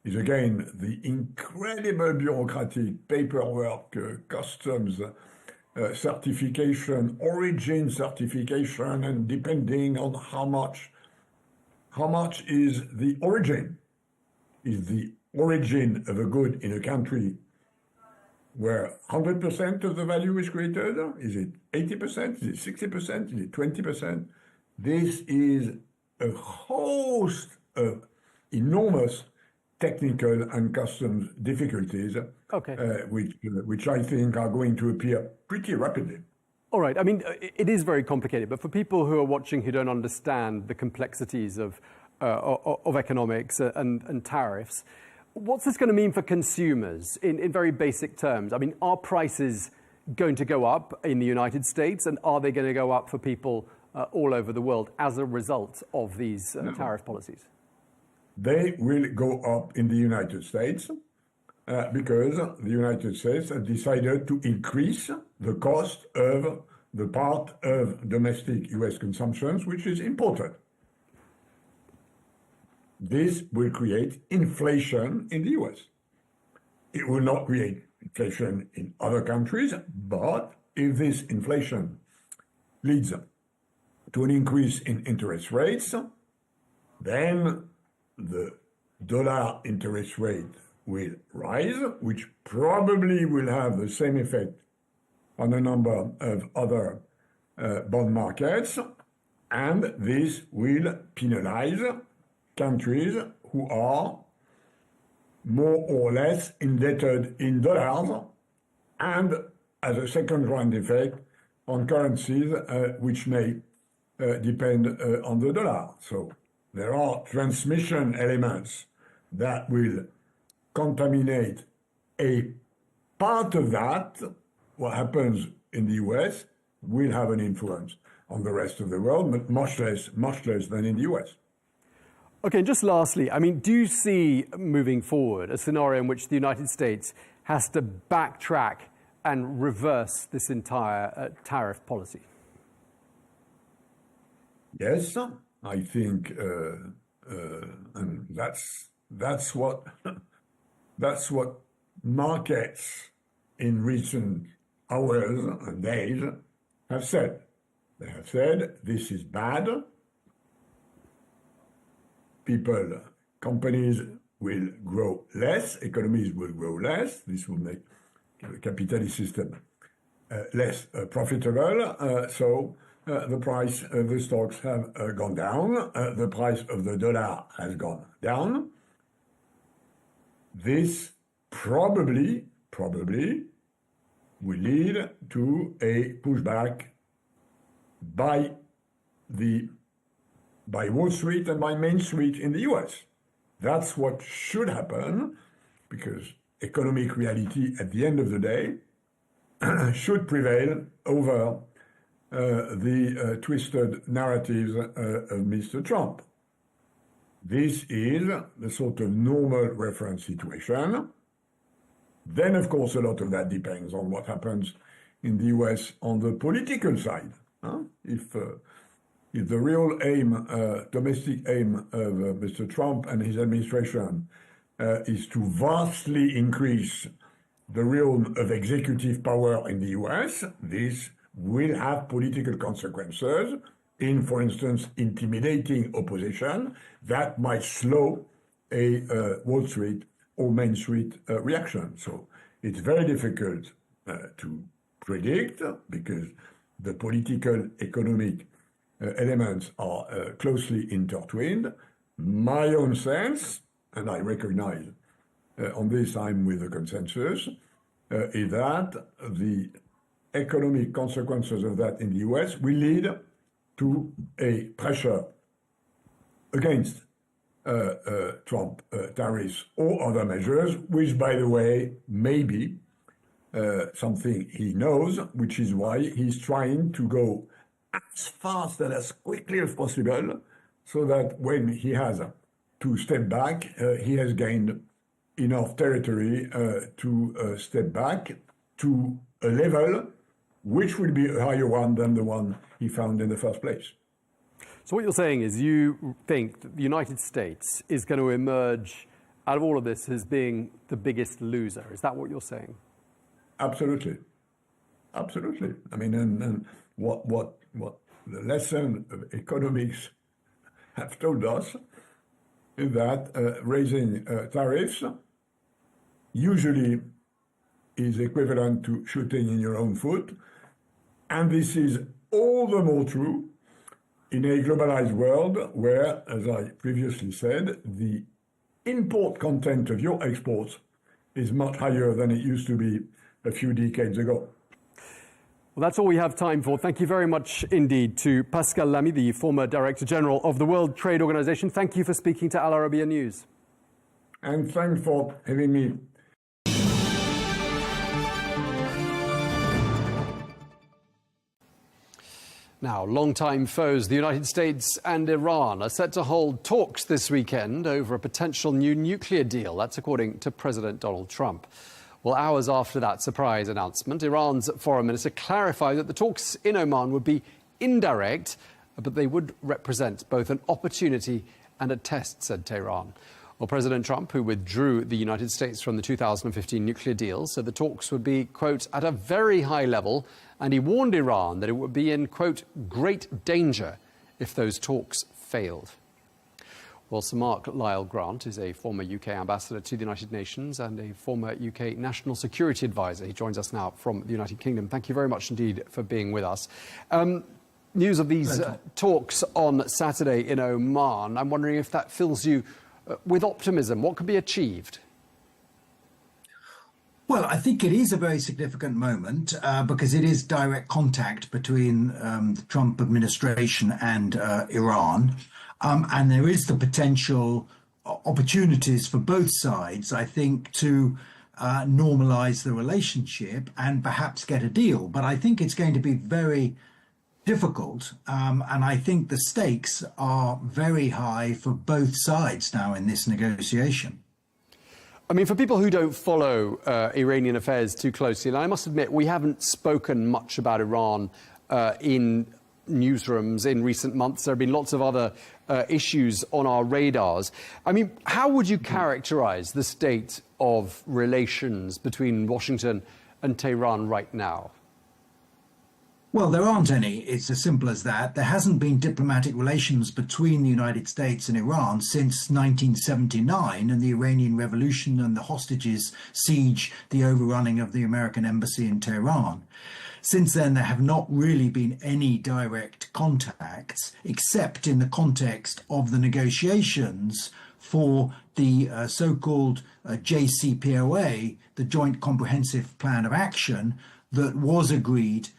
is again the incredible bureaucratic paperwork, customs certification, origin certification, and depending on how much is the origin. Is the origin of a good in a country where 100% of the value is created? Is it 80%? Is it 60%? Is it 20%? This is a host of enormous technical and customs difficulties, which I think are going to appear pretty rapidly. All right. I mean, it is very complicated, but for people who are watching who don't understand the complexities of economics and tariffs, what's this going to mean for consumers in very basic terms? I mean, are prices going to go up in the United States, and are they going to go up for people all over the world as a result of these tariff policies? They will go up in the United States because the United States has decided to increase the cost of the part of domestic US consumptions, which is important. This will create inflation in the US. It will not create inflation in other countries, but if this inflation leads to an increase in interest rates, then the dollar interest rate will rise, which probably will have the same effect on a number of other bond markets, and this will penalize countries who are more or less indebted in dollars, and as a second-round effect on currencies which may depend on the dollar. So there are transmission elements that will contaminate a part of that. What happens in the US will have an influence on the rest of the world, but much less than in the US. Okay, just lastly, I mean, do you see moving forward a scenario in which the United States has to backtrack and reverse this entire tariff policy? Yes, I think, and that's what markets in recent hours and days have said. They have said this is bad. Companies will grow less, economies will grow less. This will make the capitalist system less profitable. So the price of the stocks have gone down. The price of the dollar has gone down. This probably will lead to a pushback by Wall Street and by Main Street in the US. That's what should happen, because economic reality at the end of the day should prevail over the twisted narratives of Mr. Trump. This is the sort of normal reference situation. Then, of course, a lot of that depends on what happens in the US on the political side. If the real aim, domestic aim of Mr. Trump and his administration is to vastly increase the realm of executive power in the US, this will have political consequences in, for instance, intimidating opposition that might slow a Wall Street or Main Street reaction. So it's very difficult to predict because the political, economic elements are closely intertwined. My own sense, and I recognize on this I'm with the consensus, is that the economic consequences of that in the US will lead to a pressure against Trump tariffs or other measures, which, by the way, may be something he knows, which is why he's trying to go as fast and as quickly as possible, so that when he has to step back, he has gained enough territory to step back to a level which will be a higher one than the one he found in the first place. So what you're saying is you think that the United States is going to emerge out of all of this as being the biggest loser. Is that what you're saying? Absolutely. Absolutely. I mean, and what the lesson of economics have told us is that raising tariffs usually is equivalent to shooting in your own foot. And this is all the more true in a globalized world where, as I previously said, the import content of your exports is much higher than it used to be a few decades ago. Well, that's all we have time for. Thank you very much indeed to Pascal Lamy, the former Director General of the World Trade Organization. Thank you for speaking to Al Arabiya News. And thanks for having me. Now, longtime foes, the United States and Iran, are set to hold talks this weekend over a potential new nuclear deal. That's according to President Donald Trump. Well, hours after that surprise announcement, Iran's foreign minister clarified that the talks in Oman would be indirect, but they would represent both an opportunity and a test, said Tehran. Well, President Trump, who withdrew the United States from the 2015 nuclear deal, said the talks would be, quote, at a very high level, and he warned Iran that it would be in, quote, great danger if those talks failed. Well, Sir Mark Lyle Grant is a former UK ambassador to the United Nations and a former UK National Security Advisor. He joins us now from the United Kingdom. Thank you very much indeed for being with us. News of these talks on Saturday in Oman. I'm wondering if that fills you with optimism. What could be achieved? Well, I think it is a very significant moment because it is direct contact between the Trump administration and Iran. And there is the potential opportunities for both sides, I think, to normalize the relationship and perhaps get a deal. But I think it's going to be very difficult. And I think the stakes are very high for both sides now in this negotiation. I mean, for people who don't follow Iranian affairs too closely, and I must admit, we haven't spoken much about Iran in newsrooms in recent months. There have been lots of other issues on our radars. I mean, how would you characterize the state of relations between Washington and Tehran right now? Well, there aren't any. It's as simple as that. There hasn't been diplomatic relations between the United States and Iran since 1979 and the Iranian Revolution and the hostages siege, the overrunning of the American embassy in Tehran. Since then, there have not really been any direct contacts, except in the context of the negotiations for the so-called JCPOA, the Joint Comprehensive Plan of Action, that was agreed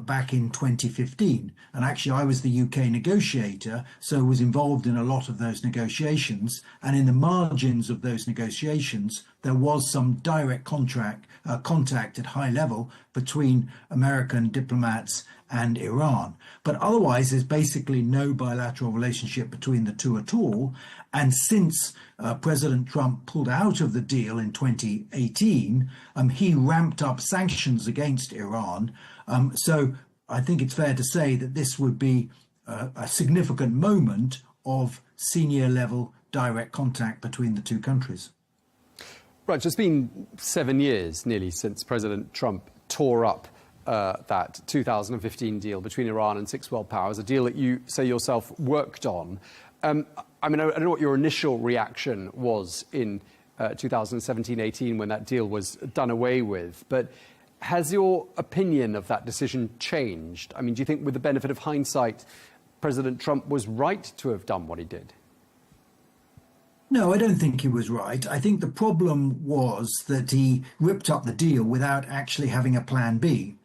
back in 2015. And actually, I was the UK negotiator, so was involved in a lot of those negotiations. And in the margins of those negotiations, there was some direct contact at high level between American diplomats and Iran. But otherwise, there's basically no bilateral relationship between the two at all. And since President Trump pulled out of the deal in 2018, he ramped up sanctions against Iran. So I think it's fair to say that this would be a significant moment of senior level direct contact between the two countries. Right, so it's been 7 years nearly since President Trump tore up that 2015 deal between Iran and 6 world powers, a deal that you say yourself worked on. I mean, I don't know what your initial reaction was in 2017-18 when that deal was done away with, but has your opinion of that decision changed? I mean, do you think with the benefit of hindsight, President Trump was right to have done what he did? No, I don't think he was right. I think the problem was that he ripped up the deal without actually having a plan B.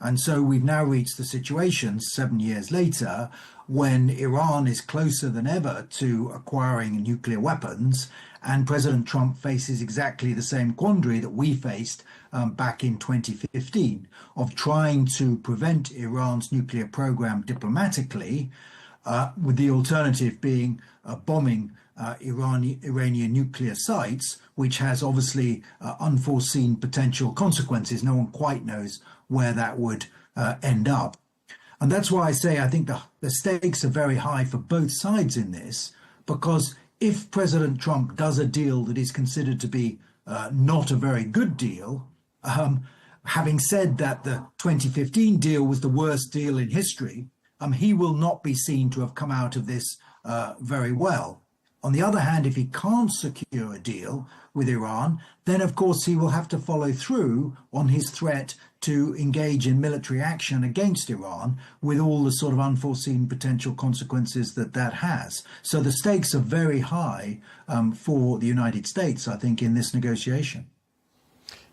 And so we've now reached the situation 7 years later when Iran is closer than ever to acquiring nuclear weapons, and President Trump faces exactly the same quandary that we faced back in 2015 of trying to prevent Iran's nuclear program diplomatically, with the alternative being bombing Iranian nuclear sites, which has obviously unforeseen potential consequences. No one quite knows where that would end up. And that's why I say I think the stakes are very high for both sides in this, because if President Trump does a deal that is considered to be not a very good deal, having said that the 2015 deal was the worst deal in history, he will not be seen to have come out of this very well. On the other hand, if he can't secure a deal with Iran, then of course he will have to follow through on his threat to engage in military action against Iran with all the sort of unforeseen potential consequences that that has. So the stakes are very high for the United States, I think, in this negotiation.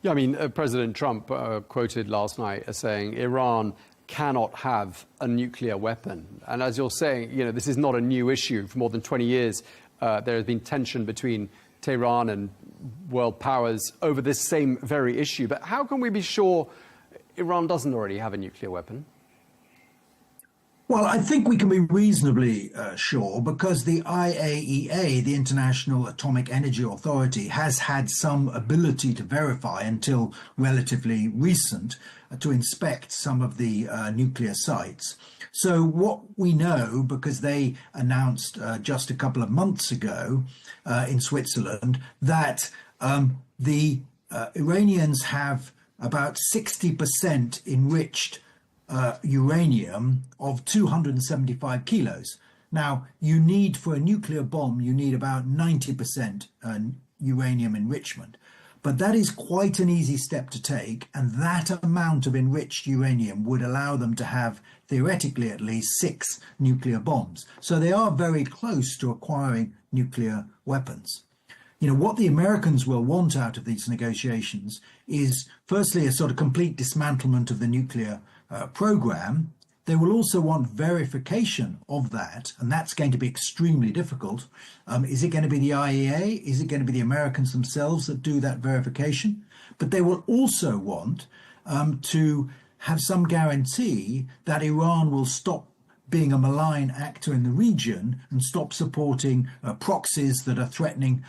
Yeah, I mean, President Trump quoted last night as saying Iran cannot have a nuclear weapon. And as you're saying, you know, this is not a new issue. For more than 20 years, there has been tension between Tehran and world powers over this same very issue. But how can we be sure Iran doesn't already have a nuclear weapon? Well, I think we can be reasonably sure because the IAEA, the International Atomic Energy Authority, has had some ability to verify until relatively recent to inspect some of the nuclear sites. So what we know, because they announced just a couple of months ago in Switzerland that the Iranians have about 60% enriched uranium of 275 kilos. Now, you need, for a nuclear bomb, you need about 90% uranium enrichment. But that is quite an easy step to take, and that amount of enriched uranium would allow them to have, theoretically at least, 6 nuclear bombs. So they are very close to acquiring nuclear weapons. You know, what the Americans will want out of these negotiations is, firstly, a sort of complete dismantlement of the nuclear program. They will also want verification of that, and that's going to be extremely difficult. Is it going to be the IAEA? Is it going to be the Americans themselves that do that verification? But they will also want to have some guarantee that Iran will stop being a malign actor in the region and stop supporting proxies that are threatening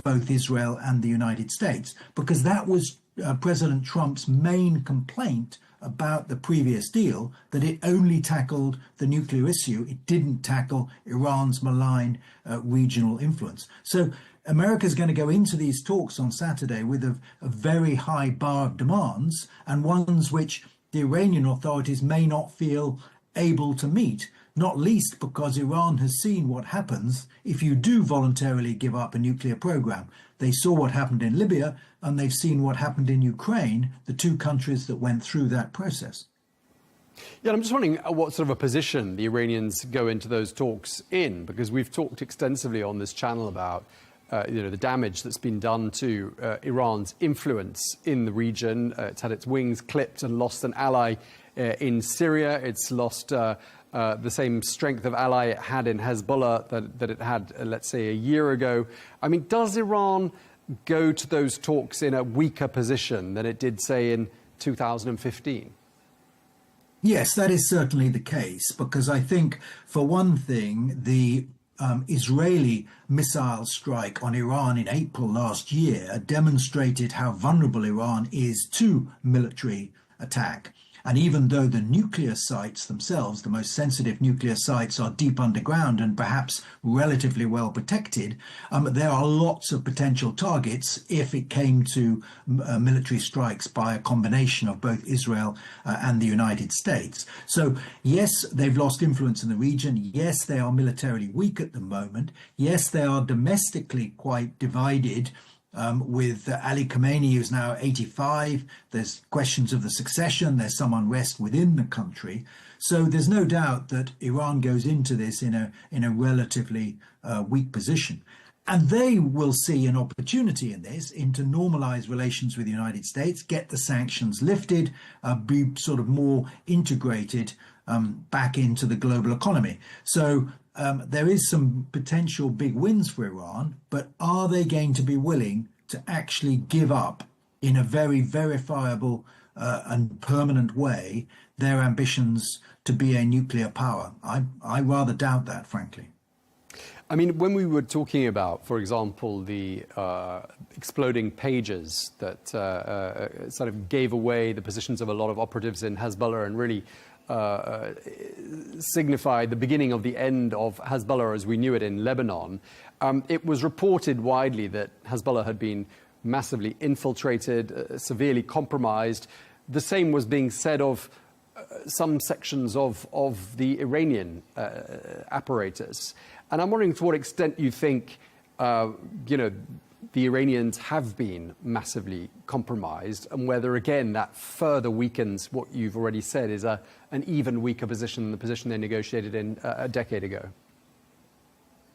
both Israel and the United States, because that was President Trump's main complaint about the previous deal, that it only tackled the nuclear issue. It didn't tackle Iran's malign regional influence. So America's going to go into these talks on Saturday with a very high bar of demands, and ones which the Iranian authorities may not feel able to meet, not least because Iran has seen what happens if you do voluntarily give up a nuclear program. They saw what happened in Libya, and they've seen what happened in Ukraine, the two countries that went through that process. Yeah, I'm just wondering what sort of a position the Iranians go into those talks in, because we've talked extensively on this channel about the damage that's been done to Iran's influence in the region. It's had its wings clipped and lost an ally in Syria. It's lost the same strength of ally it had in Hezbollah that it had, let's say, a year ago. I mean, does Iran go to those talks in a weaker position than it did, say, in 2015? Yes, that is certainly the case, because I think, for one thing, the Israeli missile strike on Iran in April last year demonstrated how vulnerable Iran is to military attack. And even though the nuclear sites themselves, the most sensitive nuclear sites, are deep underground and perhaps relatively well protected, there are lots of potential targets if it came to military strikes by a combination of both Israel and the United States. So, yes, they've lost influence in the region. Yes, they are militarily weak at the moment. Yes, they are domestically quite divided. With Ali Khamenei, who's now 85, there's questions of the succession, there's some unrest within the country. So there's no doubt that Iran goes into this in a relatively weak position. And they will see an opportunity in this, to normalize relations with the United States, get the sanctions lifted, be sort of more integrated back into the global economy. So there is some potential big wins for Iran, but are they going to be willing to actually give up in a very verifiable and permanent way their ambitions to be a nuclear power? I rather doubt that, frankly. I mean, when we were talking about, for example, the exploding pages that sort of gave away the positions of a lot of operatives in Hezbollah and really signified the beginning of the end of Hezbollah as we knew it in Lebanon, it was reported widely that Hezbollah had been massively infiltrated, severely compromised. The same was being said of some sections of the Iranian apparatus. And I'm wondering to what extent you think, the Iranians have been massively compromised, and whether, again, that further weakens what you've already said is an even weaker position than the position they negotiated in a decade ago.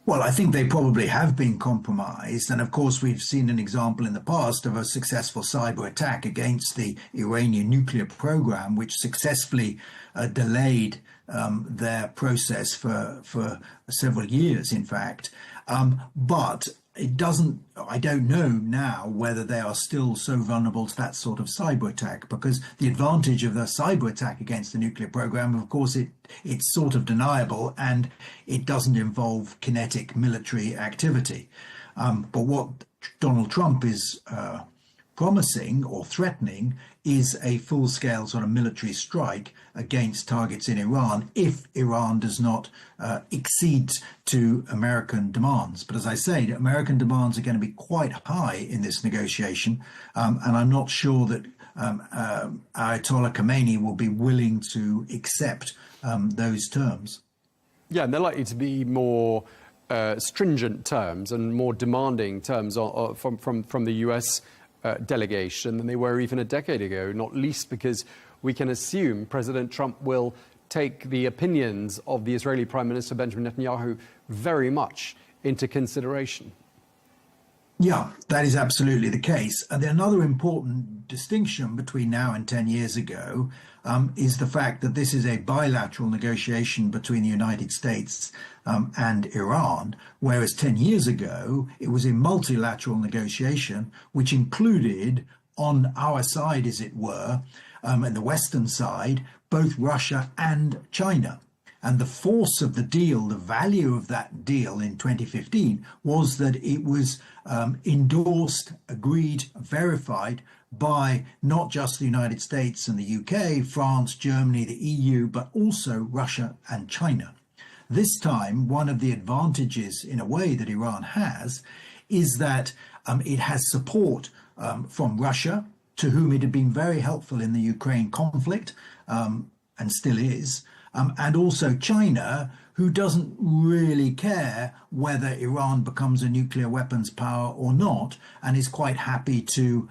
Well, I think they probably have been compromised. And of course, we've seen an example in the past of a successful cyber attack against the Iranian nuclear program, which successfully delayed their process for several years, in fact. But I don't know now whether they are still so vulnerable to that sort of cyber attack, because the advantage of the cyber attack against the nuclear program, of course, it's sort of deniable and it doesn't involve kinetic military activity. But what Donald Trump is promising or threatening is a full-scale sort of military strike against targets in Iran if Iran does not accede to American demands. But as I say, American demands are going to be quite high in this negotiation, and I'm not sure that Ayatollah Khamenei will be willing to accept those terms. Yeah, and they're likely to be more stringent terms and more demanding terms from the US delegation than they were even a decade ago, not least because we can assume President Trump will take the opinions of the Israeli Prime Minister Benjamin Netanyahu very much into consideration. Yeah, that is absolutely the case. And another important distinction between now and 10 years ago is the fact that this is a bilateral negotiation between the United States and Iran, whereas 10 years ago, it was a multilateral negotiation, which included on our side, as it were, and the Western side, both Russia and China. And the force of the deal, the value of that deal in 2015 was that it was endorsed, agreed, verified by not just the United States and the UK, France, Germany, the EU, but also Russia and China. This time, one of the advantages, in a way, that Iran has is that it has support from Russia, to whom it had been very helpful in the Ukraine conflict, and still is, and also China, who doesn't really care whether Iran becomes a nuclear weapons power or not, and is quite happy to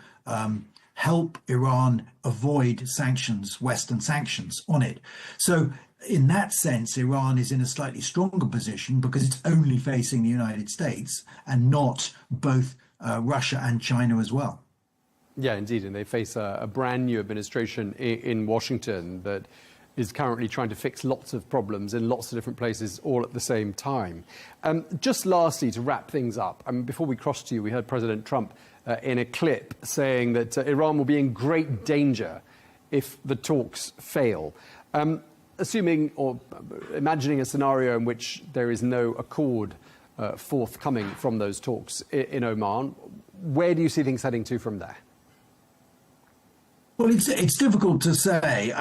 help Iran avoid sanctions, Western sanctions on it. So in that sense, Iran is in a slightly stronger position because it's only facing the United States and not both Russia and China as well. Yeah, indeed. And they face a brand new administration in Washington that is currently trying to fix lots of problems in lots of different places all at the same time. Just lastly, to wrap things up, before we cross to you, we heard President Trump in a clip saying that Iran will be in great danger if the talks fail. Assuming or imagining a scenario in which there is no accord forthcoming from those talks in Oman, where do you see things heading to from there? Well, it's difficult to say.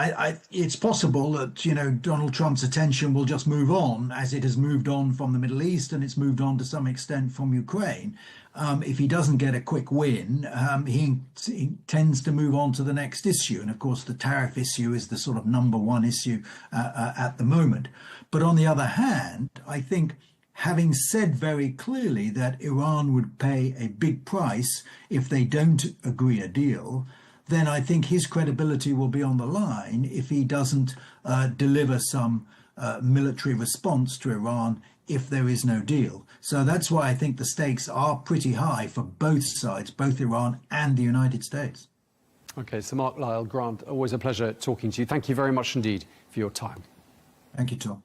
It's possible that, Donald Trump's attention will just move on, as it has moved on from the Middle East, and it's moved on to some extent from Ukraine. If he doesn't get a quick win, he tends to move on to the next issue. And of course, the tariff issue is the sort of number one issue at the moment. But on the other hand, I think having said very clearly that Iran would pay a big price if they don't agree a deal, then I think his credibility will be on the line if he doesn't deliver some military response to Iran if there is no deal. So that's why I think the stakes are pretty high for both sides, both Iran and the United States. OK, so Mark Lyle, Grant, always a pleasure talking to you. Thank you very much indeed for your time. Thank you, Tom.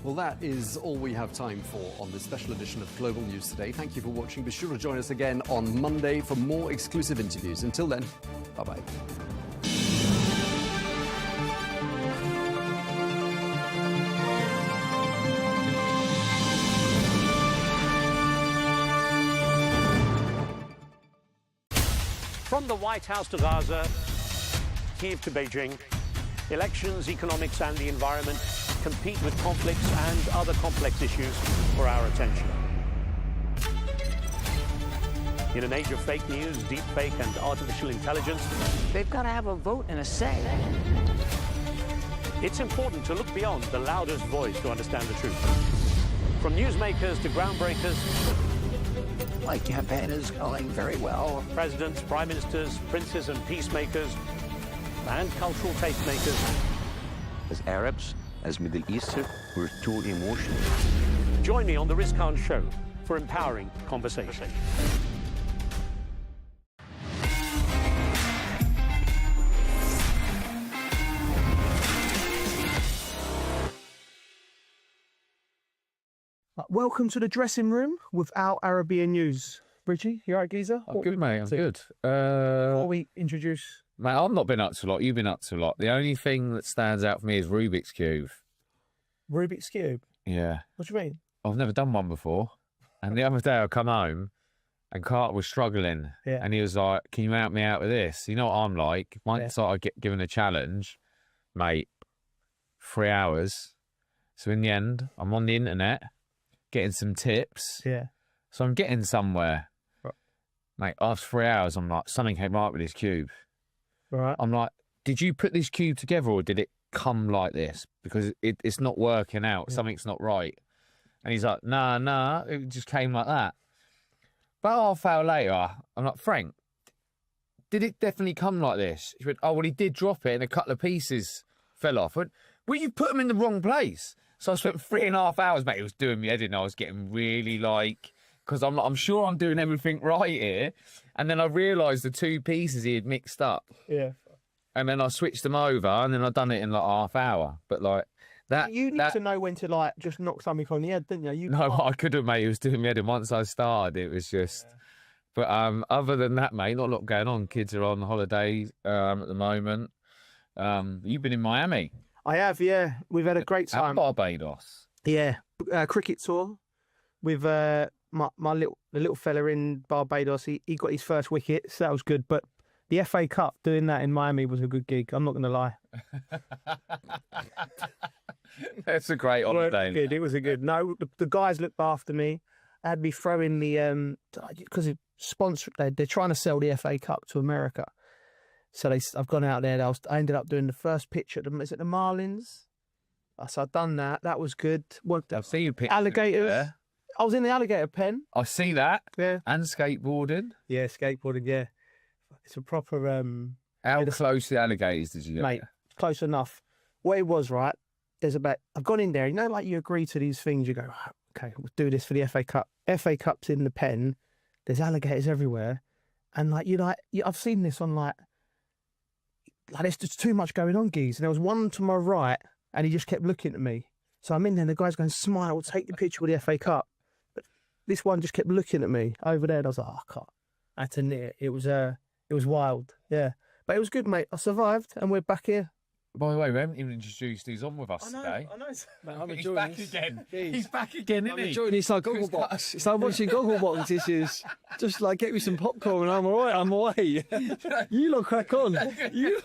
Well, that is all we have time for on this special edition of Global News Today. Thank you for watching. Be sure to join us again on Monday for more exclusive interviews. Until then, bye-bye. From the White House to Gaza, Kyiv to Beijing, elections, economics and the environment compete with conflicts and other complex issues for our attention. In an age of fake news, deepfake and artificial intelligence, they've got to have a vote and a say. It's important to look beyond the loudest voice to understand the truth. From newsmakers to groundbreakers, my campaign is going very well. Presidents, prime ministers, princes and peacemakers, and cultural tastemakers. As Arabs, as Middle Eastern, we're too emotional. Join me on the Riz Khan Show for empowering conversation. welcome to the dressing room without Arabiya News. Bridgie, you all right, geezer? I'm good, mate. I'm good. What we introduce? Mate, I've not been up to a lot. You've been up to a lot. The only thing that stands out for me is Rubik's Cube. Rubik's Cube? Yeah. What do you mean? I've never done one before. And the other day I come home and Carter was struggling. Yeah. And he was like, can you help me out with this? You know what I'm like? Once I get given a challenge, mate, 3 hours. So in the end, I'm on the internet getting some tips. Yeah. So I'm getting somewhere. Right. Mate, after 3 hours, I'm like, something came right with this cube. Right. I'm like, did you put this cube together or did it come like this? Because it's not working out. Yeah. Something's not right. And he's like, nah, it just came like that. About half hour later, I'm like, Frank, did it definitely come like this? He went, oh, well, he did drop it and a couple of pieces fell off. I went, well, you put them in the wrong place. So I spent 3.5 hours, mate. It was doing me head in. I was getting really like, because I'm sure I'm doing everything right here. And then I realised the two pieces he had mixed up. Yeah. And then I switched them over and then I done it in like half hour. But like, you need to know when to like just knock something on the head, didn't you? I couldn't, mate. It was doing me head in. Once I started, it was just. Yeah. But other than that, mate, not a lot going on. Kids are on holiday at the moment. You've been in Miami. I have, yeah. We've had a great time. At Barbados. Yeah, cricket tour with the little fella in Barbados. He got his first wicket, so that was good. But the FA Cup, doing that in Miami was a good gig. I'm not going to lie. That's a great holiday. Good. It was a good. No, the guys looked after me. They had me throwing the because they're trying to sell the FA Cup to America. So I've gone out there. I ended up doing the first pitch at is it the Marlins? So I've done that. That was good. I've seen you pitch alligators. There. I was in the alligator pen. I see that. Yeah. And skateboarding. Yeah, skateboarding. Yeah, it's a proper. How close to the alligators did you get? Mate, close enough. What it was, right? I've gone in there. You know, like you agree to these things. You go, okay, we'll do this for the FA Cup. FA Cup's in the pen. There's alligators everywhere, and I've seen this on like there's just too much going on, geez. And there was one to my right, and he just kept looking at me. So I'm in there, and the guy's going, smile, we'll take the picture with the FA Cup. But this one just kept looking at me over there, and I was like, oh, I can't. I had to knit. It was wild, yeah. But it was good, mate. I survived, and we're back here. By the way, we haven't even introduced who's on with us today. I know. Mate, he's back again. He's back again, isn't he? Enjoying it's like Gogglebox. It's like watching Gogglebox. This is just like get me some popcorn and I'm all right. I'm away. You lot crack on. You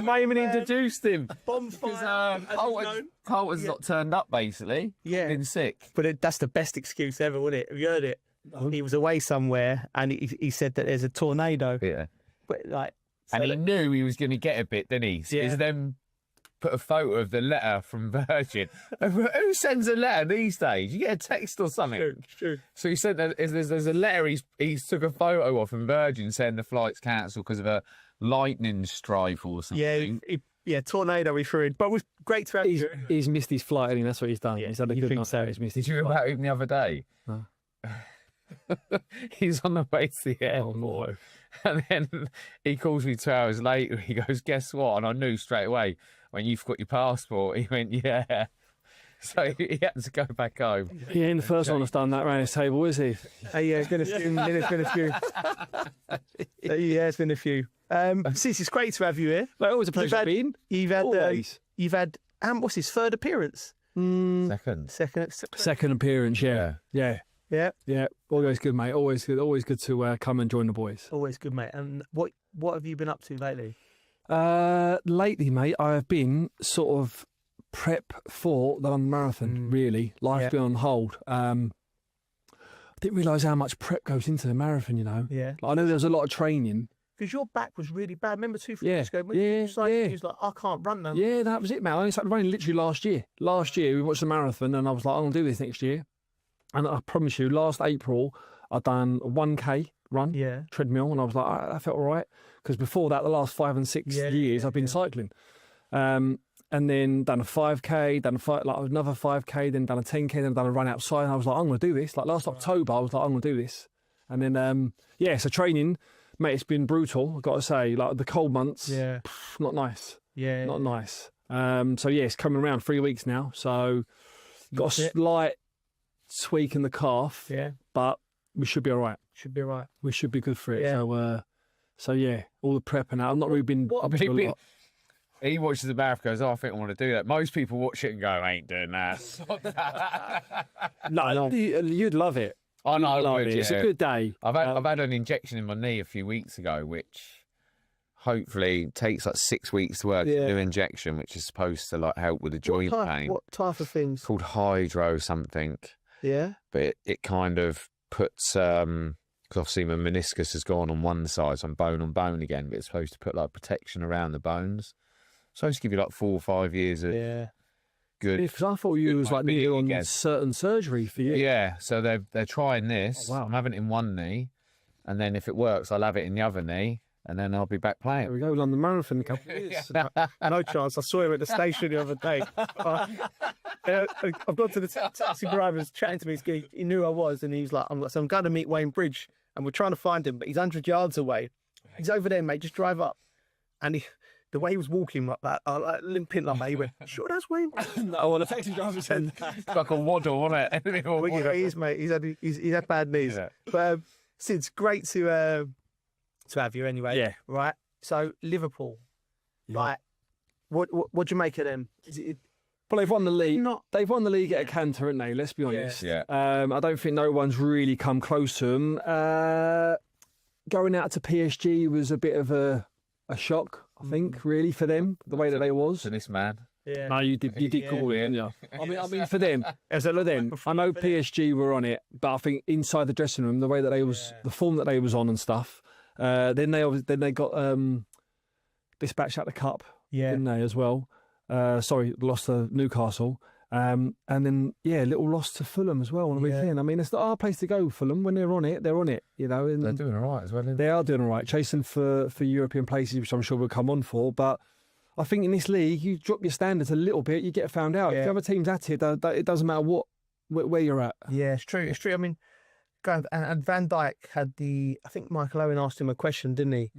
might even introduced him. Bonfire. Carlton's not turned up, basically. Yeah. Been sick. But that's the best excuse ever, wasn't it? Have you heard it? He was away somewhere and he said that there's a tornado. Yeah. But like. And he knew he was going to get a bit, didn't he? Yeah. He then put a photo of the letter from Virgin. Who sends a letter these days? You get a text or something. True. So he said that there's a letter he took a photo of from Virgin saying the flight's cancelled because of a lightning strike or something. Yeah, tornado we threw in. But it was great to have you. He's missed his flight, and that's what he's done. Yeah, he's had a good night out. He's missed his flight. Did you hear about him the other day? No. He's on the way to the airport. And then he calls me 2 hours later. He goes, guess what? And I knew straight away, when you've got your passport. He went, yeah. So he had to go back home. He ain't the first one that's done that around his table, is he? Yeah, it's been a few. Yeah, it's been a few. Sis, it's great to have you here. Like, always a pleasure being. You've had what's his third appearance? Second appearance, yeah. Yeah, always good, mate. Always good to come and join the boys. Always good, mate. And what have you been up to lately? Lately, mate, I have been sort of prep for the London Marathon. Really, life's been on hold. I didn't realise how much prep goes into the marathon. You know. Yeah. Like, I know there was a lot of training. Because your back was really bad. Remember 2 years ago? Yeah. You was like, I can't run now. Yeah, that was it, man. I only started running literally last year. Last year, we watched the marathon, and I was like, I'm going to do this next year. And I promise you, last April, I'd done a 1K run, treadmill, and I was like, that felt all right. Because before that, the last 5 and 6 years, I've been cycling. And then done a 5K, another 5K, then done a 10K, then done a run outside. And I was like, I'm going to do this. Like last October, I was like, I'm going to do this. And then, so training, mate, it's been brutal, I've got to say. Like the cold months, not nice. Yeah. Not nice. It's coming around 3 weeks now. So got a slight tweaking the calf. Yeah. But we should be all right. Should be all right. We should be good for it. Yeah. So yeah, all the prep and that. I've not really been. He watches the marathon, goes, "Oh, I think I want to do that." Most people watch it and go, "I ain't doing that." No, you'd love it. I know, I would, It's a good day. I've had an injection in my knee a few weeks ago, which hopefully takes like 6 weeks to work. Yeah. A new injection, which is supposed to like help with the joint pain. What type of things? Called hydro something. Yeah. But it kind of puts because obviously my meniscus has gone on one side, so I'm bone on bone again. But it's supposed to put like protection around the bones. Supposed to give you like 4 or 5 years of good. Because I thought you was like nearly on certain surgery for you. Yeah, so they're trying this. Oh, wow. I'm having it in one knee, and then if it works, I'll have it in the other knee, and then I'll be back playing. There we go, London Marathon in a couple of years. No chance. I saw him at the station the other day. I've gone to the taxi drivers chatting to me. He knew I was, and he's like, I'm going to meet Wayne Bridge, and we're trying to find him, but he's 100 yards away. He's over there, mate. Just drive up. And the way he was walking like that, like limping like that, he went, "Sure, that's Wayne." No, well, the taxi driver said it's like a waddle, wasn't it? Well, he is, mate. He's had bad knees. Yeah. But Sid, great to have you anyway. Yeah. Right. So Liverpool, right? What do you make of them? Well, they've won the league. They've won the league at a canter, haven't they? Let's be honest. Yeah. I don't think no one's really come close to them. Going out to PSG was a bit of a shock, I think, really, for them, the way that they was. To this man. Yeah. No, you did call it, didn't you? I mean, for them, as a them, I know PSG were on it, but I think inside the dressing room, the way that they was, the form that they was on and stuff. Then they got dispatched out the cup, didn't they, as well? Sorry, lost to Newcastle. And then, a little loss to Fulham as well on the weekend. I mean, it's not our place to go, Fulham. When they're on it, you know. And they're doing all right as well, aren't they? They are doing all right, chasing for European places, which I'm sure we'll come on for. But I think in this league, you drop your standards a little bit, you get found out. If the other team's at it, it doesn't matter where you're at. Yeah, it's true. It's true. I mean, and Van Dijk had I think Michael Owen asked him a question, didn't he?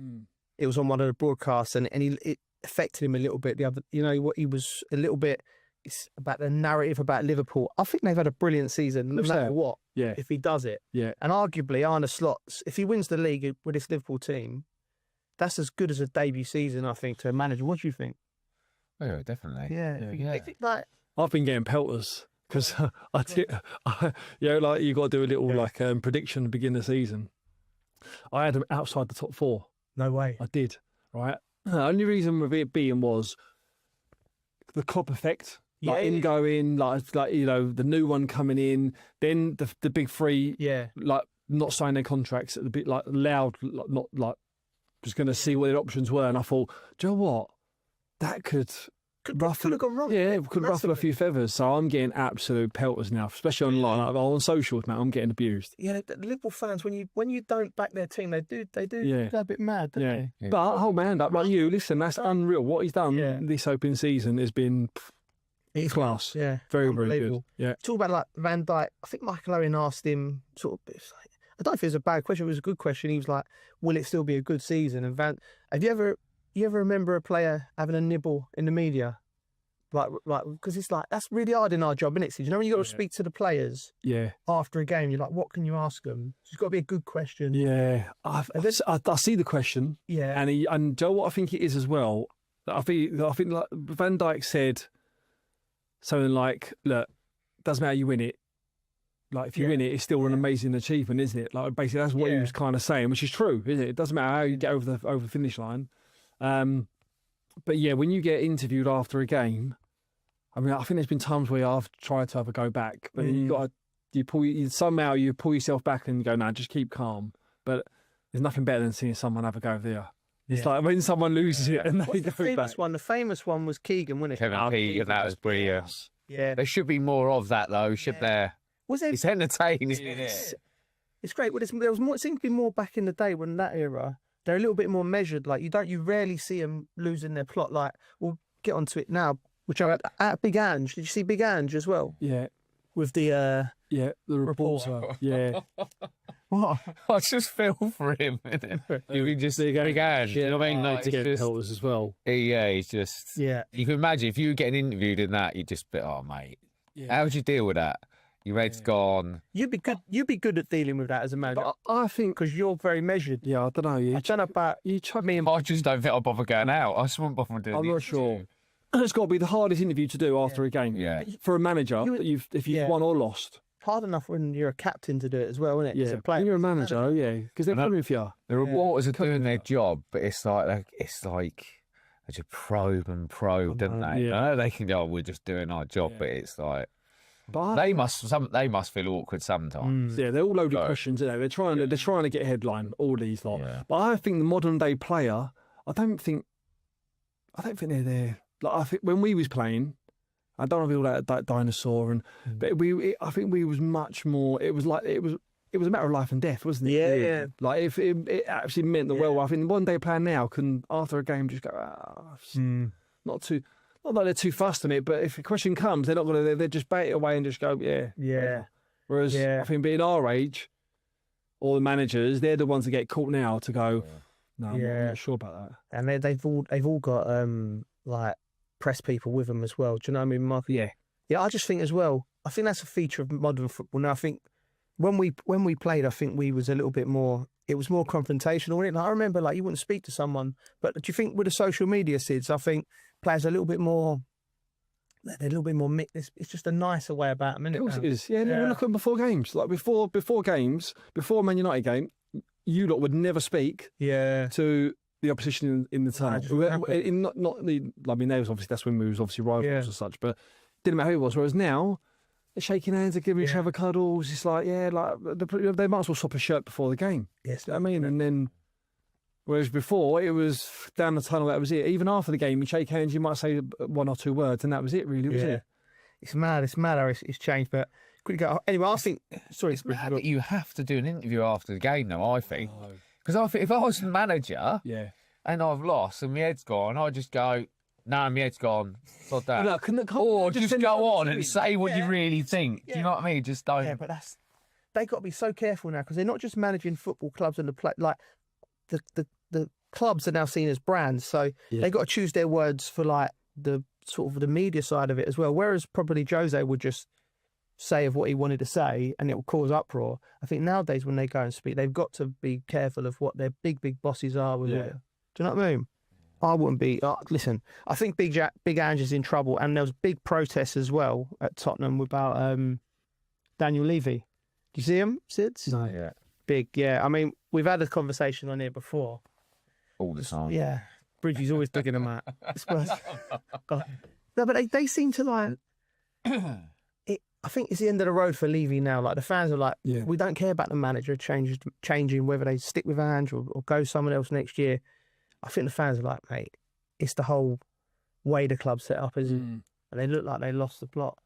It was on one of the broadcasts, and it affected him a little bit. What he was a little bit. It's about the narrative about Liverpool. I think they've had a brilliant season, no matter what. Yeah. If he does it. Yeah. And arguably, Arne Slot, if he wins the league with this Liverpool team, that's as good as a debut season, I think, to a manager. What do you think? Oh, yeah, definitely. Yeah. I've been getting pelters because like you got to do a little prediction at the beginning of the season. I had them outside the top 4. No way. I did. Right. The only reason with it being was the Klopp effect. Ingoing, the new one coming in, then the big 3, not signing their contracts, a bit loud, not just going to see what their options were. And I thought, do you know what? That could ruffle. Have gone wrong. Yeah, it could ruffle a few feathers. So I'm getting absolute pelters now, especially online, on socials, man. I'm getting abused. Yeah, the Liverpool fans, when you don't back their team, they do go a bit mad, don't they? Yeah. But hold my hand up, like you. Listen, that's unreal. What he's done this open season has been. It's class. Yeah. Very, very good. Yeah. Talk about like Van Dijk. I think Michael Owen asked him I don't know if it was a bad question, it was a good question. He was like, will it still be a good season? And have you ever remember a player having a nibble in the media? Like because it's like, that's really hard in our job, isn't it? So, you know, when you got to speak to the players after a game, you're like, what can you ask them? It's got to be a good question. Yeah. I see the question. Yeah. And do you know what I think it is as well? I think like Van Dijk said something like, look, doesn't matter you win it. Like, if you win it, it's still an amazing achievement, isn't it? Like, basically, that's what he was kind of saying, which is true, isn't it? It doesn't matter how you get over the finish line. But yeah, when you get interviewed after a game, I mean, I think there's been times where I've tried to have a go back, but you pull yourself back and go, no, just keep calm. But there's nothing better than seeing someone have a go there. It's like when someone loses it and they go back. The famous one was Keegan, wasn't it? Kevin Keegan, that was brilliant. Yeah. There should be more of that, though, shouldn't there? Was there? It's entertaining, isn't it? It's great. Well, there was more. It seemed to be more back in the day when that era. They're a little bit more measured. Like you rarely see them losing their plot. Like, we'll get onto it now. Which I at Big Ange. Did you see Big Ange as well? Yeah. With the the reporter. Yeah. What? I just feel for him. You can just Big Ange. You know what I mean? To get pelters as well. He's just. Yeah. You can imagine if you were getting interviewed in that, you'd just be, oh mate, how would you deal with that? Your head's gone. You'd be good. You'd be good at dealing with that as a manager. But I think because you're very measured. Yeah, I don't know. I don't know about you. Me and I just don't think I'll bother going out. I just won't bother doing. I'm not sure. It's got to be the hardest interview to do after a game. Yeah. For a manager, if you've won or lost. Hard enough when you're a captain to do it as well, isn't it? Yeah. When you're a manager, yeah, because they're coming for you. The reporters are doing their job, but it's like they just probe and probe, don't they? Yeah. I know they can go, we're just doing our job, but it's like they must feel awkward sometimes. Yeah, they're all loaded questions. You know, they're trying to get a headline. All these lot. Yeah. But I think the modern day player, I don't think they're there. Like I think when we was playing, I don't want to feel that dinosaur, but I think we was much more. It was a matter of life and death, wasn't it? Yeah, yeah. Like if it actually meant the well. I think one day player now can after a game just go, not that they're too fussed on it, but if a question comes, they're not going to. They just bait it away and just go, yeah. Whereas I think being our age, or the managers, they're the ones that get caught now to go. No, I'm not sure about that. And they've all got like press people with them as well. Do you know what I mean, Mark? Yeah. Yeah, I just think as well. I think that's a feature of modern football. Now I think when we played, I think we was a little bit more. It was more confrontational. Wasn't it? Like, I remember, like you wouldn't speak to someone, but do you think with the social media, Sids, I think players are a little bit more. They're a little bit more mixed. It's just a nicer way about them, isn't it? Of course it is. Yeah, look at them before games. Like before games, before Man United game, you lot would never speak. To the opposition in the tunnel. There was obviously that's when we was obviously rivals and such, but didn't matter who it was. Whereas now, they're shaking hands, they're giving each other cuddles. It's like they might as well swap a shirt before the game. Yes, you know what I mean. And then, whereas before it was down the tunnel, that was it. Even after the game, you shake hands, you might say one or two words, and that was it. Really, was it? It's mad. It's mad how it's changed, but. Anyway, I think. Sorry, it's mad that you have to do an interview after the game, though. I think because I think if I was the manager, and I've lost and my head's gone, I'd just go, "No, my head's gone." Sod that. Or just go on and say what you really think. Do you know what I mean? Just don't. Yeah, but they got to be so careful now because they're not just managing football clubs and like the clubs are now seen as brands, so they got to choose their words for like the sort of the media side of it as well. Whereas probably Jose would just say of what he wanted to say and it will cause uproar. I think nowadays when they go and speak, they've got to be careful of what their big bosses are with it. Do you know what I mean? I wouldn't be. Listen, I think Big Ange is in trouble, and there was big protests as well at Tottenham about Daniel Levy. Do you see him, Sids? No, yeah. Big, yeah. I mean, we've had a conversation on here before. All the time. Yeah. Bridgie's always digging them out. No, but they seem to like. I think it's the end of the road for Levy now. Like the fans are like, we don't care about the manager changing whether they stick with Ange or go someone else next year. I think the fans are like, mate, it's the whole way the club's set up, isn't it? And they look like they lost the plot.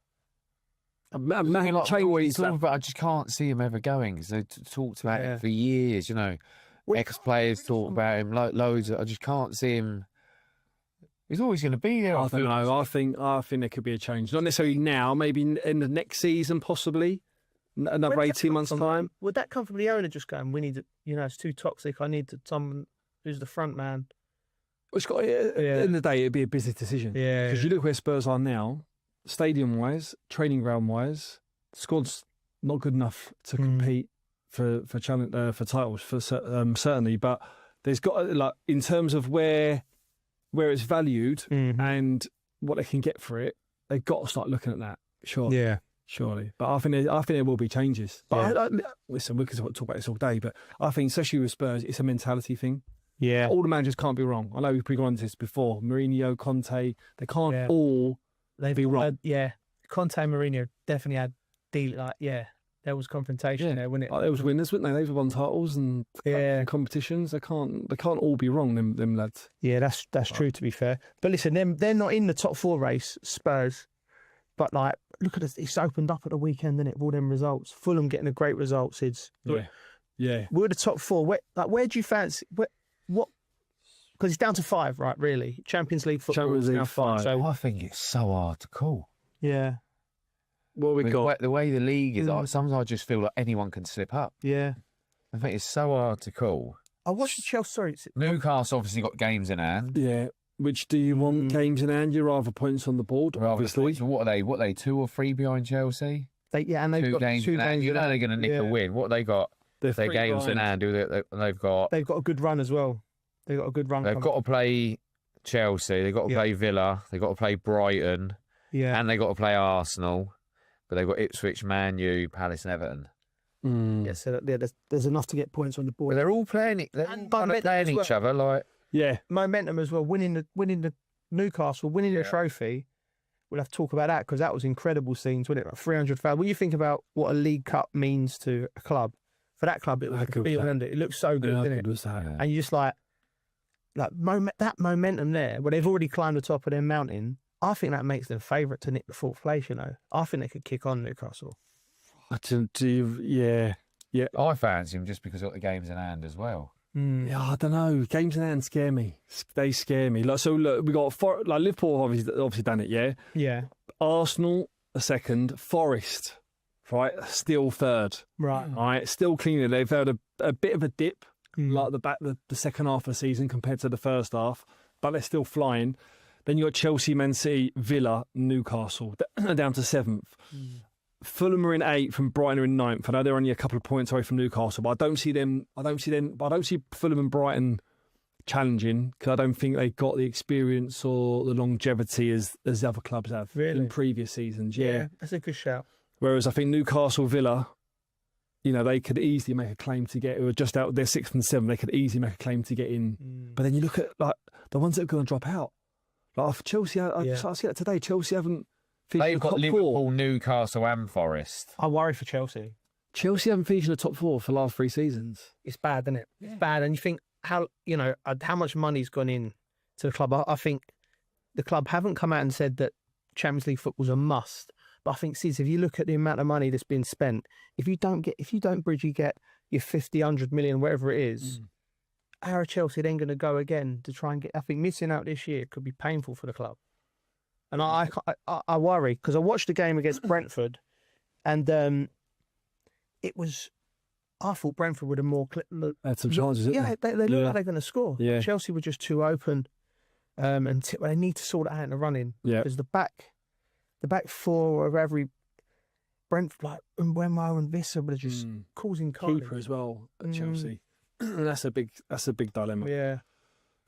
I just can't see him ever going because they talked about it for years. You know, ex-players talk about him loads. I just can't see him. He's always going to be there. I don't know. I think there could be a change. Not necessarily now. Maybe in the next season, possibly another 18 months' time. Would that come from the owner just going, "We need to, it's too toxic. I need someone who's the front man." It's got at the end of the day, it'd be a business decision. Yeah. Because you look where Spurs are now, stadium-wise, training ground-wise, squad's not good enough to compete for titles certainly. But there's got in terms of where it's valued and what they can get for it, they've got to start looking at that. Sure. Yeah. Surely. But I think there will be changes. But listen, we can talk about this all day, but I think especially with Spurs, it's a mentality thing. Yeah. All the managers can't be wrong. I know we've gone into this before. Mourinho, Conte, they can't all be wrong. Conte and Mourinho definitely had there was confrontation there, wasn't it? There was winners, weren't they? They've won titles and competitions. They can't all be wrong, them lads. Yeah, that's true, to be fair. But listen, they're not in the top four race, Spurs. But like, look at this, it's opened up at the weekend, isn't it? With all them results. Fulham getting a great result, Sids. Yeah. We're the top four. Where do you fancy what? Because it's down to 5, right? Really, Champions League football is now 5. So I think it's so hard to call. Yeah. What we got? The way the league is, sometimes I just feel like anyone can slip up. Yeah. I think it's so hard to call. I watched Chelsea. Sorry, Newcastle obviously got games in hand. Yeah. Which do you want games in hand? You'd rather points on the board, obviously. So what are they? 2 or 3 behind Chelsea? they've two got games. two games. You know they're going to nick a win. What they got? Their games in hand. They've got a good run as well. They've got a good run. They've got to play Chelsea. They've got to play Villa. They've got to play Brighton. Yeah. And they've got to play Arsenal. But they've got Ipswich, Man U, Palace, and Everton. Yeah, so there's enough to get points on the board. But they're all playing. They're playing each other. Like momentum as well. Winning the Newcastle, winning the trophy. We'll have to talk about that because that was incredible scenes, wasn't it? Like 300,000. When you think about what a League Cup means to a club, for that club, it was it looked so good, didn't it? And you just like that momentum there, where they've already climbed the top of their mountain. I think that makes them favourite to nick the fourth place. You know, I think they could kick on Newcastle. Yeah. I fancy him just because they've got the games in hand as well. Yeah, I don't know. Games in hand scare me. They scare me. Like, so look, we got Liverpool obviously done it. Yeah. Yeah. Arsenal a second. Forest, right, still third. Right. Still cleaner. They've had a bit of a dip, like the second half of the season compared to the first half, but they're still flying. Then you got Chelsea, Man City, Villa, Newcastle down to 7th. Fulham are in 8th and Brighton are in 9th. I know they're only a couple of points away from Newcastle, but I don't see Fulham and Brighton challenging because I don't think they've got the experience or the longevity as the other clubs have in previous seasons. Yeah, that's a good shout. Whereas I think Newcastle, Villa, they could easily make a claim to get. Who are just out. They're 6th and 7th. They could easily make a claim to get in. But then you look at like the ones that are going to drop out. Like Chelsea, I see that today. Chelsea haven't. They've got Liverpool, Newcastle, and Forest. I worry for Chelsea. Chelsea haven't finished in the top 4 for the last 3 seasons. It's bad, isn't it? Yeah. It's bad, and you think how much money's gone in to the club. I think the club haven't come out and said that Champions League football's a must. But I think, if you look at the amount of money that's been spent, if you don't Bridgie get your 50, 100 million, whatever it is, how are Chelsea then going to go again to try and get? I think missing out this year could be painful for the club. And I worry because I watched the game against Brentford, and it was. I thought Brentford would have more. Had some chances. Yeah, they look like they're going to score. Yeah. Chelsea were just too open, and they need to sort it out in the running. Yeah, because the back 4 of every Brentford, like Mbeumo and Vissa, were just causing keeper as well at Chelsea. That's a big dilemma. Yeah.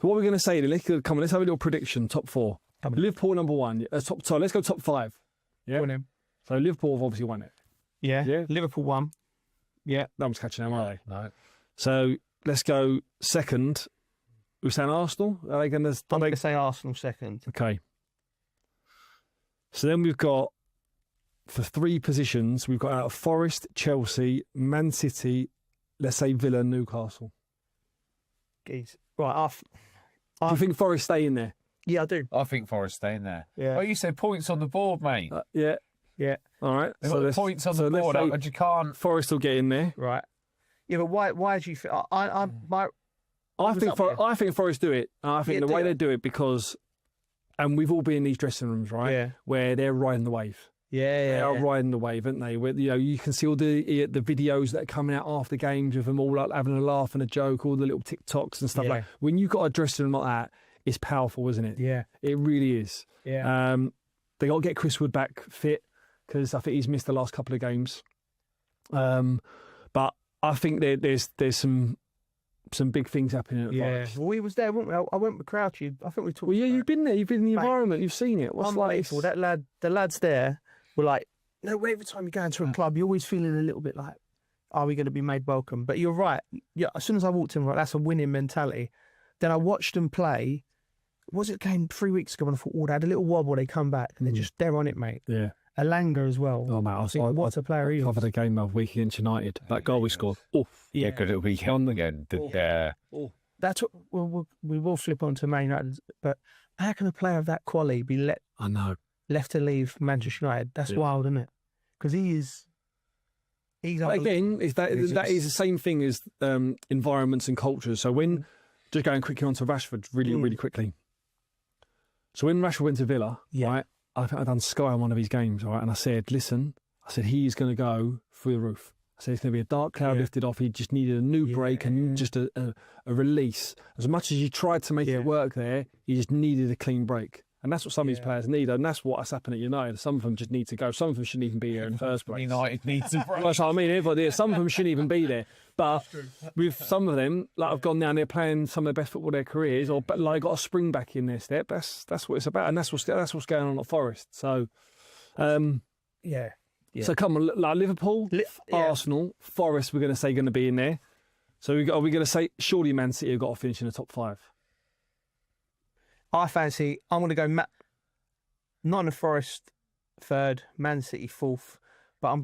So what are we going to say then? Let's have a little prediction. Top 4. Liverpool number 1. So let's go top 5. Yeah. So Liverpool have obviously won it. Yeah. Liverpool won. Yeah. No one's catching them, are they? No. So let's go second. We're saying Arsenal. Are they going to? I'm going to say Arsenal second. Okay. So then we've got for 3 positions. We've got out of Forest, Chelsea, Man City. Let's say Villa, Newcastle. Geez. Right. Do you think Forest stay in there? Yeah, I do. I think Forest stay in there. Yeah. Well, you said points on the board, mate. Yeah. All right. They've got points on the board, and you can't. Forest will get in there, right? Yeah, but why do you think? I think Forest do it. I think the way they do it because, and we've all been in these dressing rooms, right? Yeah. Where they're riding the wave. They are riding the wave, aren't they? Where, you can see all the videos that are coming out after games with them all like having a laugh and a joke, all the little TikToks and stuff like. When you've got a dressing room like that, it's powerful, isn't it? Yeah, it really is. Yeah. They got to get Chris Wood back fit because I think he's missed the last couple of games. But I think there's some big things happening. Well, we was there, weren't we? I went with Crouchy. I think we talked. Well, yeah, you've been there. You've been in the environment. You've seen it. What's like the lads there were like, no, every time you go into a club, you're always feeling a little bit like, are we going to be made welcome? But you're right. Yeah, as soon as I walked in, right, that's a winning mentality. Then I watched them play. Was it game 3 weeks ago? And I thought, they had a little wobble. They come back and they're on it, mate. Yeah. Alanga as well. Oh, mate, what's a player he is? I covered a game of week against United. That goal we scored. Yeah, because it'll be on again. That's what we will flip on to Man United. But how can a player of that quality be left to leave Manchester United? That's wild, isn't it? Because he's again. That is the same thing as environments and cultures. So when just going quickly onto Rashford, really quickly. So when Rashford went to Villa, right? I think I'd done Sky on one of his games, right? And I said, listen, he's going to go through the roof. I said it's going to be a dark cloud lifted off. He just needed a new break and just a release. As much as he tried to make it work there, he just needed a clean break. And that's what some of these players need, and that's what's happened at United. Some of them just need to go. Some of them shouldn't even be here in the first place. United needs to break. That's what I mean. Some of them shouldn't even be there. But with some of them, like, have gone down there playing some of the best football of their careers, or like got a spring back in their step. That's what it's about, and that's what's going on at Forest. So, yeah. So come on, like Liverpool, Arsenal, Forest. We're going to say going to be in there. So are we going to say surely Man City have got to finish in the top 5? I'm going to go Nottingham Forest 3rd, Man City 4th, but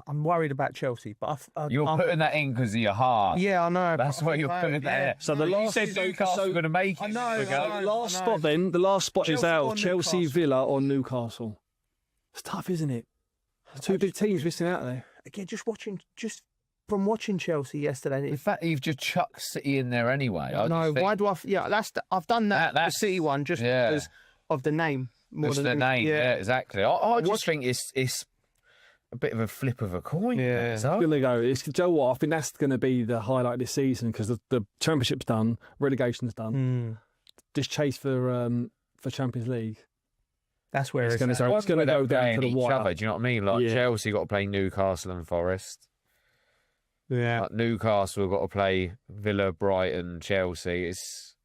I'm worried about Chelsea. But you're putting that in because of your heart. Yeah, I know. That's why you're putting that there. So the last, you said Newcastle are going to make it. I know. The last spot then, the last spot is out of Chelsea, Villa or Newcastle. It's tough, isn't it? Two big teams missing out there. Again, just from watching Chelsea yesterday. In fact, you've just chucked City in there anyway. Why do I? I've done that. The City one just because of the name. Just the name, yeah, exactly. I just think it's a bit of a flip of a coin. Yeah, it's going to go. Joe, what? I think that's going to be the highlight this season because the Championship's done, relegation's done. Just chase for Champions League. That's where it's going to go. It's going to go down to the wire. Do you know what I mean? Like Chelsea got to play Newcastle and Forest. Yeah, like Newcastle have got to play Villa, Brighton, Chelsea. It's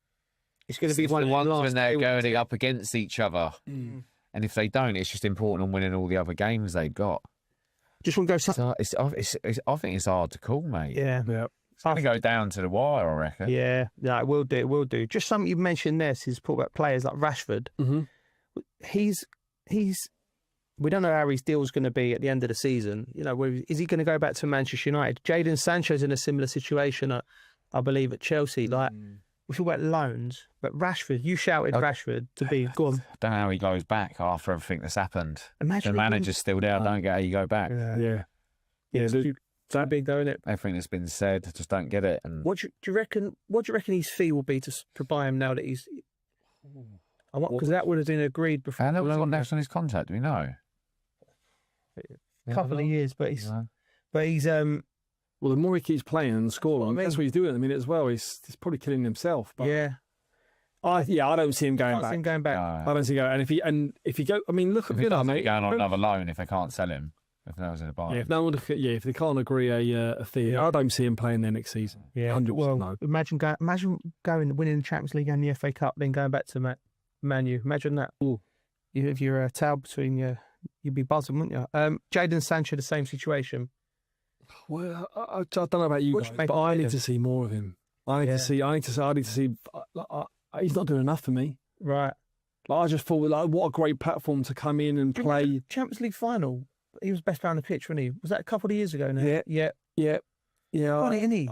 going to be one when they're going up against each other. And if they don't, it's just important on winning all the other games they've got. Just want to go. I think it's hard to call, mate. Yeah. It's going to go down to the wire, I reckon. Yeah, it will do. It will do. Just something you mentioned there is talk about players like Rashford. Mm-hmm. He's. We don't know how his deal's going to be at the end of the season. You know, is he going to go back to Manchester United? Jadon Sancho's in a similar situation, I believe, at Chelsea. Like, we talk about loans, but Rashford, you shouted Rashford to be. Go on. I don't know how he goes back after everything that's happened. Imagine the manager's still there. I don't get how you go back. Yeah. It's that big, though, isn't it? Everything that's been said, I just don't get it. And what do you reckon? What do you reckon his fee will be to buy him now that he's? Because that would have been agreed before. How long was on next on his contract? Do we know? A couple of years, but he's. Well, the more he keeps playing and scoring, that's what he's doing at the minute as well. He's probably killing himself. But I don't see him going back. I don't see him going. And if he go, I mean, look at Villa, mate. Going on another loan if they can't sell him. If no one's in a buy. Yeah, if they can't agree a fee, I don't see him playing there next season. Yeah, 100%. Well, no. Imagine going winning the Champions League and the FA Cup, then going back to Man U. Imagine that. If you're a tail between you, you'd be buzzing, wouldn't you? Jadon Sancho, the same situation. Well, I don't know about you guys, but I need to see more of him. I need to see. He's not doing enough for me. Right. Like, I just thought, like, what a great platform to come in and play. Champions League final. He was best player on the pitch, wasn't he? Was that a couple of years ago now? Yeah. Isn't he?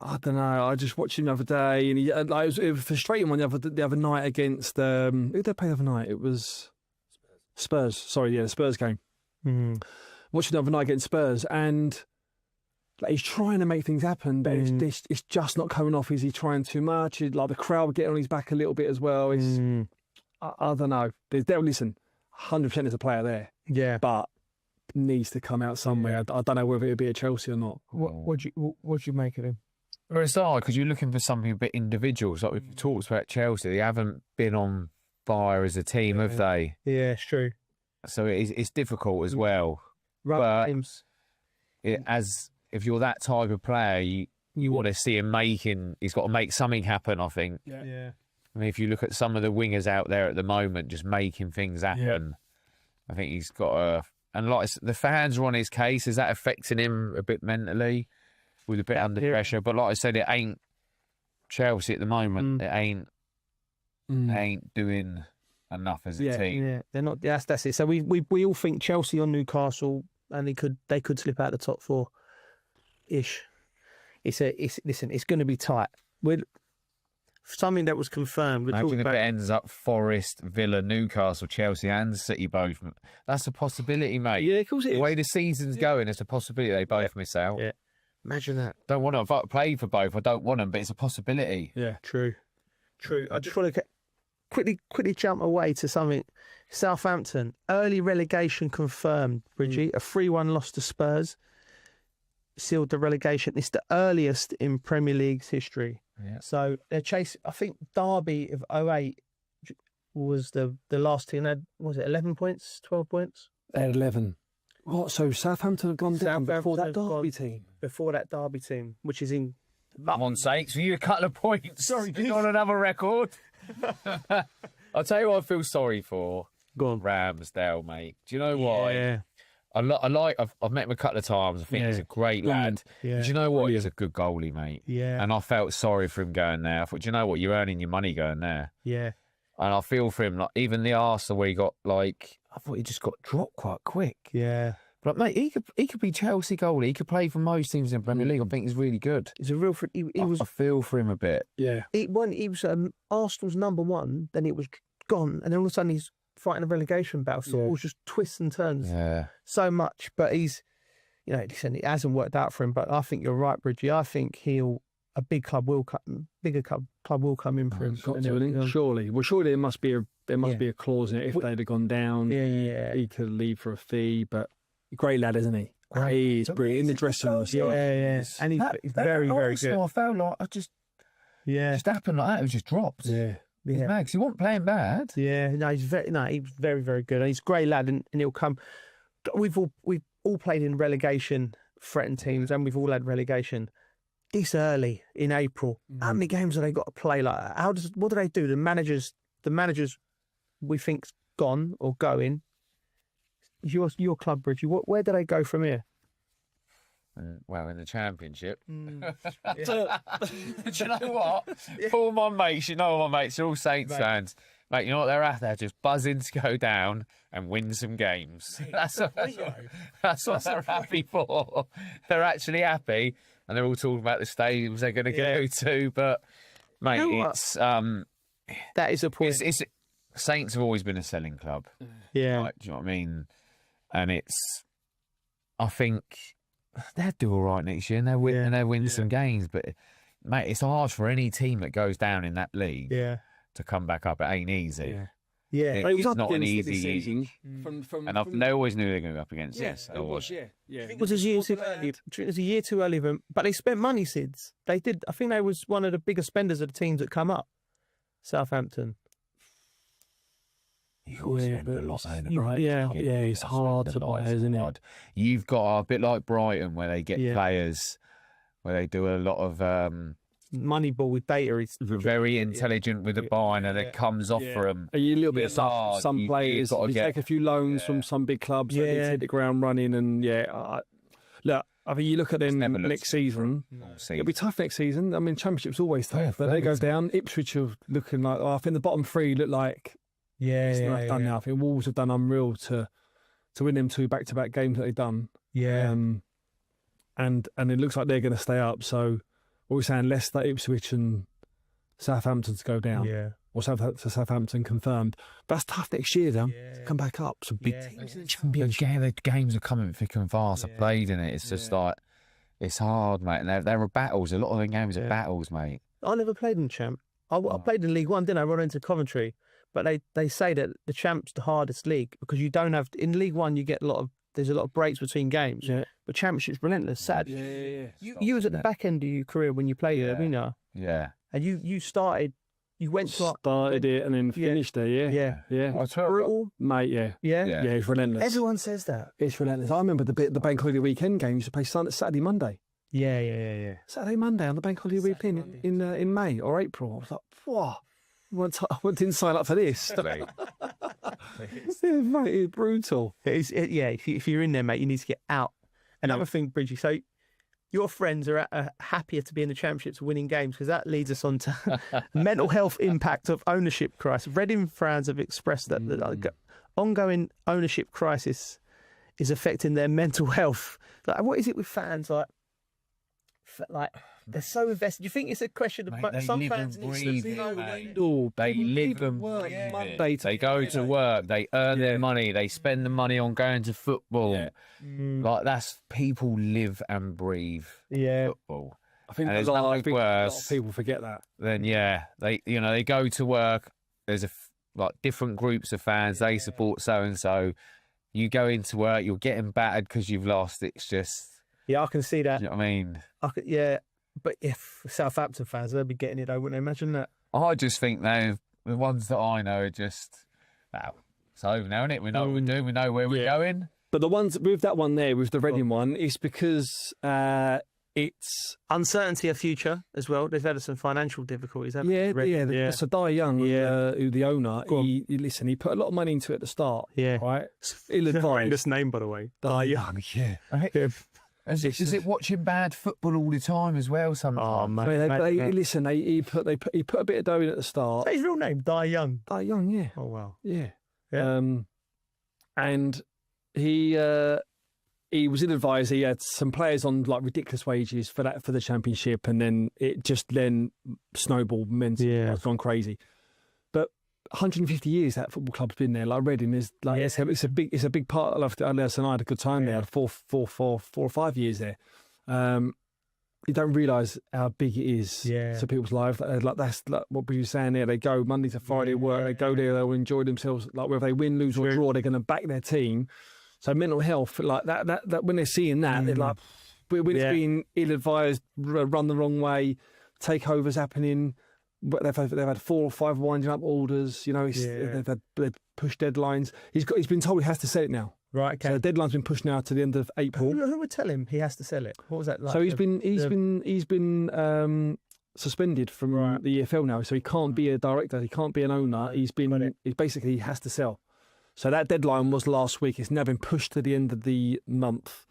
I don't know. I just watched him the other day, and it was a frustrating one the other night against who did they play the other night? It was Spurs. Sorry, the Spurs game. Watching the other night against Spurs, and like, he's trying to make things happen, but it's just not coming off. Is he trying too much? Like the crowd getting on his back a little bit as well. I don't know. Listen, 100% there's a player there. Yeah, but needs to come out somewhere. I don't know whether it'll be at Chelsea or not. What do you make of him? Well, it's hard because you're looking for something a bit individual. Like we've talked about Chelsea, they haven't been on fire as a team, have they? Yeah, it's true. So it's difficult as well. But if you're that type of player, you want to see him he's got to make something happen, I think. Yeah. I mean, if you look at some of the wingers out there at the moment, just making things happen, I think he's got to. And like the fans are on his case. Is that affecting him a bit mentally, with a bit under pressure? But like I said, it ain't Chelsea at the moment. It ain't doing enough as a team. Yeah, they're not. That's it. So we all think Chelsea or Newcastle, and they could slip out the top 4-ish. Listen, it's going to be tight. Something that was confirmed. Imagine if it ends up Forest, Villa, Newcastle, Chelsea and City both. That's a possibility, mate. Yeah, of course it is. The way the season's going, it's a possibility they both miss out. Yeah. Imagine that. Don't want to play for both. I don't want them, but it's a possibility. Yeah, true. I just want to quickly jump away to something. Southampton, early relegation confirmed, Bridgie. A 3-1 loss to Spurs sealed the relegation. It's the earliest in Premier League's history. Yeah. So they're chasing, I think, Derby of 2008 was the last team had, was it 11 points, 12 points? They had 11. What? So Southampton have gone down before that Derby team? Before that Derby team, which is in... For one's sakes, for you a couple of points. Sorry, on another record. I'll tell you what I feel sorry for. Go on. Ramsdale, mate. Do you know why? Yeah. I've met him a couple of times. I think he's a great lad. Yeah. Do you know what? He's a good goalie, mate. Yeah. And I felt sorry for him going there. I thought, do you know what? You're earning your money going there. Yeah. And I feel for him. Like even the Arsenal where he got like, I thought he just got dropped quite quick. Yeah. But mate, he could be Chelsea goalie. He could play for most teams in the Premier League. I think he's really good. He's a real. I feel for him a bit. Yeah. He was Arsenal's #1. Then it was gone, and then all of a sudden he's fighting a relegation battle. So it was just twists and turns. Yeah. So much, but he's, listen, it hasn't worked out for him. But I think you're right, Bridgie. I think a bigger club will come in for him. Surely. Well, surely there must be a clause in it. If they'd have gone down, he could leave for a fee. But great lad, isn't he? He's brilliant in the dressing room. Yeah. And he's very, very good. I felt like just happened like that. It was just dropped. Yeah. He's mad 'cause he wasn't playing bad. Yeah, he's very, very good, and he's a great lad, and he'll come. We've all played in relegation threatened teams, and we've all had relegation. This early in April, how many games have they got to play like that? What do they do? The managers we think's gone or going. Your club, Bridgie. Where do they go from here? Well, in the Championship. Do you know what? All my mates, they're all Saints fans. Mate, you know what they're at? They're just buzzing to go down and win some games. That's what they're happy for. They're actually happy, and they're all talking about the stadiums they're going to go to. But, mate, that is a point. Saints have always been a selling club. Yeah. Like, do you know what I mean? And I think they'll do all right next year, and they'll win some games. But mate, it's hard for any team that goes down in that league to come back up. It ain't easy. Yeah. It's not an easy season. They always knew they were going to go up against us. It was. Yeah. It was a year too early. It was a year too early, but they spent money, Sids. They did. I think they was one of the bigger spenders of the teams that come up. Southampton. It's hard to buy, isn't it? You've got a bit like Brighton, where they get players, where they do a lot of Moneyball with data. He's very intelligent with the buying, and it comes off for them. Are you a little bit of some players? You take a few loans from some big clubs. They hit the ground running, and look. I mean, you look at them next season. It'll be tough next season. I mean, Championship's always tough, but they go down. Ipswich are looking like. I think the bottom three look like. Done now. I think Wolves have done unreal to win them 2 back-to-back games that they've done. Yeah. And it looks like they're going to stay up. So what we're saying, Leicester, Ipswich, and Southampton to go down. Yeah. Or Southampton confirmed. But that's tough next year, to come back up. Some big teams in the Championship. The games are coming thick and fast. I've played in it. It's just like it's hard, mate. And there are battles. A lot of the games are battles, mate. I never played in Champ. I played in League One, didn't I? I run into Coventry. But they say that the Champ's the hardest league because you don't have in League One you get there's a lot of breaks between games. Yeah. But Championship's relentless. Sad. Yeah. You was at the back end of your career when you played it, didn't you? Yeah. And you started. You went to started it and then finished there. Yeah. I brutal, mate. Yeah. It's relentless. Everyone says that. It's relentless. I remember the bank holiday weekend game. You used to play Saturday, Monday. Yeah. Saturday, Monday on the bank holiday weekend in May or April. I was like, wow. I didn't sign up for this. Mate, it's brutal. If you're in there, mate, you need to get out. Another thing, Bridgie, so your friends are happier to be in the Championships winning games because that leads us on to mental health impact of ownership crisis. Reading fans have expressed that the ongoing ownership crisis is affecting their mental health. Like, what is it with fans like they're so invested? Do you think it's a question of some fans need to know? They live and breathe. They go to work. They earn their money. They spend the money on going to football. Like that's people live and breathe football. I think there's nothing worse. A lot of people forget that. Then they go to work. There's different groups of fans. They support so and so. You go into work. You're getting battered because you've lost. It's just. Yeah, I can see that. You know what I mean? But if Southampton fans, they'll be getting it, though, wouldn't they? Imagine that. I just think the ones that I know are just, well, it's over now, isn't it? We know what we're doing. We know where we're going. But the ones with that one there, with the Reading one, it's because it's uncertainty of future as well. They've had some financial difficulties, haven't they? So Dai Young, who the owner, he put a lot of money into it at the start. Yeah, right. Ill-advised. This name, by the way, Dai Young. Yeah. Is it watching bad football all the time as well? Sometimes. Oh, mate. Listen, he put a bit of dough in at the start. Is that his real name? Dai Young. Dai Young, yeah. Oh wow. Yeah. And he was ill-advised. He had some players on like ridiculous wages for the championship, and then it just snowballed mentally. Yeah, it's gone crazy. But 150 years that football club's been there. Like Reading is like it's a big part. I had a good time there. 4 or 5 years there. You don't realise how big it is to people's lives. Like that's like what we were saying there. They go Monday to Friday work. They go there. They'll enjoy themselves. Like whether they win, lose, or draw, they're going to back their team. So mental health, like that when they're seeing that, they're like, when it's been ill-advised, run the wrong way, takeovers happening. They've had 4 or 5 winding up orders. You know, they've pushed deadlines. He's been told he has to sell it now. Right. Okay. So the deadline's been pushed now to the end of April. Who would tell him he has to sell it? What was that like? So he's been suspended from the EFL now. So he can't be a director. He can't be an owner. He has to sell. So that deadline was last week. It's now been pushed to the end of the month,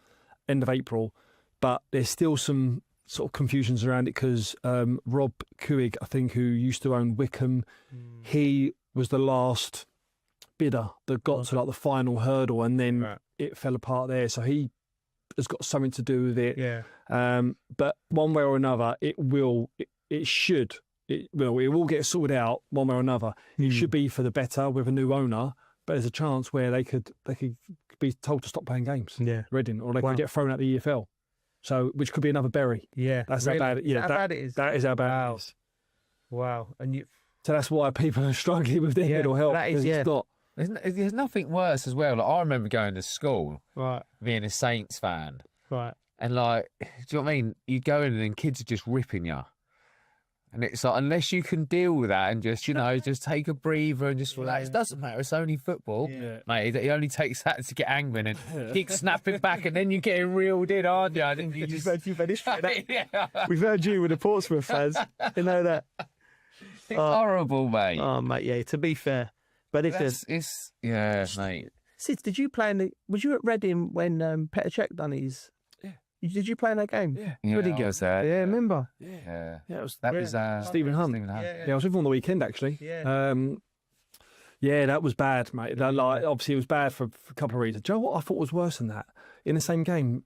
end of April. But there's still some sort of confusions around it because Rob Kuig, I think, who used to own Wickham, he was the last bidder that got to like the final hurdle, and then it fell apart there. So he has got something to do with it. Yeah. But one way or another, it will get sorted out one way or another. It should be for the better with a new owner. But there's a chance where they could be told to stop playing games. Yeah, Reading, or they could get thrown out the EFL. So, which could be another bury. Yeah, that's really? how bad. Yeah, how bad it is. That is how bad it is. Wow, So that's why people are struggling with their mental health. That is, it's not. There's nothing worse as well. Like I remember going to school, being a Saints fan, and like, do you know what I mean? You go in and kids are just ripping you. And it's like, unless you can deal with that and just, just take a breather and just relax. It doesn't matter. It's only football. Yeah. Mate, it only takes that to get angry and keep snapping back and then you're getting reeled in, aren't you? And then you've We've heard you with the Portsmouth fans. You know that. It's horrible, mate. Oh, mate, yeah, to be fair. But mate. Sid, did you play was you at Reading when Petr Cech done his... Did you play in that game? Yeah. Reading goes there. Yeah, remember? Yeah. That was Stephen Hunt. Yeah, I was with him on the weekend actually. Yeah, that was bad, mate. Obviously, it was bad for a couple of reasons. Do you know what I thought was worse than that? In the same game,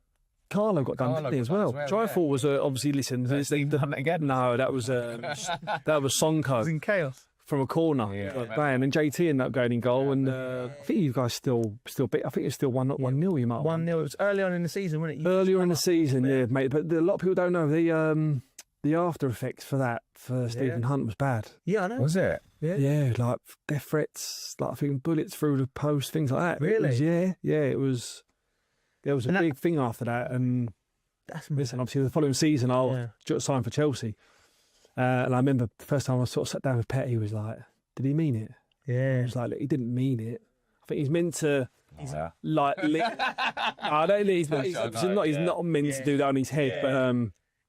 Carlo got done, didn't he, as well? Which I thought was obviously. Listen, done it again. No, that was Sonko. It was in chaos. From a corner, and JT ended up going in goal, and I think you guys still beat. I think it's still 1-0. You might 1-0. It was early on in the season, wasn't it? Earlier in the season, mate. But a lot of people don't know the after effects for that for Stephen Hunt was bad. Yeah, I know. Was it? Yeah, like death threats, like I think bullets through the post, things like that. Really? It was. There was a big thing after that, and listen, obviously the following season, I signed for Chelsea. And I remember the first time I sort of sat down with Pet, he was like, "Did he mean it?" Yeah. He was like, "Look, he didn't mean it. I think he's meant to, like, I don't think he's not. He's not meant to do that on his head, but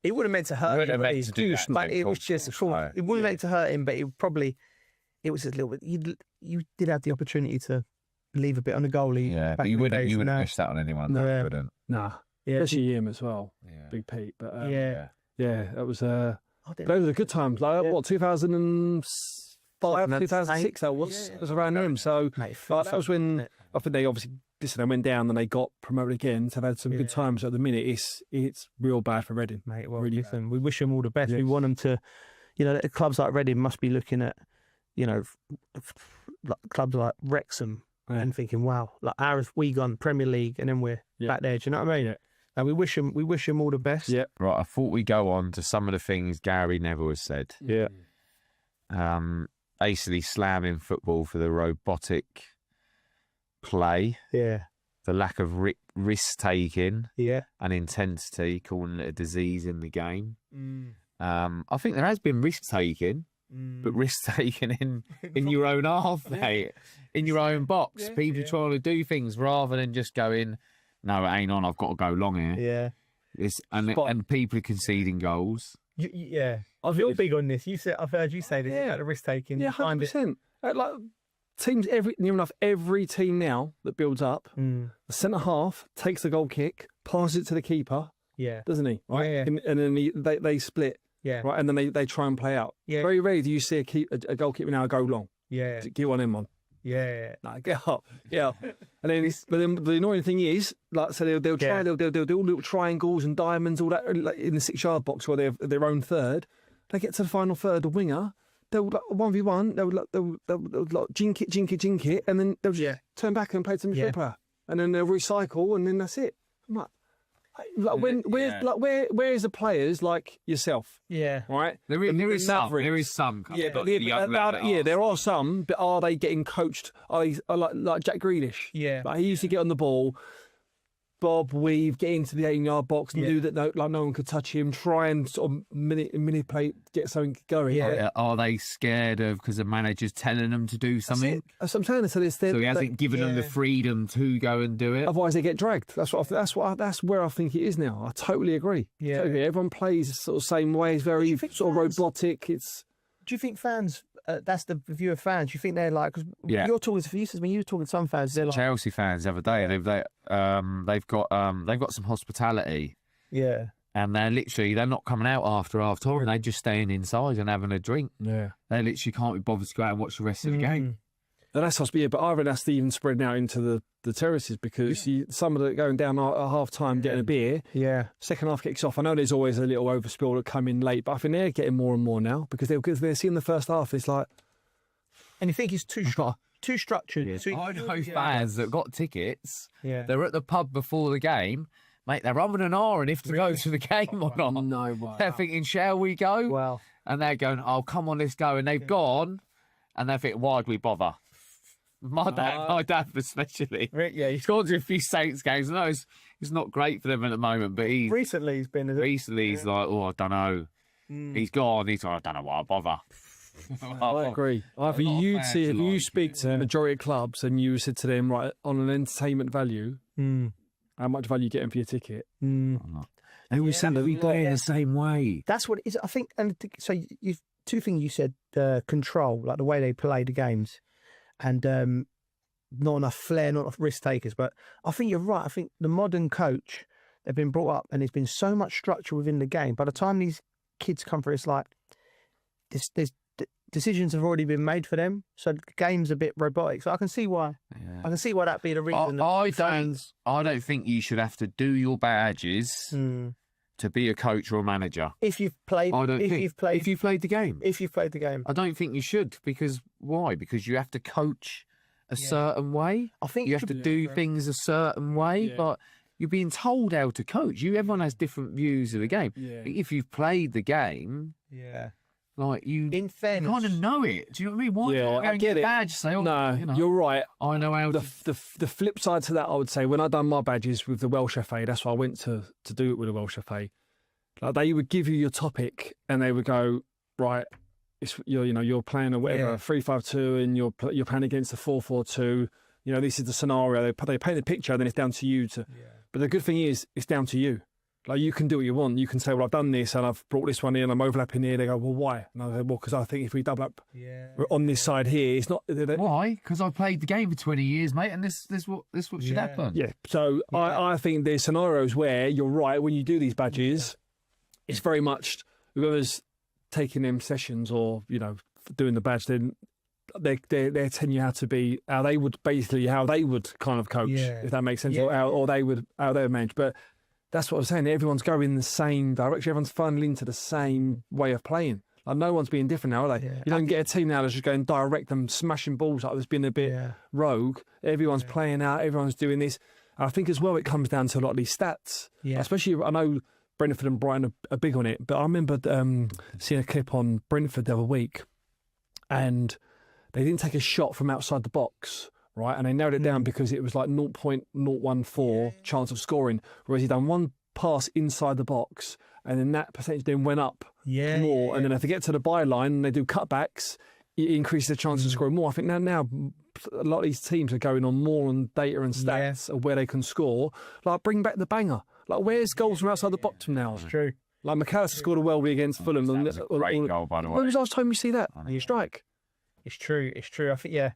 he wouldn't meant to hurt him. But it was just it wouldn't meant to hurt him, but it was a little bit. You did have the opportunity to leave a bit on the goalie. Yeah, but you wouldn't wish that on anyone. No, you wouldn't. Nah, especially him as well. Big Pete, but that was those were good times. Like what, 2005, 2006. That was around him. So that was when I think they obviously they went down and they got promoted again. So they've had some good times. At the minute, it's real bad for Reading, mate. Well, really listen, we wish them all the best. We want them to, clubs like Reading must be looking at, clubs like Wrexham and thinking, wow, like we gone Premier League and then we're back there. Do you know what I mean? Yeah. And we wish him all the best. Yeah. Right. I thought we'd go on to some of the things Gary Neville has said. Yeah. Basically slamming football for the robotic play. Yeah. The lack of risk taking. Yeah. And intensity, calling it a disease in the game. I think there has been risk taking. but risk-taking in your own half, mate, in your own box. People trying to do things rather than just going, no, it ain't on, I've got to go long here. Yeah. And people are conceding goals. You're big on this. I've heard you say this about the risk-taking. Yeah, 100%. Like, teams, near enough every team now that builds up, the centre-half takes the goal kick, passes it to the keeper, doesn't he? Right? Yeah. And then they split. Yeah. Right. And then they try and play out. Yeah. Very rarely do you see a goalkeeper now go long. Yeah. Get on him on. Yeah. Nah, get up. Yeah. And then, the annoying thing is, like, so they'll try, they'll do all little triangles and diamonds, all that, like, in the 6-yard box where they have their own third. They get to the final third, the winger. They'll 1v1. They'll jink it, and then they'll just turn back and play to the midfield player, and then they'll recycle, and then that's it. I'm like, where is the players like yourself? Yeah, right. There is some. There are some, but are they getting coached? Are they like Jack Grealish? Yeah, like, he used to get on the ball, bob, weave, get into the 18-yard box, and knew that no one could touch him. Try and sort of manipulate, get something going. Yeah. Are they scared of because the manager's telling them to do something? That's what I'm saying. So he hasn't given them the freedom to go and do it. Otherwise, they get dragged. That's where I think it is now. I totally agree. Yeah, totally. Everyone plays the sort of same way. It's very sort of robotic. Do you think fans? That's the view of fans. You think they're like? Cause you're talking to when you're talking to some fans, they're like Chelsea fans the other day. They've got some hospitality. Yeah. And they're not coming out after half time. They're just staying inside and having a drink. Yeah. They literally can't be bothered to go out and watch the rest of the game. And that's hospitality, but I reckon that's even spreading out into the terraces because some of them going down at half time getting a beer. Yeah. Second half kicks off. I know there's always a little overspill that come in late, but I think they're getting more and more now because they're seeing the first half. It's like, and you think it's too structured. Yeah. I know fans that got tickets. Yeah. They're at the pub before the game. Mate, they're rubbing an hour and if to go to the game or not. No, wow. They're thinking, shall we go? Well, and they're going, oh, come on, let's go. And they've gone, and they think, why'd we bother? My dad especially. Yeah, he's gone to a few Saints games. I know it's not great for them at the moment, but he's been. He's like, oh, I don't know. He's gone. He's like, I don't know why I bother. I agree. If you speak to the majority of clubs and you said to them, right, on an entertainment value, how much value you getting for your ticket? They always said that we play the same way. That's what it is. I think, and so two things you said: control, like the way they play the games. And not enough flair, not enough risk takers. But I think you're right. I think the modern coach, they've been brought up and there's been so much structure within the game. By the time these kids come through, it's like there's decisions have already been made for them. So the game's a bit robotic. So I can see why. Yeah. I can see why that'd be the reason. I don't think you should have to do your badges to be a coach or a manager. If you've played, if you've played the game. If you've played the game. I don't think you should, because why? Because you have to coach a certain way. I think you have to do things a certain way, but you're being told how to coach. Everyone has different views of the game. Yeah. If you've played the game, like in fairness, you kind of know it. Do you know what I mean? Why not go and get a badge? Say, you're right. I know how the flip side to that, I would say, when I done my badges with the Welsh FA, that's why I went to do it with the Welsh FA. Like, they would give you your topic and they would go, right, you're playing a whatever 3-5-2 and you're playing against a 4-4-2. This is the scenario. They paint a picture, then it's down to you to. Yeah. But the good thing is, it's down to you. Like, you can do what you want. You can say, well, I've done this and I've brought this one in, I'm overlapping here. They go, well, why? And I go, well, because I think if we double up on this side here, it's not. Why? Because I played the game for 20 years, mate, and this what should happen. Yeah. So I think there's scenarios where you're right, when you do these badges, it's very much whoever's taking them sessions or, doing the badge, then they're telling you how they would kind of coach, if that makes sense, or how they would manage. But that's what I'm saying. Everyone's going the same direction. Everyone's funneling into the same way of playing. Like, no one's being different now, are they? Yeah. You don't get a team now that's just going direct and smashing balls up. There's been a bit rogue. Everyone's playing out. Everyone's doing this. And I think as well it comes down to a lot of these stats. Yeah. Especially, I know Brentford and Brighton are big on it, but I remember seeing a clip on Brentford the other week, and they didn't take a shot from outside the box, right? And they narrowed it down because it was like 0.014 chance of scoring, whereas he done one pass inside the box, and then that percentage then went up more. And then if they get to the byline and they do cutbacks, it increases the chance of scoring more. I think now a lot of these teams are going on more on data and stats of where they can score. Like, bring back the banger. Like, where's goals from outside the box now? It's true. Like, McAllister scored a welby against Fulham. That was a great goal, by the way. When was the last time you see that? You strike. It's true. It's true. I think, you're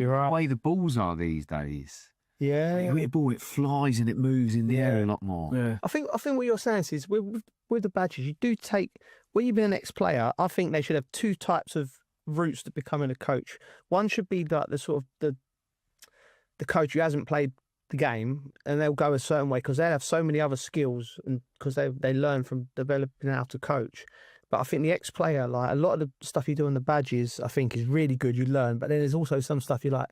right. The way the balls are these days. Yeah. You hit a ball, it flies and it moves in the air a lot more. Yeah. I think what you're saying is with the badges, you do take, when you've been an ex-player, I think they should have two types of routes to becoming a coach. One should be like the sort of the coach who hasn't played the game, and they'll go a certain way because they have so many other skills, and because they learn from developing how to coach. But I think the ex-player, like, a lot of the stuff you do on the badges, I think is really good. You learn, but then there's also some stuff you're like,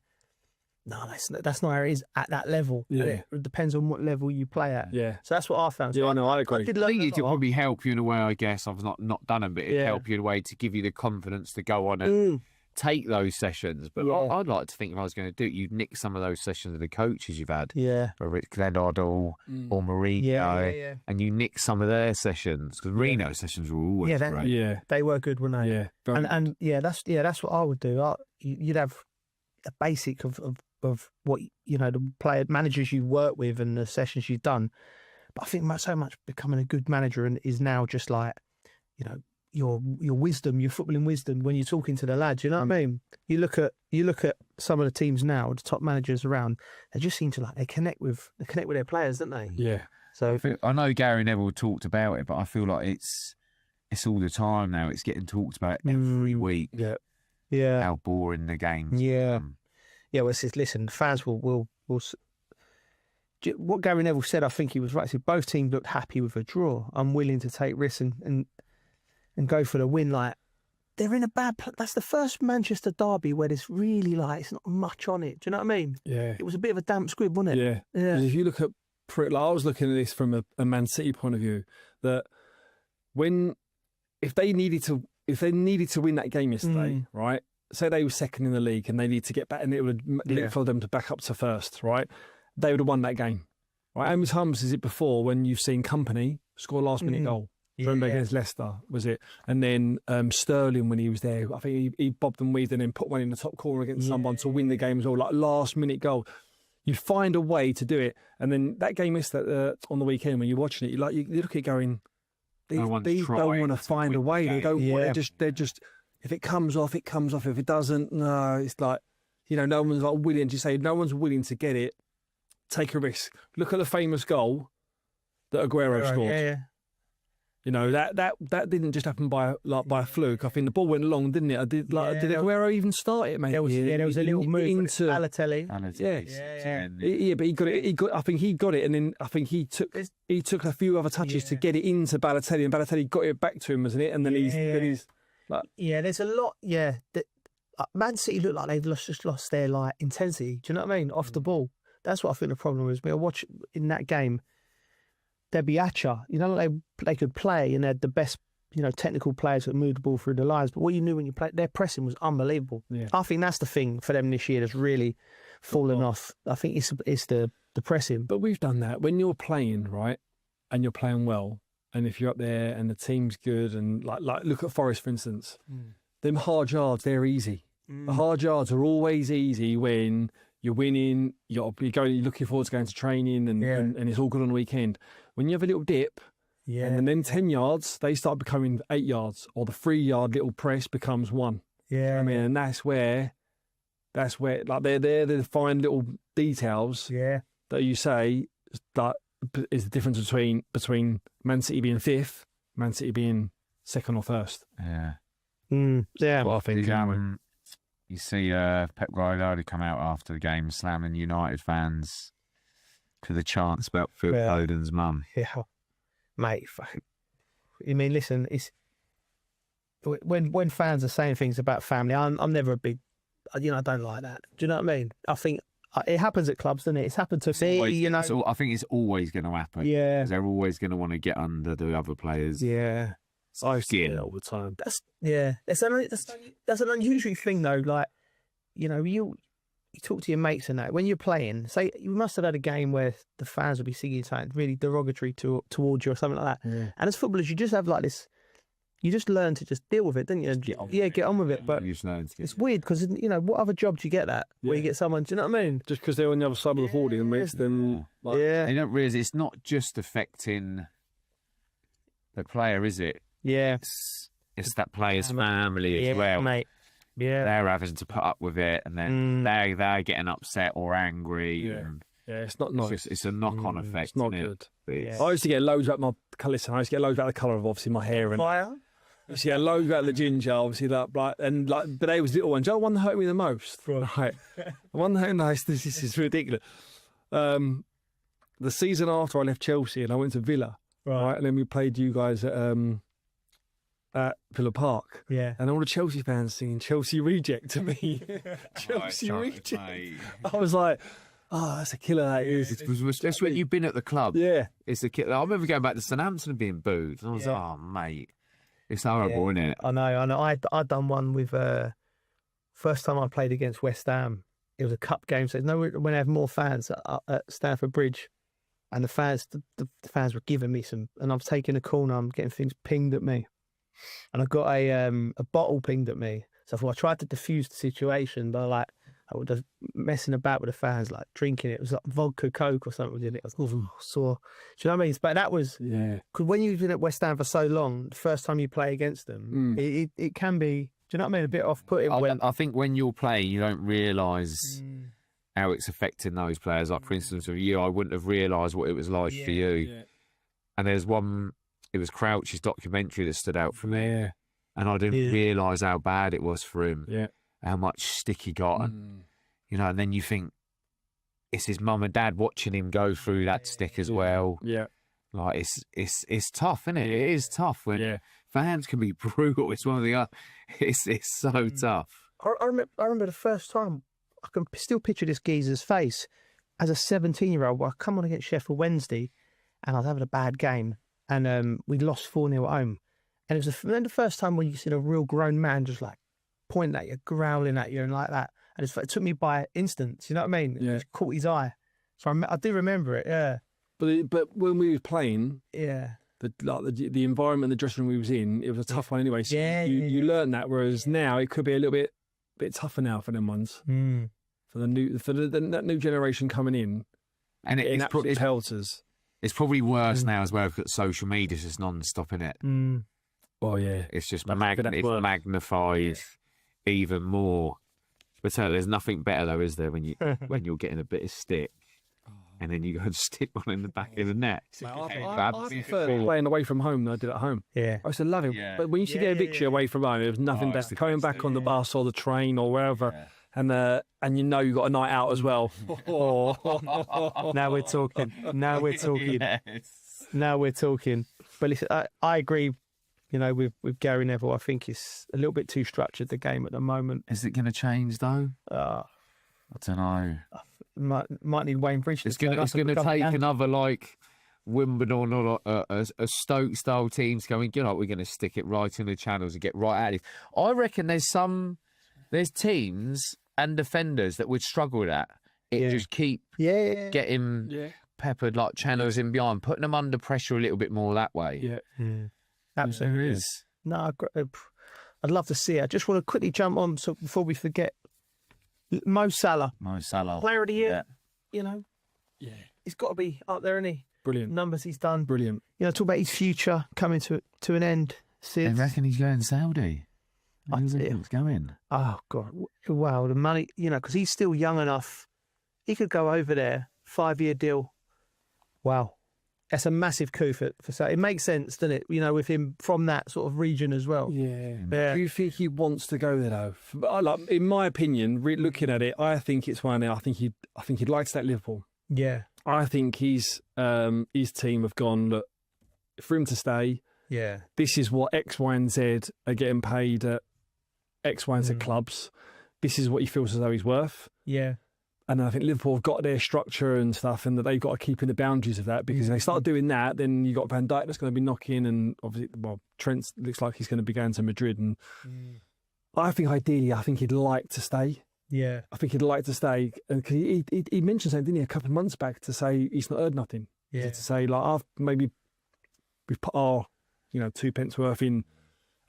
no, that's not how it is at that level. Yeah. It depends on what level you play at. Yeah. So that's what I found. Yeah, I know. I agree. I think it could probably help you in a way, I guess. I've not done it, but it'd help you in a way to give you the confidence to go on and take those sessions. But I'd like to think if I was going to do it, you'd nick some of those sessions of the coaches you've had. Yeah. Whether it's Glenn Oddle or Marino. And you nick some of their sessions. Because Marino's sessions were always great. Yeah. They were good, weren't they? Yeah. And that's what I would do. You'd have a basic of what, the managers you work with and the sessions you've done. But I think so much becoming a good manager is now just like, your wisdom, your footballing wisdom when you're talking to the lads. You know what I mean? You look at some of the teams now, the top managers around. They just seem to they connect with their players, don't they? Yeah. So I know Gary Neville talked about it, but I feel like it's all the time now. It's getting talked about every week. Yeah. How boring the games. Yeah. Yeah. Well, listen, the fans will. What Gary Neville said, I think he was right. He said both teams looked happy with a draw. I'm willing to take risks and go for the win. Like, they're in a bad. That's the first Manchester derby where there's really it's not much on it. Do you know what I mean? Yeah. It was a bit of a damp squib, wasn't it? Yeah. Yeah. If you look at, I was looking at this from a Man City point of view, that if they needed to win that game yesterday, right? Say they were second in the league and they need to get back, and it would look for them to back up to first, right? They would have won that game, right? How many times is it before when you've seen Company score a last-minute goal? Remember against Leicester, was it? And then Sterling, when he was there, I think he bobbed and weaved and then put one in the top corner against someone to win the game as well, like last-minute goal. You find a way to do it. And then that game is on the weekend when you're watching it, you look at it going, these don't want to find a way. They don't. They're just. If it comes off, it comes off. If it doesn't, no. It's like, no one's willing to say. No one's willing to get it. Take a risk. Look at the famous goal that Aguero scored. Yeah. That didn't just happen by a fluke. I think the ball went long, didn't it? Did Aguero even start it, mate? There was a little move into Balotelli. Yeah, but he got it. I think he got it, and then I think he took a few other touches to get it into Balotelli, and Balotelli got it back to him, wasn't it? And then he's like, there's a lot. Yeah, Man City look like they've just lost their intensity. Do you know what I mean? Off the ball. That's what I think the problem is. I watch in that game. They'd be Acha, they could play and they had the best, technical players that moved the ball through the lines. But what you knew when you played, their pressing was unbelievable. Yeah. I think that's the thing for them this year that's really fallen off. I think it's the pressing. But we've done that when you're playing right, and you're playing well, and if you're up there and the team's good, and like look at Forest for instance, them hard yards they're easy. The hard yards are always easy when you're winning. You're looking forward to going to training, and it's all good on the weekend. When you have a little dip, and then 10 yards, they start becoming 8 yards, or the 3-yard little press becomes 1. Yeah, I mean, and that's where like they're the fine little details. That you say that is the difference between Man City being 5th, Man City being 2nd or 1st. Yeah. Yeah. What I think. You see Pep Guardiola come out after the game slamming United fans to the chants about Phil Foden's mum. Yeah, mate. I mean, listen, it's when fans are saying things about family. I'm never a big, I don't like that. Do you know what I mean? I think it happens at clubs, doesn't it? It's happened to me. I think it's always going to happen. Yeah, they're always going to want to get under the other players. Yeah. I see it all the time. That's an unusual thing though. Like, you talk to your mates and that when you're playing. Say you must have had a game where the fans will be singing something really derogatory towards you or something like that. Yeah. And as footballers, you just have like this you just learn to just deal with it, don't you? Get on with it. But it's weird because, you know, what other job do you get that where you get someone? Do you know what I mean? Just because they're on the other side of the hoarding and makes them. Like, They don't realise it's not just affecting the player, is it? Yeah. It's that player's family as well. Mate. Yeah. They're having to put up with it, and then they're getting upset or angry. Yeah. Yeah, it's not nice. It's a knock-on effect. It's not isn't good. it? I used to get loads about I used to get loads about the colour of obviously my hair and. Fire. I used to get loads about the ginger, obviously but they was little ones. You know, the one that hurt me the most. Right. The one that hurt this is ridiculous. The season after I left Chelsea and I went to Villa, right, and then we played you guys at Villa Park. Yeah. And all the Chelsea fans singing Chelsea Reject to me. Chelsea Reject. I was like, oh, that's a killer that is. That's when you've been at the club. Yeah. It's a killer. I remember going back to St Hampton and being booed. And I was like, oh, mate. It's horrible, isn't it? I know. I'd done one with, first time I played against West Ham, it was a cup game. So when I have more fans at Stamford Bridge, and the fans were giving me some, and I'm taking a corner, I'm getting things pinged at me. And I got a bottle pinged at me. So I tried to diffuse the situation, but I was just messing about with the fans, like drinking it. It was like vodka Coke or something in it. I was sore. Do you know what I mean? But that was because when you've been at West Ham for so long, the first time you play against them, it can be. Do you know what I mean? A bit off-putting. I think when you're playing, you don't realise how it's affecting those players. Like for instance, with you, I wouldn't have realised what it was like for you. Yeah. And there's one. It was Crouch's documentary that stood out for me, and I didn't realise how bad it was for him. Yeah. How much stick he got, and, you know, and then you think it's his mum and dad watching him go through that stick as well. Yeah, like it's tough, isn't it? It is tough when fans can be brutal. It's one of the it's so tough. I remember the first time. I can still picture this geezer's face as a 17-year-old. I come on against Sheffield Wednesday, and I was having a bad game, and we lost 4-0 at home, and it was the first time when you see a real grown man just like pointing at you, growling at you, and like that. And it took me by instance. You know what I mean? It caught his eye. So I do remember it. Yeah. But when we were playing, the environment, the dressing room we was in, it was a tough one anyway. So you learn that. Whereas now it could be a little bit tougher now for them ones. For that new generation coming in, and it's pelters. It's probably worse now as well because social media is just non-stop, in it. Oh yeah, it's just magnified even more. But there's nothing better though, is there, when you're getting a bit of stick, and then you go and stick one in the back of the net. I prefer playing away from home than I did at home. Yeah, I used to love it. Yeah. But when you used to get a victory away from home, there was nothing better. Coming back on the bus or the train or wherever. Yeah. And you know you've got a night out as well. Now we're talking. Now we're talking. Yes. Now we're talking. But listen, I agree. You know, with Gary Neville, I think it's a little bit too structured, the game at the moment. Is it going to change though? I don't know. Might need Wayne Bridge. It's going to take another like Wimbledon or a Stoke style team to go and, you know, we're going to stick it right in the channels and get right at it. I reckon there's teams and defenders that would struggle with that. Just keep getting peppered like channels in behind, putting them under pressure a little bit more that way. Yeah. Absolutely is. No, I'd love to see it. I just want to quickly jump on before we forget. Mo Salah. Player of the year. You know. Yeah. He's got to be up there, isn't he? Brilliant. Numbers he's done. Brilliant. You know, talk about his future coming to an end. I reckon he's going Saudi. I think it's going. Oh, God. Wow, the money, you know, because he's still young enough. He could go over there, 5-year deal. Wow. That's a massive coup for Saudi. It makes sense, doesn't it? You know, with him from that sort of region as well. Yeah. Do you think he wants to go there though? In my opinion, looking at it, I think it's one. I think he'd like to stay at Liverpool. Yeah. I think his team have gone, look, for him to stay. Yeah. This is what X, Y, and Z are getting paid at X, Y, and Z clubs. This is what he feels as though he's worth. Yeah. And I think Liverpool have got their structure and stuff, and that they've got to keep in the boundaries of that, because if they start doing that, then you've got Van Dijk that's going to be knocking, and obviously, Trent looks like he's going to be going to Madrid. And I think ideally, he'd like to stay. Yeah. I think he'd like to stay. And cause he mentioned something, didn't he, a couple of months back, to say he's not heard nothing. Yeah. To say, like, maybe we've put our, 2 pence worth in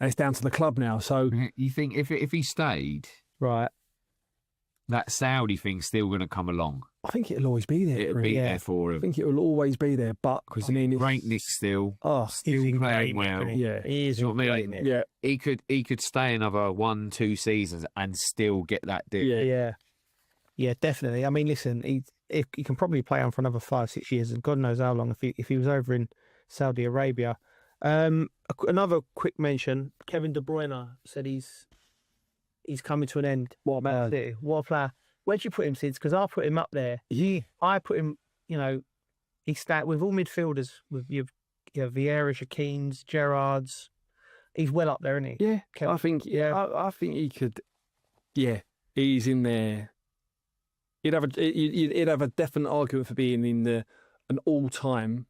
and it's down to the club now. So you think if he stayed, right, that Saudi thing's still going to come along. I think it'll always be there. It'll be there for him. I think it will always be there, but because greatness still, still playing well. Yeah, he is. You know what I mean? Yeah, he could stay another 1-2 seasons and still get that dip. Yeah, definitely. I mean, listen, he can probably play on for another 5-6 years, and God knows how long if he was over in Saudi Arabia. Another quick mention: Kevin De Bruyne said he's coming to an end. What about City? What a player! Where'd you put him, Sids? Because I put him up there. Yeah, I put him. You know, he's with all midfielders with your Vieira, Shaquille's, Gerrards. He's well up there, isn't he? Yeah, Kevin. I think. Yeah, I think he could. Yeah, he's in there. You'd have a definite argument for being in an all-time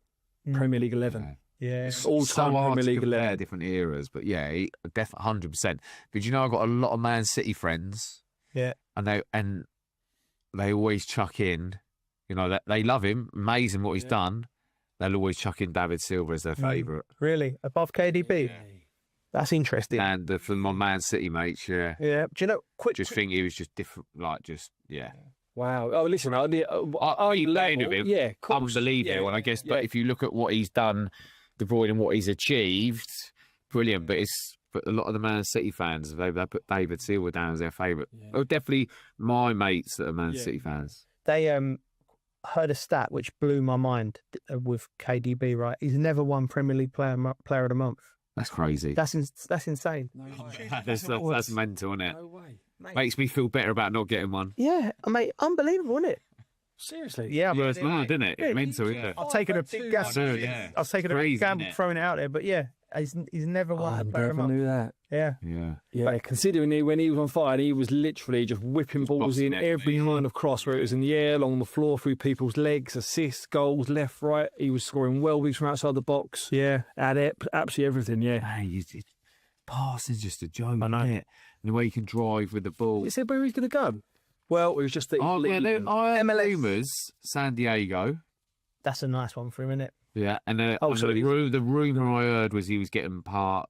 Premier League 11. Yeah, all-time Premier League 11. Different eras, but yeah, definitely 100%. But you know, I've got a lot of Man City friends. Yeah, and they always chuck in. You know, they love him, amazing what he's done. They'll always chuck in David Silva as their favourite. Really, above KDB. Yeah. That's interesting. And for my Man City mates, yeah. Yeah. Do you know? Think he was just different, yeah. Wow. Oh, listen, are you playing with him? Yeah, unbelievable. And I guess, but if you look at what he's done, De Bruyne, and what he's achieved, brilliant. But a lot of the Man City fans, they put David Silva down as their favourite. Yeah. Oh, definitely my mates that are Man City fans. They heard a stat which blew my mind with KDB. Right, he's never won Premier League Player of the Month. That's crazy. That's insane. No that's mental, isn't it? No way. Mate. Makes me feel better about not getting one. Yeah, mate, unbelievable, isn't it? Seriously? Yeah, well, it's mad, isn't it? It's mental, isn't it? I've taken a big gamble. I've taken a big gamble throwing it out there, but yeah, he's never won. I never knew that. Yeah. Considering when he was on fire, he was literally just whipping balls in every line of cross, where it was in the air, along the floor, through people's legs, assists, goals, left, right. He was scoring welbies from outside the box. Yeah, had absolutely everything. Yeah, hey, passing's just a joke, isn't it? And the way you can drive with the ball. You said where he's going to go? Well, it was just that. MLS, San Diego. That's a nice one for him, isn't it? Yeah, and the rumour I heard was he was getting part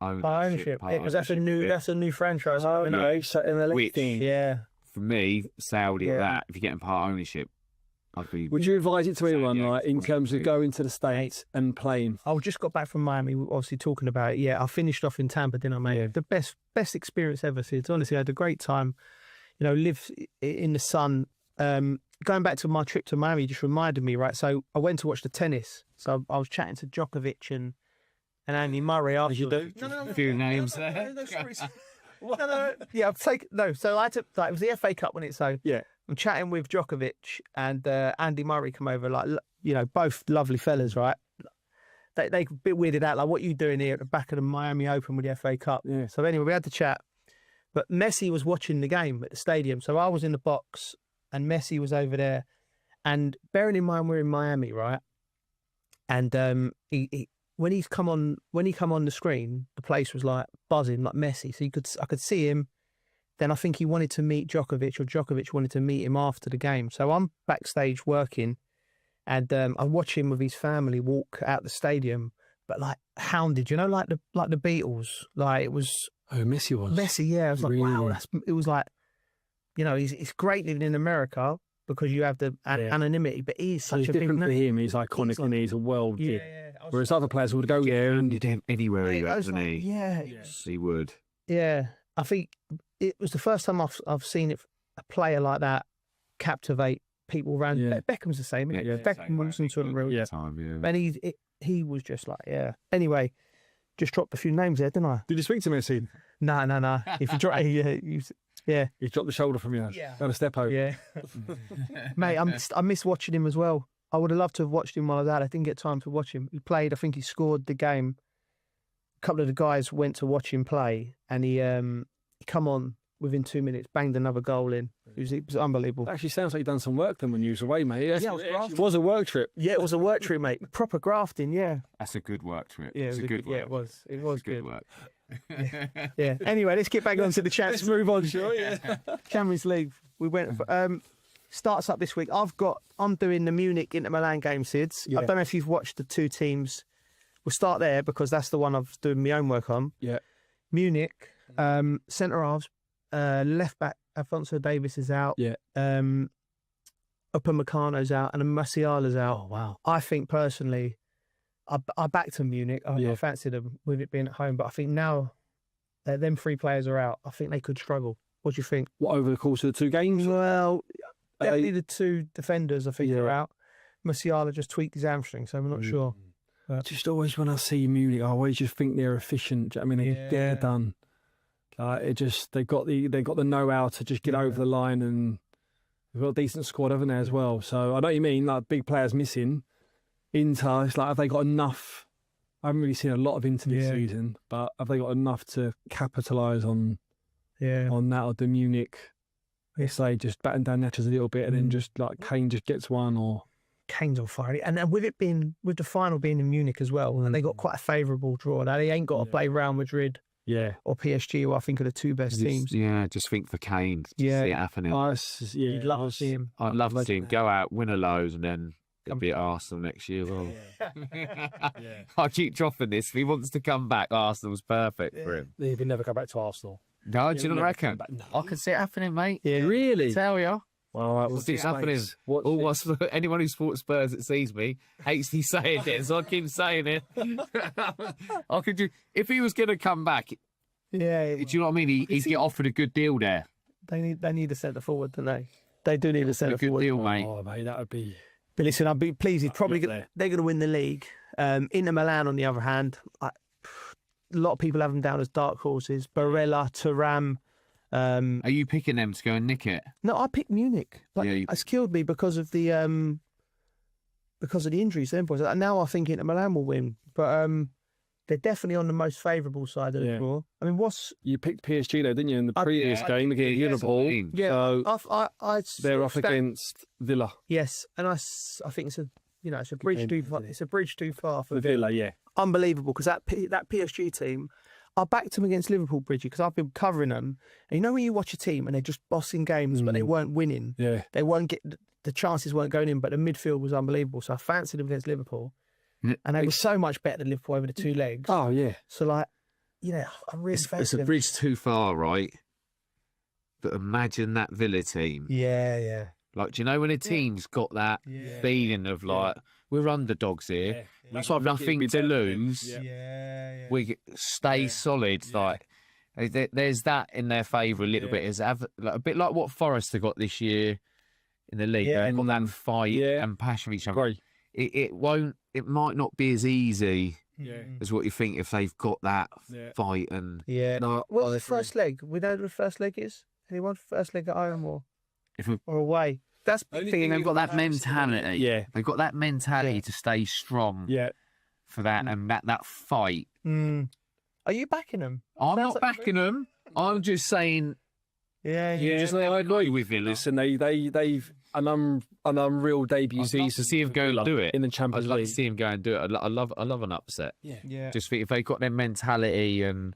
ownership. Yeah, because that's a new franchise. Oh no, so MLS thing. Yeah. For me, Saudi, that if you're getting part ownership, I'd be. Would you advise it to anyone, like in terms of going to the States and playing? I just got back from Miami, obviously talking about it. Yeah, I finished off in Tampa, didn't I, mate? Yeah. The best experience ever. Sid. Honestly, I had a great time. You know, live in the sun. Going back to my trip to Miami just reminded me, right? So I went to watch the tennis. So I was chatting to Djokovic and Andy Murray after. You do? No. A few names there. No. Yeah, I've taken So I had to. It was the FA Cup, wasn't it? So yeah, I'm chatting with Djokovic and Andy Murray come over. Like, you know, both lovely fellas, right? They a bit weirded out. Like, what are you doing here at the back of the Miami Open with the FA Cup? Yeah. So anyway, we had to chat. But Messi was watching the game at the stadium. So I was in the box and Messi was over there. And bearing in mind we're in Miami, right? And when he come on the screen, the place was like buzzing, like Messi. So I could see him. Then I think he wanted to meet Djokovic, or Djokovic wanted to meet him after the game. So I'm backstage working, and I watch him with his family walk out the stadium, but like hounded, you know, like the Beatles. Like it was. Oh, Messi was. Messi, yeah. I was like, wow. It was like, you know, it's great living in America because you have the anonymity, but he's such a different big for him. He's iconic and he's a world kid. Whereas other players would go, anywhere he goes, doesn't he? Yeah. He would. Yeah. I think it was the first time I've seen a player like that captivate people around. Yeah. Beckham's the same, isn't he? Yeah. Beckham was into a real time, and he was just like, Anyway, just dropped a few names there, didn't I? Did you speak to Messi? No. If you drop, he dropped the shoulder from you. Yeah. On a step over. Yeah. Mate, I miss watching him as well. I would have loved to have watched him while I was out. I didn't get time to watch him. He played. I think he scored the game. A couple of the guys went to watch him play, and he come on within 2 minutes, banged another goal in. It was unbelievable. Actually, sounds like you've done some work then when you was away, mate. Yeah, it was a work trip. Yeah, it was a work trip, mate. Proper grafting, yeah. That's a good work trip. Yeah, it was a good work. Yeah, it was. It was good work. Yeah. Anyway, let's get back on to the Champions. Let's move on, sure. Yeah. Champions League. We went. Starts up this week. I'm doing the Munich Inter Milan game, Sids. Yeah. I don't know if you've watched the two teams We'll start there because that's the one I've doing my own work on. Yeah. Munich, centre halves, left back Alphonso Davies is out. Yeah. Upamecano's out and Musiala's out. Oh, wow. I think personally, I backed to Munich. I fancied them with it being at home, but I think now that them 3 players are out, I think they could struggle. What do you think? What, over the course of the 2 games? Well, definitely the 2 defenders, I think, are out. Musiala just tweaked his hamstring, so I'm not sure. But just always when I see Munich, I always just think they're efficient. I mean, they're done. They've got the know-how to just get over the line, and they've got a decent squad, haven't they, as well? So I know what you mean, like big players missing. Inter, it's like, have they got enough? I haven't really seen a lot of Inter this season, but have they got enough to capitalise on that, or the Munich? Yes, they just batten down Natchez a little bit, and then just like Kane just gets one, or Kane's on fire. And with the final being in Munich as well, and they got quite a favourable draw. Now they ain't got to play Real Madrid. Or PSG, who I think are the 2 best teams. Yeah, just think for Kane. See it happening. You'd love to see him. I'd love to see him go out, win a load, and then be at Arsenal next year. Well, I keep dropping this. If he wants to come back, Arsenal's perfect for him. He'd never go back to Arsenal. No, do you not reckon? No. I can see it happening, mate. Yeah, really? Tell you. Well, right, what's happening? Anyone who supports Spurs that sees me hates me saying it, so I keep saying it. If he was going to come back, do you know what I mean? He'd get offered a good deal there. They need a centre forward, don't they? They do need a centre forward. Good deal, mate. Oh, mate, that would be. But listen, I'd be pleased. They're going to win the league. Inter Milan, on the other hand, a lot of people have them down as dark horses. Barella, Thuram. Are you picking them to go and nick it? No, I picked Munich. It's killed me because of the injuries. Them boys. Now I think Inter Milan will win, but they're definitely on the most favourable side of the draw. I mean, you picked PSG though, didn't you, in the previous game against Liverpool? Yeah, so they're off against Villa. Yes, and I think it's a bridge too far. It's a bridge too far for Villa. Yeah, unbelievable, because that PSG team. I backed them against Liverpool, Bridgie, because I've been covering them. And you know when you watch a team and they're just bossing games, but they weren't winning. Yeah, they weren't the chances weren't going in, but the midfield was unbelievable. So I fancied them against Liverpool. And they were so much better than Liverpool over the 2 legs. Oh, yeah. So, I really fancied It's a bridge too far, right? But imagine that Villa team. Yeah. Like, do you know when a team's got that feeling of, like, we're underdogs here, that's why nothing to lose, we stay solid. Like, there's that in their favour a little bit. A bit like what Forest have got this year in the league. They've got that fight and passion for each other. It might not be as easy as what you think if they've got that fight and Well, the first leg. We know what the first leg is. Anyone? First leg at home or away? That's the thing. They've got that mentality. Yeah, they've got that mentality to stay strong. Yeah, for that and that fight. Are you backing them? I'm not backing them. I'm just saying. I agree with you. Listen, they've an unreal debut I'd love to see him go and do it in the Champions League. I'd love to see him go and do it. I love an upset. Yeah. Just think if they got their mentality and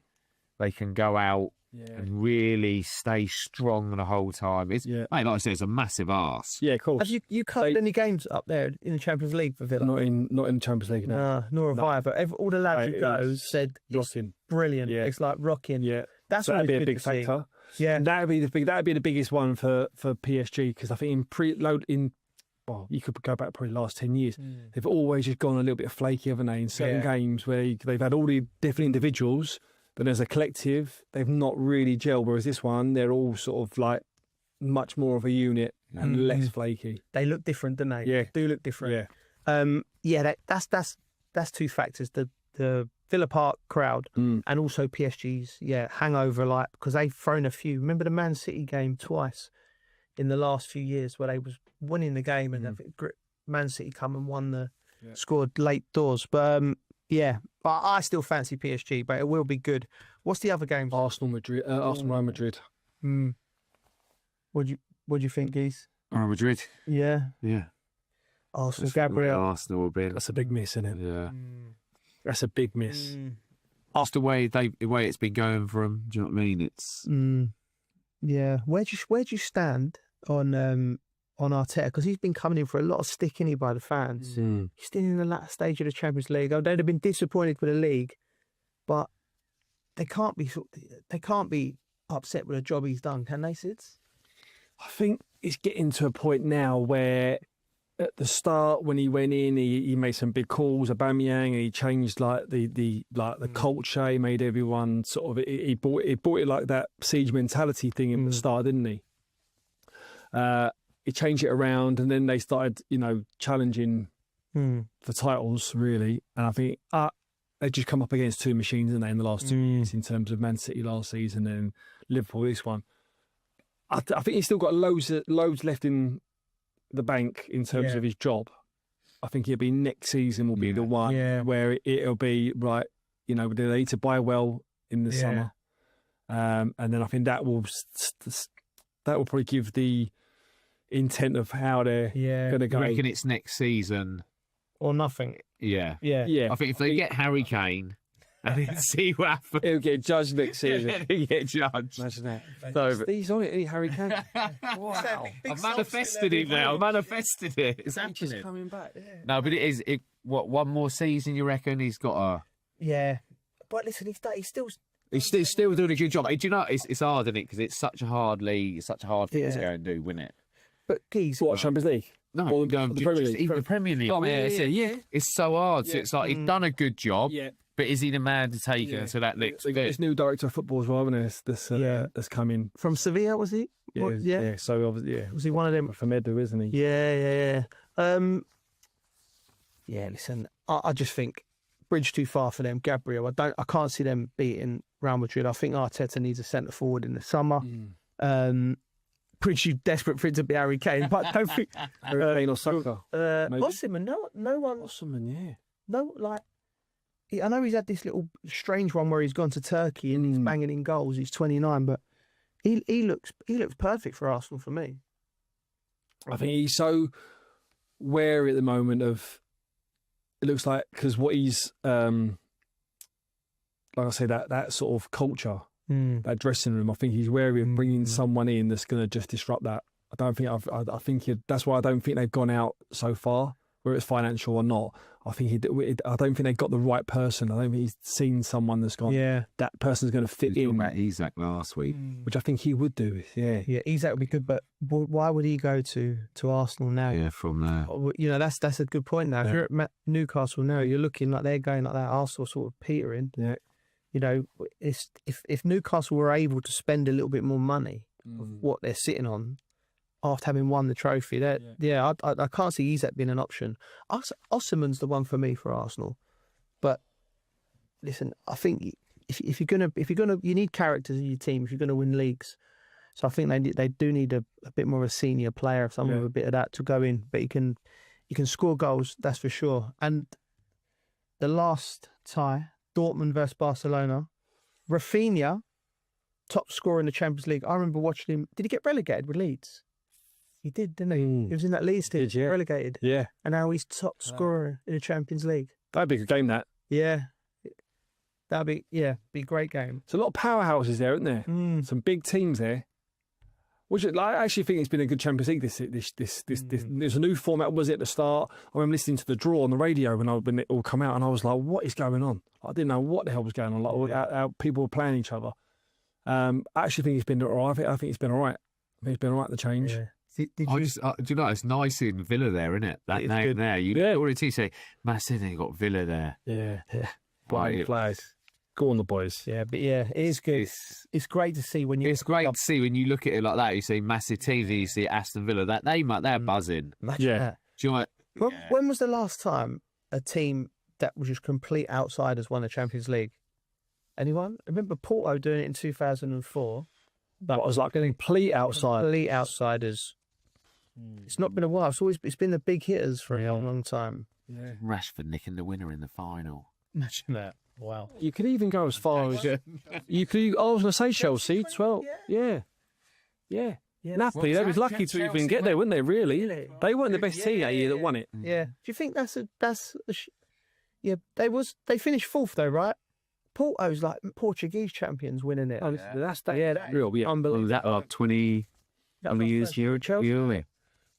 they can go out and really stay strong the whole time. Mate, like I said, it's a massive arse. Yeah, of course. Have you covered any games up there in the Champions League for Villa? Not in the Champions League. No. Nor have I. But all the lads who go said rocking. Brilliant. Yeah. It's like rocking. Yeah, that's that'd be a big factor. Yeah, that'd be the biggest one for PSG, because I think you could go back probably the last 10 years. They've always just gone a little bit flaky, haven't they? In certain games where they've had all the different individuals, but as a collective, they've not really gelled. Whereas this one, they're all sort of like much more of a unit and less flaky. They look different, don't they? Yeah, do look different. Yeah, that's 2 factors: the Villa Park crowd and also PSG's hangover, like, because they've thrown a few. Remember the Man City game twice in the last few years where they was winning the game and I think Man City come and won scored late doors. But but I still fancy PSG, but it will be good. What's the other games? Arsenal, Real Madrid. What do you think, Geese? Real Madrid. Yeah. Arsenal, Gabriel. Arsenal will be. That's a big miss, isn't it? Yeah. That's a big miss. After the way it's been going for them, do you know what I mean? It's yeah. Where do you stand on on Arteta, because he's been coming in for a lot of stick, isn't he, by the fans. He's still in the latter stage of the Champions League. Oh, they'd have been disappointed with the league, but they can't be upset with the job he's done, can they, Sids? I think it's getting to a point now where at the start, when he went in, he made some big calls, Aubameyang, and he changed the culture. He made everyone sort of he brought it like that siege mentality thing in the start, didn't he? He changed it around, and then they started, challenging for titles really. And I think they just come up against two machines, didn't they, in the last 2 years, in terms of Man City last season and Liverpool this one. I think he's still got loads left in the bank in terms of his job. I think he'll be next season will be the one where it'll be right. They need to buy well in the summer, and then I think that will probably give the intent of how they're going to go. I reckon it's next season or nothing. Yeah. I think if they get Harry Kane. And then see what happens. He'll get judged next season. He'll get judged. Imagine that. He's on it, Harry Kane. Wow. I've manifested it now. I've manifested it. It's happening. He's coming back. Yeah. No, but it is. What, one more season, you reckon? He's got a... Yeah. But listen, he's still... He's still doing a good job. Do you know, it's hard, isn't it? Because it's such a hard league. It's such a hard thing to go and do, win it. But, geez... What, Champions League? No, or the Premier League? Even the Premier League. Oh, yeah. It's so hard. So it's like, he's done a good job. Yeah. But is he the man to take it to that next? They got this new director of football as well, haven't they? That's coming from Sevilla, was he? Yeah. So obviously, was he one of them from Edu, isn't he? Yeah. Listen, I just think bridge too far for them. Gabriel, I can't see them beating Real Madrid. I think Arteta needs a centre forward in the summer. Pretty desperate for it to be Harry Kane, but I don't think Harry Kane or Saka. Osimhen, no one. Osimhen, no, like. I know he's had this little strange one where he's gone to Turkey and he's banging in goals. He's 29, but he looks perfect for Arsenal for me. I think he's so wary at the moment of. It looks like because what he's like I say that sort of culture, that dressing room. I think he's wary of bringing someone in that's going to just disrupt that. I think that's why I don't think they've gone out so far, whether it's financial or not. I don't think they've got the right person. I don't think he's seen someone that's gone, that person's going to fit in. About Isak last week. Which I think he would do. Yeah, Isak would be good, but why would he go to Arsenal now? Yeah, from there. That's a good point now. If you're at Newcastle now, you're looking like they're going like that. Arsenal sort of petering. Yeah. If Newcastle were able to spend a little bit more money of what they're sitting on, after having won the trophy, I can't see Isak being an option. Osimhen's the one for me for Arsenal, but listen, I think if you're gonna, you need characters in your team if you're gonna win leagues. So I think they do need a bit more of a senior player, someone with a bit of that to go in. But he can score goals, that's for sure. And the last tie, Dortmund versus Barcelona, Rafinha, top scorer in the Champions League. I remember watching him. Did he get relegated with Leeds? He did, didn't he? He was in that Leeds team, relegated. Yeah. And now he's top scorer in the Champions League. That'd be a good game, that. Yeah. That'd be a great game. There's a lot of powerhouses there, isn't there? Some big teams there. Which I actually think it's been a good Champions League. This there's a new format. Was it at the start? I remember listening to the draw on the radio when it all come out, and I was like, "What is going on?" I didn't know what the hell was going on. Like how people were playing each other. I actually think it's been all right. I think it's been all right. I think it's been all right, the change. Yeah. Do you know, it's nice in Villa there, isn't it? That name good. There. You already say, Man City got Villa there. Yeah. Bright players. Go on, the boys. Yeah, but it is good. It's great to see when you. It's great to see when you look at it like that. You see massive teams. You see Aston Villa. That name, they're buzzing. Imagine that. Do you know when was the last time a team that was just complete outsiders won the Champions League? Anyone? I remember Porto doing it in 2004. That was like getting complete outsiders. It's not been a while. It's been the big hitters for a long time. Yeah. Rashford nicking the winner in the final. Imagine that. Wow. You could even go as far as you could. I was going to say Chelsea. 12. Yeah. Napoli. They was lucky to even get there, weren't they? Really? They weren't the best team that year that won it. Yeah. Do you think they finished fourth though, right? Porto's like Portuguese champions winning it. That's real. Yeah. Unbelievable. That 20 years here. Chelsea.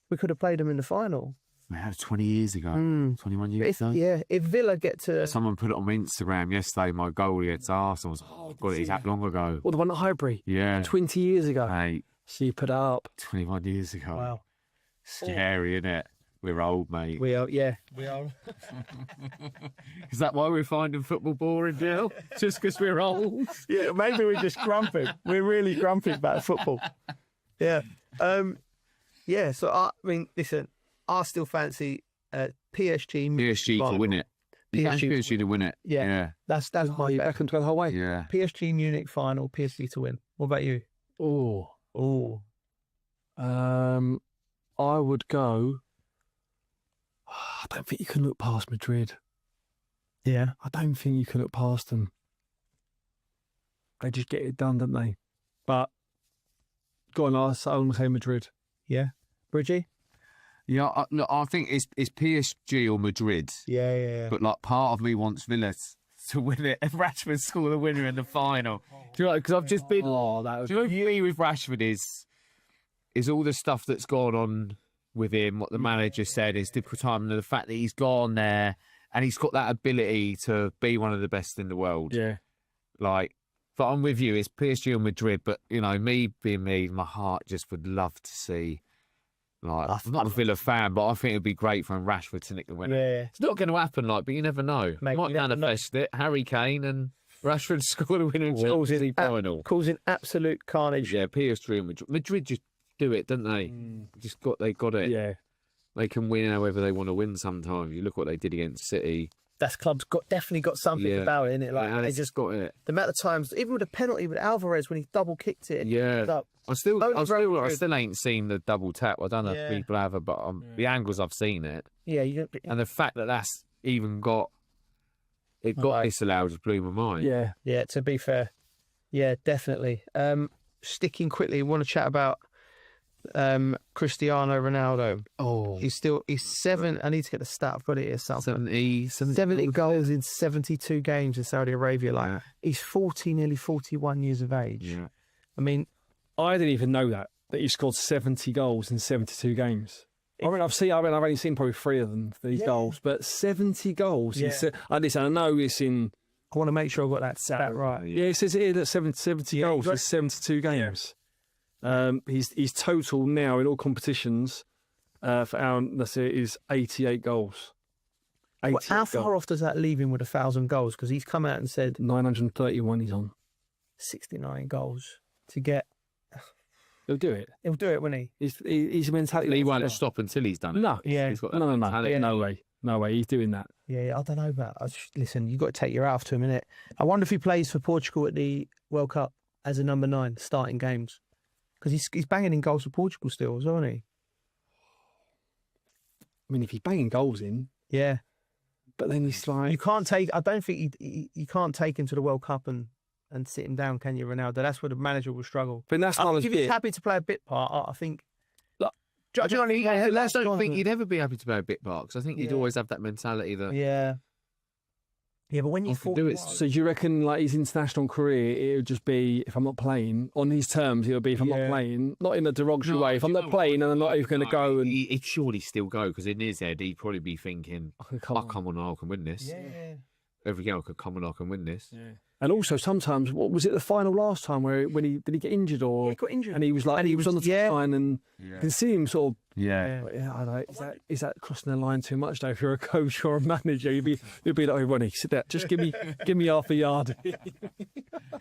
We could have played them in the final. Man, that was 20 years ago. 21 years ago. Yeah, if Villa get to... Someone put it on Instagram yesterday, my goal against Arsenal. I was God, it's that long ago. Well, the one at Highbury? Yeah. 20 years ago. Mate. So you put it up. 21 years ago. Wow. Scary, isn't it? We're old, mate. We are, yeah. We are. Is that why we're finding football boring, Jill? Just because we're old? Yeah, maybe we're just grumpy. We're really grumpy about football. Yeah. Yeah, so, I mean, listen, I still fancy PSG. PSG to win it. PSG to win it. Yeah. That's my bet. Reckon to go the whole way? Yeah. PSG Munich final, PSG to win. What about you? Oh. I would go... I don't think you can look past Madrid. Yeah. I don't think you can look past them. They just get it done, don't they? But go on, I'll say Madrid. Yeah. Bridgie? Yeah, I think it's PSG or Madrid. Yeah. But like part of me wants Villa to win it and Rashford score the winner in the final. Do you know? Because I've just been. Oh, that was. Do you know what me with Rashford is all the stuff that's gone on with him. What the manager said is typical time, and the fact that he's gone there and he's got that ability to be one of the best in the world. Yeah. Like, but I'm with you. It's PSG or Madrid. But you know, me being me, my heart just would love to see. Like, I'm not a Villa fan, but I think it'd be great for Rashford to nick the winner. Yeah. It's not going to happen, like, but you never know. Mate, might manifest it. Harry Kane and Rashford score the winner in the final. Causing absolute carnage. Yeah, PSG and Madrid. Madrid just do it, don't they? They got it. Yeah. They can win however they want to win sometimes. You look what they did against City. That club's definitely got something about it, innit? Like, they just got it. The amount of times, even with a penalty with Alvarez when he double kicked it. Yeah. I still ain't seen the double tap. I don't know if people have, but the angles I've seen it. Yeah, and the fact that that's even got disallowed just blew my mind. Yeah. To be fair, yeah, definitely. Sticking quickly, want to chat about Cristiano Ronaldo. He's 7. I need to get the stat. I've got it here. 70 goals in 72 games in Saudi Arabia. Like he's 40, nearly 41 years of age. Yeah. I mean, I didn't even know that he scored 70 goals in 72 games. I've only seen probably 3 of them, these goals, but 70 goals. Yeah. Listen, I know it's in. I want to make sure I got that stat right. Yeah, it says here that 70 goals in 72 games. He's total now in all competitions for our is 88 goals. Well, how far off does that leave him with 1,000 goals? Because he's come out and said 931 he's on. 69 goals to get. He'll do it. He'll do it, won't he? He's a mentality. He won't stop until he's done it. No, he's got that no. mentality. No way. He's doing that. Yeah, I don't know about. Listen, you've got to take your hat off to him, innit? I wonder if he plays for Portugal at the World Cup as a number 9, starting games. Because he's banging in goals for Portugal still, isn't he? I mean, if he's banging goals in, yeah. But then he's like, you can't take. I don't think you can't take him to the World Cup and sit him down, can you, Ronaldo? That's where the manager will struggle. But that's not. If he's happy to play a bit part, I think. I don't think he'd ever be happy to play a bit part because I think he'd always have that mentality that. Yeah, but when you do it, so do you reckon like his international career, it would just be if I'm not playing on his terms? It would be if I'm not playing, not in a derogatory way. If I'm not playing and I'm not even going to go, and he'd surely still go because in his head he'd probably be thinking, "Come on, I can win this. Yeah. Every girl could come on, I can win this." Yeah. And also sometimes, what was it the final last time did he get injured or he got injured and he was like he was on the line and you can see him sort of I don't know, is that crossing the line too much though? If you're a coach or a manager, you'd be like, "Oh, Ronnie, sit there, just give me half a yard."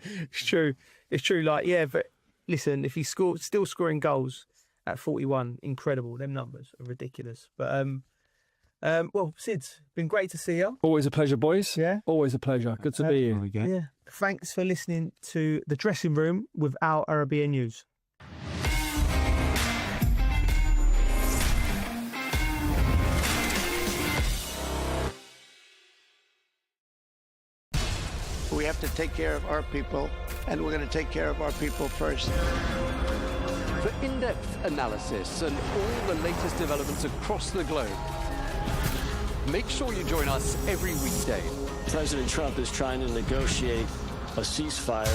It's true. Like but listen, if he's still scoring goals at 41, incredible. Them numbers are ridiculous. But well, Sid, been great to see you. Always a pleasure, boys. Yeah, always a pleasure. Good to be here. Yeah, thanks for listening to The Dressing Room with Al Arabiya News. We have to take care of our people, and we're going to take care of our people first. For in-depth analysis and all the latest developments across the globe, make sure you join us every weekday. President Trump is trying to negotiate a ceasefire.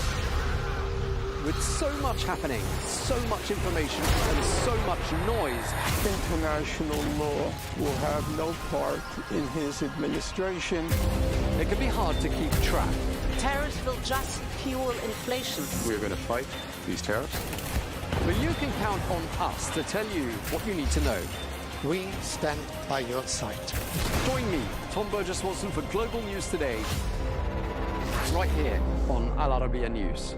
with so much happening, so much information and so much noise. International law will have no part in his administration. It can be hard to keep track. Tariffs will just fuel inflation. We're going to fight these tariffs. But you can count on us to tell you what you need to know. We stand by your side. Join me, Tom Burges Watson, for Global News Today, right here on Al Arabiya News.